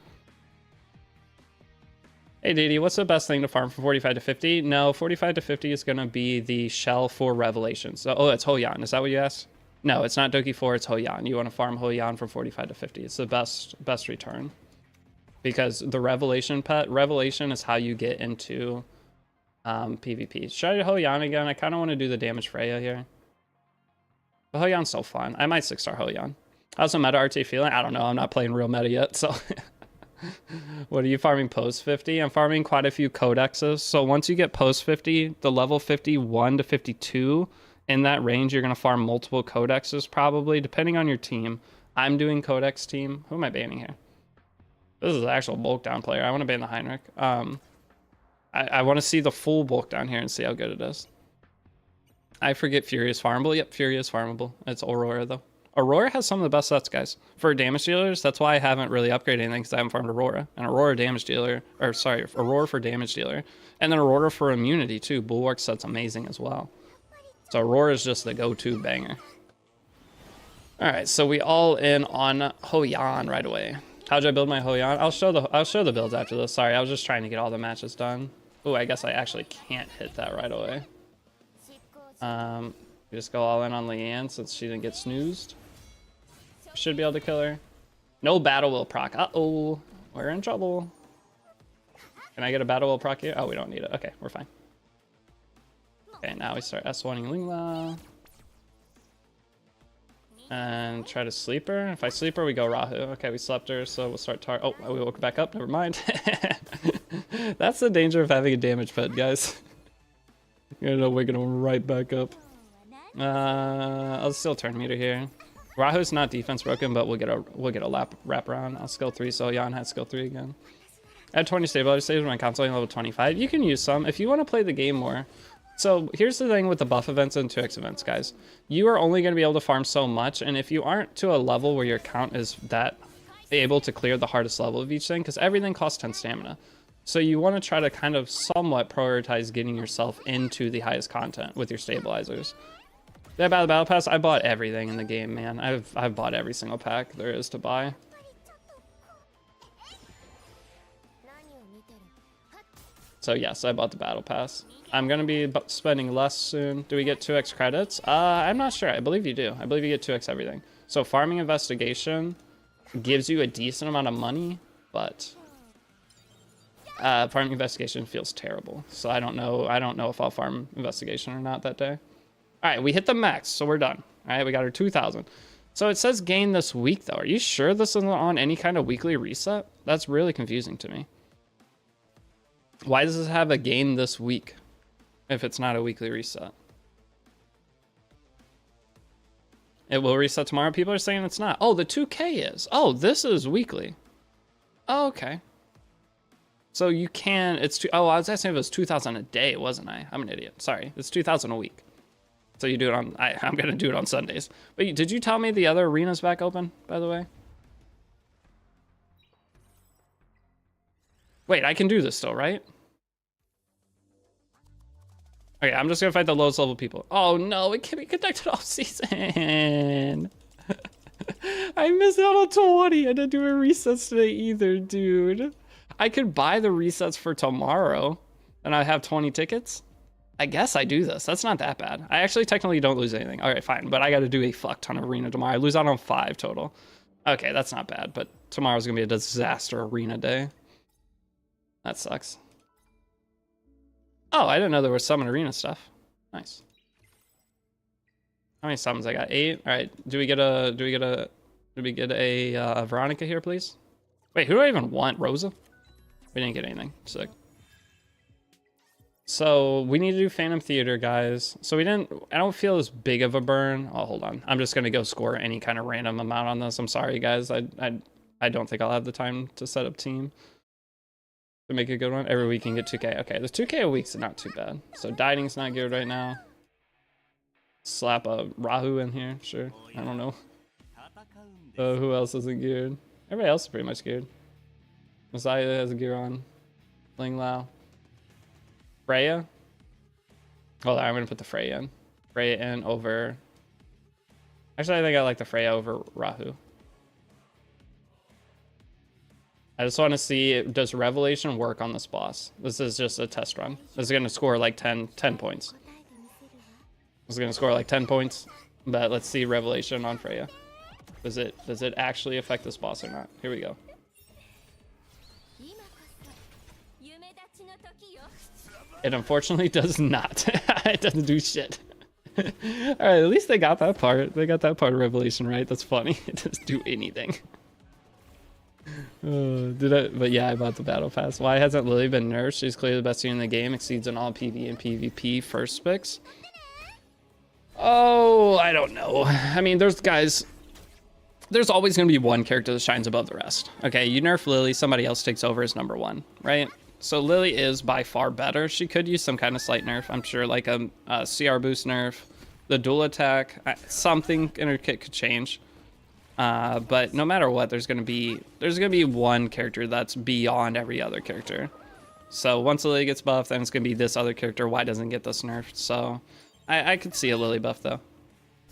Hey Deity, what's the best thing to farm from 45 to 50? No, 45 to 50 is going to be the shell for Revelations. So, oh, it's Hoyan. Is that what you asked? No, it's not Doki 4, it's Hoyan. You want to farm Hoyan from 45 to 50. It's the best return. Because the Revelation is how you get into PvP. Should I do Hoyan again? I kind of want to do the damage Freya here. But Hoyan's so fun. I might 6-star Hoyan. How's the meta RT feeling? I don't know. I'm not playing real meta yet, so... What are you farming post 50? I'm farming quite a few codexes. So once you get post 50, the level 51 to 52, in that range, you're going to farm multiple codexes probably, depending on your team. I'm doing codex team. Who am I banning here? This is the actual bulk down player. I want to ban the Heinrich. I want to see the full bulk down here and see how good it is. I forget Fury is farmable. Yep, Fury is farmable. It's Aurora, though. Aurora has some of the best sets, guys. For damage dealers, that's why I haven't really upgraded anything, because I haven't farmed Aurora. And Aurora damage dealer, or sorry, Aurora for damage dealer. And then Aurora for immunity, too. Bulwark set's amazing as well. So Aurora is just the go-to banger. Alright, so we all in on Hoyan right away. How'd I build my Hoyan? I'll show the builds after this. Sorry, I was just trying to get all the matches done. Oh, I guess I actually can't hit that right away. Just go all in on Leanne since she didn't get snoozed. Should be able to kill her. No battle will proc. Uh-oh. We're in trouble. Can I get a battle will proc here? Oh, we don't need it. Okay, we're fine. Okay, now we start S1ing Lingla. And try to sleep her. If I sleep her, we go Rahu. Okay, we slept her, so we'll start oh, we woke back up. Never mind. That's the danger of having a damage pet, guys. You're gonna wake him right back up. I'll still turn meter here. Rahu's not defense broken, but we'll get a wrap around. I'll skill 3, so Jan has skill 3 again. I had 20 stabilizer saves when my console level 25. You can use some if you want to play the game more. So here's the thing with the buff events and 2x events, guys. You are only going to be able to farm so much, and if you aren't to a level where your account is that able to clear the hardest level of each thing, because everything costs 10 stamina. So you want to try to kind of somewhat prioritize getting yourself into the highest content with your stabilizers. Yeah, about the battle pass, I bought everything in the game, man. I've bought every single pack there is to buy. So yes, I bought the battle pass. I'm gonna be spending less soon. Do we get 2x credits? I'm not sure. I believe you do. I believe you get 2x everything. So farming investigation gives you a decent amount of money, but farming investigation feels terrible. So I don't know if I'll farm investigation or not that day. All right, we hit the max, so we're done. All right, we got our 2,000. So it says gain this week, though. Are you sure this isn't on any kind of weekly reset? That's really confusing to me. Why does this have a gain this week if it's not a weekly reset? It will reset tomorrow. People are saying it's not. Oh, the 2K is. Oh, this is weekly. Oh, okay. So you can, oh, I was asking if it was 2,000 a day, wasn't I? I'm an idiot. Sorry. It's 2,000 a week. So you do it on, I'm going to do it on Sundays. But did you tell me the other arena's back open, by the way? Wait, I can do this still, right? Okay, I'm just going to fight the lowest level people. Oh no, it can't be conducted off season. I missed out on 20. I didn't do a resets today either, dude. I could buy the resets for tomorrow and I have 20 tickets. I guess I do this. That's not that bad. I actually technically don't lose anything. All right, fine. But I got to do a fuck ton of arena tomorrow. I lose out on 5 total. Okay, that's not bad. But tomorrow's going to be a disaster arena day. That sucks. Oh, I didn't know there was summon arena stuff. Nice. How many summons I got? 8. All right. Do we get a Veronica here, please? Wait, who do I even want? Rosa? We didn't get anything. Sick. So we need to do Phantom Theater, guys. So I don't feel as big of a burn. Oh, hold on. I'm just going to go score any kind of random amount on this. I'm sorry, guys. I don't think I'll have the time to set up team to make a good one. Every week you can get 2K. Okay, the 2K a week's not too bad. So Dieting's not geared right now. Slap a Rahu in here, sure. I don't know. Who else isn't geared? Everybody else is pretty much geared. Messiah has a gear on. Ling Lao. Freya? Hold on, I'm gonna put the Freya in. Freya in over... Actually, I think I like the Freya over Rahu. I just want to see, does Revelation work on this boss? This is just a test run. This is gonna score like 10 points. This is gonna score like 10 points, but let's see Revelation on Freya. Does it actually affect this boss or not? Here we go. It unfortunately does not. It doesn't do shit. All right, at least they got that part. They got that part of Revelation right. That's funny. It doesn't do anything. But yeah, I bought the battle pass. Why hasn't Lily been nerfed? She's clearly the best unit in the game. Exceeds in all PvE and PvP first picks. Oh, I don't know. I mean, there's always going to be one character that shines above the rest. Okay, you nerf Lily, somebody else takes over as number 1, right? So Lily is by far better. She could use some kind of slight nerf. I'm sure like a CR boost nerf, the dual attack, something in her kit could change. But no matter what, there's gonna be one character that's beyond every other character. So once Lily gets buffed, then it's gonna be this other character. Why doesn't get this nerfed? So I could see a Lily buff though,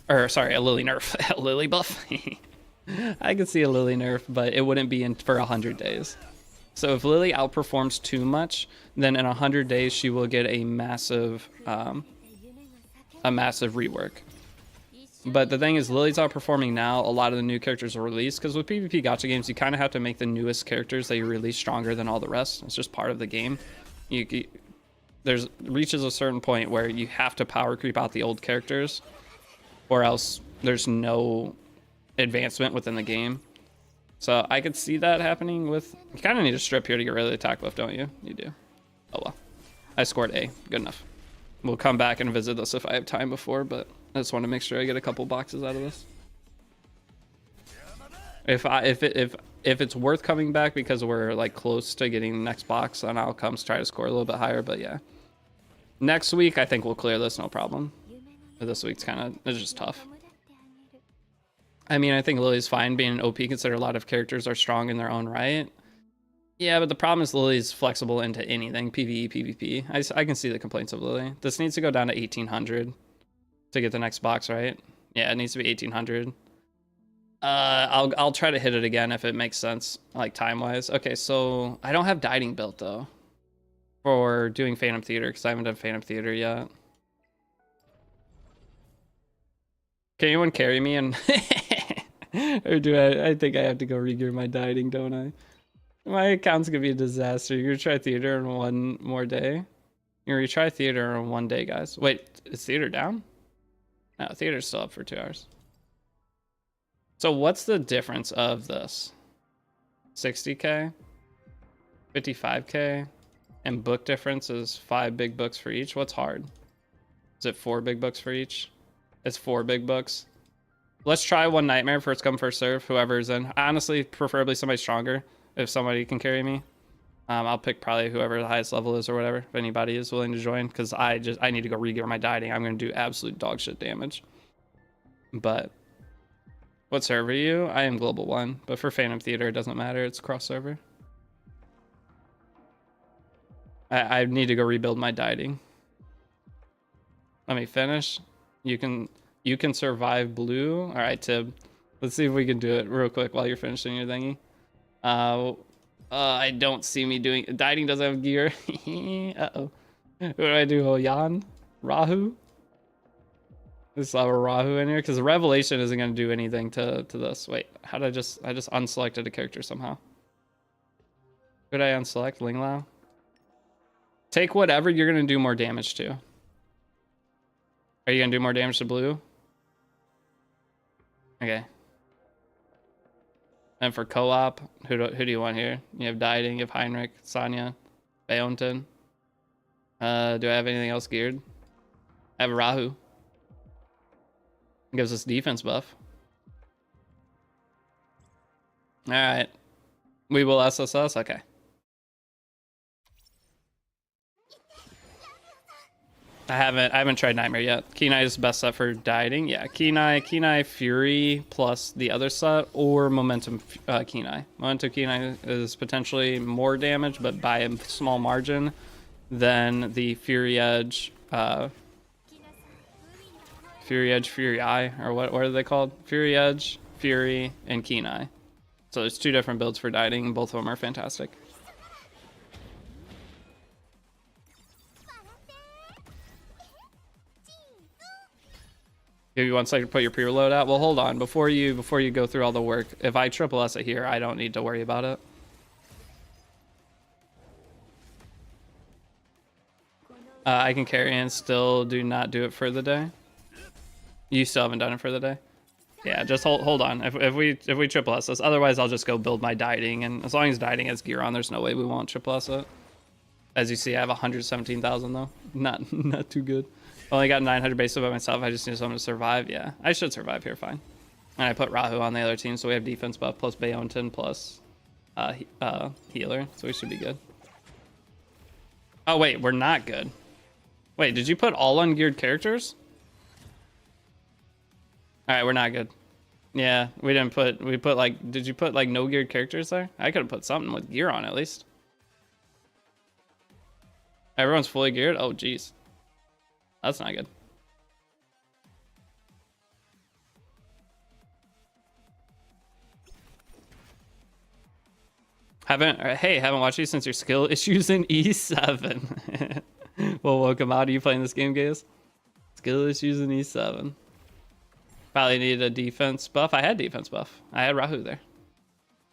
or sorry, a Lily nerf, a Lily buff. I could see a Lily nerf, but it wouldn't be in for 100 days. So if Lily outperforms too much, then in 100 days she will get a massive rework. But the thing is, Lily's outperforming now. A lot of the new characters are released because with PvP gacha games, you kind of have to make the newest characters that you release stronger than all the rest. It's just part of the game. There's reaches a certain point where you have to power creep out the old characters, or else there's no advancement within the game. So I could see that happening with... You kind of need a strip here to get rid of the attack buff, don't you? You do. Oh well. I scored A. Good enough. We'll come back and visit this if I have time before, but I just want to make sure I get a couple boxes out of this. If it's worth coming back because we're like close to getting the next box, then I'll come try to score a little bit higher, but yeah. Next week, I think we'll clear this, no problem. But this week's it's just tough. I mean, I think Lily's fine being an OP, consider a lot of characters are strong in their own right. Yeah, but the problem is Lily's flexible into anything, PvE, PvP. I can see the complaints of Lily. This needs to go down to 1800 to get the next box, right? Yeah, it needs to be 1800. I'll try to hit it again if it makes sense, like time-wise. Okay, so I don't have Dieting built, though, for doing Phantom Theater, because I haven't done Phantom Theater yet. Can anyone carry me? And or do I think I have to go regear my Dieting, don't I? My account's gonna be a disaster. You're gonna try Theater in one more day? You're gonna try Theater in one day, guys. Wait, is Theater down? No, Theater's still up for 2 hours. So what's the difference of this? 60k? 55k? And book difference is 5 big books for each? What's hard? Is it 4 big books for each? It's 4 big books. Let's try one nightmare, first come, first serve, whoever's in. Honestly, preferably somebody stronger, if somebody can carry me. I'll pick probably whoever the highest level is or whatever, if anybody is willing to join, because I need to go re-gear my dieting. I'm going to do absolute dog shit damage. But what server are you? I am Global 1, but for Phantom Theater, it doesn't matter. It's cross server. I need to go rebuild my dieting. Let me finish. You can survive blue. All right, Tib. Let's see if we can do it real quick while you're finishing your thingy. I don't see me doing... Dieting doesn't have gear. Uh-oh. What do I do? Hoyan? Rahu? Let's have a Rahu in here, because the Revelation isn't going to do anything to this. Wait, how did I just unselected a character somehow. Could I unselect Ling Lao? Take whatever you're going to do more damage to. Are you going to do more damage to blue? Okay. And for co-op, who do you want here? You have Dieting, you have Heinrich, Sanya, Bayonton. Do I have anything else geared? I have Rahu. Gives us defense buff. Alright. We will SSS? Okay. I haven't tried Nightmare yet. Kenai is the best set for dieting. Yeah, Kenai Fury plus the other set, or Momentum Kenai. Momentum Kenai is potentially more damage, but by a small margin than the Fury Edge, Fury Eye, or what are they called? Fury Edge, Fury, and Kenai. So there's two different builds for dieting, and both of them are fantastic. Give you 1 second to put your preload out. Well, hold on. Before you go through all the work, if I triple S it here, I don't need to worry about it. I can carry and still do not do it for the day. You still haven't done it for the day? Yeah, just hold on. If we triple S this, otherwise I'll just go build my dieting, and as long as dieting has gear on, there's no way we won't triple S it. As you see, I have 117,000 though. Not too good. Only got 900 base by myself. I just need someone to survive. Yeah, I should survive here fine. And I put Rahu on the other team, so we have defense buff plus Bayonton plus healer, so we should be good. Oh wait, we're not good. Wait, did you put all ungeared characters? All right, we're not good. Yeah, we put like, did you put like no geared characters there? I could have put something with gear on at least. Everyone's fully geared? Oh geez. That's not good. Haven't watched you since your skill issues in E7. Well, welcome out. Are you playing this game, guys? Skill issues in E7. Probably needed a defense buff. I had defense buff. I had Rahu there.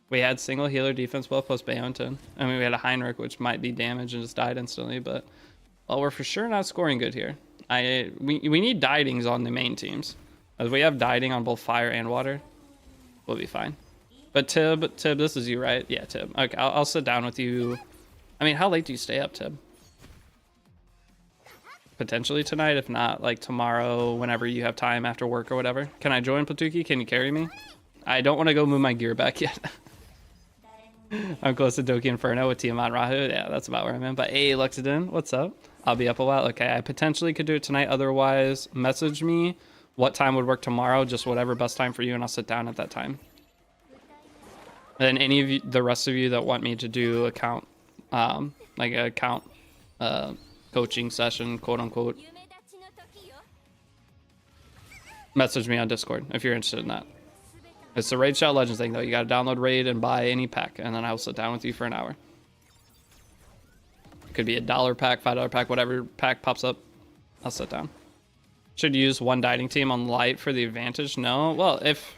We had single healer defense buff plus Bayonton. I mean, we had a Heinrich, which might be damaged and just died instantly, but well, we're for sure not scoring good here. We need dietings on the main teams. As we have dieting on both fire and water, we'll be fine. But Tib, this is you, right? Yeah, Tib. Okay, I'll sit down with you. I mean, how late do you stay up, Tib? Potentially tonight, if not, like tomorrow, whenever you have time after work or whatever. Can I join Platuki? Can you carry me? I don't want to go move my gear back yet. I'm close to Dokyoki Inferno with Tiamat Rahu. Yeah, that's about where I'm in. But hey, Luxodin, what's up? I'll be up a while. Okay, I potentially could do it tonight. Otherwise, message me what time would work tomorrow. Just whatever best time for you, and I'll sit down at that time. And any of you, the rest of you that want me to do account, like a account coaching session, quote unquote, message me on Discord if you're interested in that. It's the Raid Shout Legends thing though. You gotta download Raid and buy any pack, and then I'll sit down with you for an hour. It could be a $1 pack, $5 pack, whatever pack pops up. I'll sit down. Should use one dieting team on light for the advantage? No. Well, if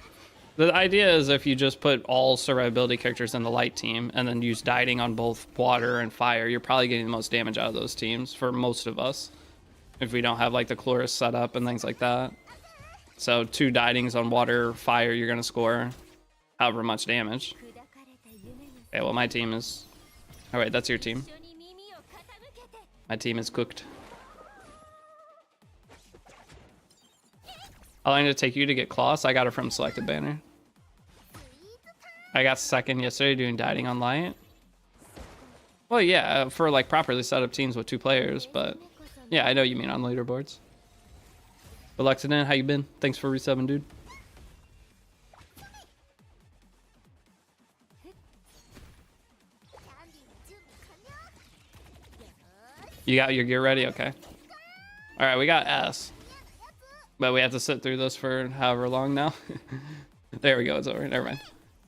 the idea is if you just put all survivability characters in the light team and then use dieting on both water and fire, you're probably getting the most damage out of those teams for most of us. If we don't have like the Chloris setup and things like that. So 2 dietings on water or fire, you're gonna score however much damage. Okay, well my team is... Alright, that's your team. My team is cooked. How long did it take you to get Kloss? I got it from selected banner. I got second yesterday doing dieting on light. Well, yeah, for like properly set up teams with 2 players, but yeah, I know you mean on leaderboards. But Lexington, how you been? Thanks for resubbing, dude. You got your gear ready? Okay. All right, we got S. But we have to sit through this for however long now. There we go, it's over. Never mind.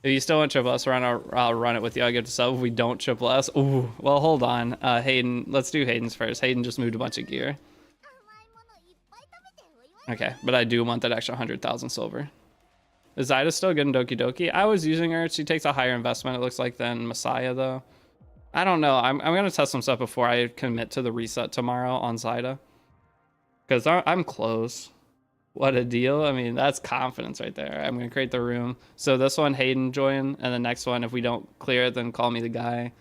If you still want triple S, I'll run it with you. I'll get to sub. If we don't triple S, ooh, well, hold on. Hayden, let's do Hayden's first. Hayden just moved a bunch of gear. Okay, but I do want that extra 100,000 silver. Is Zyda still good in Doki Doki? I was using her. She takes a higher investment, it looks like, than Messiah, though. I don't know. I'm going to test some stuff before I commit to the reset tomorrow on Zyda. Because I'm close. What a deal. I mean, that's confidence right there. I'm going to create the room. So this one, Hayden join. And the next one, if we don't clear it, then call me the guy.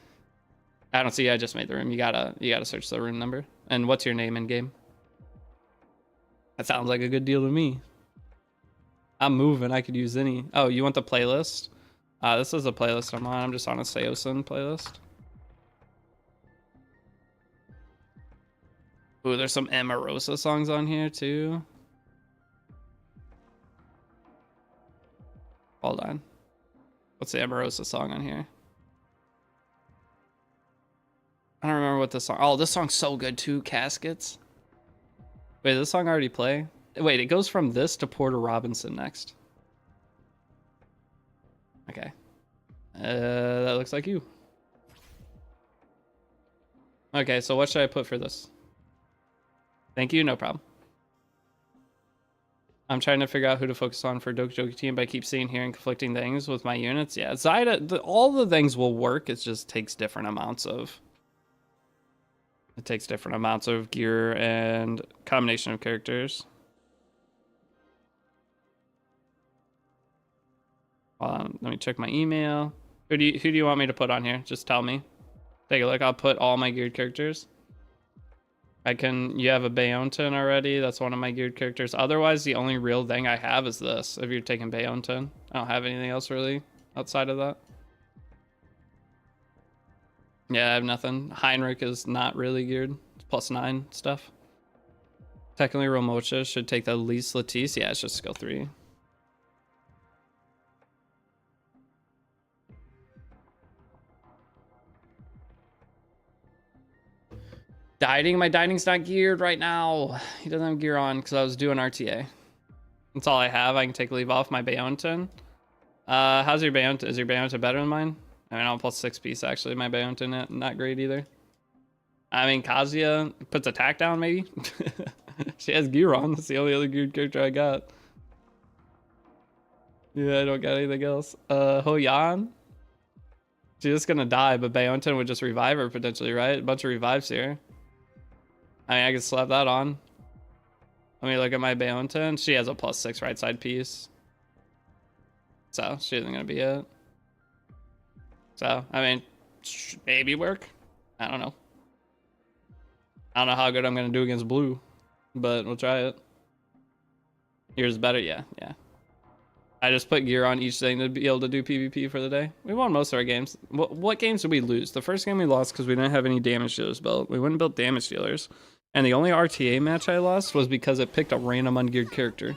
I don't see. I just made the room. You gotta search the room number. And what's your name in game? That sounds like a good deal to me. I'm moving. I could use any. Oh, you want the playlist? This is a playlist I'm on. I'm just on a Seosin playlist. Ooh, there's some Amorosa songs on here too. Hold on. What's the Amorosa song on here? I don't remember what this song. Oh, this song's so good too. Caskets. Wait, did this song already play? Wait, it goes from this to Porter Robinson next. Okay. That looks like you. Okay, so what should I put for this? Thank you, no problem. I'm trying to figure out who to focus on for Dokyoki team, but I keep seeing, hearing conflicting things with my units. Yeah, Zyda, all the things will work. It just takes different amounts of... It takes different amounts of gear and combination of characters. Hold on, let me check my email. Who do you want me to put on here? Just tell me. Take a look. I'll put all my geared characters. You have a Bayonton already. That's one of my geared characters. Otherwise, the only real thing I have is this. If you're taking Bayonton, I don't have anything else really outside of that. Yeah, I have nothing. Heinrich is not really geared. It's +9 stuff. Technically, Romocha should take the least Latisse. Yeah, it's just skill 3. Dieting? My dieting's not geared right now. He doesn't have gear on because I was doing RTA. That's all I have. I can take leave off my Bayonton. How's your Bayonton? Is your Bayonton better than mine? I mean, I'm +6 piece actually. My Bayonton not great either. I mean, Kazuya puts attack down maybe. She has gear on. That's the only other geared character I got. Yeah, I don't got anything else. Hoyan. She's just gonna die, but Bayonton would just revive her potentially, right? A bunch of revives here. I mean, I could slap that on. Let me look at my Bayonton. She has a +6 right side piece. So, she isn't gonna be it. So, I mean, maybe work. I don't know. I don't know how good I'm gonna do against blue, but we'll try it. Yours better? Yeah. I just put gear on each thing to be able to do PvP for the day. We won most of our games. What games did we lose? The first game we lost because we didn't have any damage dealers built. We wouldn't build damage dealers. And the only RTA match I lost was because it picked a random ungeared character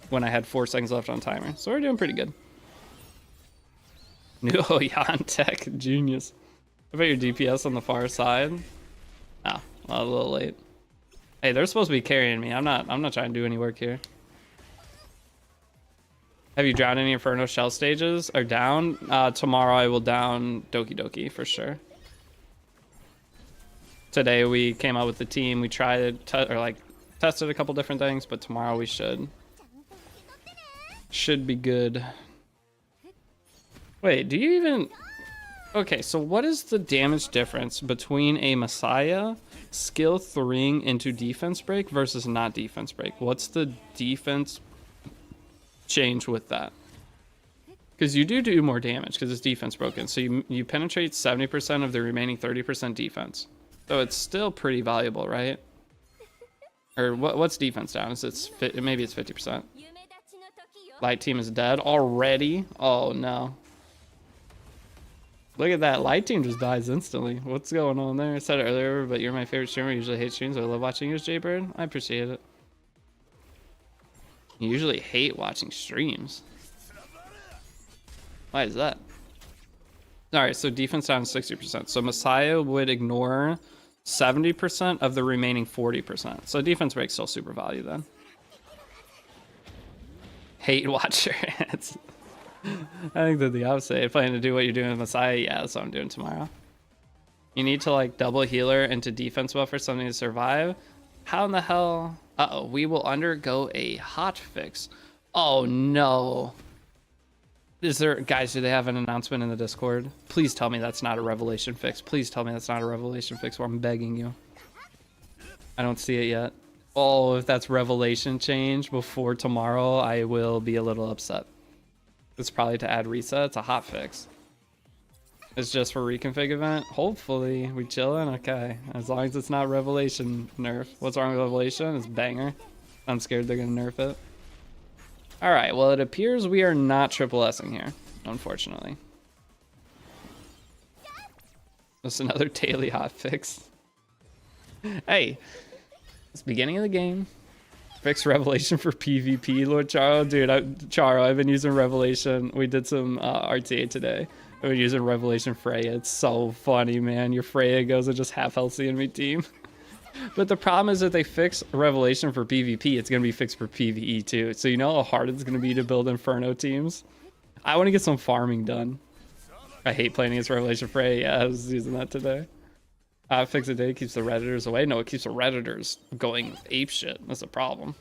when I had 4 seconds left on timer. So we're doing pretty good. New Jan Tech, genius. How about your DPS on the far side? Oh, well, a little late. Hey, they're supposed to be carrying me. I'm not trying to do any work here. Have you drowned any Inferno shell stages? Or down? Tomorrow I will down Doki Doki for sure. Today we came out with the team. We tried tested a couple different things, but tomorrow we should be good. Wait, do you even... Okay, so what is the damage difference between a Messiah skill 3 into defense break versus not defense break? What's the defense change with that? Because you do more damage because it's defense broken. So you penetrate 70% of the remaining 30% defense. So it's still pretty valuable, right? Or what's defense down? Maybe it's 50%. Light team is dead already. Oh no. Look at that. Light team just dies instantly. What's going on there? I said it earlier, but you're my favorite streamer. I usually hate streams. I love watching yours, Jaybird. I appreciate it. You usually hate watching streams. Why is that? Alright, so defense down 60%. So Messiah would ignore 70% of the remaining 40%. So defense break's still super value then. Hate watcher. I think they're the opposite. You're planning to do what you're doing with Messiah? Yeah, that's what I'm doing tomorrow. You need to like double healer into defense buff for something to survive. How in the hell? Uh-oh, we will undergo a hot fix. Oh no. Is there, guys, do they have an announcement in the Discord? Please tell me that's not a revelation fix. Please tell me that's not a revelation fix, or I'm begging you. I don't see it yet. Oh, if that's revelation change before tomorrow, I will be a little upset. It's probably to add reset. It's a hot fix. It's just for reconfig event. Hopefully we chillin'. Okay, as long as it's not revelation nerf. What's wrong with revelation? It's banger. I'm scared they're gonna nerf it. All right, well, it appears we are not triple S'ing here, unfortunately. That's another daily hot fix. Hey, it's the beginning of the game. Fix revelation for PvP, Lord Charo. Dude, Charo, I've been using revelation. We did some RTA today. I've been using revelation Freya. It's so funny, man. Your Freya goes and just half healthy in my team. But the problem is that they fix revelation for PvP, it's going to be fixed for PvE too. So you know how hard it's going to be to build Inferno teams? I want to get some farming done. I hate playing against revelation Freya. Yeah, I was using that today. Fix a day keeps the Redditors away. No, it keeps the Redditors going apeshit. That's a problem.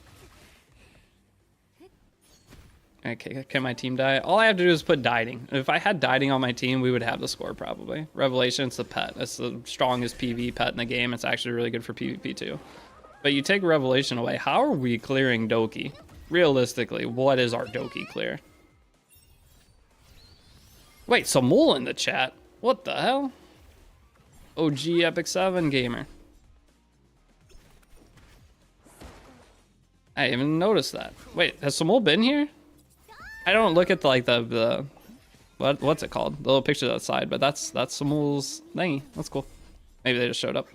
Okay, can my team die? All I have to do is put dieting. If I had dieting on my team, we would have the score probably. Revelation's the pet. It's the strongest PvE pet in the game. It's actually really good for PvP too. But you take Revelation away, how are we clearing Doki? Realistically, what is our Doki clear? Wait, Samul in the chat? What the hell? OG Epic 7 gamer. I didn't even noticed that. Wait, has Samul been here? I don't look at the what's it called? The little picture outside, but that's Samul's thingy. That's cool. Maybe they just showed up.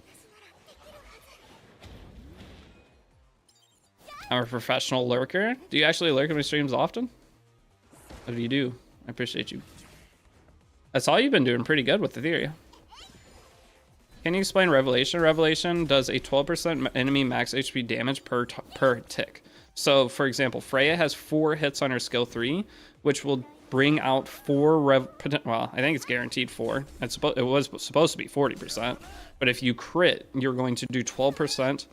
I'm a professional lurker. Do you actually lurk in my streams often? If you do, I appreciate you. I saw you've been doing pretty good with Etheria. Can you explain Revelation? Revelation does a 12% enemy max HP damage per tick. So, for example, Freya has 4 hits on her skill 3, which will bring out 4 well, I think it's guaranteed 4. It was supposed to be 40%, but if you crit, you're going to do 12%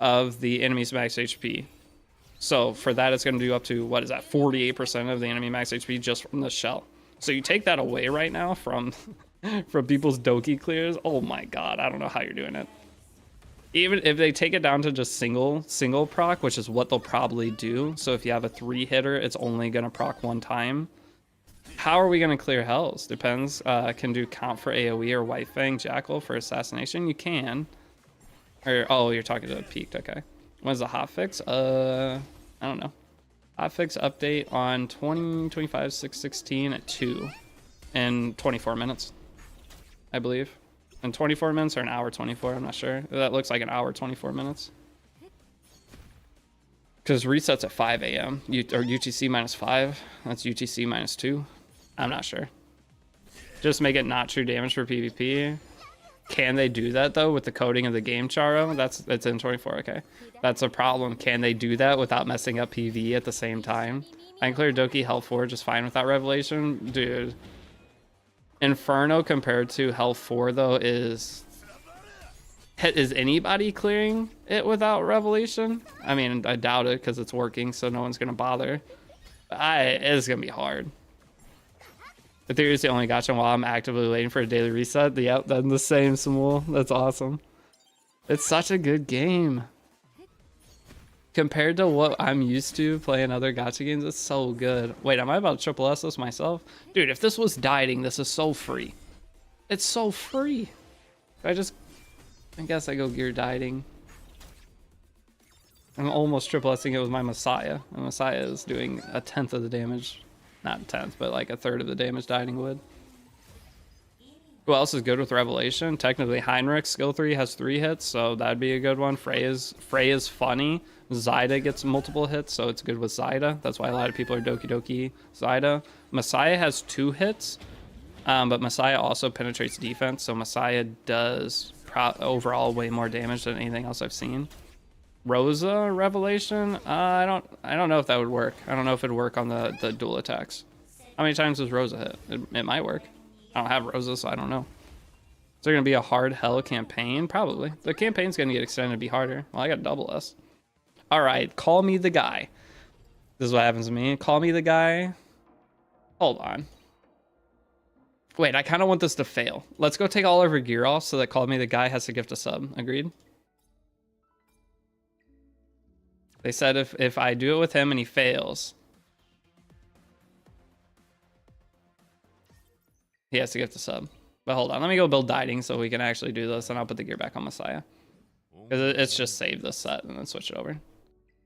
of the enemy's max HP. So for that, it's going to do up to, what is that, 48% of the enemy max HP just from the shell. So you take that away right now from from people's Doki clears. Oh my god, I don't know how you're doing it. Even if they take it down to just single proc, which is what they'll probably do. So if you have a 3-hitter, it's only going to proc 1 time. How are we going to clear hells? Depends. Can do count for AoE or White Fang Jackal for assassination. You can. Or, oh, you're talking to peaked. Okay. When's the hotfix? I don't know. Hotfix update on 2025/6/16 at 2 in 24 minutes, I believe. In 24 minutes or an hour 24, I'm not sure. That looks like an hour 24 minutes. Because resets at 5 a.m. Or UTC -5. That's UTC -2. I'm not sure. Just make it not true damage for PvP. Can they do that though with the coding of the game, Charo? It's in 24. Okay, that's a problem. Can they do that without messing up PvE at the same time? I can clear Doki Health 4 just fine without Revelation, dude. Inferno compared to Health 4 though is anybody clearing it without Revelation? I mean, I doubt it because it's working, so no one's gonna bother. It's gonna be hard. Etheria is the only gacha while I'm actively waiting for a daily reset. Yep, that's the same, Samul. That's awesome. It's such a good game. Compared to what I'm used to playing other gacha games, it's so good. Wait, am I about to triple S this myself? Dude, if this was dieting, this is so free. It's so free. I guess I go gear dieting. I'm almost triple S'ing it with my Messiah. And Messiah is doing 1/10 of the damage. Not 1/10, but like 1/3 of the damage Dieting would. Who else is good with Revelation? Technically, Heinrich, skill 3, has 3 hits, so that'd be a good one. Freya's funny. Zyda gets multiple hits, so it's good with Zyda. That's why a lot of people are Doki Zyda. Messiah has 2 hits, but Messiah also penetrates defense, so Messiah does overall way more damage than anything else I've seen. Rosa Revelation, I don't know if that would work. I don't know if it'd work on the dual attacks. How many times does Rosa hit? It might work. I don't have Rosa, so I don't know. Is there gonna be a hard hell campaign? Probably. The campaign's gonna get extended to be harder. Well, I got double S. All right, call me the guy. This is what happens to me. Call me the guy. Hold on. Wait, I kind of want this to fail. Let's go take all of our gear off so that call me the guy has to gift a sub. Agreed? They said if I do it with him and he fails, he has to gift a sub. But hold on, let me go build Dieting so we can actually do this, and I'll put the gear back on Messiah. Because it's just save this set and then switch it over.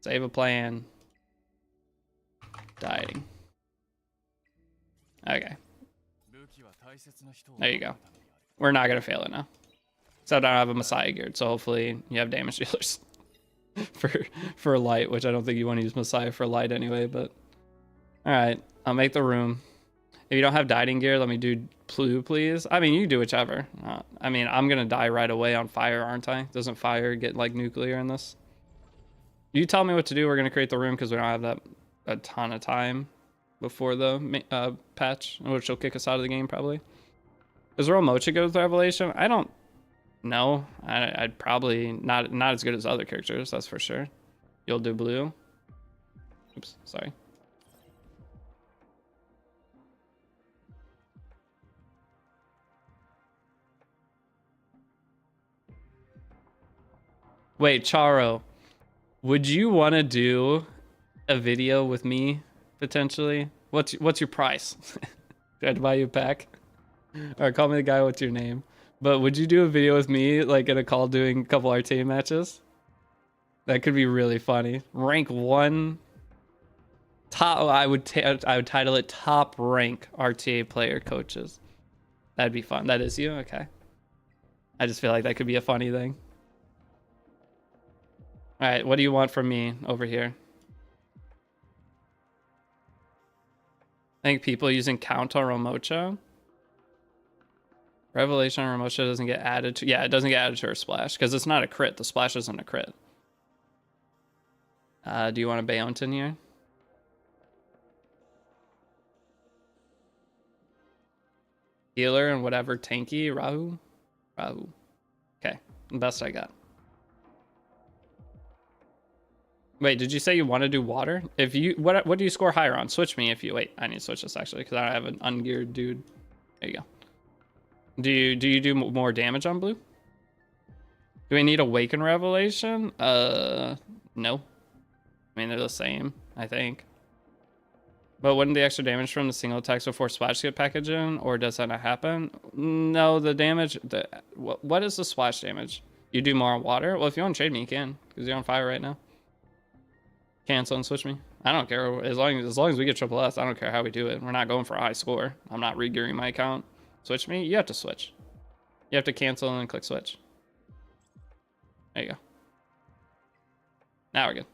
Save a plan. Dieting. Okay. There you go. We're not going to fail it now. Except I don't have a Messiah geared, so hopefully you have damage dealers for light, which I don't think you want to use Messiah for light anyway, but... Alright, I'll make the room. If you don't have Dieting gear, let me do Plu, please. I mean, you can do whichever. I mean, I'm going to die right away on fire, aren't I? Doesn't fire get, like, nuclear in this? You tell me what to do. We're going to create the room because we don't have that a ton of time before the patch, which will kick us out of the game, probably. Is Real Mocha good with Revelation? I don't know. I'd probably not as good as other characters, that's for sure. You'll do blue. Oops, sorry. Wait, Charo, would you want to do a video with me potentially? What's your price? Do I have to buy you a pack? Or call me the guy. What's your name? But would you do a video with me, like in a call, doing a couple RTA matches? That could be really funny. Rank 1 top. I would title it top rank RTA player coaches. That'd be fun. That is you, okay? I just feel like that could be a funny thing. All right, what do you want from me over here? I think people using Count on Ramocha. Revelation on Ramocha doesn't get added to... Yeah, it doesn't get added to her splash because it's not a crit. The splash isn't a crit. Do you want a Baonton here? Healer and whatever tanky. Rahu? Rahu. Okay, the best I got. Wait, did you say you want to do water? If you what do you score higher on? Switch me if you wait. I need to switch this actually because I have an ungeared dude. There you go. Do you do more damage on blue? Do we need Awaken Revelation? No. I mean they're the same, I think. But wouldn't the extra damage from the single attacks before splash get packaged in, or does that not happen? No, the damage. What is the splash damage? You do more on water? Well, if you want to trade me, you can because you're on fire right now. Cancel and switch me. I don't care as long as we get triple S. I don't care how we do it. We're not going for a high score. I'm not re-gearing my account. Switch me. You have to switch. You have to cancel and then click switch. There you go. Now we're good.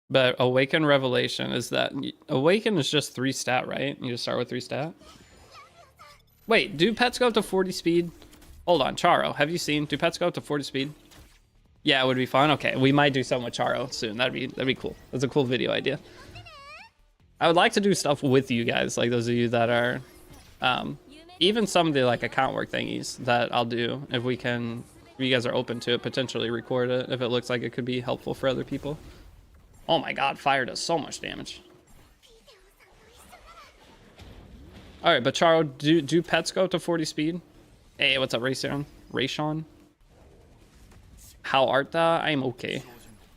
But Awaken Revelation is that Awaken is just 3 stat, right? You just start with 3 stat. Wait, do pets go up to 40 speed? Hold on, Charo, have you seen? Do pets go up to 40 speed? Yeah, it would be fun. Okay, we might do something with Charo soon. That'd be cool. That's a cool video idea. I would like to do stuff with you guys, like those of you that are, even some of the like account work thingies that I'll do if we can. If you guys are open to it, potentially record it if it looks like it could be helpful for other people. Oh my God, fire does so much damage. All right, but Charo, do pets go up to 40 speed? Hey, what's up, Rayshon? How art thou? I'm okay.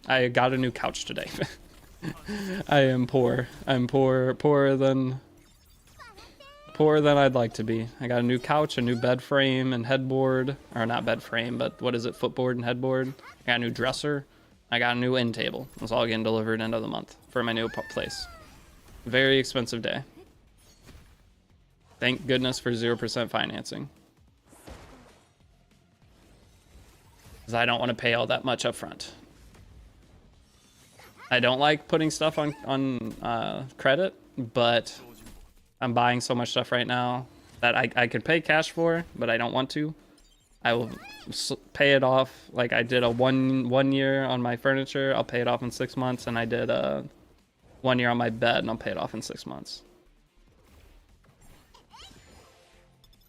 I got a new couch today. I am poor. I'm poorer than poorer than I'd like to be. I got a new couch, a new bed frame and headboard. Or not bed frame, but what is it? Footboard and headboard. I got a new dresser. I got a new end table. It's all getting delivered end of the month for my new place. Very expensive day. Thank goodness for 0% financing. Because I don't want to pay all that much up front. I don't like putting stuff on credit, but I'm buying so much stuff right now that I could pay cash for, but I don't want to. I will pay it off. Like I did a one year on my furniture. I'll pay it off in 6 months, and I did a 1 year on my bed, and I'll pay it off in 6 months.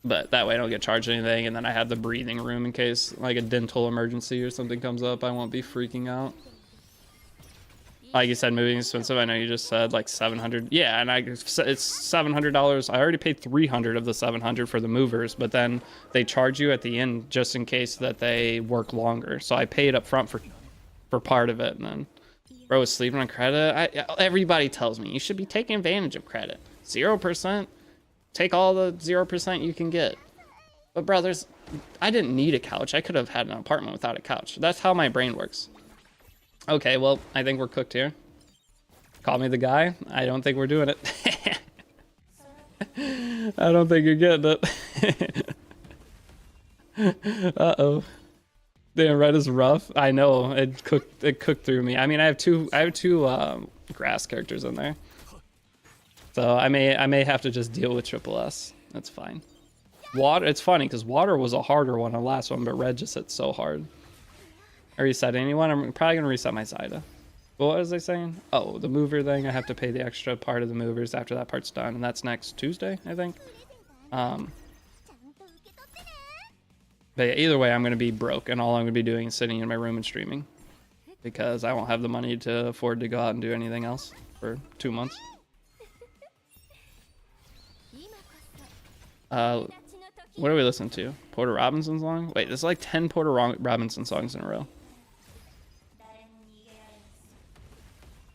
But that way I don't get charged anything, and then I have the breathing room in case like a dental emergency or something comes up. I won't be freaking out. Like you said, moving expensive. I know you just said like 700. Yeah, and it's $700. I already paid 300 of the 700 for the movers, but then they charge you at the end just in case that they work longer. So I paid up front for part of it, and then bro was sleeping on credit. Everybody tells me you should be taking advantage of credit. 0%. Take all the 0% you can get. But brothers, I didn't need a couch. I could have had an apartment without a couch. That's how my brain works. Okay, well, I think we're cooked here. Call me the guy. I don't think we're doing it. I don't think you're getting it. Uh-oh. Damn, red is rough. I know, it cooked through me. I mean, I have two grass characters in there. So I may have to just deal with triple S. That's fine. Water, it's funny because water was a harder one on the last one, but red just hit so hard. I reset anyone? I'm probably gonna reset my Zyda. What was I saying? Oh, the mover thing. I have to pay the extra part of the movers after that part's done, and that's next Tuesday, I think. But yeah, either way, I'm gonna be broke, and all I'm gonna be doing is sitting in my room and streaming, because I won't have the money to afford to go out and do anything else for 2 months. What are we listening to? Porter Robinson song? Wait, there's like 10 Porter Robinson songs in a row.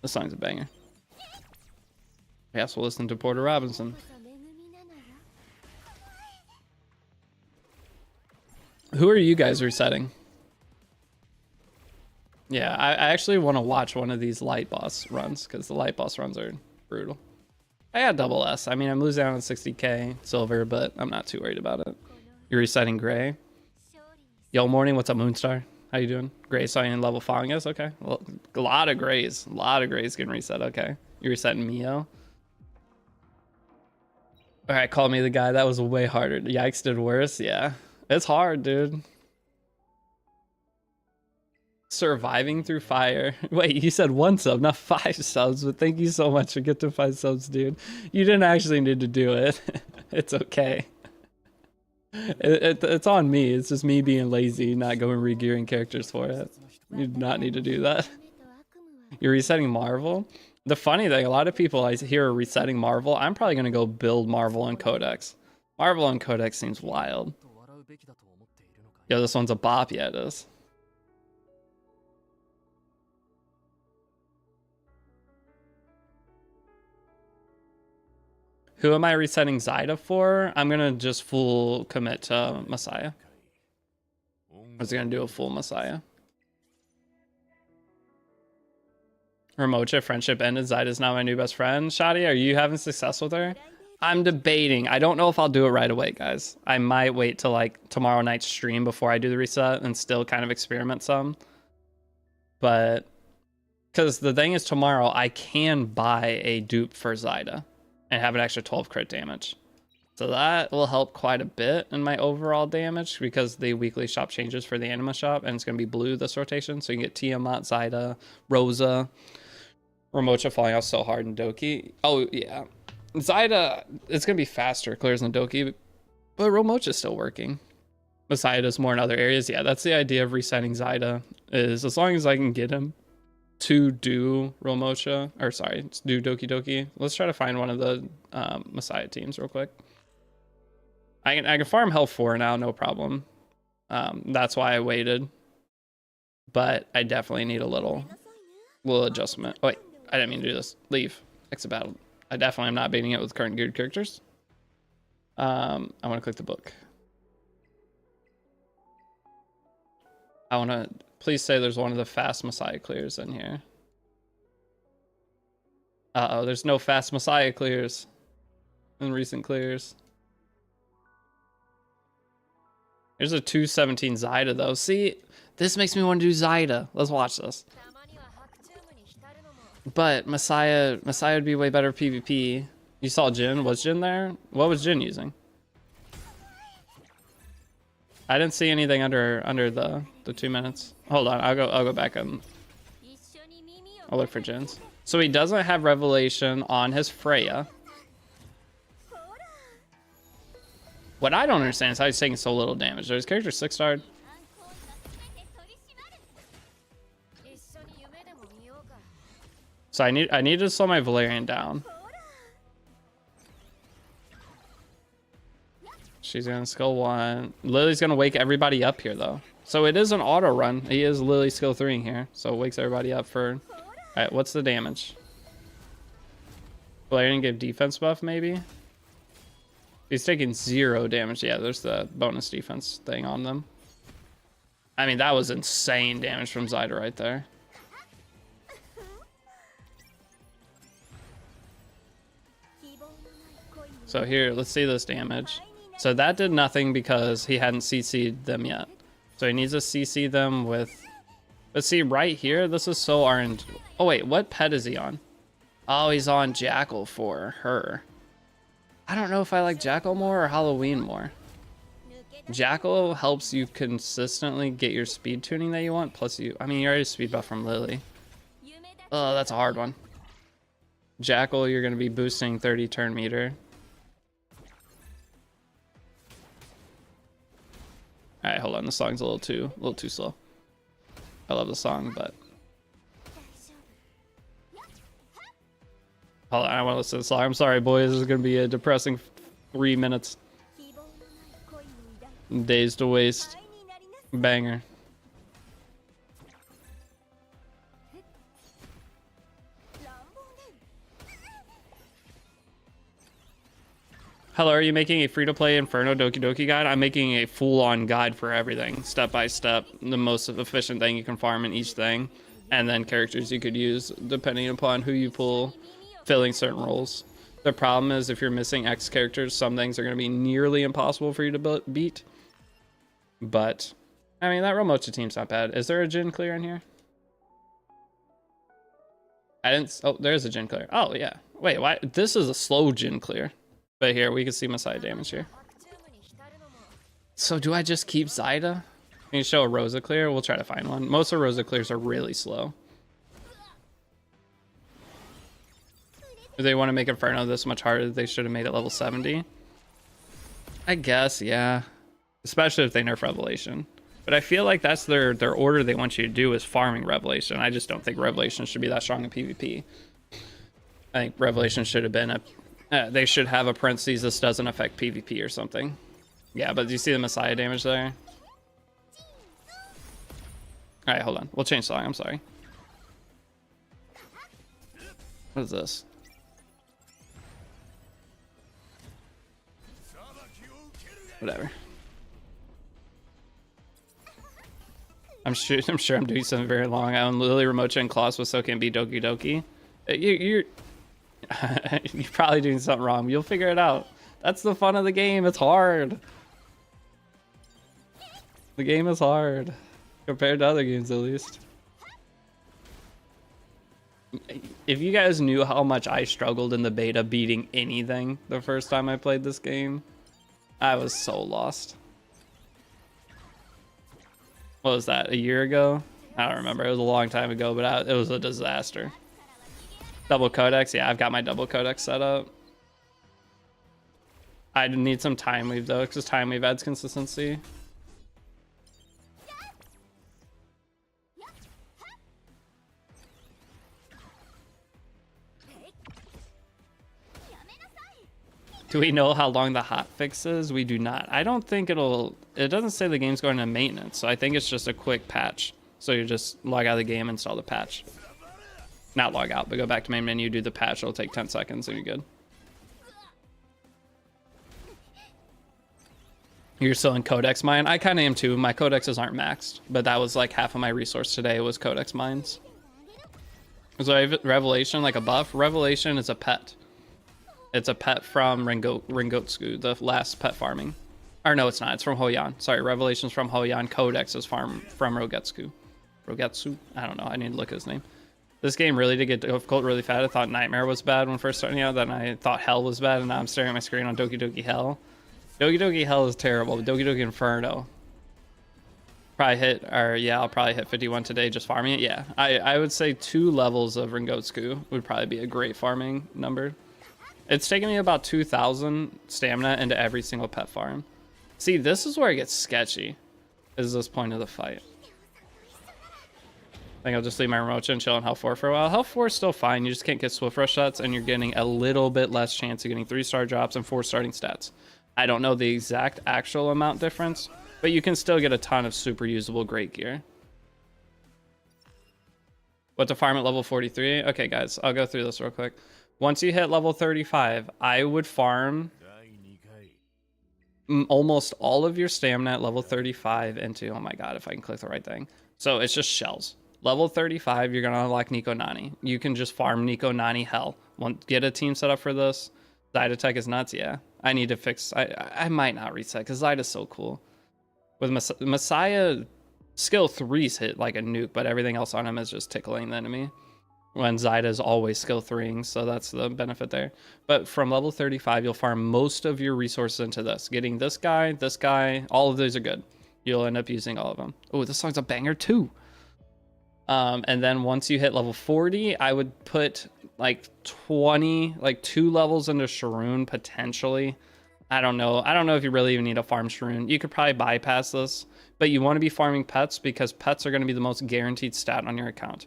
This song's a banger. Yes, we'll listen to Porter Robinson. Who are you guys resetting? Yeah, I actually want to watch one of these light boss runs, because the light boss runs are brutal. I got double S. I mean, I'm losing out on 60k silver, but I'm not too worried about it. You're resetting Gray. Yo, morning. What's up, Moonstar? How you doing? Gray saw you in level following us. Okay. Well, a lot of Grays. A lot of Grays getting reset. Okay. You're resetting Mio. All right, call me the guy. That was way harder. Yikes did worse. Yeah. It's hard, dude. Surviving through fire. Wait, you said 1 sub, not 5 subs, but thank you so much for getting 5 subs, dude. You didn't actually need to do it. It's okay. It's on me. It's just me being lazy, not going regearing characters for it. You do not need to do that. You're resetting Marvel? The funny thing, a lot of people I hear are resetting Marvel. I'm probably going to go build Marvel and Codex. Marvel and Codex seems wild. Yo, this one's a bop. Yeah, it is. Who am I resetting Zyda for? I'm gonna just full commit to Messiah. I was gonna do a full Messiah. Ramocha, friendship ended. Zyda's now my new best friend. Shadi, are you having success with her? I'm debating. I don't know if I'll do it right away, guys. I might wait till like tomorrow night's stream before I do the reset and still kind of experiment some. But because the thing is, tomorrow I can buy a dupe for Zyda and have an extra 12 crit damage. So that will help quite a bit in my overall damage, because the weekly shop changes for the anima shop, and it's going to be blue this rotation. So you can get Tiamat, Zyda, Rosa, Ramocha falling off so hard in Doki. Oh, yeah. Zyda, it's going to be faster, clears than Doki, but Ramocha's still working. Messiah does more in other areas. Yeah, that's the idea of resetting Zyda, is as long as I can get him to do Ramocha, or sorry, do Doki Doki. Let's try to find one of the Messiah teams real quick. I can farm health 4 now, no problem. That's why I waited. But I definitely need a little adjustment. Oh, wait, I didn't mean to do this. Leave. Exit battle. I definitely am not beating it with current geared characters. I want to click the book. I want to please say there's one of the fast Messiah clears in here. Uh-oh, there's no fast Messiah clears in recent clears. There's a 217 Zyda though. See, this makes me want to do Zyda. Let's watch this. But Messiah would be way better PvP. You saw Jin. Was Jin there? What was Jin using? I didn't see anything under the 2 minutes. Hold on, I'll go back and I'll look for Jin's. So he doesn't have Revelation on his Freya. What I don't understand is how he's taking so little damage. His character 6-starred. So I need to slow my Valerian down. She's gonna skill 1. Lily's gonna wake everybody up here though. So it is an auto run. He is Lily skill 3 here. So it wakes everybody up for... Alright, what's the damage? Valerian gave defense buff maybe? He's taking 0 damage. Yeah, there's the bonus defense thing on them. I mean, that was insane damage from Zyda right there. So here, let's see this damage. So that did nothing because he hadn't CC'd them yet. So he needs to CC them with... But see, right here, this is so RNG. Oh wait, what pet is he on? Oh, he's on Jackal for her. I don't know if I like Jackal more or Halloween more. Jackal helps you consistently get your speed tuning that you want. Plus you, I mean, you already speed buff from Lily. Oh, that's a hard one. Jackal, you're going to be boosting 30 turn meter. All right, hold on. The song's a little too slow. I love the song, but hold on. I want to listen to the song. I'm sorry, boys. This is gonna be a depressing 3 minutes. Days to waste. Banger. Hello, are you making a free-to-play Inferno Dokyoki guide? I'm making a full-on guide for everything, step by step, the most efficient thing you can farm in each thing, and then characters you could use depending upon who you pull, filling certain roles. The problem is if you're missing X characters, some things are going to be nearly impossible for you to beat. But, I mean, that Romocha team's not bad. Is there a Jin clear in here? I didn't... Oh, there's a Jin clear. Oh, yeah. Wait, why? This is a slow Jin clear. But here, we can see Messiah damage here. So do I just keep Zyda? Can you show a Rosa clear? We'll try to find one. Most of Rosa clears are really slow. If they want to make Inferno this much harder, they should have made it level 70. I guess, yeah. Especially if they nerf Revelation. But I feel like that's their order they want you to do is farming Revelation. I just don't think Revelation should be that strong in PvP. I think Revelation should have been a... they should have a parentheses, this doesn't affect PvP or something. Yeah, but do you see the Messiah damage there? Alright, hold on. We'll change song, I'm sorry. What is this? Whatever. I'm sure I'm doing something very long. I own Lily, Ramocha, and Klaus with Soka and B Doki Doki. You're probably doing something wrong. You'll figure it out. That's the fun of the game. It's hard. The game is hard. Compared to other games, at least. If you guys knew how much I struggled in the beta beating anything the first time I played this game, I was so lost. What was that, a year ago? I don't remember. It was a long time ago, but it was a disaster. Double codex, yeah, I've got my double codex set up. I need some time weave though, because time weave adds consistency. Do we know how long the hotfix is? We do not. I don't think it doesn't say the game's going to maintenance, so I think it's just a quick patch. So you just log out of the game, install the patch. Not log out, but go back to main menu, do the patch. It'll take 10 seconds and you're good. You're still in Codex mine. I kind of am too. My codexes aren't maxed, but that was like half of my resource today was Codex mines. So Revelation, like a buff. Revelation is a pet. It's a pet from Ringotsuku, the last pet farming. Or no, it's not. It's from Hoyan. Sorry, Revelation's from Hoyan. Codex is from Rogetsu. Rogetsu? I don't know. I need to look at his name. This game really did get difficult really fast. I thought Nightmare was bad when first starting out. Then I thought Hell was bad, and now I'm staring at my screen on Dokyoki Hell. Dokyoki Hell is terrible. Dokyoki Inferno. Probably hit, or yeah, I'll probably hit 51 today just farming it. Yeah, I would say 2 levels of Ringotsuku would probably be a great farming number. It's taken me about 2,000 stamina into every single pet farm. See, this is where it gets sketchy, is this point of the fight. I think I'll just leave my remote and chill on Health 4 for a while. Health 4 is still fine. You just can't get Swift Rush shots, and you're getting a little bit less chance of getting 3-star drops and 4 starting stats. I don't know the exact actual amount difference, but you can still get a ton of super usable great gear. What to farm at level 43? Okay, guys, I'll go through this real quick. Once you hit level 35, I would farm almost all of your stamina at level 35 into, oh my god, if I can click the right thing. So it's just shells. Level 35, you're going to unlock Nico Nani. You can just farm Nico Nani hell. Get a team set up for this. Zydatech is nuts, yeah. I need to fix, I might not reset because Zyda's so cool. With Messiah, skill 3's hit like a nuke, but everything else on him is just tickling the enemy. When Zyda is always skill 3ing, so that's the benefit there. But from level 35, you'll farm most of your resources into this. Getting this guy, all of these are good. You'll end up using all of them. Oh, this song's a banger too. And then once you hit level 40, I would put like 2 levels into Sharoon potentially. I don't know if you really even need to farm Sharoon. You could probably bypass this, but you want to be farming pets because pets are going to be the most guaranteed stat on your account.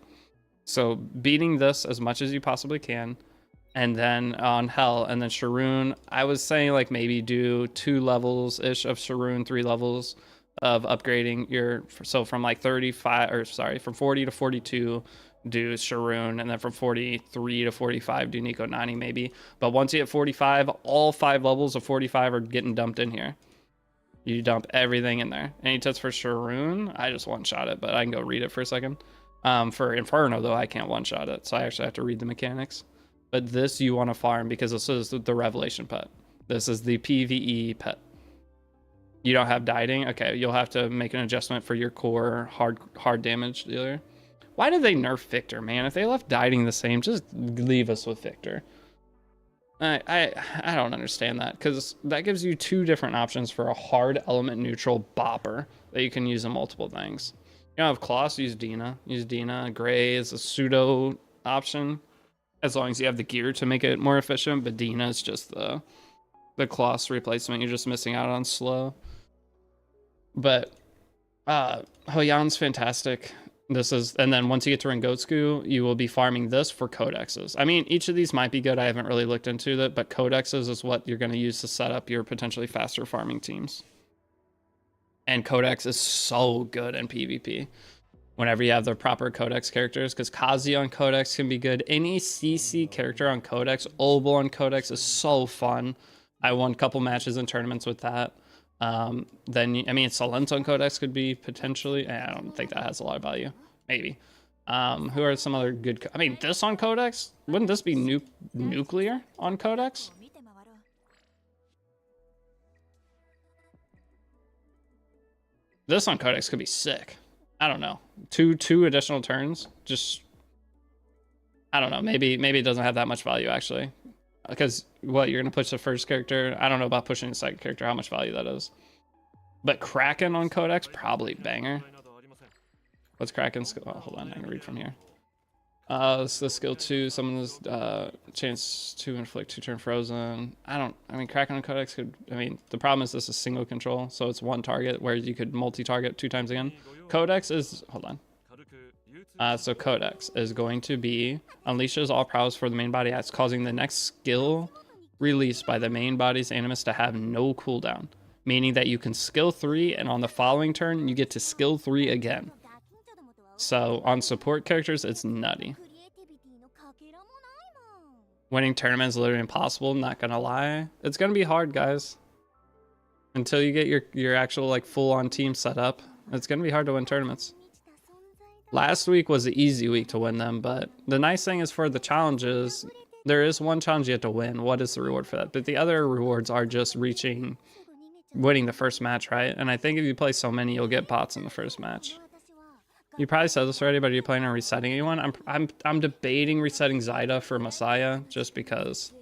So beating this as much as you possibly can, and then on Hell, and then Sharoon, I was saying like maybe do 2 levels-ish of Sharoon, 3 levels of upgrading your, so from like 35, or sorry, from 40 to 42, do Sharoon, and then from 43 to 45, do Nico Nani maybe. But once you hit 45, all 5 levels of 45 are getting dumped in here. You dump everything in there. Any tips for Sharoon? I just one-shot it, but I can go read it for a second. For Inferno, though, I can't one-shot it, so I actually have to read the mechanics. But this you want to farm because this is the Revelation pet. This is the PvE pet. You don't have dieting? Okay, you'll have to make an adjustment for your core hard damage dealer. Why did they nerf Victor, man? If they left dieting the same, just leave us with Victor. I don't understand that, because that gives you 2 different options for a hard element neutral bopper that you can use in multiple things. You don't have Kloss, use Dina. Use Dina. Gray is a pseudo option, as long as you have the gear to make it more efficient, but Dina is just the Kloss replacement. You're just missing out on slow. But Hoyan's fantastic. This is, and then once you get to Ringotsuku, you will be farming this for codexes. I mean, each of these might be good. I haven't really looked into it, but codexes is what you're going to use to set up your potentially faster farming teams. And Codex is so good in PvP whenever you have the proper Codex characters, because Kazi on Codex can be good. Any CC character on Codex, Obel on Codex is so fun. I won a couple matches in tournaments with that. Then, I mean, Salent on Codex could be potentially, I don't think that has a lot of value. Maybe. Who are some other good, I mean, this on Codex? Wouldn't this be nuclear on Codex? This on Codex could be sick. I don't know. Two additional turns. Just, I don't know. Maybe it doesn't have that much value actually. Because what, you're gonna push the first character? I don't know about pushing the second character, how much value that is. But Kraken on Codex, probably banger. What's Kraken's skill? Oh, hold on, I can read from here. It's the skill 2, summon's chance to inflict 2-turn frozen. I mean, Kraken on Codex could, I mean, the problem is this is single control, so it's 1 target, where you could multi-target 2 times again. Codex is, hold on. So Codex is going to be, unleashes all prowess for the main body acts, causing the next skill released by the main body's animus to have no cooldown. Meaning that you can skill 3, and on the following turn, you get to skill 3 again. So on support characters, it's nutty. Winning tournaments is literally impossible, not gonna lie. It's gonna be hard, guys. Until you get your actual like full-on team set up, it's gonna be hard to win tournaments. Last week was the easy week to win them, but the nice thing is for the challenges, there is one challenge you have to win. What is the reward for that? But the other rewards are just winning the first match, right? And I think if you play so many, you'll get bots in the first match. You probably said this already, but are you planning on resetting anyone? I'm debating resetting Zyda for Messiah just because.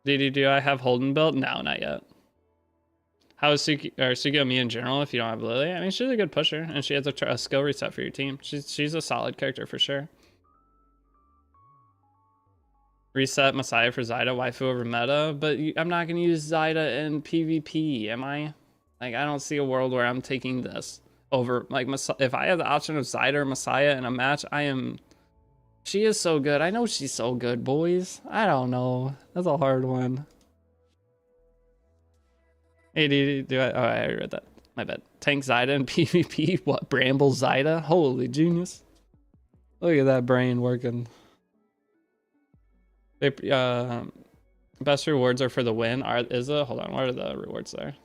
Do I have Holden built? No, not yet. How is Sugio me in general if you don't have Lily? I mean, she's a good pusher, and she has a skill reset for your team. She's a solid character for sure. Reset Messiah for Zyda, waifu over meta, but I'm not going to use Zyda in PvP, am I? Like, I don't see a world where I'm taking this over, like, if I have the option of Zyda or Messiah in a match, she is so good. I know she's so good, boys. I don't know. That's a hard one. Hey, oh, I already read that. My bad. Tank Zyda in PvP? What, Bramble Zyda? Holy genius. Look at that brain working. Best rewards are for the win. Hold on, what are the rewards there?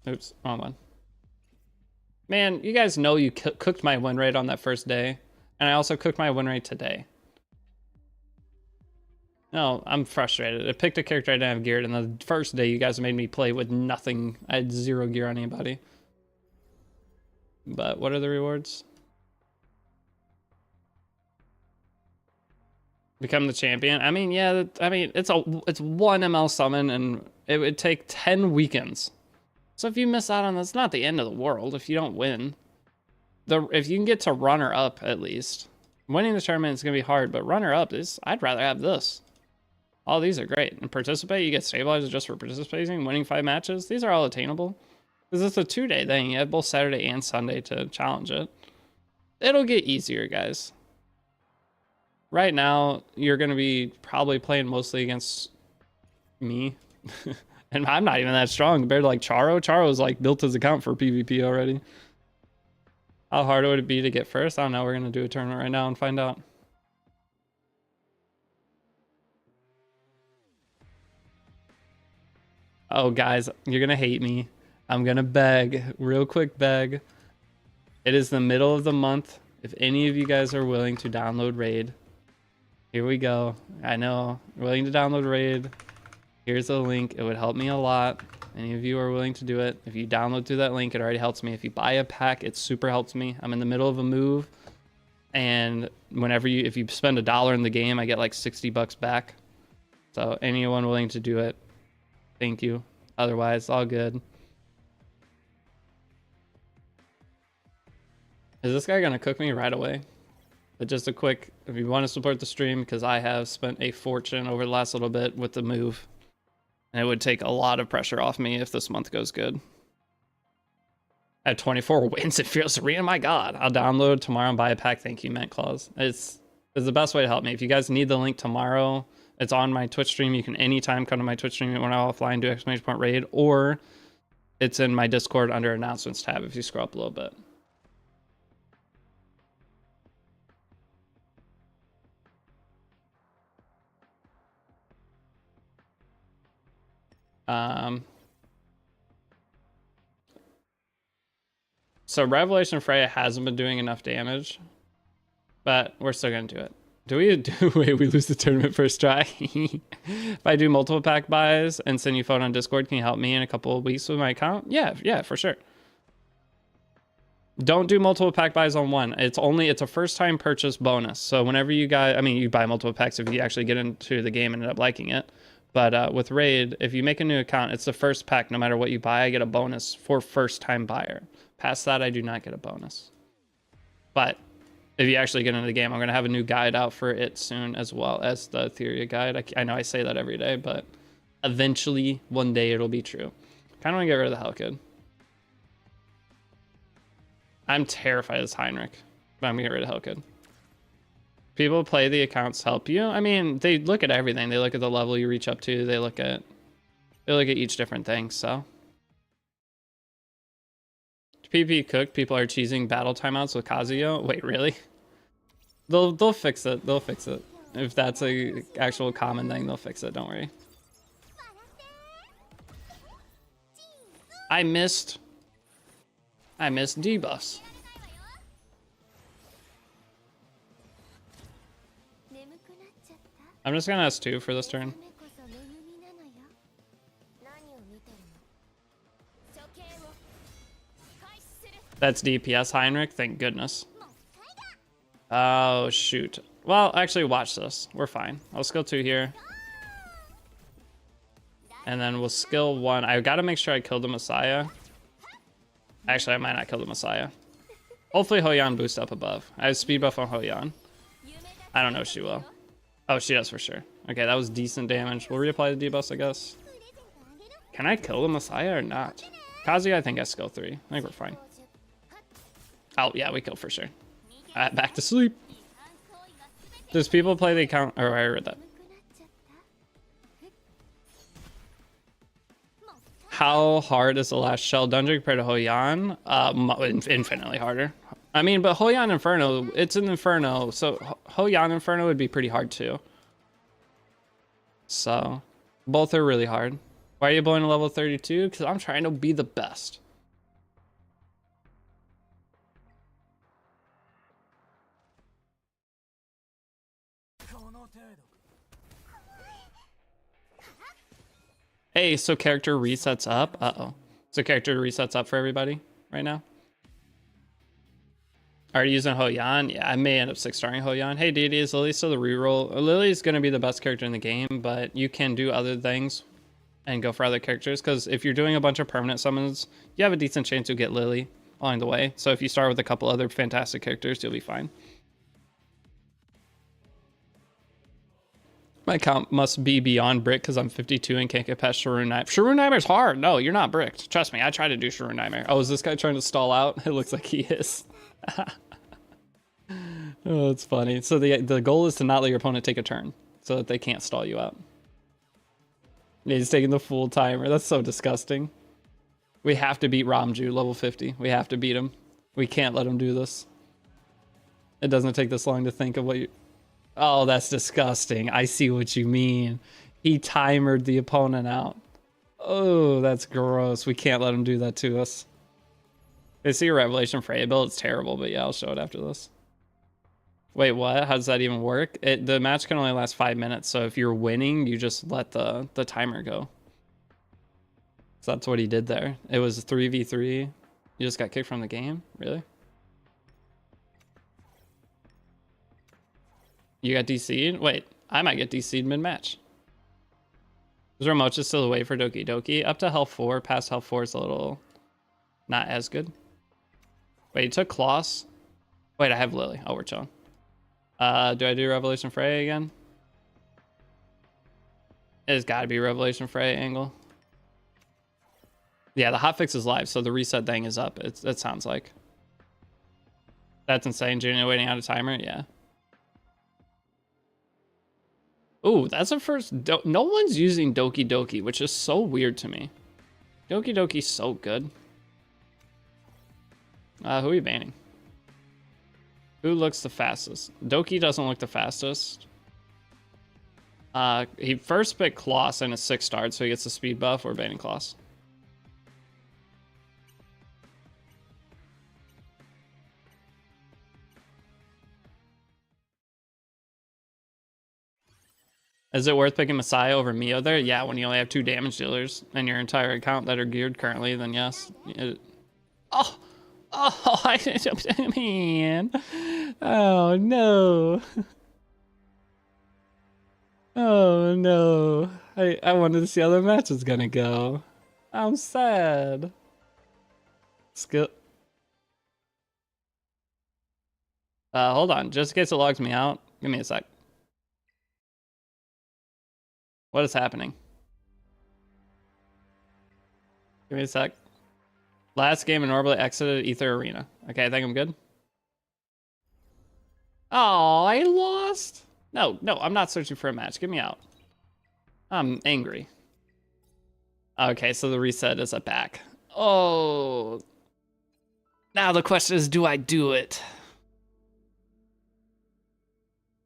Oops, wrong one. Man, you guys know you cooked my win rate on that first day. And I also cooked my win rate today. No, I'm frustrated. I picked a character I didn't have geared, and the first day you guys made me play with nothing. I had 0 gear on anybody. But what are the rewards? Become the champion. I mean, yeah, I mean, it's one ML summon, and it would take 10 weekends. So if you miss out on this, it's not the end of the world if you don't win. If you can get to runner up at least. Winning the tournament is gonna be hard, but runner up I'd rather have this. All these are great. And participate, you get stabilized just for participating, winning 5 matches. These are all attainable. Because it's a 2-day thing. You have both Saturday and Sunday to challenge it. It'll get easier, guys. Right now, you're going to be probably playing mostly against me. And I'm not even that strong compared to like Charo. Charo's like built his account for PvP already. How hard would it be to get first? I don't know. We're going to do a tournament right now and find out. Oh, guys, you're going to hate me. I'm going to beg, real quick beg. It is the middle of the month. If any of you guys are willing to download Raid, here we go. I know, willing to download Raid. Here's a link. It would help me a lot. Any of you are willing to do it. If you download through that link, it already helps me. If you buy a pack, it super helps me. I'm in the middle of a move. And if you spend $1 in the game, I get like 60 bucks back. So anyone willing to do it, thank you. Otherwise, all good. Is this guy gonna cook me right away? But just a quick, if you want to support the stream, because I have spent a fortune over the last little bit with the move. And it would take a lot of pressure off me if this month goes good. At 24 wins, it feels serene. My God, I'll download tomorrow and buy a pack. Thank you, Mint Claus. It's the best way to help me. If you guys need the link tomorrow, it's on my Twitch stream. You can anytime come to my Twitch stream when I'm offline, do !! Raid, or it's in my Discord under announcements tab if you scroll up a little bit. So Revelation Freya hasn't been doing enough damage, but we're still gonna do it. Wait, we lose the tournament first try? If I do multiple pack buys and send you photo on Discord, can you help me in a couple of weeks with my account? Yeah, for sure. Don't do multiple pack buys on one. It's a first time purchase bonus. So whenever you buy multiple packs if you actually get into the game and end up liking it. But with Raid, if you make a new account, it's the first pack. No matter what you buy, I get a bonus for first time buyer. Past that, I do not get a bonus. But if you actually get into the game, I'm going to have a new guide out for it soon, as well as the Etheria guide. I know I say that every day, but eventually, one day, it'll be true. Kind of want to get rid of the Hellkid. I'm terrified of this Heinrich, but I'm going to get rid of Hellkid. People play the accounts help you. I mean, they look at everything. They look at the level you reach up to. They look at each different thing, so. PvP cooked, people are cheesing battle timeouts with Kazuyo. Wait, really? They'll fix it. They'll fix it. If that's a actual common thing, they'll fix it. Don't worry. I missed debuffs. I'm just gonna S2 for this turn. That's DPS Heinrich, thank goodness. Oh, shoot. Well, actually, watch this. We're fine. I'll skill 2 here. And then we'll skill 1. I gotta make sure I kill the Messiah. Actually, I might not kill the Messiah. Hopefully, Hoyan boosts up above. I have speed buff on Hoyan. I don't know if she will. Oh, she does for sure. Okay, that was decent damage. We'll reapply the debuffs, I guess. Can I kill the Messiah or not? Kazuya, I think I skill 3. I think we're fine. Oh, yeah, we kill for sure. Alright, back to sleep. Does people play the account? Oh, I read that. How hard is the last shell dungeon compared to Hoyan? Infinitely harder. I mean, but Hoyan Inferno, it's an Inferno, so Hoyan Inferno would be pretty hard too. So, both are really hard. Why are you blowing to level 32? Because I'm trying to be the best. Hey, so character resets up? Uh-oh. So character resets up for everybody right now? Are you using Hoyan? Yeah, I may end up 6-starring Hoyan. Hey, Deity, is Lily still the reroll? Lily's going to be the best character in the game, but you can do other things and go for other characters, because if you're doing a bunch of permanent summons, you have a decent chance to get Lily along the way. So if you start with a couple other fantastic characters, you'll be fine. My count must be beyond brick because I'm 52 and can't get past Sharoon Nightmare. Sharoon Nightmare's hard. No, you're not bricked. Trust me, I tried to do Sharoon Nightmare. Oh, is this guy trying to stall out? It looks like he is. Oh, it's funny. So the goal is to not let your opponent take a turn so that they can't stall you out. Yeah, he's taking the full timer. That's so disgusting. We have to beat Ramju, level 50. We have to beat him. We can't let him do this. It doesn't take this long to think of what you... Oh, that's disgusting. I see what you mean. He timered the opponent out. Oh, that's gross. We can't let him do that to us. I see a Revelation Freya build. It's terrible, but yeah, I'll show it after this. Wait, what? How does that even work? The match can only last 5 minutes, so if you're winning, you just let the timer go. So that's what he did there. It was 3v3. You just got kicked from the game? Really? You got DC'd? Wait, I might get DC'd mid-match. Is Ramocha still away for Doki Doki? Up to health 4, past health 4 is a little not as good. Wait, you took Kloss? Wait, I have Lily. Oh, we're chilling. Do I do Revelation Freya again? It's gotta be Revelation Freya angle. Yeah, the hotfix is live, so the reset thing is up. It sounds like. That's insane. Junior waiting out a timer? Yeah. Ooh, that's a first. No one's using Doki Doki, which is so weird to me. Doki Doki's so good. Who are you banning? Who looks the fastest? Doki doesn't look the fastest. He first picked Kloss and a 6-star, so he gets the speed buff. We're banning Kloss. Is it worth picking Messiah over Mio there? Yeah, when you only have 2 damage dealers in your entire account that are geared currently, then yes. Oh, man. Oh, no. Oh, no. I wanted to see how the match is gonna go. I'm sad. Skill. Hold on. Just in case it logs me out, give me a sec. What is happening? Give me a sec. Last game and Orbit exited Ether Arena. Okay, I think I'm good. Oh, I lost. No, I'm not searching for a match. Get me out. I'm angry. Okay, so the reset is a back. Oh. Now the question is, do I do it?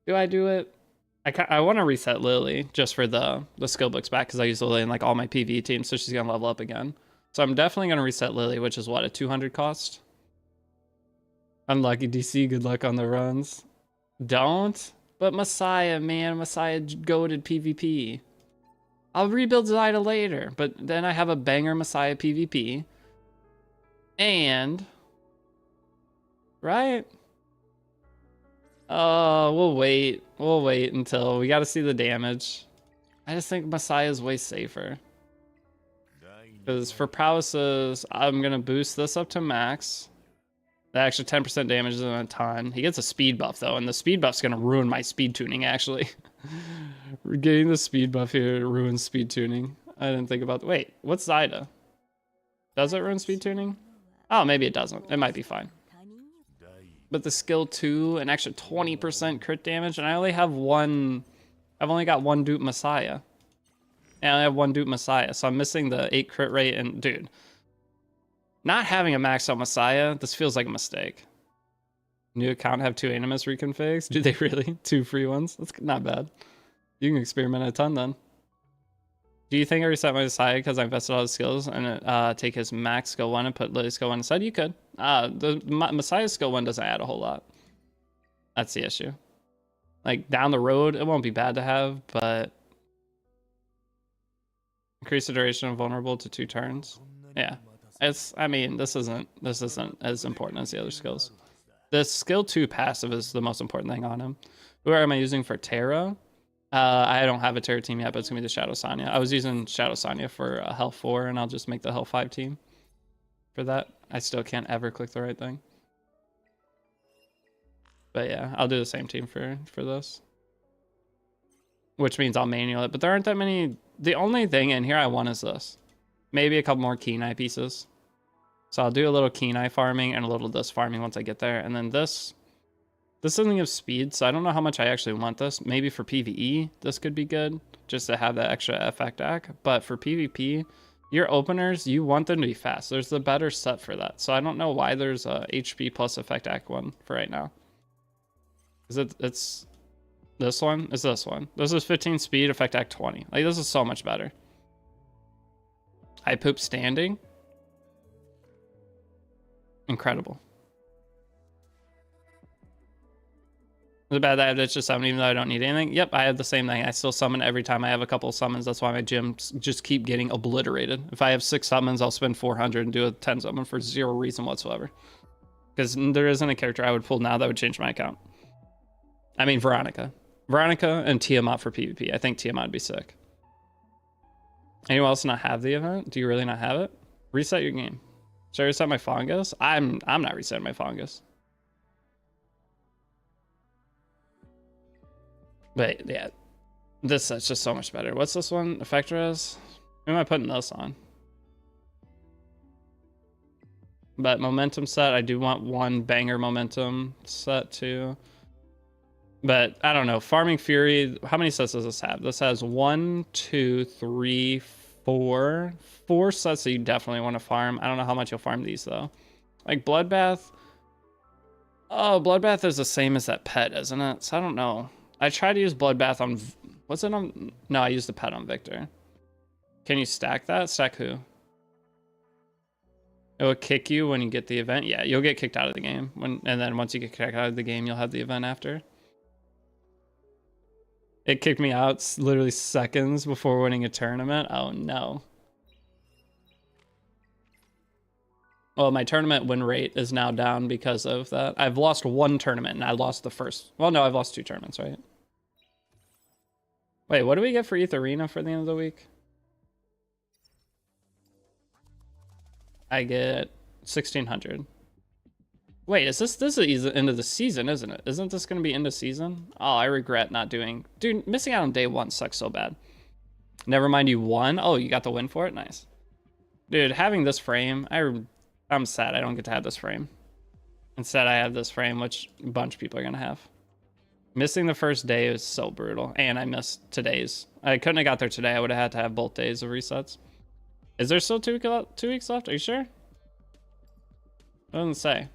Do I do it? I want to reset Lily just for the skill books back because I use Lily in like all my PvE teams, so she's gonna level up again. So I'm definitely gonna reset Lily, which is what, a 200 cost. Unlucky DC. Good luck on the runs. Don't. But Messiah, man, Messiah goated PvP. I'll rebuild Zyda later, but then I have a banger Messiah PvP. And right. Oh, we'll wait. We'll wait until we got to see the damage. I just think Messiah is way safer. Because for prowesses, I'm going to boost this up to max. The extra 10% damage isn't a ton. He gets a speed buff, though, and the speed buff's going to ruin my speed tuning, actually. Getting the speed buff here ruins speed tuning. I didn't think about... Wait, what's Zyda? Does it ruin speed tuning? Oh, maybe it doesn't. It might be fine. But the skill 2, an extra 20% crit damage, and I only have one... I've only got one dupe Messiah. And I have one dupe Messiah, so I'm missing the 8 crit rate, and dude... Not having a maxed out Messiah, this feels like a mistake. New account have 2 Animus reconfigs? Do they really? 2 free ones? That's not bad. You can experiment a ton then. Do you think I reset my Messiah because I invested all his skills and take his max skill 1 and put Lily's skill 1 inside? You could. The Messiah's skill 1 doesn't add a whole lot. That's the issue. Like, down the road, it won't be bad to have, but... Increase the duration of vulnerable to 2 turns? Yeah. I mean, this isn't as important as the other skills. The skill 2 passive is the most important thing on him. Who am I using for Terra? I don't have a Terra team yet, but it's gonna be the Shadow Sonya. I was using Shadow Sonya for Health 4, and I'll just make the Health 5 team for that. I still can't ever click the right thing. But yeah, I'll do the same team for this. Which means I'll manual it, but there aren't that many. The only thing in here I want is this. Maybe a couple more Kenai pieces. So I'll do a little Kenai farming and a little this farming once I get there. And then this doesn't give speed, so I don't know how much I actually want this. Maybe for PvE, this could be good, just to have that extra effect act. But for PvP, your openers, you want them to be fast. There's the better set for that. So I don't know why there's a HP plus effect act one for right now. It's this one? It's this one. This is 15 speed, effect act 20. Like, this is so much better. I poop standing. Incredible. Is it bad that I have to just summon even though I don't need anything? Yep, I have the same thing. I still summon every time I have a couple of summons. That's why my gyms just keep getting obliterated. If I have 6 summons, I'll spend 400 and do a 10 summon for 0 reason whatsoever. Because there isn't a character I would pull now that would change my account. I mean, Veronica. Veronica and Tiamat for PvP. I think Tiamat would be sick. Anyone else not have the event? Do you really not have it? Reset your game. Should I reset my fungus? I'm not resetting my fungus. But yeah, this set's just so much better. What's this one? Effect res? Who am I putting this on? But momentum set, I do want one banger momentum set too. But I don't know. Farming Fury, how many sets does this have? This has 1, 2, 3, 4. 4 sets that you definitely want to farm. I don't know how much you'll farm these though. Like Bloodbath. Oh, Bloodbath is the same as that pet, isn't it? So I don't know. I tried to use Bloodbath on... What's it on? No, I used the pet on Victor. Can you stack that? Stack who? It will kick you when you get the event. Yeah, you'll get kicked out of the game. And then once you get kicked out of the game, you'll have the event after. It kicked me out literally seconds before winning a tournament. Oh no. Well, my tournament win rate is now down because of that. I've lost 1 tournament and I lost the first. Well, no, I've lost 2 tournaments, right? Wait, what do we get for Etheria for the end of the week? I get 1,600. Wait, this is the end of the season, isn't it? Isn't this going to be end of season? Oh, I regret not doing... Dude, missing out on day 1 sucks so bad. Never mind, you won? Oh, you got the win for it? Nice. Dude, having this frame, I'm sad I don't get to have this frame. Instead, I have this frame, which a bunch of people are going to have. Missing the first day is so brutal. And I missed today's. I couldn't have got there today. I would have had to have both days of resets. Is there still 2 weeks left? Are you sure? It doesn't say.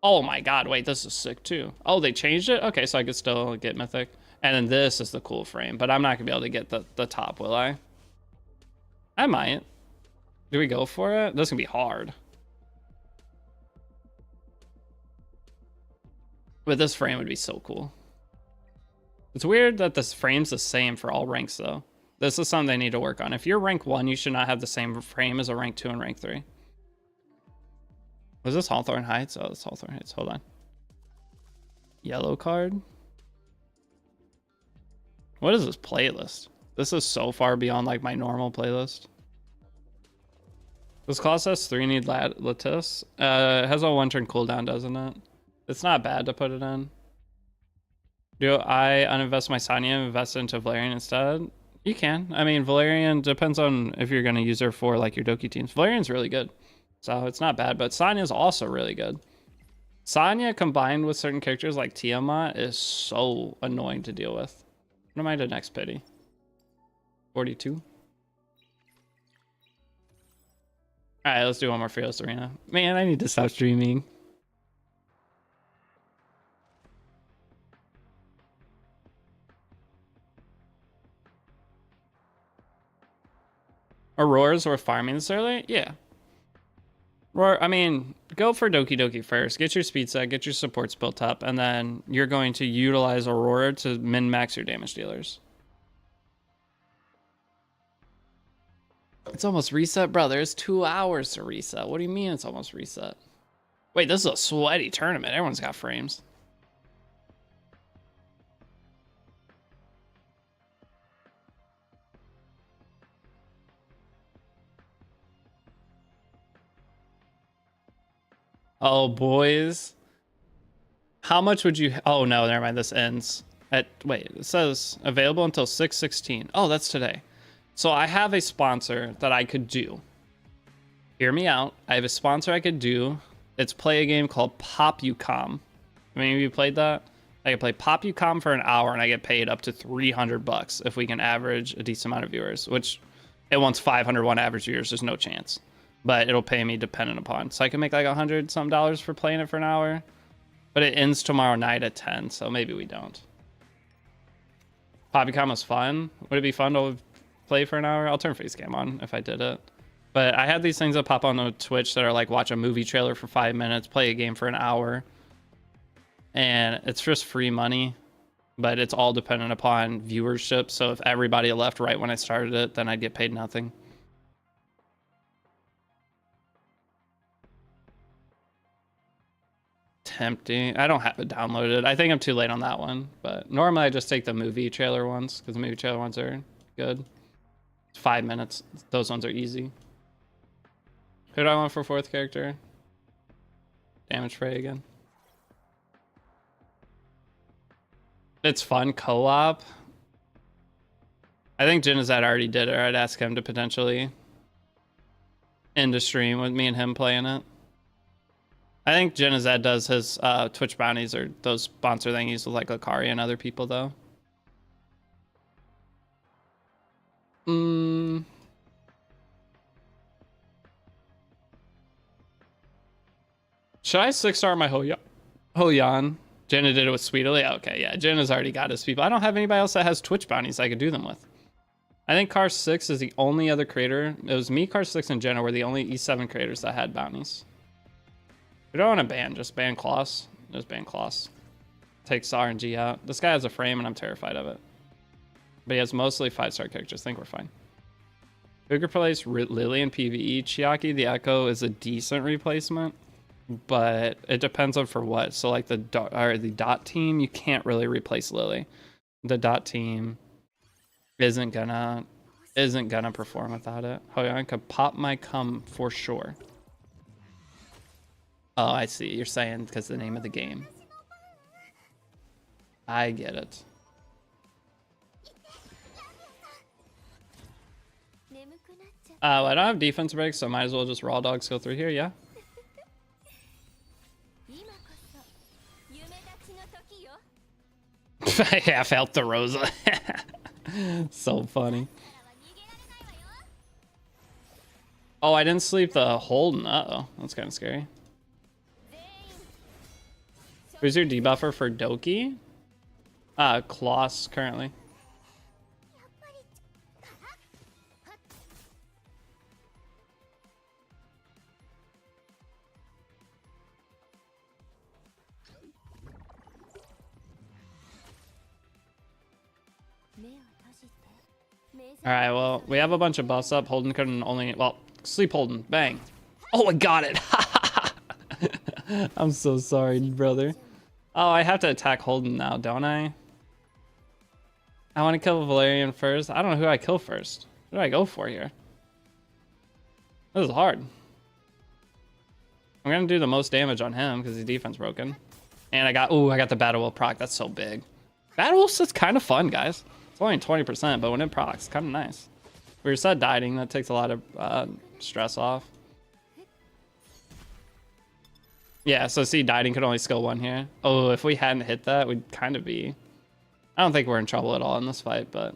Oh my god, wait, this is sick too. Oh, they changed it? Okay, so I could still get mythic. And then this is the cool frame, but I'm not gonna be able to get the top, will I? I might. Do we go for it? This is gonna be hard. But this frame would be so cool. It's weird that this frame's the same for all ranks though. This is something they need to work on. If you're rank 1, you should not have the same frame as a rank 2 and rank 3. Was this Hawthorne Heights? Oh, it's Hawthorne Heights. Hold on. Yellow card? What is this playlist? This is so far beyond like my normal playlist. Does class S3 need lattice? It has a 1-turn cooldown, doesn't it? It's not bad to put it in. Do I uninvest my Sonya and invest into Valerian instead? You can. I mean, Valerian depends on if you're going to use her for like your Doki teams. Valerian's really good. So it's not bad, but Sonya's also really good. Sonya combined with certain characters like Tiamat is so annoying to deal with. What am I to next pity? 42? Alright, let's do one more Fearless Arena. Man, I need to stop streaming. Aurora's worth farming this early? Yeah. I mean, go for Doki first. Get your speed set, get your supports built up, and then you're going to utilize Aurora to min-max your damage dealers. It's almost reset? Bro, there's 2 hours to reset. What do you mean it's almost reset? Wait, this is a sweaty tournament. Everyone's got frames. Oh, boys. How much would you... Oh, no, never mind. This ends at... Wait, it says available until 6/16. Oh, that's today. So I have a sponsor that I could do. Hear me out. I have a sponsor I could do. It's play a game called Pop-U-Com. I mean, have you played that? I can play Pop-U-Com for an hour and I get paid up to $300 if we can average a decent amount of viewers, which it wants 501 average viewers. There's no chance. But it'll pay me dependent upon. So I can make like $100 some for playing it for an hour. But it ends tomorrow night at 10, so maybe we don't. Pop-U-Com was fun. Would it be fun to play for an hour? I'll turn face cam on if I did it. But I have these things that pop on Twitch that are like watch a movie trailer for 5 minutes, play a game for an hour. And it's just free money. But it's all dependent upon viewership. So if everybody left right when I started it, then I'd get paid nothing. Tempting. I don't have it downloaded. I think I'm too late on that one, but normally I just take the movie trailer ones because the movie trailer ones are good. It's 5 minutes. Those ones are easy. Who do I want for 4th character? Damage Prey again. It's fun co-op. I think Jinazad already did it, or I'd ask him to potentially end a stream with me and him playing it. I think Jinazad does his Twitch bounties or those sponsor thingies with like Akari and other people though. Should I 6-star my Hoyan? Jenna did it with Sweetly? Okay, yeah, Jenna's already got his people. I don't have anybody else that has Twitch bounties I could do them with. I think Car6 is the only other creator. It was me, Car6, and Jenna were the only E7 creators that had bounties. We don't want to ban, just ban Kloss. Just ban Kloss. Takes RNG out. This guy has a frame and I'm terrified of it. But he has mostly 5-star characters. I think we're fine. Who could replace Lily in PvE? Chiaki the Echo is a decent replacement, but it depends on for what. So like the dot team, you can't really replace Lily. The dot team isn't gonna perform without it. Hoyan could pop my cum for sure. Oh, I see. You're saying because the name of the game. I get it. I don't have defense breaks, so might as well just raw dogs go through here, yeah? I half helped the Rosa. So funny. Oh, I didn't sleep the Holden. Uh-oh. That's kind of scary. Who's your debuffer for Doki? Kloss currently. Alright, well, we have a bunch of buffs up. Holden couldn't only... Well, sleep Holden. Bang. Oh, I got it. I'm so sorry, brother. Oh, I have to attack Holden now, don't I? I want to kill Valerian first. I don't know who I kill first. Who do I go for here? This is hard. I'm going to do the most damage on him because his defense broken. And I got the Battle Will proc. That's so big. Battle Will's just kind of fun, guys. It's only 20%, but when it procs, it's kind of nice. We were said dieting. That takes a lot of stress off. Yeah, so see, dieting could only skill 1 here. Oh, if we hadn't hit that, we'd kind of be... I don't think we're in trouble at all in this fight, but...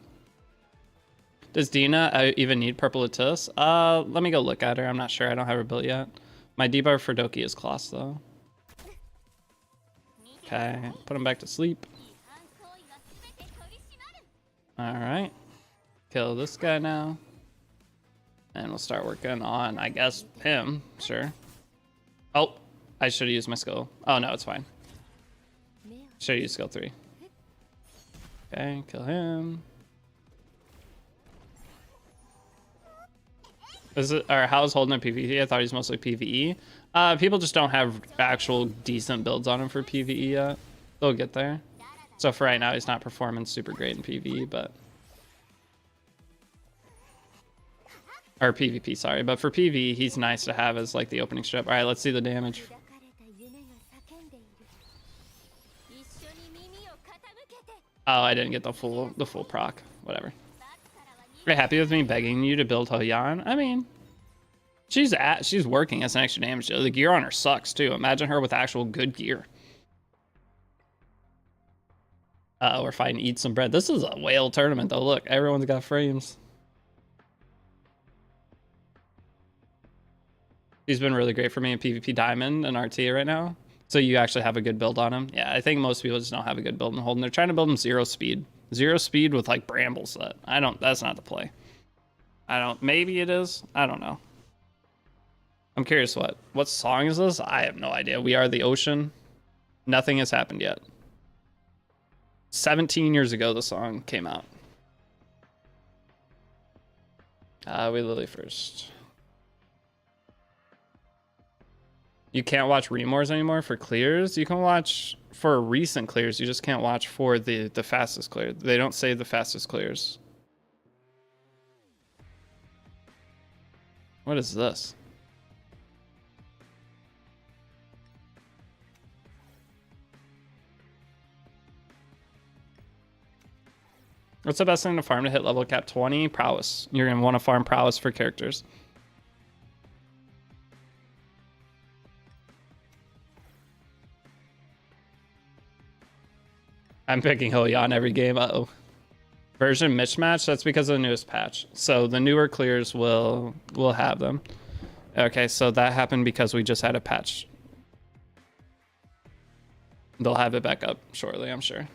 Does Dina even need Purple Atis? Let me go look at her. I'm not sure. I don't have her built yet. My debuff for Doki is Kloss, though. Okay, put him back to sleep. Alright. Kill this guy now. And we'll start working on, I guess, him. Sure. Oh, I should have used my skill. Oh, no, it's fine. Should have used skill 3. Okay, kill him. Is it, or how's Holden in PvE? I thought he's mostly PvE. People just don't have actual decent builds on him for PvE yet. They'll get there. So for right now, he's not performing super great in PvE, but... Or PvP, sorry. But for PvE, he's nice to have as like the opening strip. All right, let's see the damage. Oh, I didn't get the full proc. Whatever. Are you happy with me begging you to build Hoyan? I mean, she's working as an extra damage dealer. The gear on her sucks too. Imagine her with actual good gear. We're fighting Eat Some Bread. This is a whale tournament though. Look, everyone's got frames. He's been really great for me in PvP Diamond and RT right now. So you actually have a good build on him. Yeah, I think most people just don't have a good build in Holden. They're trying to build him 0 speed. 0 speed with like Bramble set. That's not the play. Maybe it is. I don't know. I'm curious what song is this? I have no idea. We Are the Ocean. Nothing has happened yet. 17 years ago the song came out. We Lily first. You can't watch Remores anymore for clears. You can watch for recent clears. You just can't watch for the fastest clear. They don't save the fastest clears. What is this? What's the best thing to farm to hit level cap 20? Prowess. You're going to want to farm prowess for characters. I'm picking Hoyan every game. Uh-oh. Version mismatch? That's because of the newest patch. So the newer clears will have them. Okay, so that happened because we just had a patch. They'll have it back up shortly, I'm sure.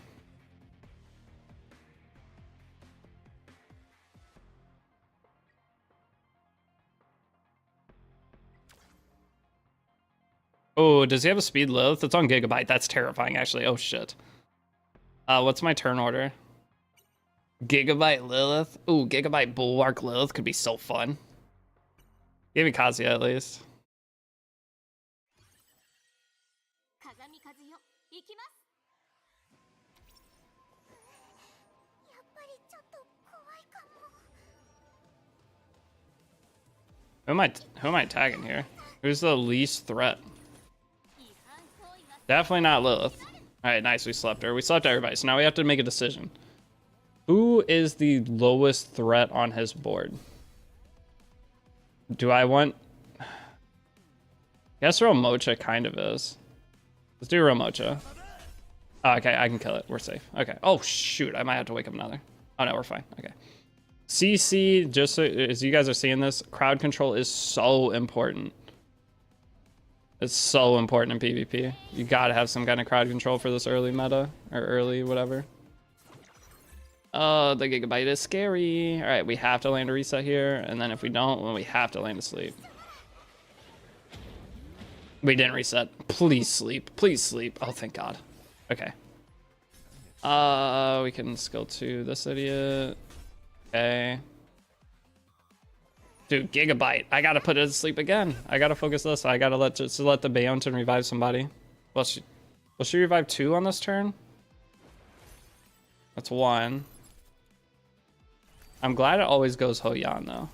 Oh, does he have a speed Lilith? It's on Gigabyte. That's terrifying, actually. Oh, shit. What's my turn order? Gigabyte Lilith. Ooh, Gigabyte Bulwark Lilith could be so fun. Give me Kazuya at least. Who am I tagging here? Who's the least threat? Definitely not Lilith. Alright, nice, we slept her. We slept everybody, so now we have to make a decision. Who is the lowest threat on his board? Do I want... I guess Romocha kind of is. Let's do Romocha. Oh, okay, I can kill it. We're safe. Okay. Oh, shoot, I might have to wake up another. Oh, no, we're fine. Okay. CC, just so, as you guys are seeing this, crowd control is so important. It's so important in PvP. You gotta have some kind of crowd control for this early meta, or early whatever. Oh, the Gigabyte is scary. All right, we have to land a reset here, and then if we don't, well, we have to land a sleep. We didn't reset. Please sleep. Please sleep. Oh, thank God. Okay. We can skill to this idiot. Okay. Dude, Gigabyte. I gotta put it to sleep again. I gotta focus this. I gotta let the Bayonton revive somebody. Will she revive 2 on this turn? That's 1. I'm glad it always goes Hoyan though.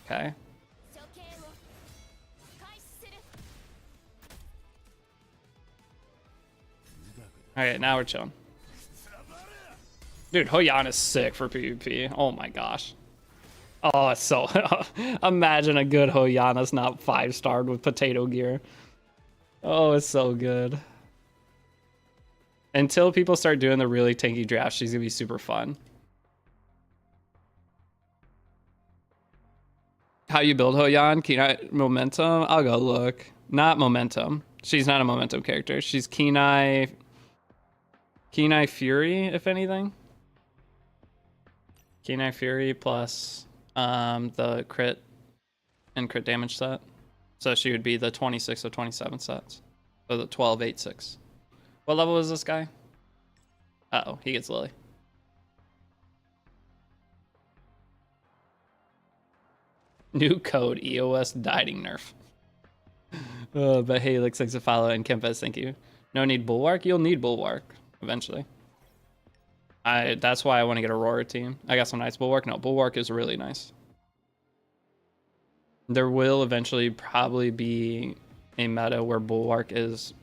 Okay. Alright, now we're chilling. Dude, Hoyan is sick for PvP. Oh my gosh. Oh, it's so... Imagine a good Hoyan that's not 5-starred with potato gear. Oh, it's so good. Until people start doing the really tanky drafts, she's gonna be super fun. How you build Hoyan? Kenai momentum? I'll go look. Not momentum. She's not a momentum character. She's Kenai Fury, if anything. Kenai Fury plus the crit and crit damage set. So she would be the 26 of 27 sets. So the 12, 8, 6. What level is this guy? Uh-oh, he gets Lily. New code, EOS dieting nerf. But hey, looks like to follow and Kempes, thank you. No need Bulwark? You'll need Bulwark eventually. That's why I want to get a Aurora team. I got some nice Bulwark. No, Bulwark is really nice. There will eventually probably be a meta where Bulwark is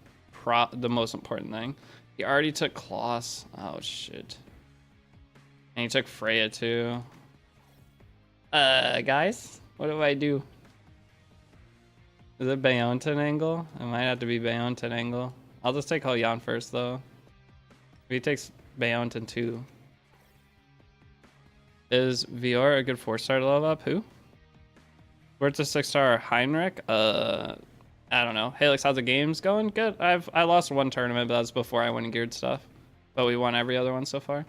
the most important thing. He already took Kloss. Oh, shit. And he took Freya, too. Guys? What do I do? Is it Bayonton angle? It might have to be Bayonton angle. I'll just take Hoyan first, though. If he takes Bayonton, too. Is Vior a good 4-star to level up? Who? Where's the 6-star Heinrich? I don't know. Hey, Alex, how's the games going? Good. I lost one tournament, but that's before I went and geared stuff. But we won every other one so far.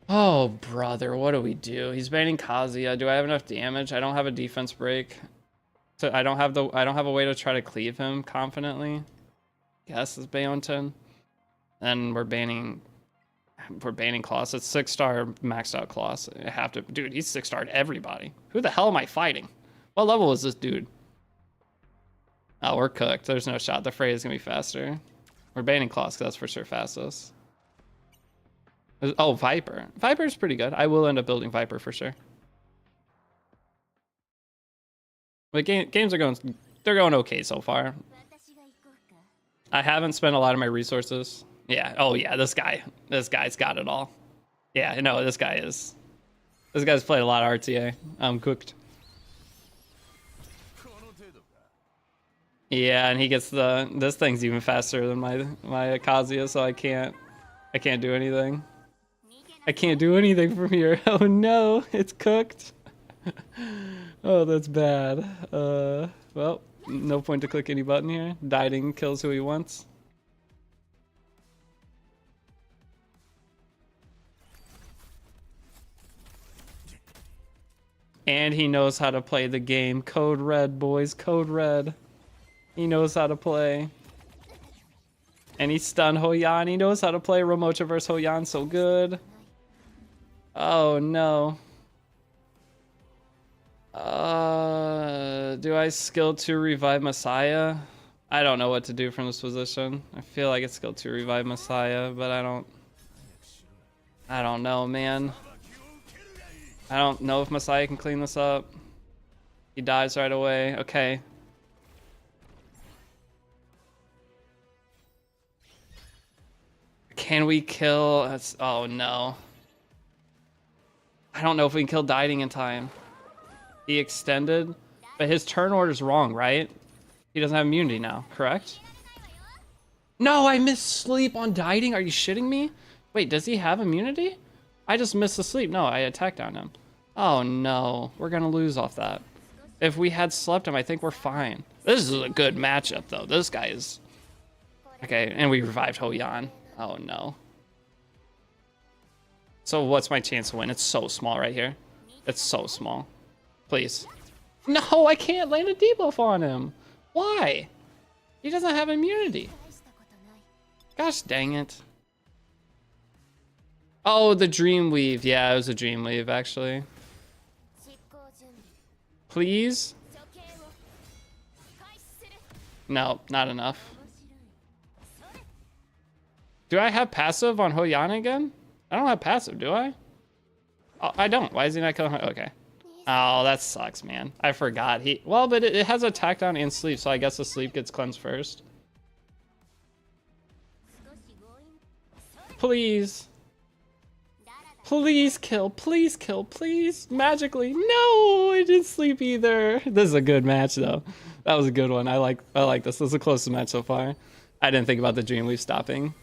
Oh, brother, what do we do? He's banning Kazuya. Do I have enough damage? I don't have a defense break. So I don't have a way to try to cleave him confidently. Guess it's Bayonton. And we're banning Kloss. It's 6-star maxed out Kloss. I have to, dude, he's 6-starred everybody. Who the hell am I fighting? What level is this dude? Oh, we're cooked. There's no shot. The Freya is gonna be faster. We're banning Kloss because that's for sure fastest. Oh, Viper. Viper's pretty good. I will end up building Viper for sure. But games are going, they're going okay so far. I haven't spent a lot of my resources. Yeah. Oh yeah, this guy's got it all. Yeah, no, this guy's played a lot of RTA. I'm cooked. Yeah, and he gets this thing's even faster than my Kazuya, so I can't do anything. I can't do anything from here. Oh no, it's cooked. Oh, that's bad. Well, no point to click any button here. Dieting kills who he wants. And he knows how to play the game. Code Red, boys. Code Red. He knows how to play. And he stunned Hoyan. He knows how to play Ramocha versus Hoyan so good. Oh, no. Do I skill to revive Messiah? I don't know what to do from this position. I feel like it's skill to revive Messiah, but I don't know, man. I don't know if Messiah can clean this up. He dies right away. Okay. Can we kill? Oh no. I don't know if we can kill Dieting in time. He extended, but his turn order's wrong, right? He doesn't have immunity now, correct? No, I missed sleep on Dieting. Are you shitting me? Wait, does he have immunity? I just missed the sleep. No, I attacked on him. Oh no, we're gonna lose off that. If we had slept him, I think we're fine. This is a good matchup, though. This guy is... Okay, and we revived Hoyan. Oh, no. So what's my chance to win? It's so small right here. It's so small. Please. No, I can't land a debuff on him. Why? He doesn't have immunity. Gosh dang it. Oh, the Dreamweave. Yeah, it was a Dreamweave, actually. Please? No, not enough. Do I have passive on Hoyan again? I don't have passive, do I? Oh, I don't. Why is he not killing her? Okay. Oh, that sucks, man. I forgot. Well, but it has attack down and sleep, so I guess the sleep gets cleansed first. Please. Please kill. Please kill. Please. Magically. No, I didn't sleep either. This is a good match, though. That was a good one. I like this. This is the closest match so far. I didn't think about the Dreamweave stopping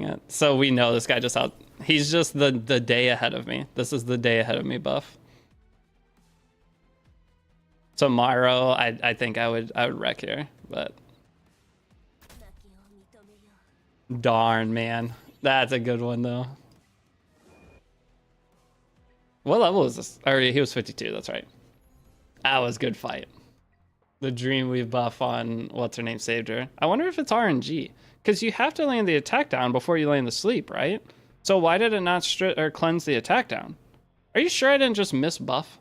it. So we know this guy just out. He's just the day ahead of me. This is the day ahead of me buff. Tomorrow, I think I would wreck here, but darn, man, that's a good one though. What level is this? Or he was 52. That's right. That was a good fight. The Dreamweave buff on what's her name saved her. I wonder if it's RNG. Because you have to land the attack down before you land the sleep, right? So why did it not cleanse the attack down? Are you sure I didn't just miss buff?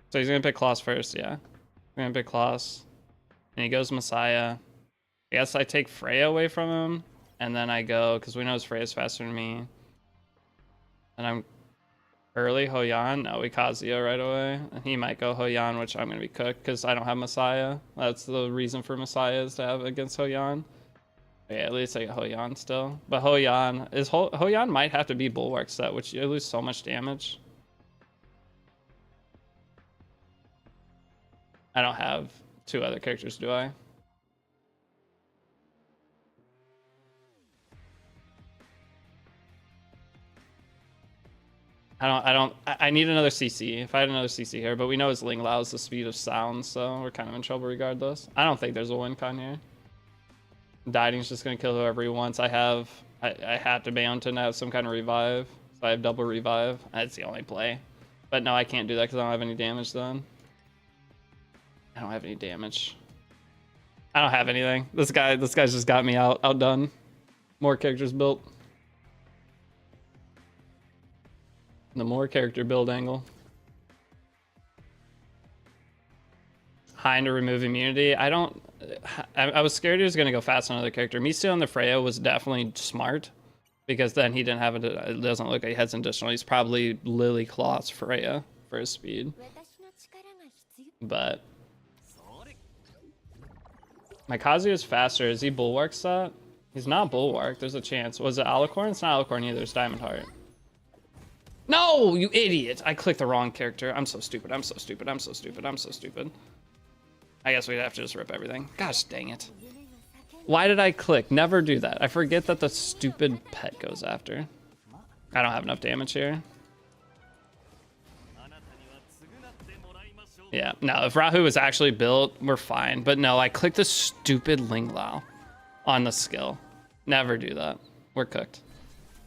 So he's going to pick Kloss first, yeah. We're going to pick Kloss. And he goes Messiah. I guess I take Freya away from him. And then I go, because we know his Freya's faster than me. And I'm early Hoyan. No, we Kazuya right away. And he might go Hoyan, which I'm going to be cooked because I don't have Messiah. That's the reason for Messiah is to have against Hoyan. Yeah, at least I get Hoyan still. But Hoyan Hoyan might have to be Bulwark set, which you lose so much damage. I don't have two other characters, do I? I need another CC. If I had another CC here, but we know his Ling Lao is the speed of sound, so we're kind of in trouble regardless. I don't think there's a win con here. Dieting's just gonna kill whoever he wants. I have to ban to have some kind of revive, so I have double revive. That's the only play. But no, I can't do that because I don't have any damage then. I don't have any damage. I don't have anything. This guy's just got me outdone. More characters built. The more character build angle. Hein to remove immunity. I was scared he was going to go fast on another character. Me stealing the Freya was definitely smart. Because then he didn't have it doesn't look like he has an additional. He's probably Lily Kloss Freya for his speed. But my Kazuya is faster. Is he Bulwark set? He's not Bulwark. There's a chance. Was it Alicorn? It's not Alicorn either. It's Diamond Heart. No, you idiot. I clicked the wrong character. I'm so stupid. I'm so stupid. I'm so stupid. I'm so stupid. I guess we'd have to just rip everything. Gosh dang it. Why did I click? Never do that. I forget that the stupid pet goes after. I don't have enough damage here. Yeah, no, if Rahu was actually built, we're fine. But no, I clicked the stupid Ling Lao on the skill. Never do that. We're cooked.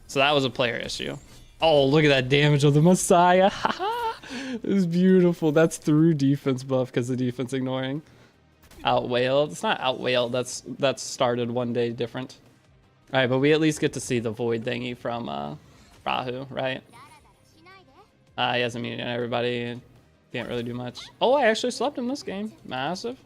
So that was a player issue. Oh, look at that damage of the Messiah. It was beautiful. That's through defense buff because the defense ignoring. Outwailed. It's not outwailed. That's started one day different. All right, but we at least get to see the void thingy from Rahu, right? He has immunity on everybody. Can't really do much. Oh, I actually slept in this game. Massive.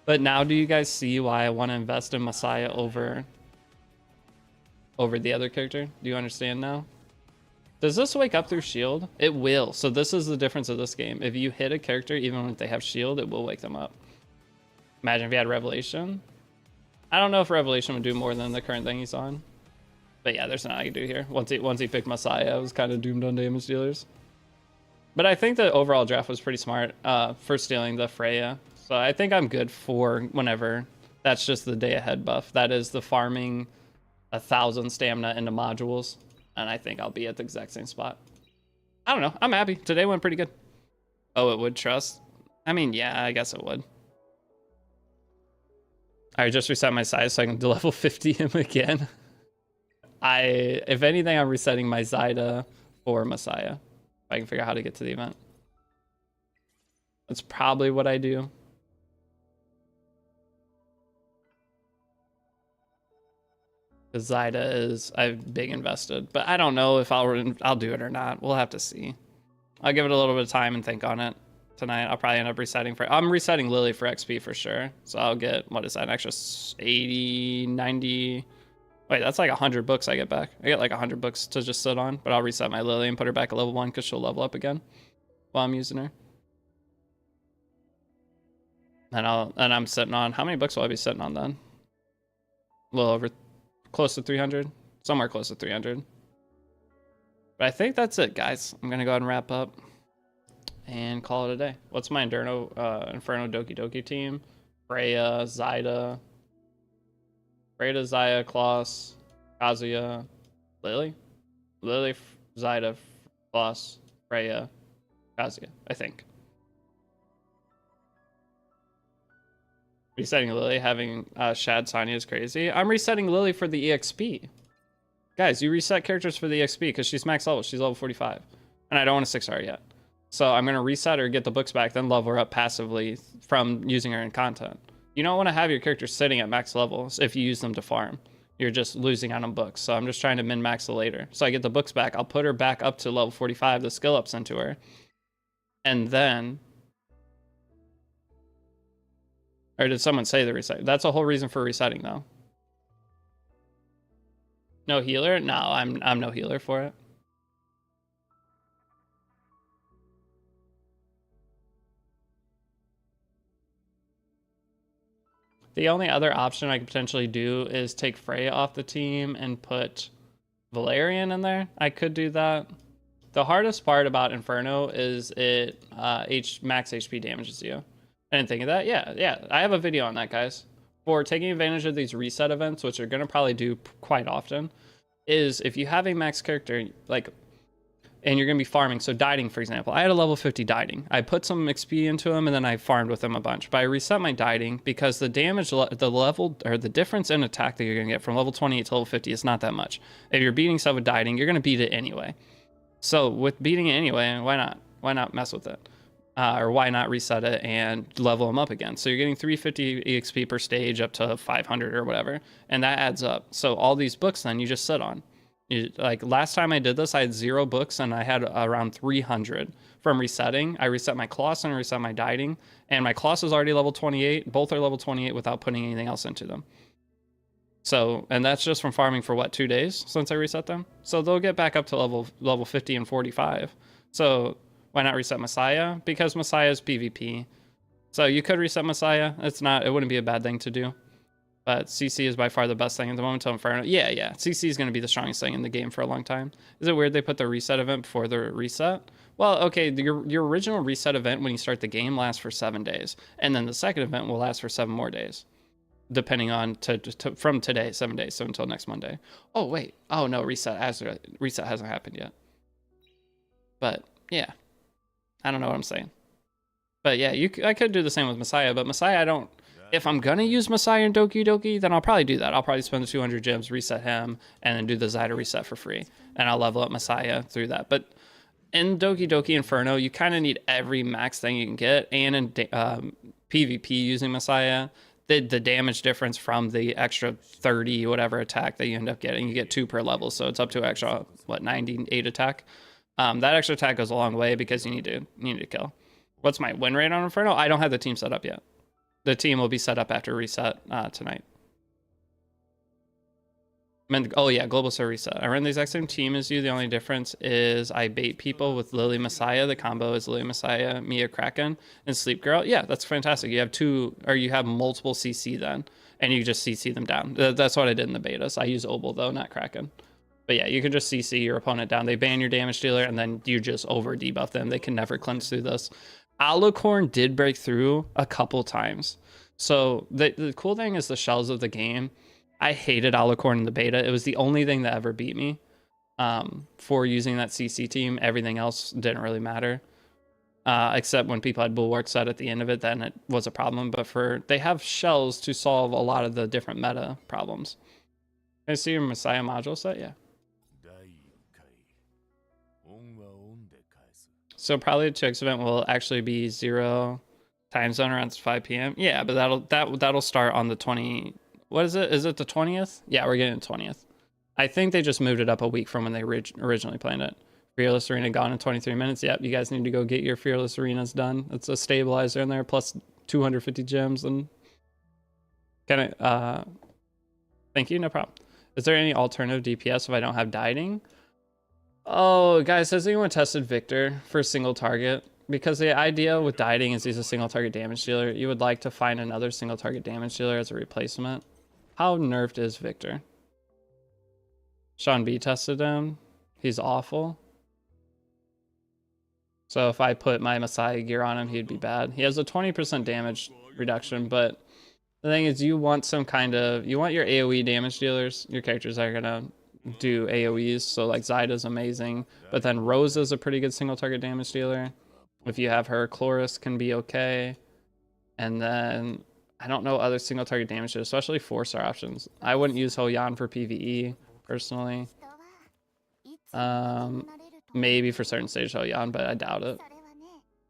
But now do you guys see why I want to invest in Messiah over the other character? Do you understand now? Does this wake up through shield? It will. So this is the difference of this game. If you hit a character, even if they have shield, it will wake them up. Imagine if you had Revelation. I don't know if Revelation would do more than the current thing he's on. But yeah, there's nothing I can do here. Once he picked Messiah, I was kind of doomed on damage dealers. But I think the overall draft was pretty smart for stealing the Freya. So I think I'm good for whenever That's just the day ahead buff. That is the farming 1,000 stamina into modules. And I think I'll be at the exact same spot. I don't know. I'm happy. Today went pretty good. Oh, it would trust? I mean, yeah, I guess it would. I just reset my size so I can level 50 him again. If anything, I'm resetting my Zyda for Messiah. If I can figure out how to get to the event. That's probably what I do. Because Zyda is, I've big invested. But I don't know if I'll do it or not. We'll have to see. I'll give it a little bit of time and think on it tonight. I'll probably end up resetting I'm resetting Lily for XP for sure. So I'll get, what is that, an extra 80, 90... Wait, that's like 100 books I get back. I get like 100 books to just sit on, but I'll reset my Lily and put her back at level 1 because she'll level up again while I'm using her. And I'm sitting on, how many books will I be sitting on then? A little over, close to 300, somewhere close to 300. But I think that's it, guys. I'm gonna go ahead and wrap up and call it a day. What's my Inferno Doki team? Freya, Zyda, Zaya, Kloss, Kazuya, Lily, Zyda, Kloss, Freya, Kazuya, I think. Resetting Lily, having Shad Sonya is crazy. I'm resetting Lily for the EXP. Guys, you reset characters for the EXP because she's max level. She's level 45. And I don't want to 6R yet. So I'm going to reset her, get the books back, then level her up passively from using her in content. You don't want to have your characters sitting at max levels if you use them to farm. You're just losing out on books. So I'm just trying to min-max it later. So I get the books back. I'll put her back up to level 45, the skill ups into her. And then... Or did someone say the reset? That's a whole reason for resetting, though. No healer? No, I'm no healer for it. The only other option I could potentially do is take Freya off the team and put Valerian in there. I could do that. The hardest part about Inferno is it max HP damages you. I didn't think of that. Yeah. I have a video on that, guys. For taking advantage of these reset events, which you're going to probably do quite often, is if you have a max character, like, and you're going to be farming. So Dieting, for example, I had a level 50 Dieting. I put some XP into him and then I farmed with him a bunch. But I reset my Dieting because the damage, the level, or the difference in attack that you're going to get from level 28 to level 50 is not that much. If you're beating stuff with Dieting, you're going to beat it anyway. So with beating it anyway, why not? Why not mess with it? Or why not reset it and level them up again? So you're getting 350 EXP per stage up to 500 or whatever. And that adds up. So all these books then you just sit on. Like last time I did this, I had 0 books and I had around 300 from resetting. I reset my Kloss and I reset my Dieting, and my Kloss is already level 28. Both are level 28 without putting anything else into them. So, and that's just from farming for what, 2 days since I reset them? So they'll get back up to level 50 and 45. So why not reset Messiah? Because Messiah is PvP. So you could reset Messiah. It wouldn't be a bad thing to do. But CC is by far the best thing at the moment until Inferno. Yeah. CC is going to be the strongest thing in the game for a long time. Is it weird they put the reset event before the reset? Well, okay, your original reset event when you start the game lasts for 7 days. And then the second event will last for 7 more days. Depending on from today, 7 days, so until next Monday. Oh, wait. Oh, no, reset hasn't happened yet. But, yeah. I don't know what I'm saying. But, yeah, I could do the same with Messiah, but Messiah, I don't... If I'm going to use Messiah and Doki, then I'll probably do that. I'll probably spend the 200 gems, reset him, and then do the Zyda reset for free. And I'll level up Messiah through that. But in Dokyoki Inferno, you kind of need every max thing you can get. And in PvP using Messiah, the damage difference from the extra 30 whatever attack that you end up getting, you get 2 per level. So it's up to extra, 98 attack. That extra attack goes a long way because you need to kill. What's my win rate on Inferno? I don't have the team set up yet. The team will be set up after reset tonight. Oh yeah, global server reset. I run the exact same team as you. The only difference is I bait people with Lily Messiah. The combo is Lily Messiah, Mia Kraken, and Sleep Girl. Yeah, that's fantastic. You have multiple CC then, and you just CC them down. That's what I did in the betas. I use Obel though, not Kraken. But yeah, you can just CC your opponent down. They ban your damage dealer, and then you just over debuff them. They can never cleanse through this. Alicorn did break through a couple times. So the cool thing is the shells of the game. I hated Alicorn in the beta. It was the only thing that ever beat me for using that CC team. Everything else didn't really matter. Except when people had Bulwark set at the end of it, then it was a problem. But they have shells to solve a lot of the different meta problems. Can I see your Messiah module set? Yeah. So probably the Chicks event will actually be 0 time zone around 5 p.m. Yeah, but that'll start on the 20. What is it? Is it the 20th? Yeah, we're getting the 20th. I think they just moved it up a week from when they originally planned it. Fearless Arena gone in 23 minutes. Yep, you guys need to go get your Fearless Arenas done. It's a stabilizer in there plus 250 gems and can I thank you, no problem. Is there any alternative DPS if I don't have dieting? Oh, guys, has anyone tested Victor for a single target? Because the idea with dieting is he's a single target damage dealer. You would like to find another single target damage dealer as a replacement. How nerfed is Victor? Sean B tested him. He's awful. So if I put my Messiah gear on him, he'd be bad. He has a 20% damage reduction, but the thing is you want some kind of, you want your AoE damage dealers, your characters are gonna do AoEs, so like Zyda's amazing, but then Rosa's a pretty good single target damage dealer. If you have her, Chloris can be okay. And then I don't know other single target damage dealers, especially 4-star options. I wouldn't use Hoyan for PvE personally. Maybe for certain stage Hoyan, but I doubt it.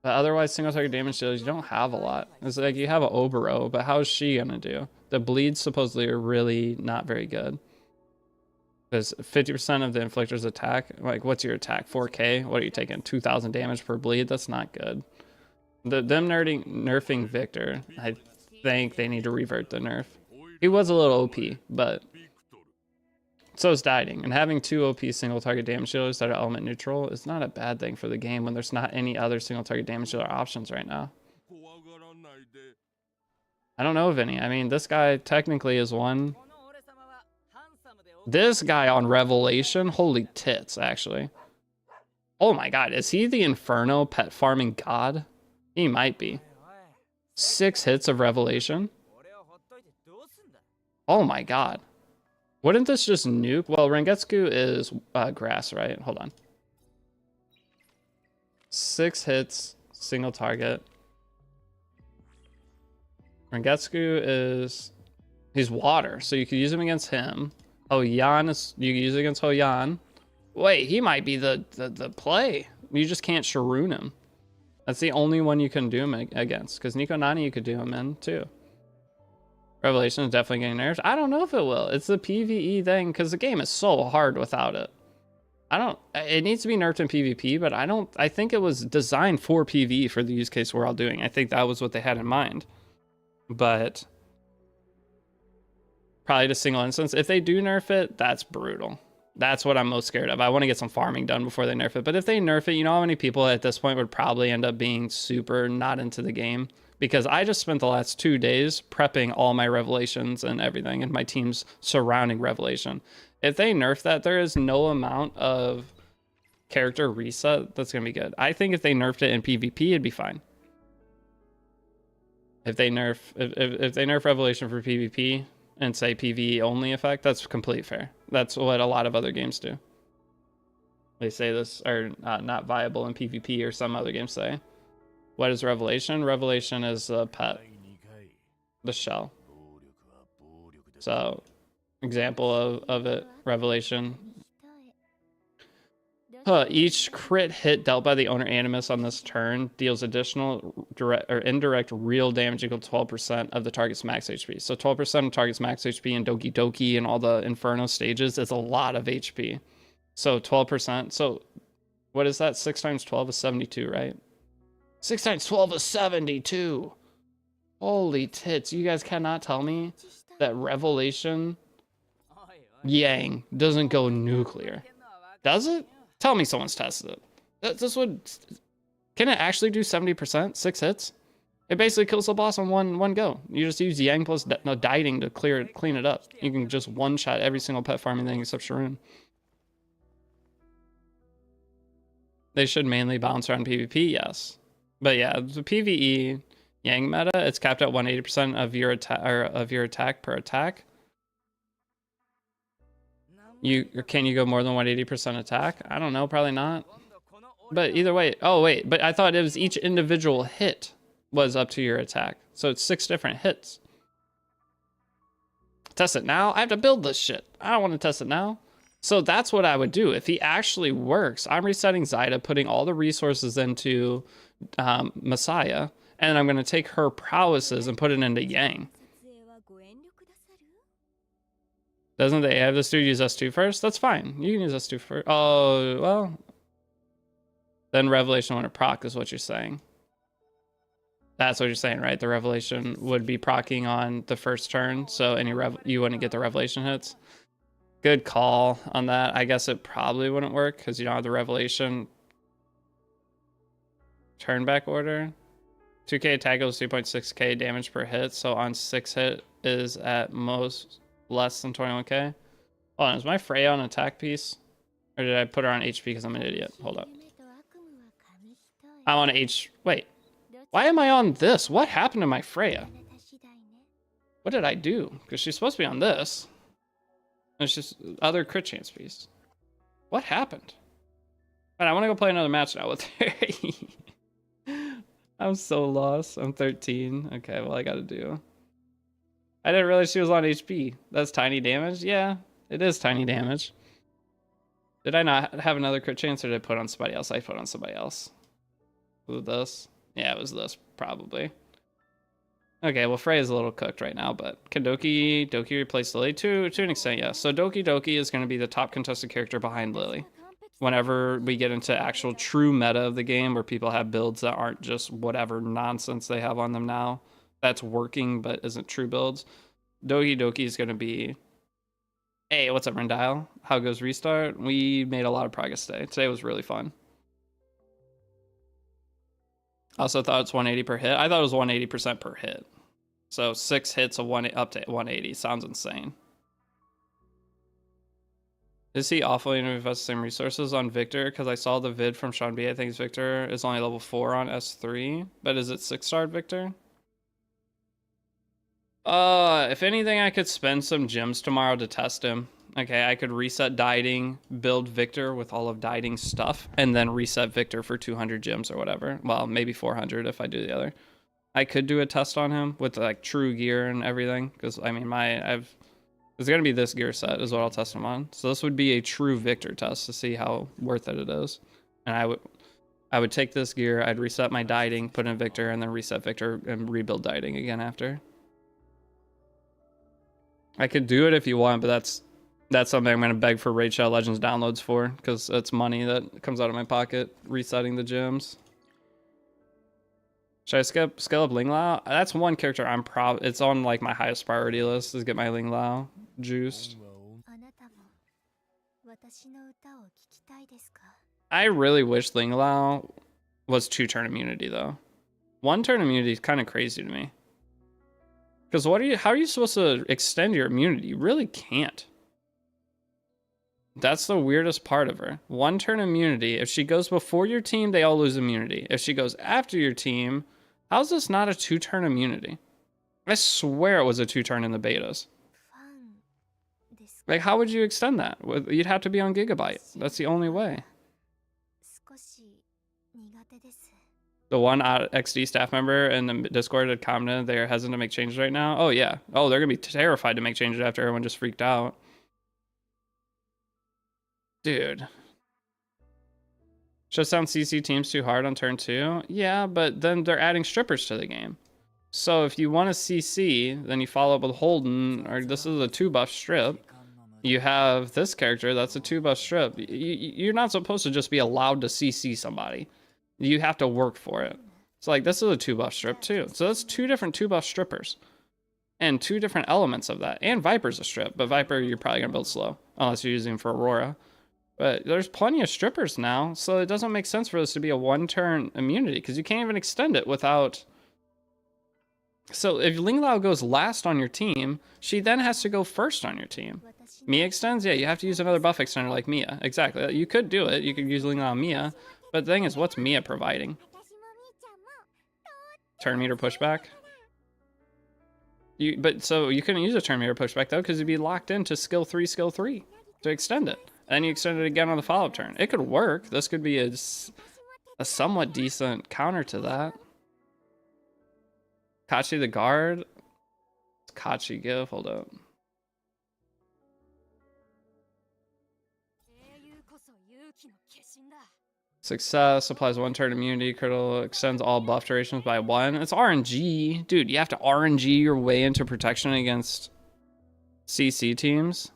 But otherwise, single target damage dealers, you don't have a lot. It's like you have an Obero, but how's she gonna do? The bleeds supposedly are really not very good. Because 50% of the inflictor's attack, like what's your attack? 4k? What are you taking? 2,000 damage per bleed? That's not good. Them nerfing Victor, I think they need to revert the nerf. He was a little OP, but so is dieting. And having 2 OP single target damage dealers that are element neutral is not a bad thing for the game when there's not any other single target damage dealer options right now. I don't know of any. I mean, this guy technically is one. This guy on Revelation, holy tits, actually. Oh my god, is he the Inferno pet farming god? He might be. 6 hits of Revelation. Oh my god. Wouldn't this just nuke? Well, Rengetsu is grass, right? Hold on. 6 hits, single target. Rengetsu is... he's water, so you could use him against him. Hoyan is... you can use it against Hoyan. Wait, he might be the play. You just can't Sharoon him. That's the only one you can do him against. Because Nico Nani you could do him in, too. Revelation is definitely getting nerfed. I don't know if it will. It's the PvE thing, because the game is so hard without it. It needs to be nerfed in PvP, but I think it was designed for PvE for the use case we're all doing. I think that was what they had in mind. But probably to single instance. If they do nerf it, that's brutal. That's what I'm most scared of. I want to get some farming done before they nerf it. But if they nerf it, you know how many people at this point would probably end up being super not into the game? Because I just spent the last 2 days prepping all my Revelations and everything and my teams surrounding Revelation. If they nerf that, there is no amount of character reset that's going to be good. I think if they nerfed it in PvP, it'd be fine. If they nerf Revelation for PvP and say PvE only effect, that's completely fair. That's what a lot of other games do. They say this are not viable in PvP, or some other games say. What is Revelation? Revelation is a pet. The shell. So, example of it, Revelation. Each crit hit dealt by the owner Animus on this turn deals additional direct or indirect real damage equal to 12% of the target's max HP. So 12% of target's max HP in Doki and all the Inferno stages is a lot of HP. So 12%. So what is that? 6 times 12 is 72, right? 6 times 12 is 72. Holy tits. You guys cannot tell me that Revelation Yang doesn't go nuclear. Does it? Tell me someone's tested it. This would... Can it actually do 70%? 6 hits? It basically kills the boss on one go. You just use Yang plus dieting to clean it up. You can just one-shot every single pet farming thing except Sharoon. They should mainly bounce around PvP, yes. But yeah, the PvE Yang meta, it's capped at 180% of your attack per attack. Can you go more than 180% attack? I don't know, probably not. But either way, oh wait, but I thought it was each individual hit was up to your attack. So it's 6 different hits. Test it now? I have to build this shit. I don't want to test it now. So that's what I would do. If he actually works, I'm resetting Zyda, putting all the resources into Messiah, and I'm going to take her prowesses and put it into Yang. Doesn't the AI of this dude use S2 first? That's fine. You can use S2 first. Oh, well. Then Revelation when it proc is what you're saying. That's what you're saying, right? The Revelation would be procking on the first turn, so you wouldn't get the Revelation hits. Good call on that. I guess it probably wouldn't work because you don't have the Revelation turn back order. 2k attack goes 2.6k damage per hit, so on 6 hit is at most less than 21k. Hold on, is my Freya on attack piece? Or did I put her on HP because I'm an idiot? Hold up. I'm on H... Wait. Why am I on this? What happened to my Freya? What did I do? Because she's supposed to be on this. It's just other crit chance piece. What happened? Alright, I want to go play another match now with her. I'm so lost. I'm 13. Okay, well, I gotta do. I didn't realize she was on HP. That's tiny damage? Yeah, it is tiny damage. Did I not have another crit chance or did I put on somebody else? I put on somebody else. Was it this? Yeah, it was this, probably. Okay, well, Freya's a little cooked right now, but can Doki replace Lily? To an extent, yes. So Doki is going to be the top contested character behind Lily. Whenever we get into actual true meta of the game where people have builds that aren't just whatever nonsense they have on them now, that's working but isn't true builds, Doki is going to be... Hey, what's up, Rendile? How goes restart? We made a lot of progress today. Today was really fun. Also thought it's 180 per hit. I thought it was 180% per hit. So 6 hits of up to 180 sounds insane. Is he awfully invest the same resources on Victor? Because I saw the vid from Sean B. I think Victor is only level 4 on S3. But is it 6-star Victor? If anything, I could spend some gems tomorrow to test him. Okay, I could reset Dieting, build Victor with all of Dieting's stuff, and then reset Victor for 200 gems or whatever. Well, maybe 400 if I do the other. I could do a test on him with like true gear and everything, because I mean, it's gonna be this gear set is what I'll test him on. So this would be a true Victor test to see how worth it is. And I would take this gear, I'd reset my Dieting, put in Victor, and then reset Victor and rebuild Dieting again after. I could do it if you want, but that's something I'm going to beg for Raid Shadow Legends downloads for, because it's money that comes out of my pocket resetting the gems. Should I scale up Ling Lao? That's one character it's on like my highest priority list is get my Ling Lao juiced. I really wish Ling Lao was 2-turn immunity though. 1-turn immunity is kind of crazy to me. Because how are you supposed to extend your immunity? You really can't. That's the weirdest part of her. 1-turn immunity. If she goes before your team, they all lose immunity. If she goes after your team, how's this not a 2-turn immunity? I swear it was a 2-turn in the betas. Like, how would you extend that? You'd have to be on Gigabyte. That's the only way. The one XD staff member in the Discord had commented they're hesitant to make changes right now. Oh, yeah. Oh, they're going to be terrified to make changes after everyone just freaked out. Dude. Just sound CC teams too hard on turn 2? Yeah, but then they're adding strippers to the game. So if you want to CC, then you follow up with Holden, or this is a 2-buff strip. You have this character, that's a 2-buff strip. You're not supposed to just be allowed to CC somebody. You have to work for it. So like this is a 2-buff strip too. So that's 2 different 2-buff strippers. And 2 different elements of that. And Viper's a strip, but Viper you're probably going to build slow. Unless you're using him for Aurora. But there's plenty of strippers now, so it doesn't make sense for this to be a 1-turn immunity, because you can't even extend it without... So if Ling Lao goes last on your team, she then has to go first on your team. Mia extends? Yeah, you have to use another buff extender like Mia. Exactly. You could do it. You could use Ling Lao and Mia. But the thing is, what's Mia providing? Turn meter pushback. So you couldn't use a turn meter pushback though, because you'd be locked into skill 3 to extend it. And then you extend it again on the follow-up turn. It could work. This could be a somewhat decent counter to that. Kachi the guard. Kachi give, hold up. Success applies 1 turn immunity. Critical extends all buff durations by 1. It's RNG. Dude, you have to RNG your way into protection against CC teams.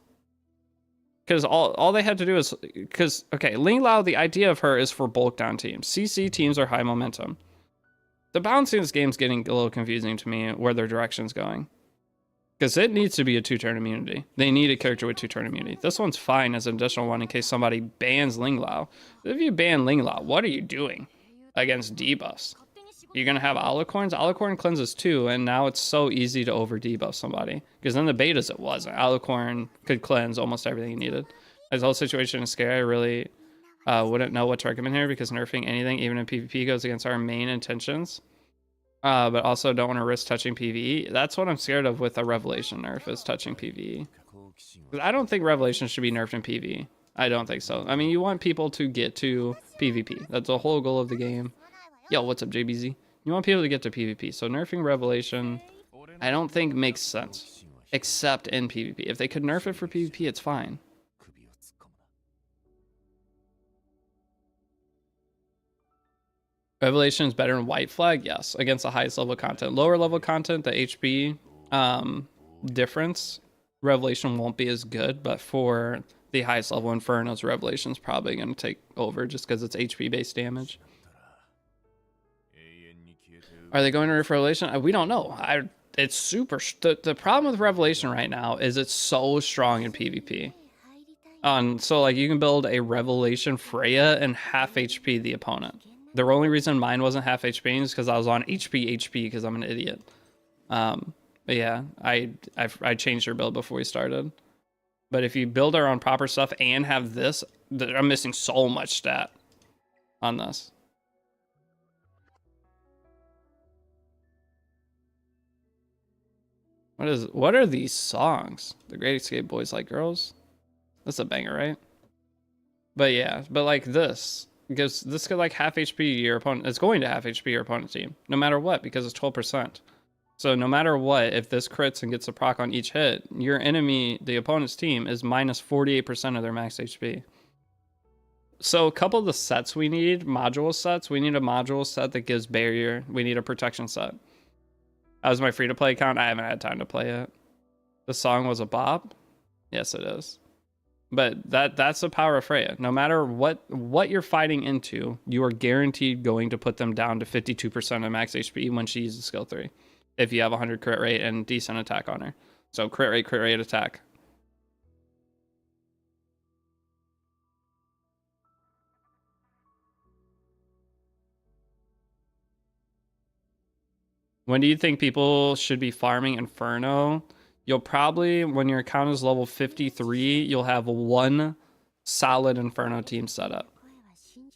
Because all they had to do is... Because, okay, Ling Lao, the idea of her is for bulk down teams. CC teams are high momentum. The balancing of this game is getting a little confusing to me where their direction's going. Because it needs to be a 2-turn immunity. They need a character with 2-turn immunity. This one's fine as an additional one in case somebody bans Ling Lao. If you ban Ling Lao, what are you doing against debuffs? You're going to have Alicorns? Alicorn cleanses too, and now it's so easy to over debuff somebody. Because in the betas it wasn't. Alicorn could cleanse almost everything you needed. This whole situation is scary. I really wouldn't know what to recommend here because nerfing anything, even in PvP, goes against our main intentions. But also don't want to risk touching PvE. That's what I'm scared of with a Revelation nerf, is touching PvE. I don't think Revelation should be nerfed in PvE. I don't think so. I mean, you want people to get to PvP. That's the whole goal of the game. Yo, what's up, JBZ? You want people to get to PvP. So nerfing Revelation, I don't think makes sense. Except in PvP. If they could nerf it for PvP, it's fine. Revelation is better in White Flag? Yes. Against the highest level content. Lower level content, the HP difference, Revelation won't be as good, but for the highest level Infernos, Revelation's probably going to take over just because it's HP based damage. Are they going to nerf Revelation? We don't know. It's super... The problem with Revelation right now is it's so strong in PvP. So like you can build a Revelation Freya and half HP the opponent. The only reason mine wasn't half HP is because I was on HP because I'm an idiot. But yeah, I changed her build before we started. But if you build her on proper stuff and have this, I'm missing so much stat on this. What are these songs? The Great Escape Boys Like Girls? That's a banger, right? But yeah, but like this could like half HP your opponent. It's going to half HP your opponent's team, no matter what, because it's 12%. So no matter what, if this crits and gets a proc on each hit, your enemy, the opponent's team, is minus 48% of their max HP. So a couple of the sets we need, module sets, we need a module set that gives barrier. We need a protection set. That was my free-to-play account. I haven't had time to play it. The song was a bop. Yes, it is. But that's the power of Freya. No matter what you're fighting into, you are guaranteed going to put them down to 52% of max HP when she uses skill 3. If you have 100 crit rate and decent attack on her. So crit rate, attack. When do you think people should be farming Inferno? You'll probably, when your account is level 53, you'll have one solid Inferno team set up.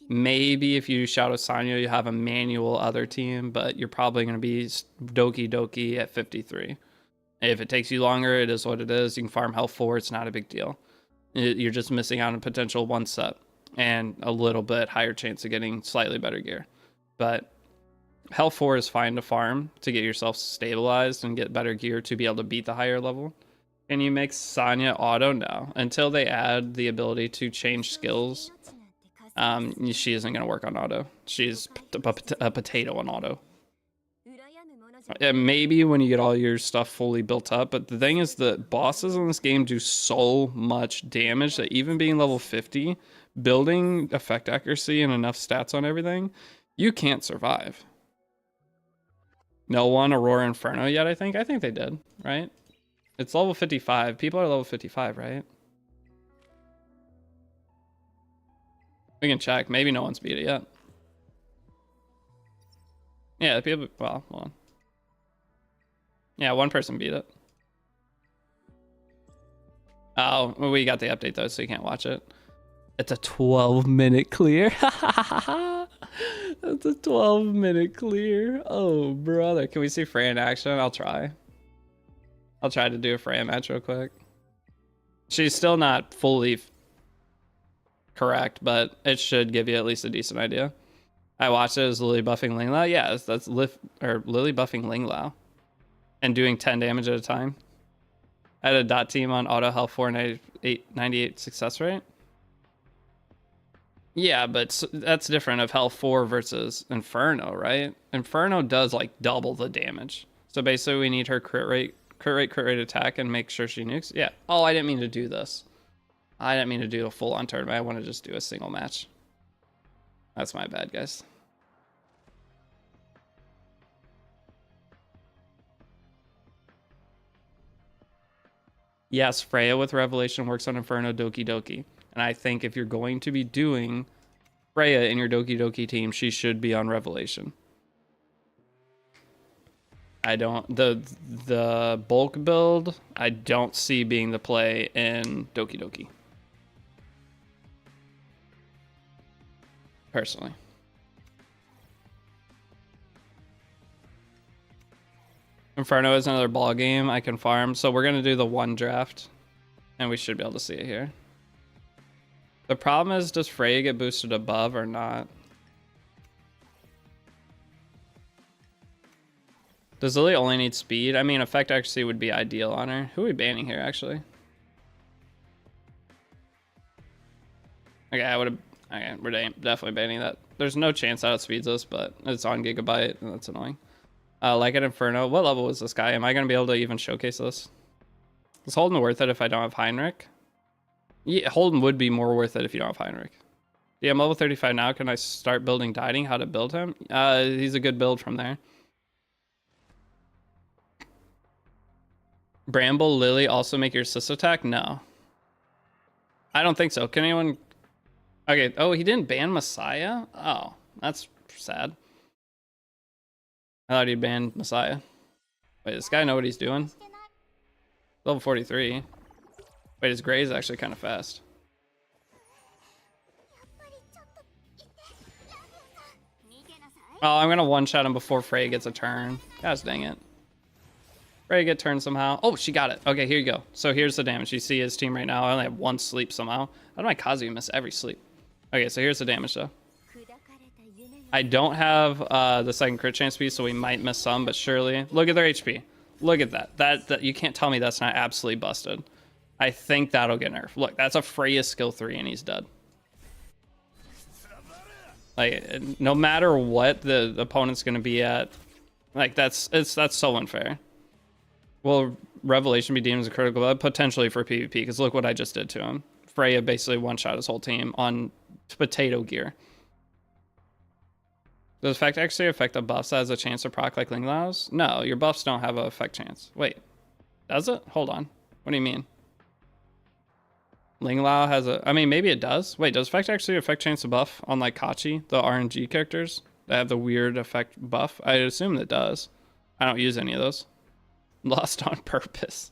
Maybe if you shout out Sanyo, you have a manual other team, but you're probably going to be Doki at 53. If it takes you longer, it is what it is. You can farm health 4, it's not a big deal. You're just missing out on potential one set and a little bit higher chance of getting slightly better gear. But health 4 is fine to farm to get yourself stabilized and get better gear to be able to beat the higher level. Can you make Sanya auto? No. Until they add the ability to change skills, she isn't going to work on auto. She's a potato on auto. Maybe when you get all your stuff fully built up, but the thing is that bosses in this game do so much damage that even being level 50, building effect accuracy and enough stats on everything, you can't survive. No one Aurora Inferno yet, I think. I think they did, right? It's level 55. People are level 55, right? We can check. Maybe no one's beat it yet. Yeah, people. Well, hold on. Yeah, one person beat it. Oh, well, we got the update though, so you can't watch it. It's a 12-minute clear. That's a 12-minute clear. Oh, brother. Can we see Freya in action? I'll try. I'll try to do a Freya match real quick. She's still not fully correct, but it should give you at least a decent idea. I watched it as Lily buffing Linglao. Yeah, that's Lily buffing Linglao and doing 10 damage at a time. I had a dot team on auto health 498 success rate. Yeah, but that's different of health 4 versus Inferno, right? Inferno does like double the damage. So basically we need her crit rate attack and make sure she nukes. Yeah. Oh, I didn't mean to do this. I didn't mean to do a full-on tournament. I want to just do a single match. That's my bad, guys. Yes, Freya with Revelation works on Inferno Doki Doki. And I think if you're going to be doing Freya in your Doki Doki team, she should be on Revelation. I don't... The bulk build, I don't see being the play in Doki Doki. Personally. Inferno is another ball game I can farm. So we're going to do the one draft. And we should be able to see it here. The problem is, does Freya get boosted above or not? Does Lily only need speed? I mean, effect accuracy would be ideal on her. Who are we banning here, actually? Okay, I would have... Okay, we're definitely banning that. There's no chance that outspeeds us, but it's on Gigabyte, and that's annoying. Like an Inferno. What level was this guy? Am I going to be able to even showcase this? Is Holden worth it if I don't have Heinrich? Yeah, Holden would be more worth it if you don't have Heinrich. Yeah, I'm level 35 now. Can I start building Dieting? How to build him? He's a good build from there. Bramble, Lily also make your assist attack? No. I don't think so. Can anyone... Okay, oh, he didn't ban Messiah? Oh, that's sad. I thought he banned Messiah. Wait, does this guy know what he's doing? Level 43. Wait, his gray is actually kind of fast. Oh, I'm gonna one-shot him before Frey gets a turn. Gosh dang it. Frey get turned somehow. Oh, she got it. Okay, here you go. So here's the damage. You see his team right now. I only have one sleep somehow. How do my Kazuya miss every sleep? Okay, so here's the damage though. I don't have the second crit chance piece, so we might miss some, but surely. Look at their HP. Look at that. That you can't tell me that's not absolutely busted. I think that'll get nerfed. Look, that's a Freya skill 3 and he's dead. Like, no matter what the opponent's going to be at, like, that's so unfair. Will Revelation be deemed as a critical blood? Potentially for PvP, because look what I just did to him. Freya basically one-shot his whole team on potato gear. Does effect actually affect the buffs that has a chance to proc like Linglao's? No, your buffs don't have an effect chance. Wait, does it? Hold on. What do you mean? Linglao has a... I mean, maybe it does. Wait, does effect actually affect chance to buff on like Kachi, the RNG characters that have the weird effect buff? I assume it does. I don't use any of those. Lost on purpose.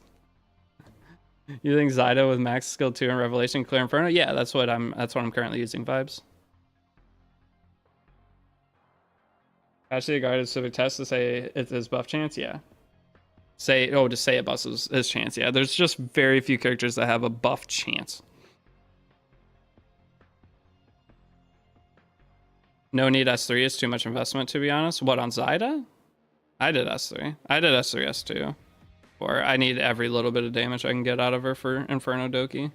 You think Zyda with max skill 2 and Revelation clear Inferno? Yeah, that's what I'm currently using vibes. Actually, guard a specific test to say it's his buff chance. Yeah. To say it buffs his chance. Yeah, there's just very few characters that have a buff chance. No need S3 is too much investment, to be honest. What, on Zyda? I did S3. I did S3, S2. Or I need every little bit of damage I can get out of her for Inferno Doki.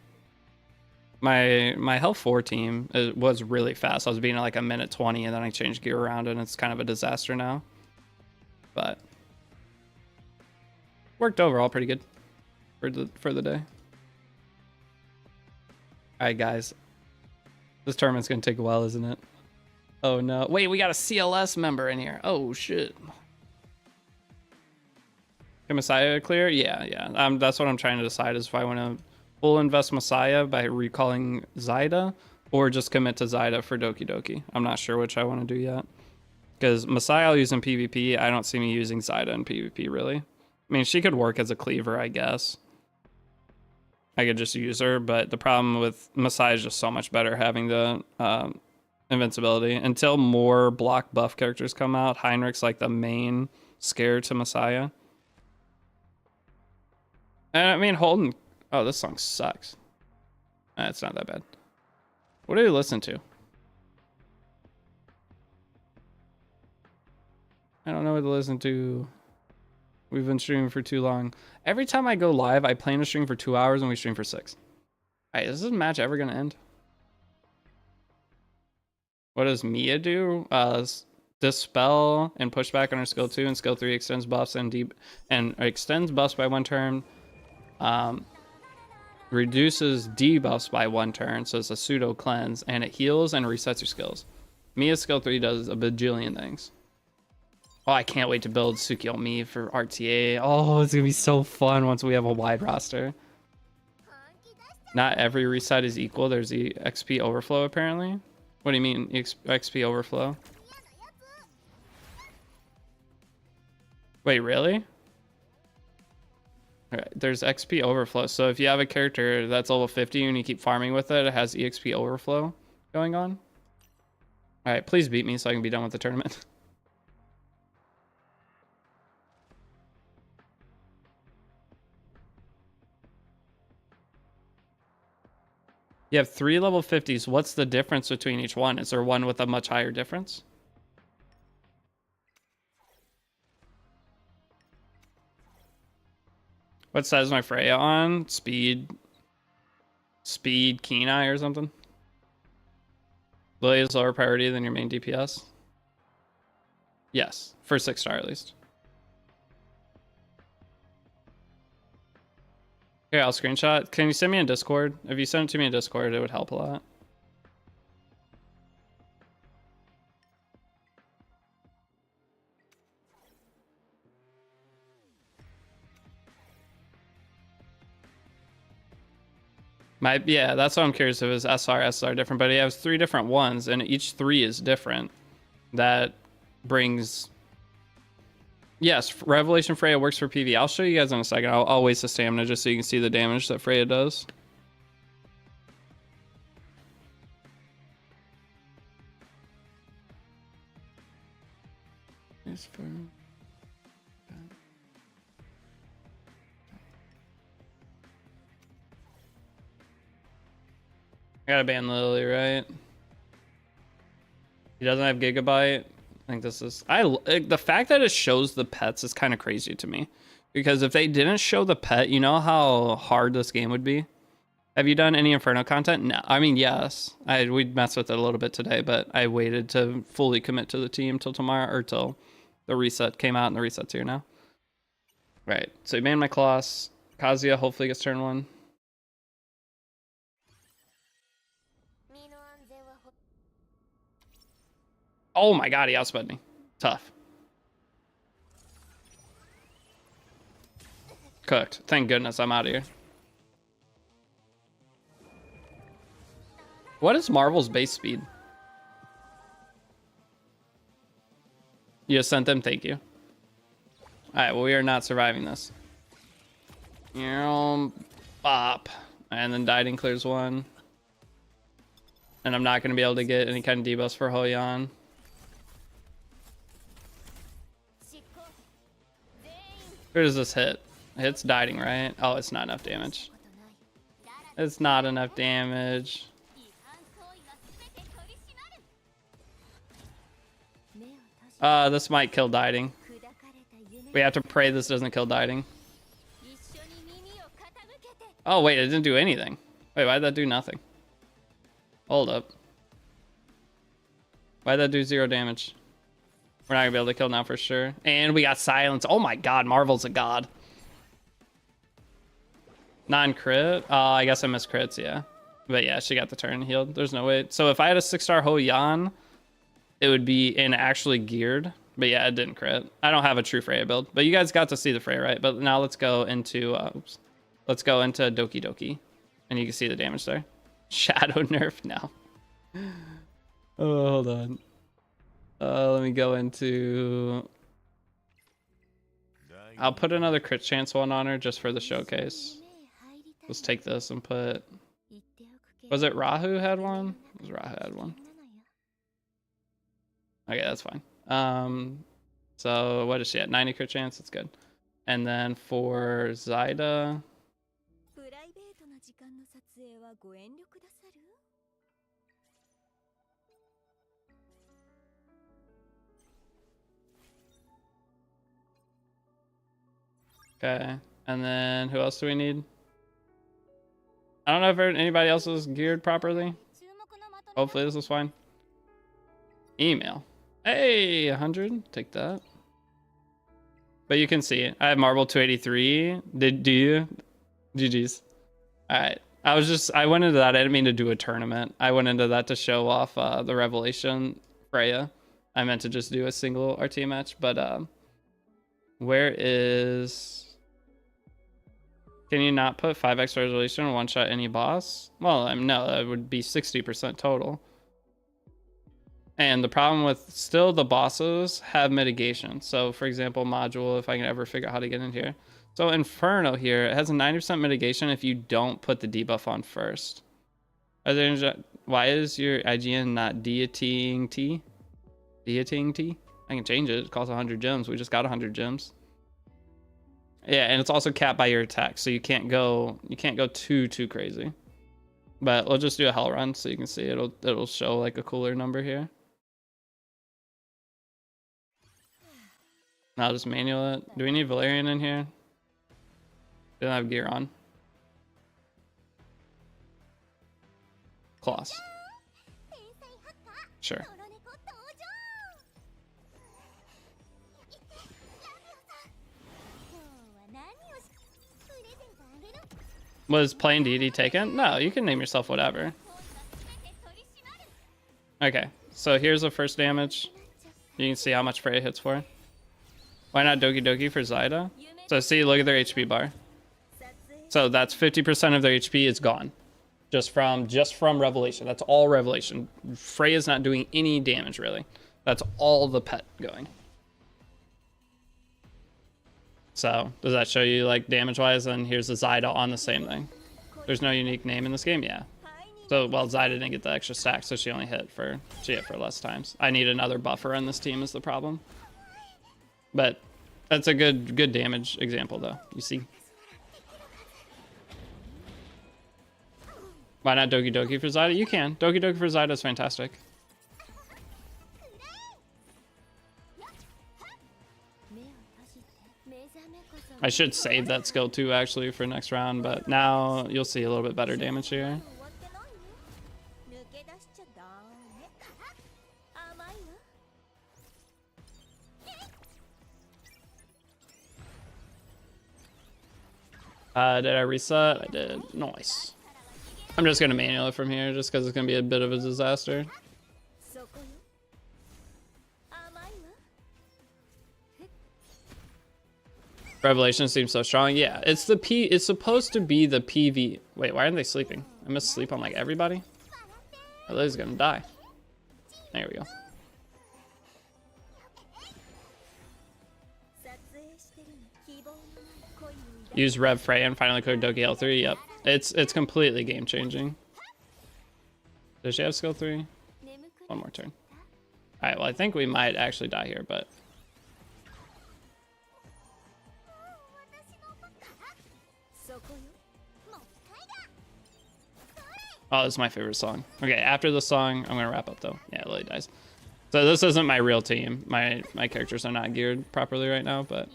My health 4 team was really fast. I was being at like a minute 20 and then I changed gear around and it's kind of a disaster now. But worked overall pretty good for the day. All right, guys. This tournament's going to take a while, isn't it? Oh, no. Wait, we got a CLS member in here. Oh, shit. Can Messiah clear? Yeah. That's what I'm trying to decide is if I want to full invest Messiah by recalling Zyda or just commit to Zyda for Doki Doki. I'm not sure which I want to do yet. Because Messiah I'll use in PvP. I don't see me using Zyda in PvP, really. I mean, she could work as a cleaver, I guess. I could just use her. But the problem with Messiah is just so much better having the invincibility. Until more block buff characters come out, Heinrich's like the main scare to Messiah. And I mean, Holden. Oh, this song sucks. It's not that bad. What do you listen to? I don't know what to listen to. We've been streaming for too long. Every time I go live, I plan to stream for 2 hours and we stream for 6. Alright, is this match ever gonna end? What does Mia do? Dispel and push back on her skill 2, and skill 3 extends buffs and extends buffs by 1 turn. Reduces debuffs by 1 turn, so it's a pseudo cleanse, and it heals and resets your skills. Mia's skill 3 does a bajillion things. Oh, I can't wait to build Tsukio Mi for RTA. Oh, it's gonna be so fun once we have a wide roster. Not every reset is equal. There's the XP overflow apparently. What do you mean XP overflow? Wait, really? Alright, there's XP overflow. So if you have a character that's level 50 and you keep farming with it, it has EXP overflow going on. Alright, please beat me so I can be done with the tournament. You have 3 level 50s. What's the difference between each one? Is there one with a much higher difference? What size is my Freya on? Speed, keen eye or something? Lily is lower priority than your main DPS? Yes, for 6-star at least. Okay, I'll screenshot. Can you send me in Discord? If you send it to me in Discord, it would help a lot. Yeah, that's what I'm curious if it's SR different, but he has 3 different ones, and each 3 is different. That brings... Yes, Revelation Freya works for PV. I'll show you guys in a second. I'll waste the stamina just so you can see the damage that Freya does. I gotta ban Lily, right? He doesn't have Gigabyte. I think this is... the fact that it shows the pets is kind of crazy to me. Because if they didn't show the pet, you know how hard this game would be? Have you done any Inferno content? No. I mean, yes. We'd mess with it a little bit today, but I waited to fully commit to the team till tomorrow, or till the reset came out, and the reset's here now. Right. So you banned my Colossus. Kazuya hopefully gets turn 1. Oh my god, he outsped me. Tough. Cooked. Thank goodness I'm out of here. What is Marvel's base speed? You just sent them? Thank you. Alright, well, we are not surviving this. Bop. And then Dieting clears 1. And I'm not going to be able to get any kind of debuffs for Hoyan. Where does this hit? It hits Dieting, right? Oh, it's not enough damage. It's not enough damage. This might kill Dieting. We have to pray this doesn't kill Dieting. Oh, wait, it didn't do anything. Wait, why'd that do nothing? Hold up. Why'd that do 0 damage? We're not gonna be able to kill now for sure. And we got silence. Oh my god, Marvel's a god. Non-crit? I guess I missed crits, yeah. But yeah, she got the turn healed. There's no way. So if I had a 6-star Hoyan, it would be actually geared. But yeah, it didn't crit. I don't have a true Freya build. But you guys got to see the Freya, right? But now let's go into... let's go into Doki Doki. And you can see the damage there. Shadow nerf now. Oh, hold on. Let me go into... I'll put another crit chance one on her just for the showcase. Let's take this and put... Was it Rahu had one? It was Rahu had one. Okay, that's fine. So what is she at? 90 crit chance. That's good. And then for Zyda... Okay, and then who else do we need? I don't know if anybody else is geared properly. Hopefully this is fine. Email. Hey, 100. Take that. But you can see, I have Marble 283. Do you? GG's. Alright. I went into that. I didn't mean to do a tournament. I went into that to show off the Revelation Freya. I meant to just do a single RT match, but where is... Can you not put 5x resolution and one-shot any boss? Well, no, that would be 60% total. And the problem with still the bosses have mitigation. So for example, module, if I can ever figure out how to get in here. So Inferno here, it has a 90% mitigation if you don't put the debuff on first. Why is your IGN not deitying T? Deitying T? I can change it. It costs 100 gems. We just got 100 gems. Yeah, and it's also capped by your attack, so you can't go too crazy. But we'll just do a hell run so you can see it'll show like a cooler number here. I'll just manual it. Do we need Valerian in here? Don't have gear on. Claws. Sure. Was plain deity taken? No, you can name yourself whatever. Okay, so here's the first damage. You can see how much Freya hits for. Why not Doki Doki for Zyda? So see, look at their HP bar. So that's 50% of their HP is gone. Just from Revelation. That's all Revelation. Freya's not doing any damage really. That's all the pet going. So does that show you like damage wise? And here's the Zyda on the same thing. There's no unique name in this game, yeah. So well, Zyda didn't get the extra stack, so she hit for less times. I need another buffer on this team is the problem. But that's a good damage example though. You see. Why not Doki Doki for Zyda? You can. Doki Doki for Zyda is fantastic. I should save that skill too actually for next round, but now you'll see a little bit better damage here. Did I reset? I did. Nice. I'm just gonna manual it from here just because it's gonna be a bit of a disaster. Revelation seems so strong. Yeah, it's supposed to be the PV. Wait, why aren't they sleeping? I must sleep on like everybody. Lily's gonna die. There we go. Use Rev Freya and finally clear Doki L3. Yep, it's completely game changing. Does she have skill 3? One more turn. All right. Well, I think we might actually die here, but. Oh, this is my favorite song. Okay, after the song, I'm gonna wrap up though. Yeah, Lily dies. So this isn't my real team. My characters are not geared properly right now, but.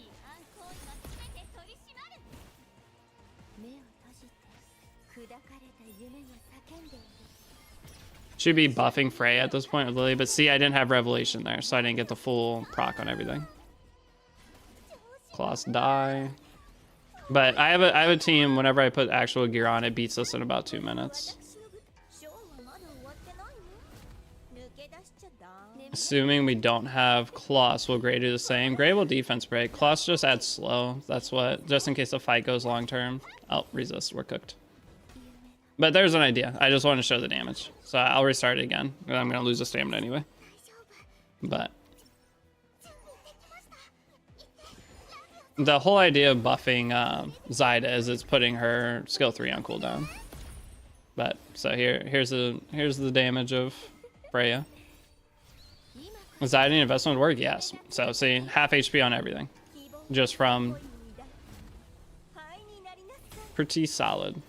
Should be buffing Freya at this point with Lily, but see, I didn't have Revelation there, so I didn't get the full proc on everything. Claws die. But I have a team, whenever I put actual gear on, it beats us in about 2 minutes. Assuming we don't have Kloss, will Gray do the same? Gray will defense break. Kloss just adds slow. That's what, just in case the fight goes long term. Oh, resist, we're cooked. But there's an idea. I just want to show the damage. So I'll restart it again. I'm going to lose the stamina anyway. But. The whole idea of buffing Zyda is it's putting her skill 3 on cooldown. But so here's the damage of Freya. Is that an investment work? Yes. So see, half HP on everything. Just from pretty solid.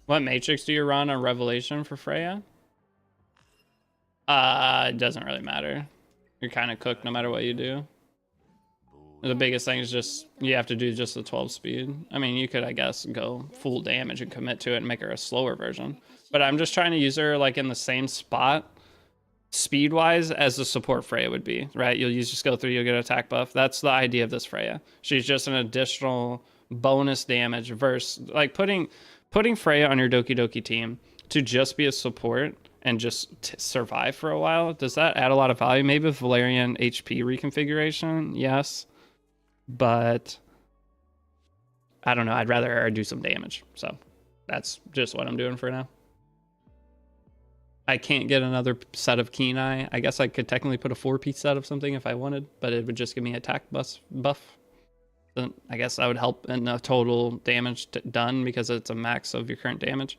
What matrix do you run on Revelation for Freya? It doesn't really matter. You're kind of cooked no matter what you do. The biggest thing is just you have to do just the 12 speed. I mean, you could, I guess, go full damage and commit to it and make her a slower version. But I'm just trying to use her like in the same spot speed-wise as the support Freya would be, right? You'll use your skill 3, you'll get an attack buff. That's the idea of this Freya. She's just an additional bonus damage versus like putting Freya on your Doki Doki team to just be a support and just survive for a while. Does that add a lot of value? Maybe with Valerian HP reconfiguration, yes. But I don't know. I'd rather do some damage. So that's just what I'm doing for now. I can't get another set of Keen Eye. I guess I could technically put a 4-piece set of something if I wanted, but it would just give me attack buff. Then I guess that would help in the total damage done because it's a max of your current damage.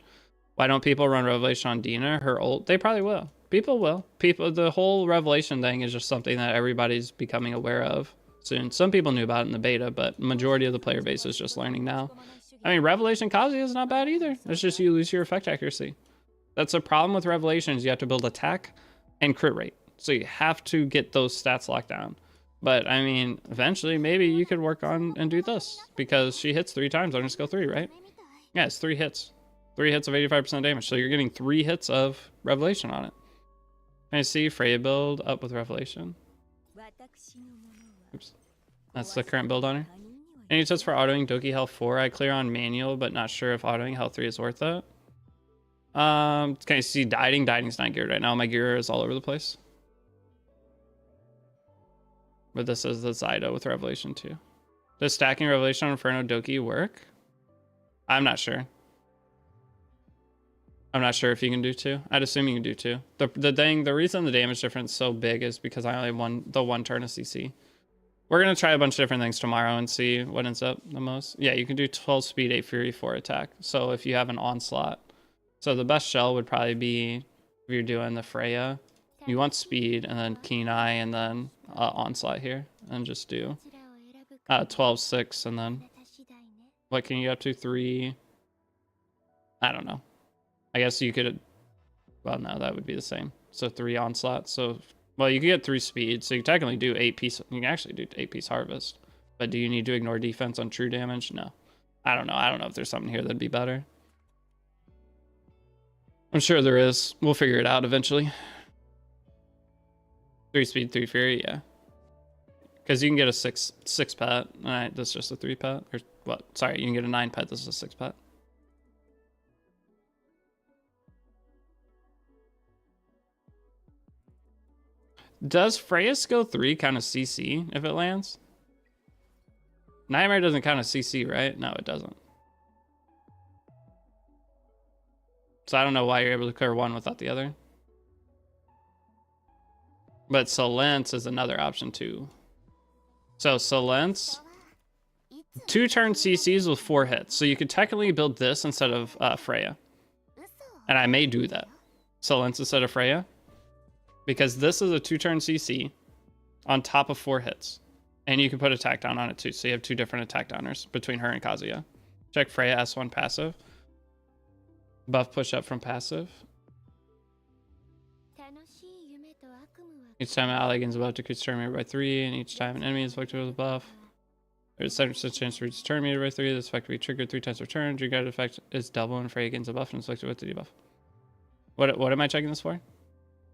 Why don't people run Revelation on Dina? Her ult? They probably will. People will. The whole Revelation thing is just something that everybody's becoming aware of soon. Some people knew about it in the beta, but majority of the player base is just learning now. I mean, Revelation Kazuya is not bad either. It's just you lose your effect accuracy. That's a problem with Revelations. You have to build attack and crit rate. So you have to get those stats locked down. But I mean, eventually maybe you could work on and do this because she hits 3 times on her skill 3, right? Yeah, it's 3 hits. 3 hits of 85% damage. So you're getting 3 hits of Revelation on it. Can I see Freya build up with Revelation? Oops. That's the current build on her. Any tips for autoing Doki health 4? I clear on manual, but not sure if autoing health 3 is worth it. Can you see dieting? Dieting's not geared right now. My gear is all over the place. But this is the Zyda with Revelation 2. Does stacking Revelation on Inferno Doki work? I'm not sure. I'm not sure if you can do 2. I'd assume you can do 2. The reason the damage difference is so big is because I only won the 1 turn of CC. We're going to try a bunch of different things tomorrow and see what ends up the most. Yeah, you can do 12 speed, 8 fury, 4 attack. So if you have an onslaught. So the best shell would probably be if you're doing the Freya. You want speed and then Keen Eye and then onslaught here. And just do 12, 6 and then what can you get up to? 3? I don't know. I guess you could, well, no, that would be the same. So 3 onslaught. So, well, you could get 3 speed. So you technically do 8 piece. You can actually do 8 piece harvest. But do you need to ignore defense on true damage? No. I don't know. I don't know if there's something here that'd be better. I'm sure there is. We'll figure it out eventually. 3 speed, 3 fury, yeah. Because you can get a 6 pet. Alright, that's just a 3 pet. Or what? Sorry, you can get a 9 pet. This is a 6 pet. Does Freya's skill 3 count as CC if it lands? Nightmare doesn't count as CC, right? No, it doesn't. So I don't know why you're able to clear 1 without the other. But Silence is another option too. So Silence, 2 turn CCs with 4 hits. So you could technically build this instead of Freya. And I may do that. Silence instead of Freya. Because this is a 2 turn CC on top of 4 hits. And you can put attack down on it too. So you have 2 different attack downers between her and Kazuya. Check Freya S1 passive. Buff push up from passive. Each time an ally gains a buff to reach turn meter by 3, and each time an enemy is affected with a buff, there's a 7% chance to reach turn meter by 3. This effect will be triggered 3 times per turn. Your guided effect is double, and Freya gains a buff and is affected with the debuff. What am I checking this for?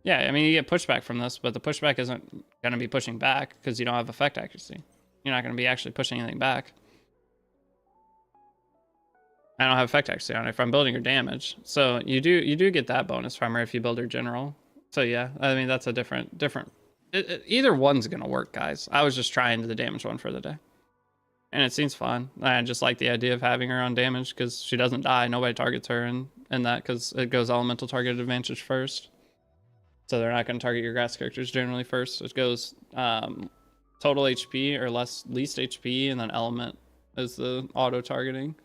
Yeah, I mean, you get pushback from this, but the pushback isn't going to be pushing back because you don't have effect accuracy. You're not going to be actually pushing anything back. I don't have effect accuracy on it if I'm building your damage. So you do get that bonus from her if you build her general. So yeah, I mean, that's a different. Either one's going to work, guys. I was just trying the damage one for the day. And it seems fun. I just like the idea of having her on damage because she doesn't die. Nobody targets her and that because it goes elemental target advantage first. So they're not going to target your grass characters generally first. It goes total HP or least HP, and then element is the auto targeting.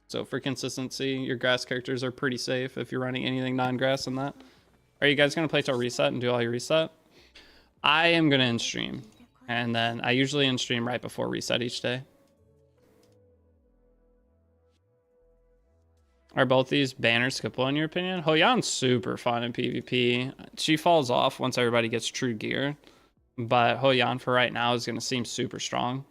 So for consistency, your grass characters are pretty safe if you're running anything non-grass in that. Are you guys going to play till reset and do all your reset? I am going to end stream. And then I usually end stream right before reset each day. Are both these banners skippable in your opinion? Hoyan's super fun in PvP. She falls off once everybody gets true gear. But Hoyan for right now is going to seem super strong.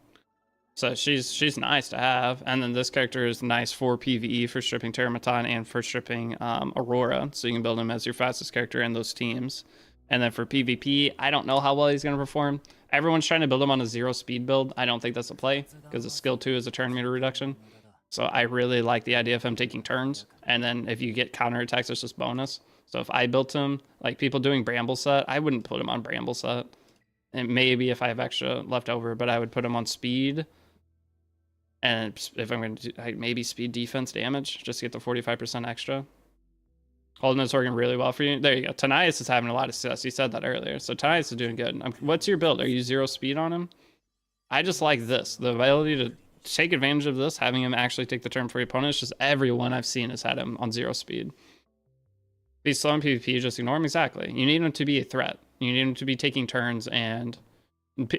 So she's nice to have. And then this character is nice for PvE for stripping Terramaton and for stripping Aurora. So you can build him as your fastest character in those teams. And then for PvP, I don't know how well he's going to perform. Everyone's trying to build him on a 0 speed build. I don't think that's a play because the skill 2 is a turn meter reduction. So I really like the idea of him taking turns. And then if you get counterattacks, it's just bonus. So if I built him, like people doing Bramble Set, I wouldn't put him on Bramble Set. And maybe if I have extra left over, but I would put him on speed. And if I'm going to do maybe speed defense damage, just to get the 45% extra. Holden is working really well for you. There you go. Tanias is having a lot of success. You said that earlier. So Tanias is doing good. What's your build? Are you 0 speed on him? I just like this. The ability to take advantage of this, having him actually take the turn for your opponent. It's just everyone I've seen has had him on 0 speed. If he's slow in PvP, just ignore him. Exactly. You need him to be a threat. You need him to be taking turns and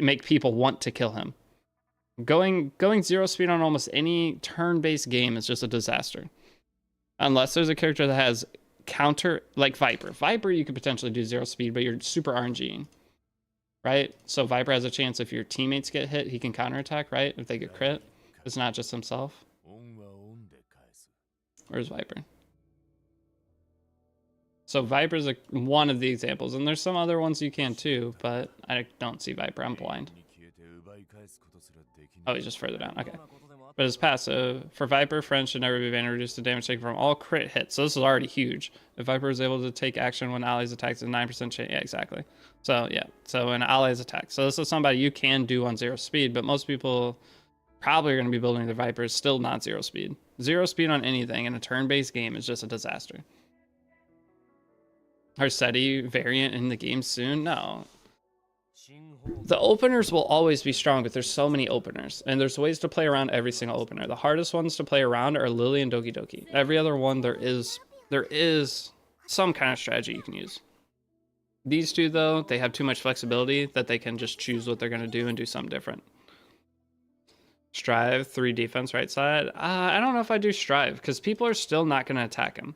make people want to kill him. Going 0 speed on almost any turn-based game is just a disaster. Unless there's a character that has counter, like Viper. Viper, you could potentially do 0 speed, but you're super RNGing, right? So Viper has a chance if your teammates get hit, he can counterattack, right? If they get crit. It's not just himself. Where's Viper? So Viper's one of the examples, and there's some other ones you can too, but I don't see Viper. I'm blind. Oh, he's just further down. Okay. But his passive, for Viper, friends should never be banned or reduce the damage taken from all crit hits. So this is already huge. If Viper is able to take action when allies attacks, a 9% chance. Yeah, exactly. So yeah, so an allies attack. So this is somebody you can do on 0 speed, but most people probably are going to be building their Vipers still not 0 speed. 0 speed on anything in a turn-based game is just a disaster. Harseti variant in the game soon? No. The openers will always be strong, but there's so many openers, and there's ways to play around every single opener. The hardest ones to play around are Lily and Doki Doki. Every other one, there is some kind of strategy you can use. These two, though, they have too much flexibility that they can just choose what they're going to do and do something different. Strive, 3 defense right side. I don't know if I do Strive, because people are still not going to attack him.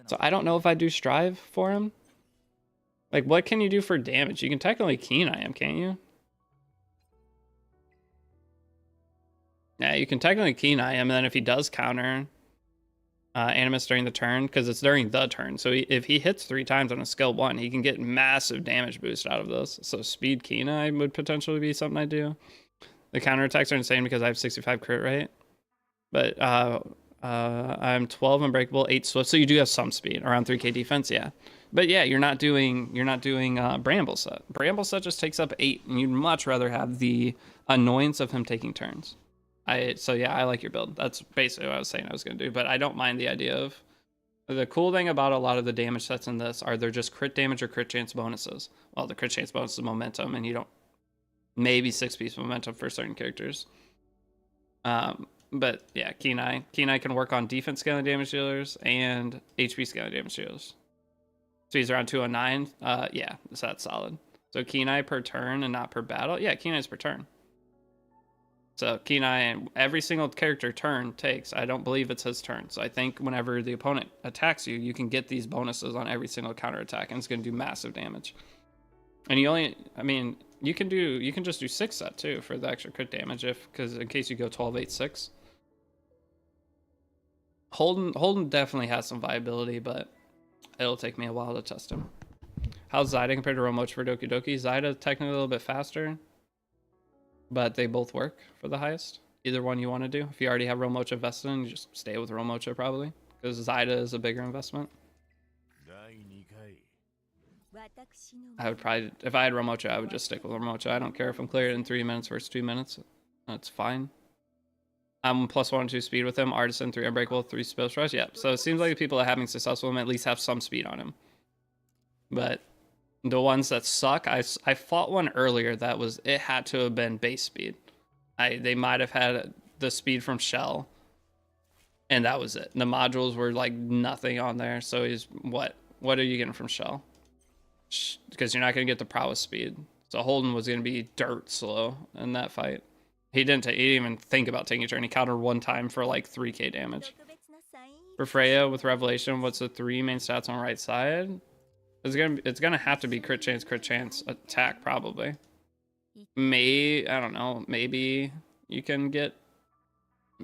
So I don't know if I do Strive for him. Like, what can you do for damage? You can technically Keen-Eye him, can't you? Yeah, you can technically Keen-Eye him, and then if he does counter Animus during the turn, because it's during the turn, so if he hits 3 times on a skill 1, he can get massive damage boost out of this. So speed Keen-Eye would potentially be something I do. The counterattacks are insane because I have 65 crit rate. But I'm 12 unbreakable, 8 swift, so you do have some speed, around 3k defense, yeah. But yeah, you're not doing Bramble Set. Bramble Set just takes up 8, and you'd much rather have the annoyance of him taking turns. So yeah, I like your build. That's basically what I was saying I was going to do, but I don't mind the idea of... The cool thing about a lot of the damage sets in this are they're just crit damage or crit chance bonuses. Well, the crit chance bonus is momentum, and you don't... Maybe 6-piece momentum for certain characters. But yeah, Keen-Eye. Keen-Eye can work on defense scaling damage dealers and HP scaling damage dealers. So he's around 209. Yeah, so that's solid. So Keen-Eye per turn and not per battle. Yeah, Keen-Eye's per turn. So Keen-Eye, every single character turn takes. I don't believe it's his turn. So I think whenever the opponent attacks you, you can get these bonuses on every single counterattack, and it's going to do massive damage. And you only, I mean, you can just do 6 set too for the extra crit damage because in case you go 12, 8, 6. Holden definitely has some viability, but it'll take me a while to test him. How's Zyda compared to Romoch for Doki Doki? Zyda technically a little bit faster, but they both work for the highest. Either one you want to do. If you already have Romocha invested in, you just stay with Romocha probably, because Zyda is a bigger investment. I would probably, if I had Romocha, I would just stick with Romocha. I don't care if I'm cleared in 3 minutes versus 2 minutes. That's fine. I'm +1 2 speed with him. Artisan, 3 unbreakable, 3 spell rush. Yeah, so it seems like the people that are having success with him at least have some speed on him. But the ones that suck, I fought one earlier that was, it had to have been base speed. They might have had the speed from Shell, and that was it. The modules were like nothing on there. So he's what are you getting from Shell? Because you're not going to get the prowess speed. So Holden was going to be dirt slow in that fight. He didn't even think about taking a turn. He countered one time for like 3k damage. For Freya with Revelation, what's the 3 main stats on right side? It's gonna have to be crit chance, attack probably. I don't know. Maybe you can get,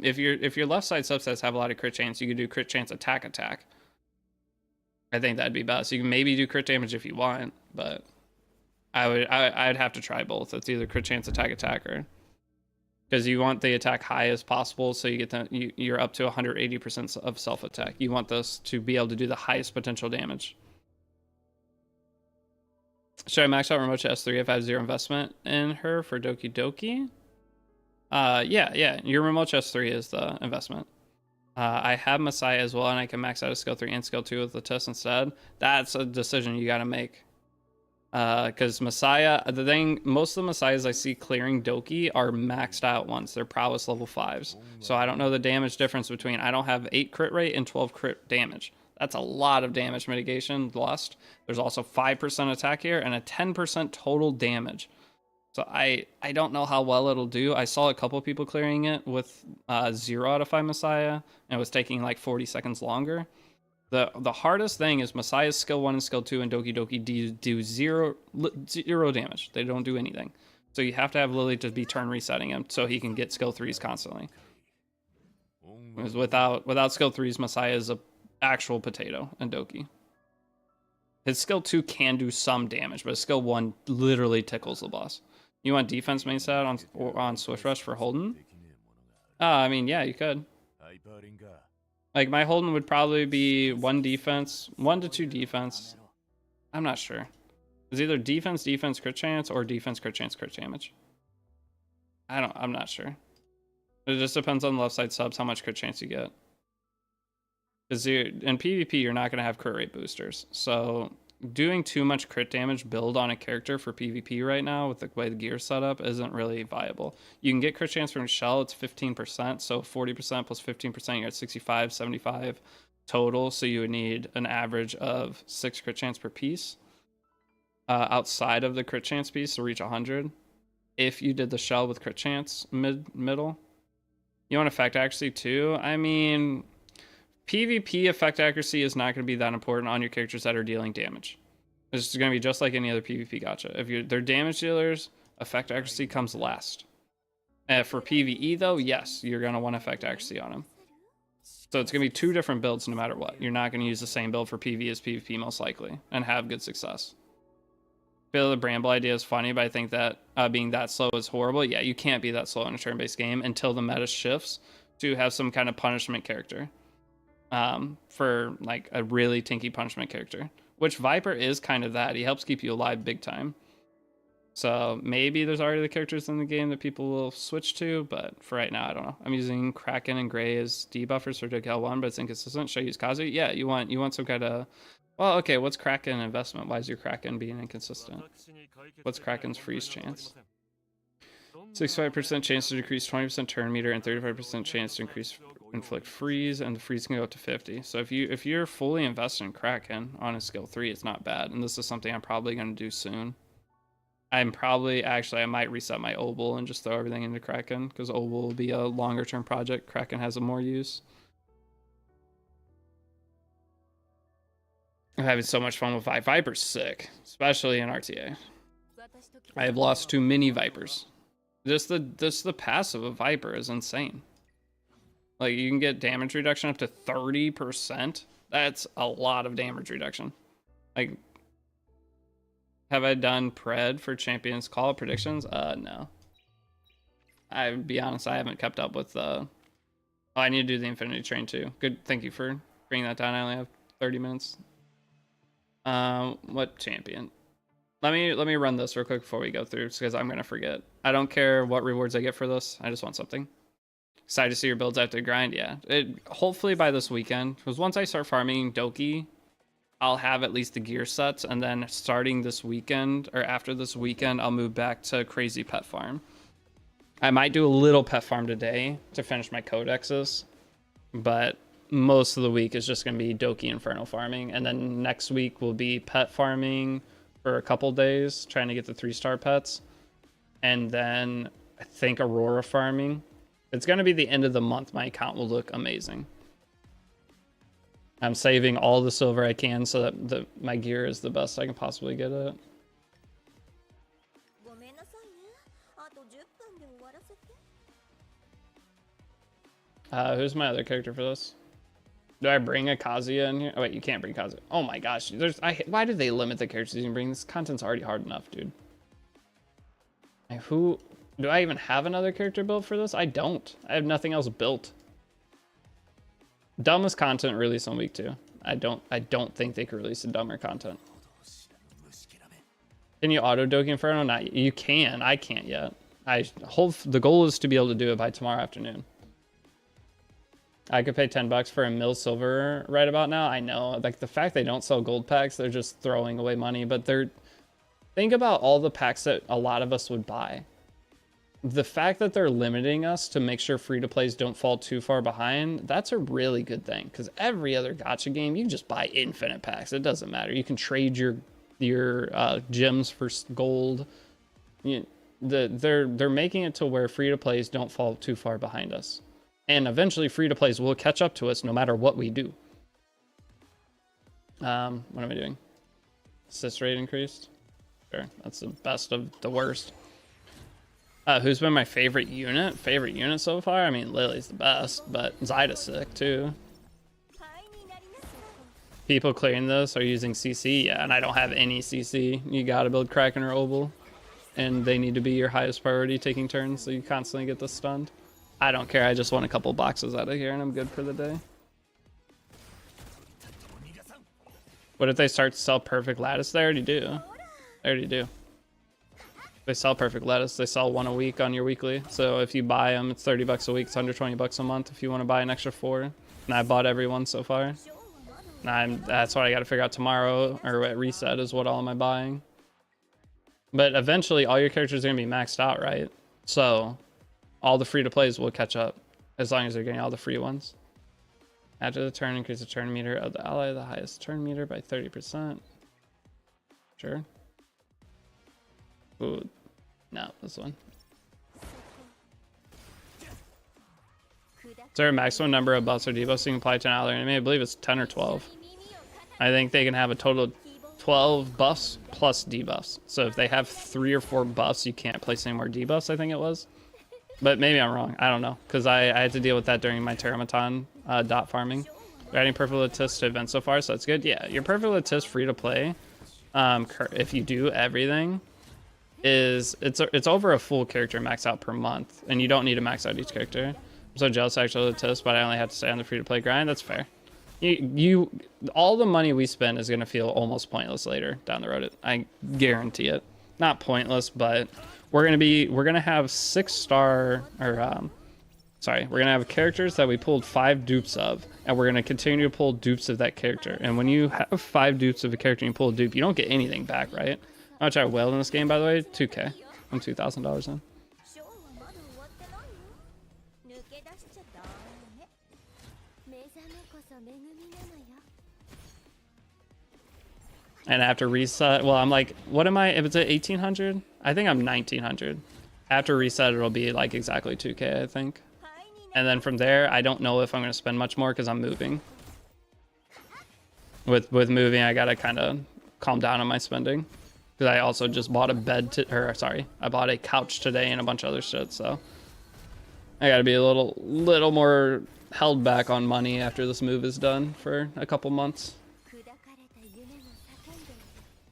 if your left side subsets have a lot of crit chance, you could do crit chance attack. I think that'd be best. You can maybe do crit damage if you want, but I'd have to try both. It's either crit chance attacker, because you want the attack high as possible, so you get you're up to 180% of self attack. You want this to be able to do the highest potential damage. Should I max out remote to S3 if I have 0 investment in her for Doki? Yeah. Your remote S3 is the investment. I have Messiah as well, and I can max out a skill 3 and skill 2 with the test instead. That's a decision you got to make. Because Messiah, most of the Messiahs I see clearing Doki are maxed out once. They're prowess level 5s. So I don't know the damage difference between, I don't have 8 crit rate and 12 crit damage. That's a lot of damage mitigation lost. There's also 5% attack here and a 10% total damage. So I don't know how well it'll do. I saw a couple people clearing it with 0 out of 5 Messiah, and it was taking like 40 seconds longer. The hardest thing is Messiah's skill 1 and skill 2 and Doki do zero damage. They don't do anything. So you have to have Lily to be turn resetting him so he can get skill 3s constantly. Because without skill 3s, Messiah is a actual potato in Doki. His skill 2 can do some damage, but his skill 1 literally tickles the boss. You want defense main stat on Swift Rush for Holden? I mean, yeah, you could. Like, my Holden would probably be 1 defense, 1 to 2 defense. I'm not sure. It's either defense, crit chance, or defense, crit chance, crit damage. I'm not sure. It just depends on the left side subs, how much crit chance you get. Because in PvP, you're not going to have crit rate boosters. So doing too much crit damage build on a character for PvP right now with the way the gear's set up isn't really viable. You can get crit chance from Shell, it's 15%. So 40% plus 15%, you're at 65, 75 total. So you would need an average of 6 crit chance per piece outside of the crit chance piece to reach 100. If you did the Shell with crit chance middle. You want effect accuracy too? I mean, PvP effect accuracy is not going to be that important on your characters that are dealing damage. It's going to be just like any other PvP gacha. If they're damage dealers, effect accuracy comes last. For PvE though, yes, you're going to want effect accuracy on them. So it's going to be 2 different builds no matter what. You're not going to use the same build for PvE as PvP most likely and have good success. I feel the Bramble idea is funny, but I think that being that slow is horrible. Yeah, you can't be that slow in a turn-based game until the meta shifts to have some kind of punishment character. For like a really tinky punishment character, which Viper is kind of that. He helps keep you alive big time. So maybe there's already the characters in the game that people will switch to, but for right now, I don't know. I'm using Kraken and Gray as debuffers for Dokyoki 1, but it's inconsistent. Should I use Kazu? Yeah, you want some kind of, well, okay, what's Kraken investment? Why is your Kraken being inconsistent? What's Kraken's freeze chance? 65% chance to decrease 20% turn meter and 35% chance to inflict freeze, and the freeze can go up to 50. So if you're fully invested in Kraken on a skill 3, it's not bad. And this is something I'm probably going to do soon. I might reset my Obel and just throw everything into Kraken, because Obel will be a longer term project. Kraken has a more use. I'm having so much fun with Viper's sick, especially in RTA. I have lost too many Vipers. Just the passive of Viper is insane. Like, you can get damage reduction up to 30%. That's a lot of damage reduction. Like, have I done pred for Champions Call predictions? No. I would be honest, I haven't kept up with oh, I need to do the Infinity Train too. Good, thank you for bringing that down. I only have 30 minutes. What champion? Let me run this real quick before we go through, because I'm gonna forget. I don't care what rewards I get for this. I just want something. Excited to see your builds after grind. Yeah, hopefully by this weekend, because once I start farming Doki, I'll have at least the gear sets, and then starting this weekend or after this weekend, I'll move back to crazy pet farm. I might do a little pet farm today to finish my codexes, but most of the week is just going to be Dokyoki Inferno farming, and then next week will be pet farming for a couple days, trying to get the 3-star pets, and then I think Aurora farming. It's going to be the end of the month. My account will look amazing. I'm saving all the silver I can so that my gear is the best I can possibly get it. Who's my other character for this? Do I bring a Kazuya in here? Oh wait, you can't bring Kazuya. Oh my gosh, why did they limit the characters you can bring? This content's already hard enough, dude. Who do I even have another character built for this? I don't. I have nothing else built. Dumbest content released on week 2. I don't think they could release a dumber content. Can you auto Dokyoki Inferno? Not you can. I can't yet. The goal is to be able to do it by tomorrow afternoon. I could pay $10 for a mil silver right about now. I know, like the fact they don't sell gold packs, they're just throwing away money. But think about all the packs that a lot of us would buy. The fact that they're limiting us to make sure free-to-plays don't fall too far behind, that's a really good thing. Because every other gacha game, you can just buy infinite packs. It doesn't matter. You can trade your gems for gold. They're making it to where free-to-plays don't fall too far behind us. And eventually free-to-plays will catch up to us no matter what we do. What am I doing? Assist rate increased? Sure, that's the best of the worst. Who's been my favorite unit? Favorite unit so far? I mean, Lily's the best, but Zyda's sick too. People clearing this are using CC? Yeah, and I don't have any CC. You gotta build Kraken or Obel. And they need to be your highest priority taking turns so you constantly get this stunned. I don't care, I just want a couple boxes out of here and I'm good for the day. What if they start to sell perfect lattice? They already do. They already do. They sell perfect lettuce. They sell 1 a week on your weekly. So if you buy them, it's $30 a week. It's under $20 a month if you want to buy an extra 4. And I bought every one so far. And that's what I got to figure out tomorrow, or at reset, is what all am I buying. But eventually, all your characters are going to be maxed out, right? So all the free-to-plays will catch up as long as they're getting all the free ones. After the turn, increase the turn meter of the ally, the highest turn meter by 30%. Sure. Ooh. No, this one. Is there a maximum number of buffs or debuffs you can apply to an ally enemy? I believe it's 10 or 12. I think they can have a total of 12 buffs plus debuffs. So if they have 3 or 4 buffs, you can't place any more debuffs, I think it was. But maybe I'm wrong. I don't know. Because I had to deal with that during my Terramaton dot farming. We're adding Perfect Lattice to events so far, so that's good. Yeah, your Perfect Lattice free to play, if you do everything, it's over a full character max out per month, and you don't need to max out each character. I'm so jealous actually of Tis, but I only have to stay on the free to play grind. That's fair. All the money we spend is gonna feel almost pointless later down the road. I guarantee it. Not pointless, but we're gonna have 6-star we're gonna have characters that we pulled 5 dupes of, and we're gonna continue to pull dupes of that character. And when you have 5 dupes of a character and you pull a dupe, you don't get anything back, right? How much I wailed in this game, by the way? 2K. I'm $2,000 in. And after reset, well, I'm like, what am I? If it's at 1800, I think I'm 1900. After reset, it'll be like exactly 2K, I think. And then from there, I don't know if I'm going to spend much more because I'm moving. With moving, I got to kind of calm down on my spending. Because I also just bought a I bought a couch today and a bunch of other shit, so I gotta be a little more held back on money after this move is done for a couple months.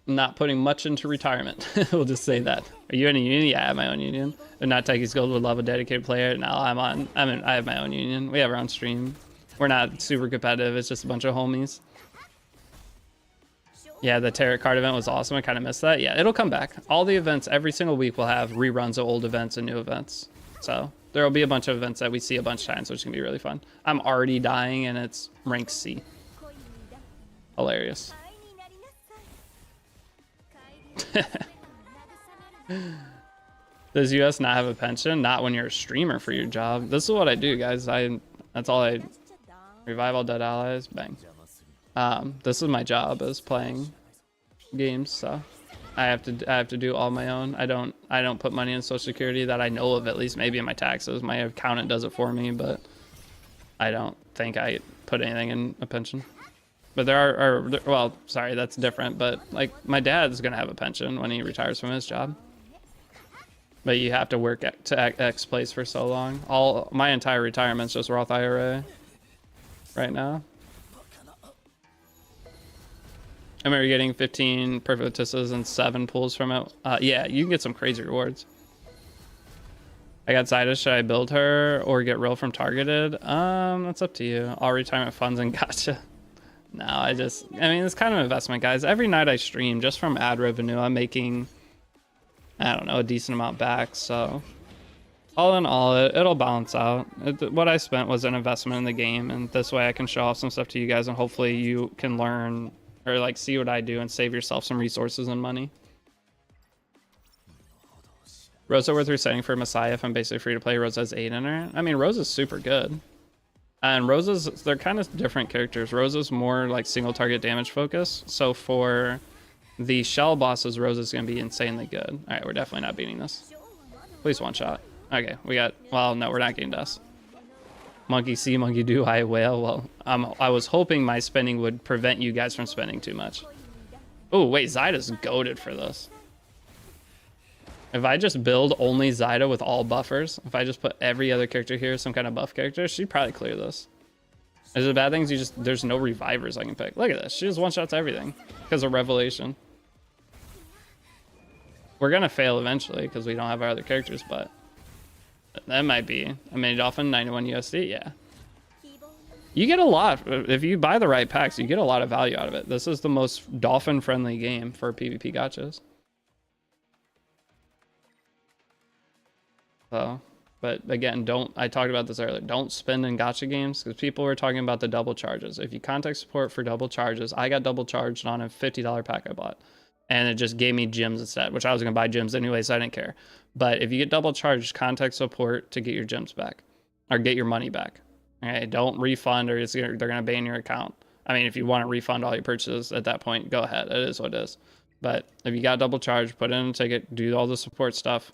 Not putting much into retirement. We'll just say that. Are you in a union? Yeah, I have my own union. If not, Taki's Gold would love a dedicated player. No, I have my own union. We have our own stream. We're not super competitive. It's just a bunch of homies. Yeah, the tarot card event was awesome. I kind of missed that. Yeah, it'll come back. All the events every single week will have reruns of old events and new events. So there will be a bunch of events that we see a bunch of times, which can be really fun. I'm already dying and it's rank C. Hilarious. Does US not have a pension? Not when you're a streamer for your job. This is what I do, guys. That's all I revive all dead allies. Bang. This is my job, is playing games, so I have to do all my own. I don't put money in Social Security that I know of, at least. Maybe in my taxes. My accountant does it for me, but I don't think I put anything in a pension. But there are well, sorry, that's different. But like my dad's gonna have a pension when he retires from his job. But you have to work to X place for so long. My entire retirement's just Roth IRA right now. I remember getting 15 perfect tisses and 7 pulls from it. Yeah, you can get some crazy rewards. I got Zyda. Should I build her or get real from targeted? That's up to you. All retirement funds and gotcha. No, I mean, it's kind of an investment, guys. Every night I stream, just from ad revenue, I'm making, I don't know, a decent amount back. So all in all, it'll balance out. What I spent was an investment in the game, and this way I can show off some stuff to you guys, and hopefully you can learn or like see what I do and save yourself some resources and money. Rosa worth resetting for Messiah if I'm basically free to play. Rosa has 8 in her. I mean, Rosa's super good. And Rosa's, they're kind of different characters. Rosa's more like single target damage focus. So for the shell bosses, Rosa's going to be insanely good. All right, we're definitely not beating this. Please one shot. Okay, we got, well, no, we're not getting dust. Monkey see, monkey do, I whale. Well, I was hoping my spending would prevent you guys from spending too much. Oh, wait, Zyda's goated for this. If I just build only Zyda with all buffers, if I just put every other character here, some kind of buff character, she'd probably clear this. Is the bad things? There's no revivers I can pick. Look at this. She just one-shots everything because of Revelation. We're going to fail eventually because we don't have our other characters, but that might be. I mean, Dolphin, 91 USD, yeah. You get a lot. If you buy the right packs, you get a lot of value out of it. This is the most Dolphin-friendly game for PvP gachas. So, but again, I talked about this earlier, don't spend in gacha games because people were talking about the double charges. If you contact support for double charges, I got double charged on a $50 pack I bought, and it just gave me gems instead, which I was going to buy gems anyway, so I didn't care. But if you get double charged, contact support to get your gems back or get your money back. Okay, don't refund or they're going to ban your account. I mean, if you want to refund all your purchases at that point, go ahead. It is what it is. But if you got double charged, put in a ticket, do all the support stuff.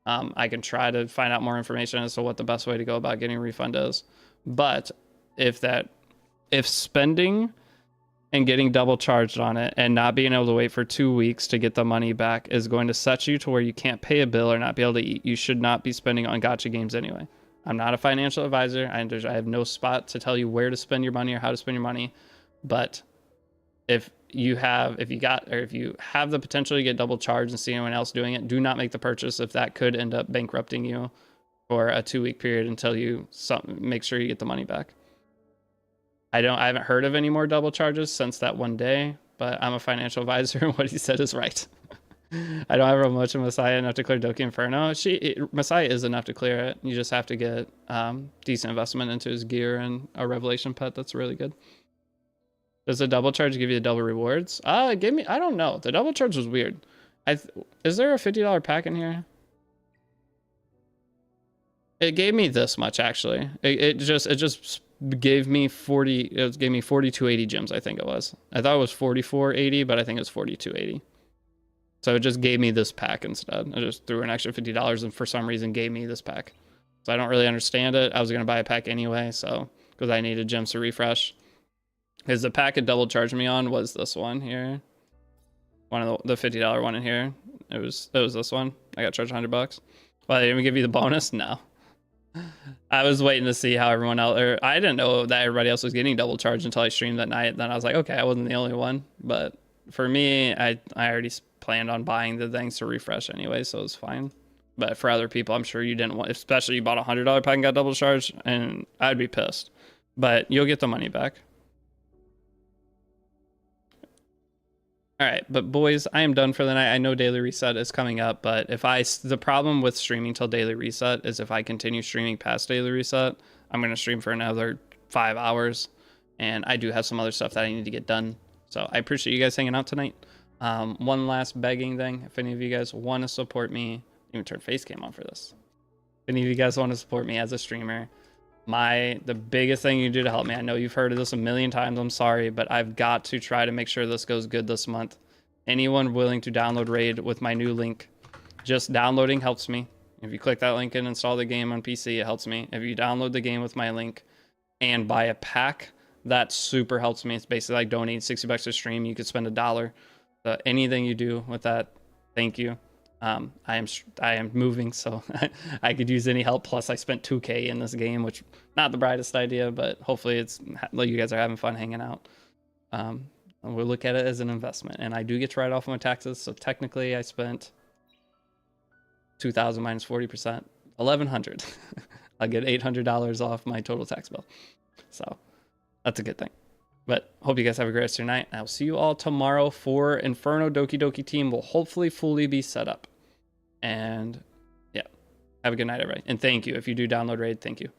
I can try to find out more information as to what the best way to go about getting a refund is. But if spending and getting double charged on it and not being able to wait for 2 weeks to get the money back is going to set you to where you can't pay a bill or not be able to eat, you should not be spending on gacha games anyway. I'm not a financial advisor. I have no spot to tell you where to spend your money or how to spend your money. But if you have the potential to get double charged and see anyone else doing it, do not make the purchase if that could end up bankrupting you for a 2-week period until you make sure you get the money back. I haven't heard of any more double charges since that one day, but I'm a financial advisor and what he said is right. I don't have much of Messiah enough to clear Dokyoki Inferno. Messiah is enough to clear it. You just have to get decent investment into his gear and a Revelation pet that's really good. Does the double charge give you the double rewards? It gave me, I don't know. The double charge was weird. Is there a $50 pack in here? It gave me this much actually. It just gave me 4280 gems, I think it was. I thought it was 4480, but I think it's 4280. So it just gave me this pack instead. I just threw an extra $50 and for some reason gave me this pack. So I don't really understand it. I was gonna buy a pack anyway, so because I needed gems to refresh. Because the pack it double charged me on was this one here. One of the $50 one in here. It was this one. I got charged $100. Well, they didn't give you the bonus? No. I was waiting to see how everyone else, or I didn't know that everybody else was getting double charged until I streamed that night. Then I was like, okay, I wasn't the only one. But for me, I already planned on buying the things to refresh anyway, so it was fine. But for other people, I'm sure you didn't want, especially you bought a $100 pack and got double charged, and I'd be pissed. But you'll get the money back. All right, but boys, I am done for the night. I know daily reset is coming up, but the problem with streaming till daily reset is if I continue streaming past daily reset, I'm going to stream for another 5 hours, and I do have some other stuff that I need to get done. So I appreciate you guys hanging out tonight. One last begging thing. If any of you guys want to support me, even turn face cam on for this. If any of you guys want to support me as a streamer, the biggest thing you can do to help me, I know you've heard of this a million times, I'm sorry, but I've got to try to make sure this goes good this month. Anyone willing to download Raid with my new link, just downloading helps me. If you click that link and install the game on PC, it helps me. If you download the game with my link and buy a pack, that super helps me. It's basically like donating $60 a stream. You could spend $1. Anything you do with that, thank you. I am moving, so I could use any help. Plus, I spent 2K in this game, which not the brightest idea, but hopefully it's like you guys are having fun hanging out. We'll look at it as an investment, and I do get to write off my taxes. So technically, I spent 2,000 minus 40%, 1,100. I'll get $800 off my total tax bill, so that's a good thing. But hope you guys have a great rest of your night. I'll see you all tomorrow for Inferno. Doki team will hopefully fully be set up. And yeah, have a good night, everybody. And thank you. If you do download Raid, thank you.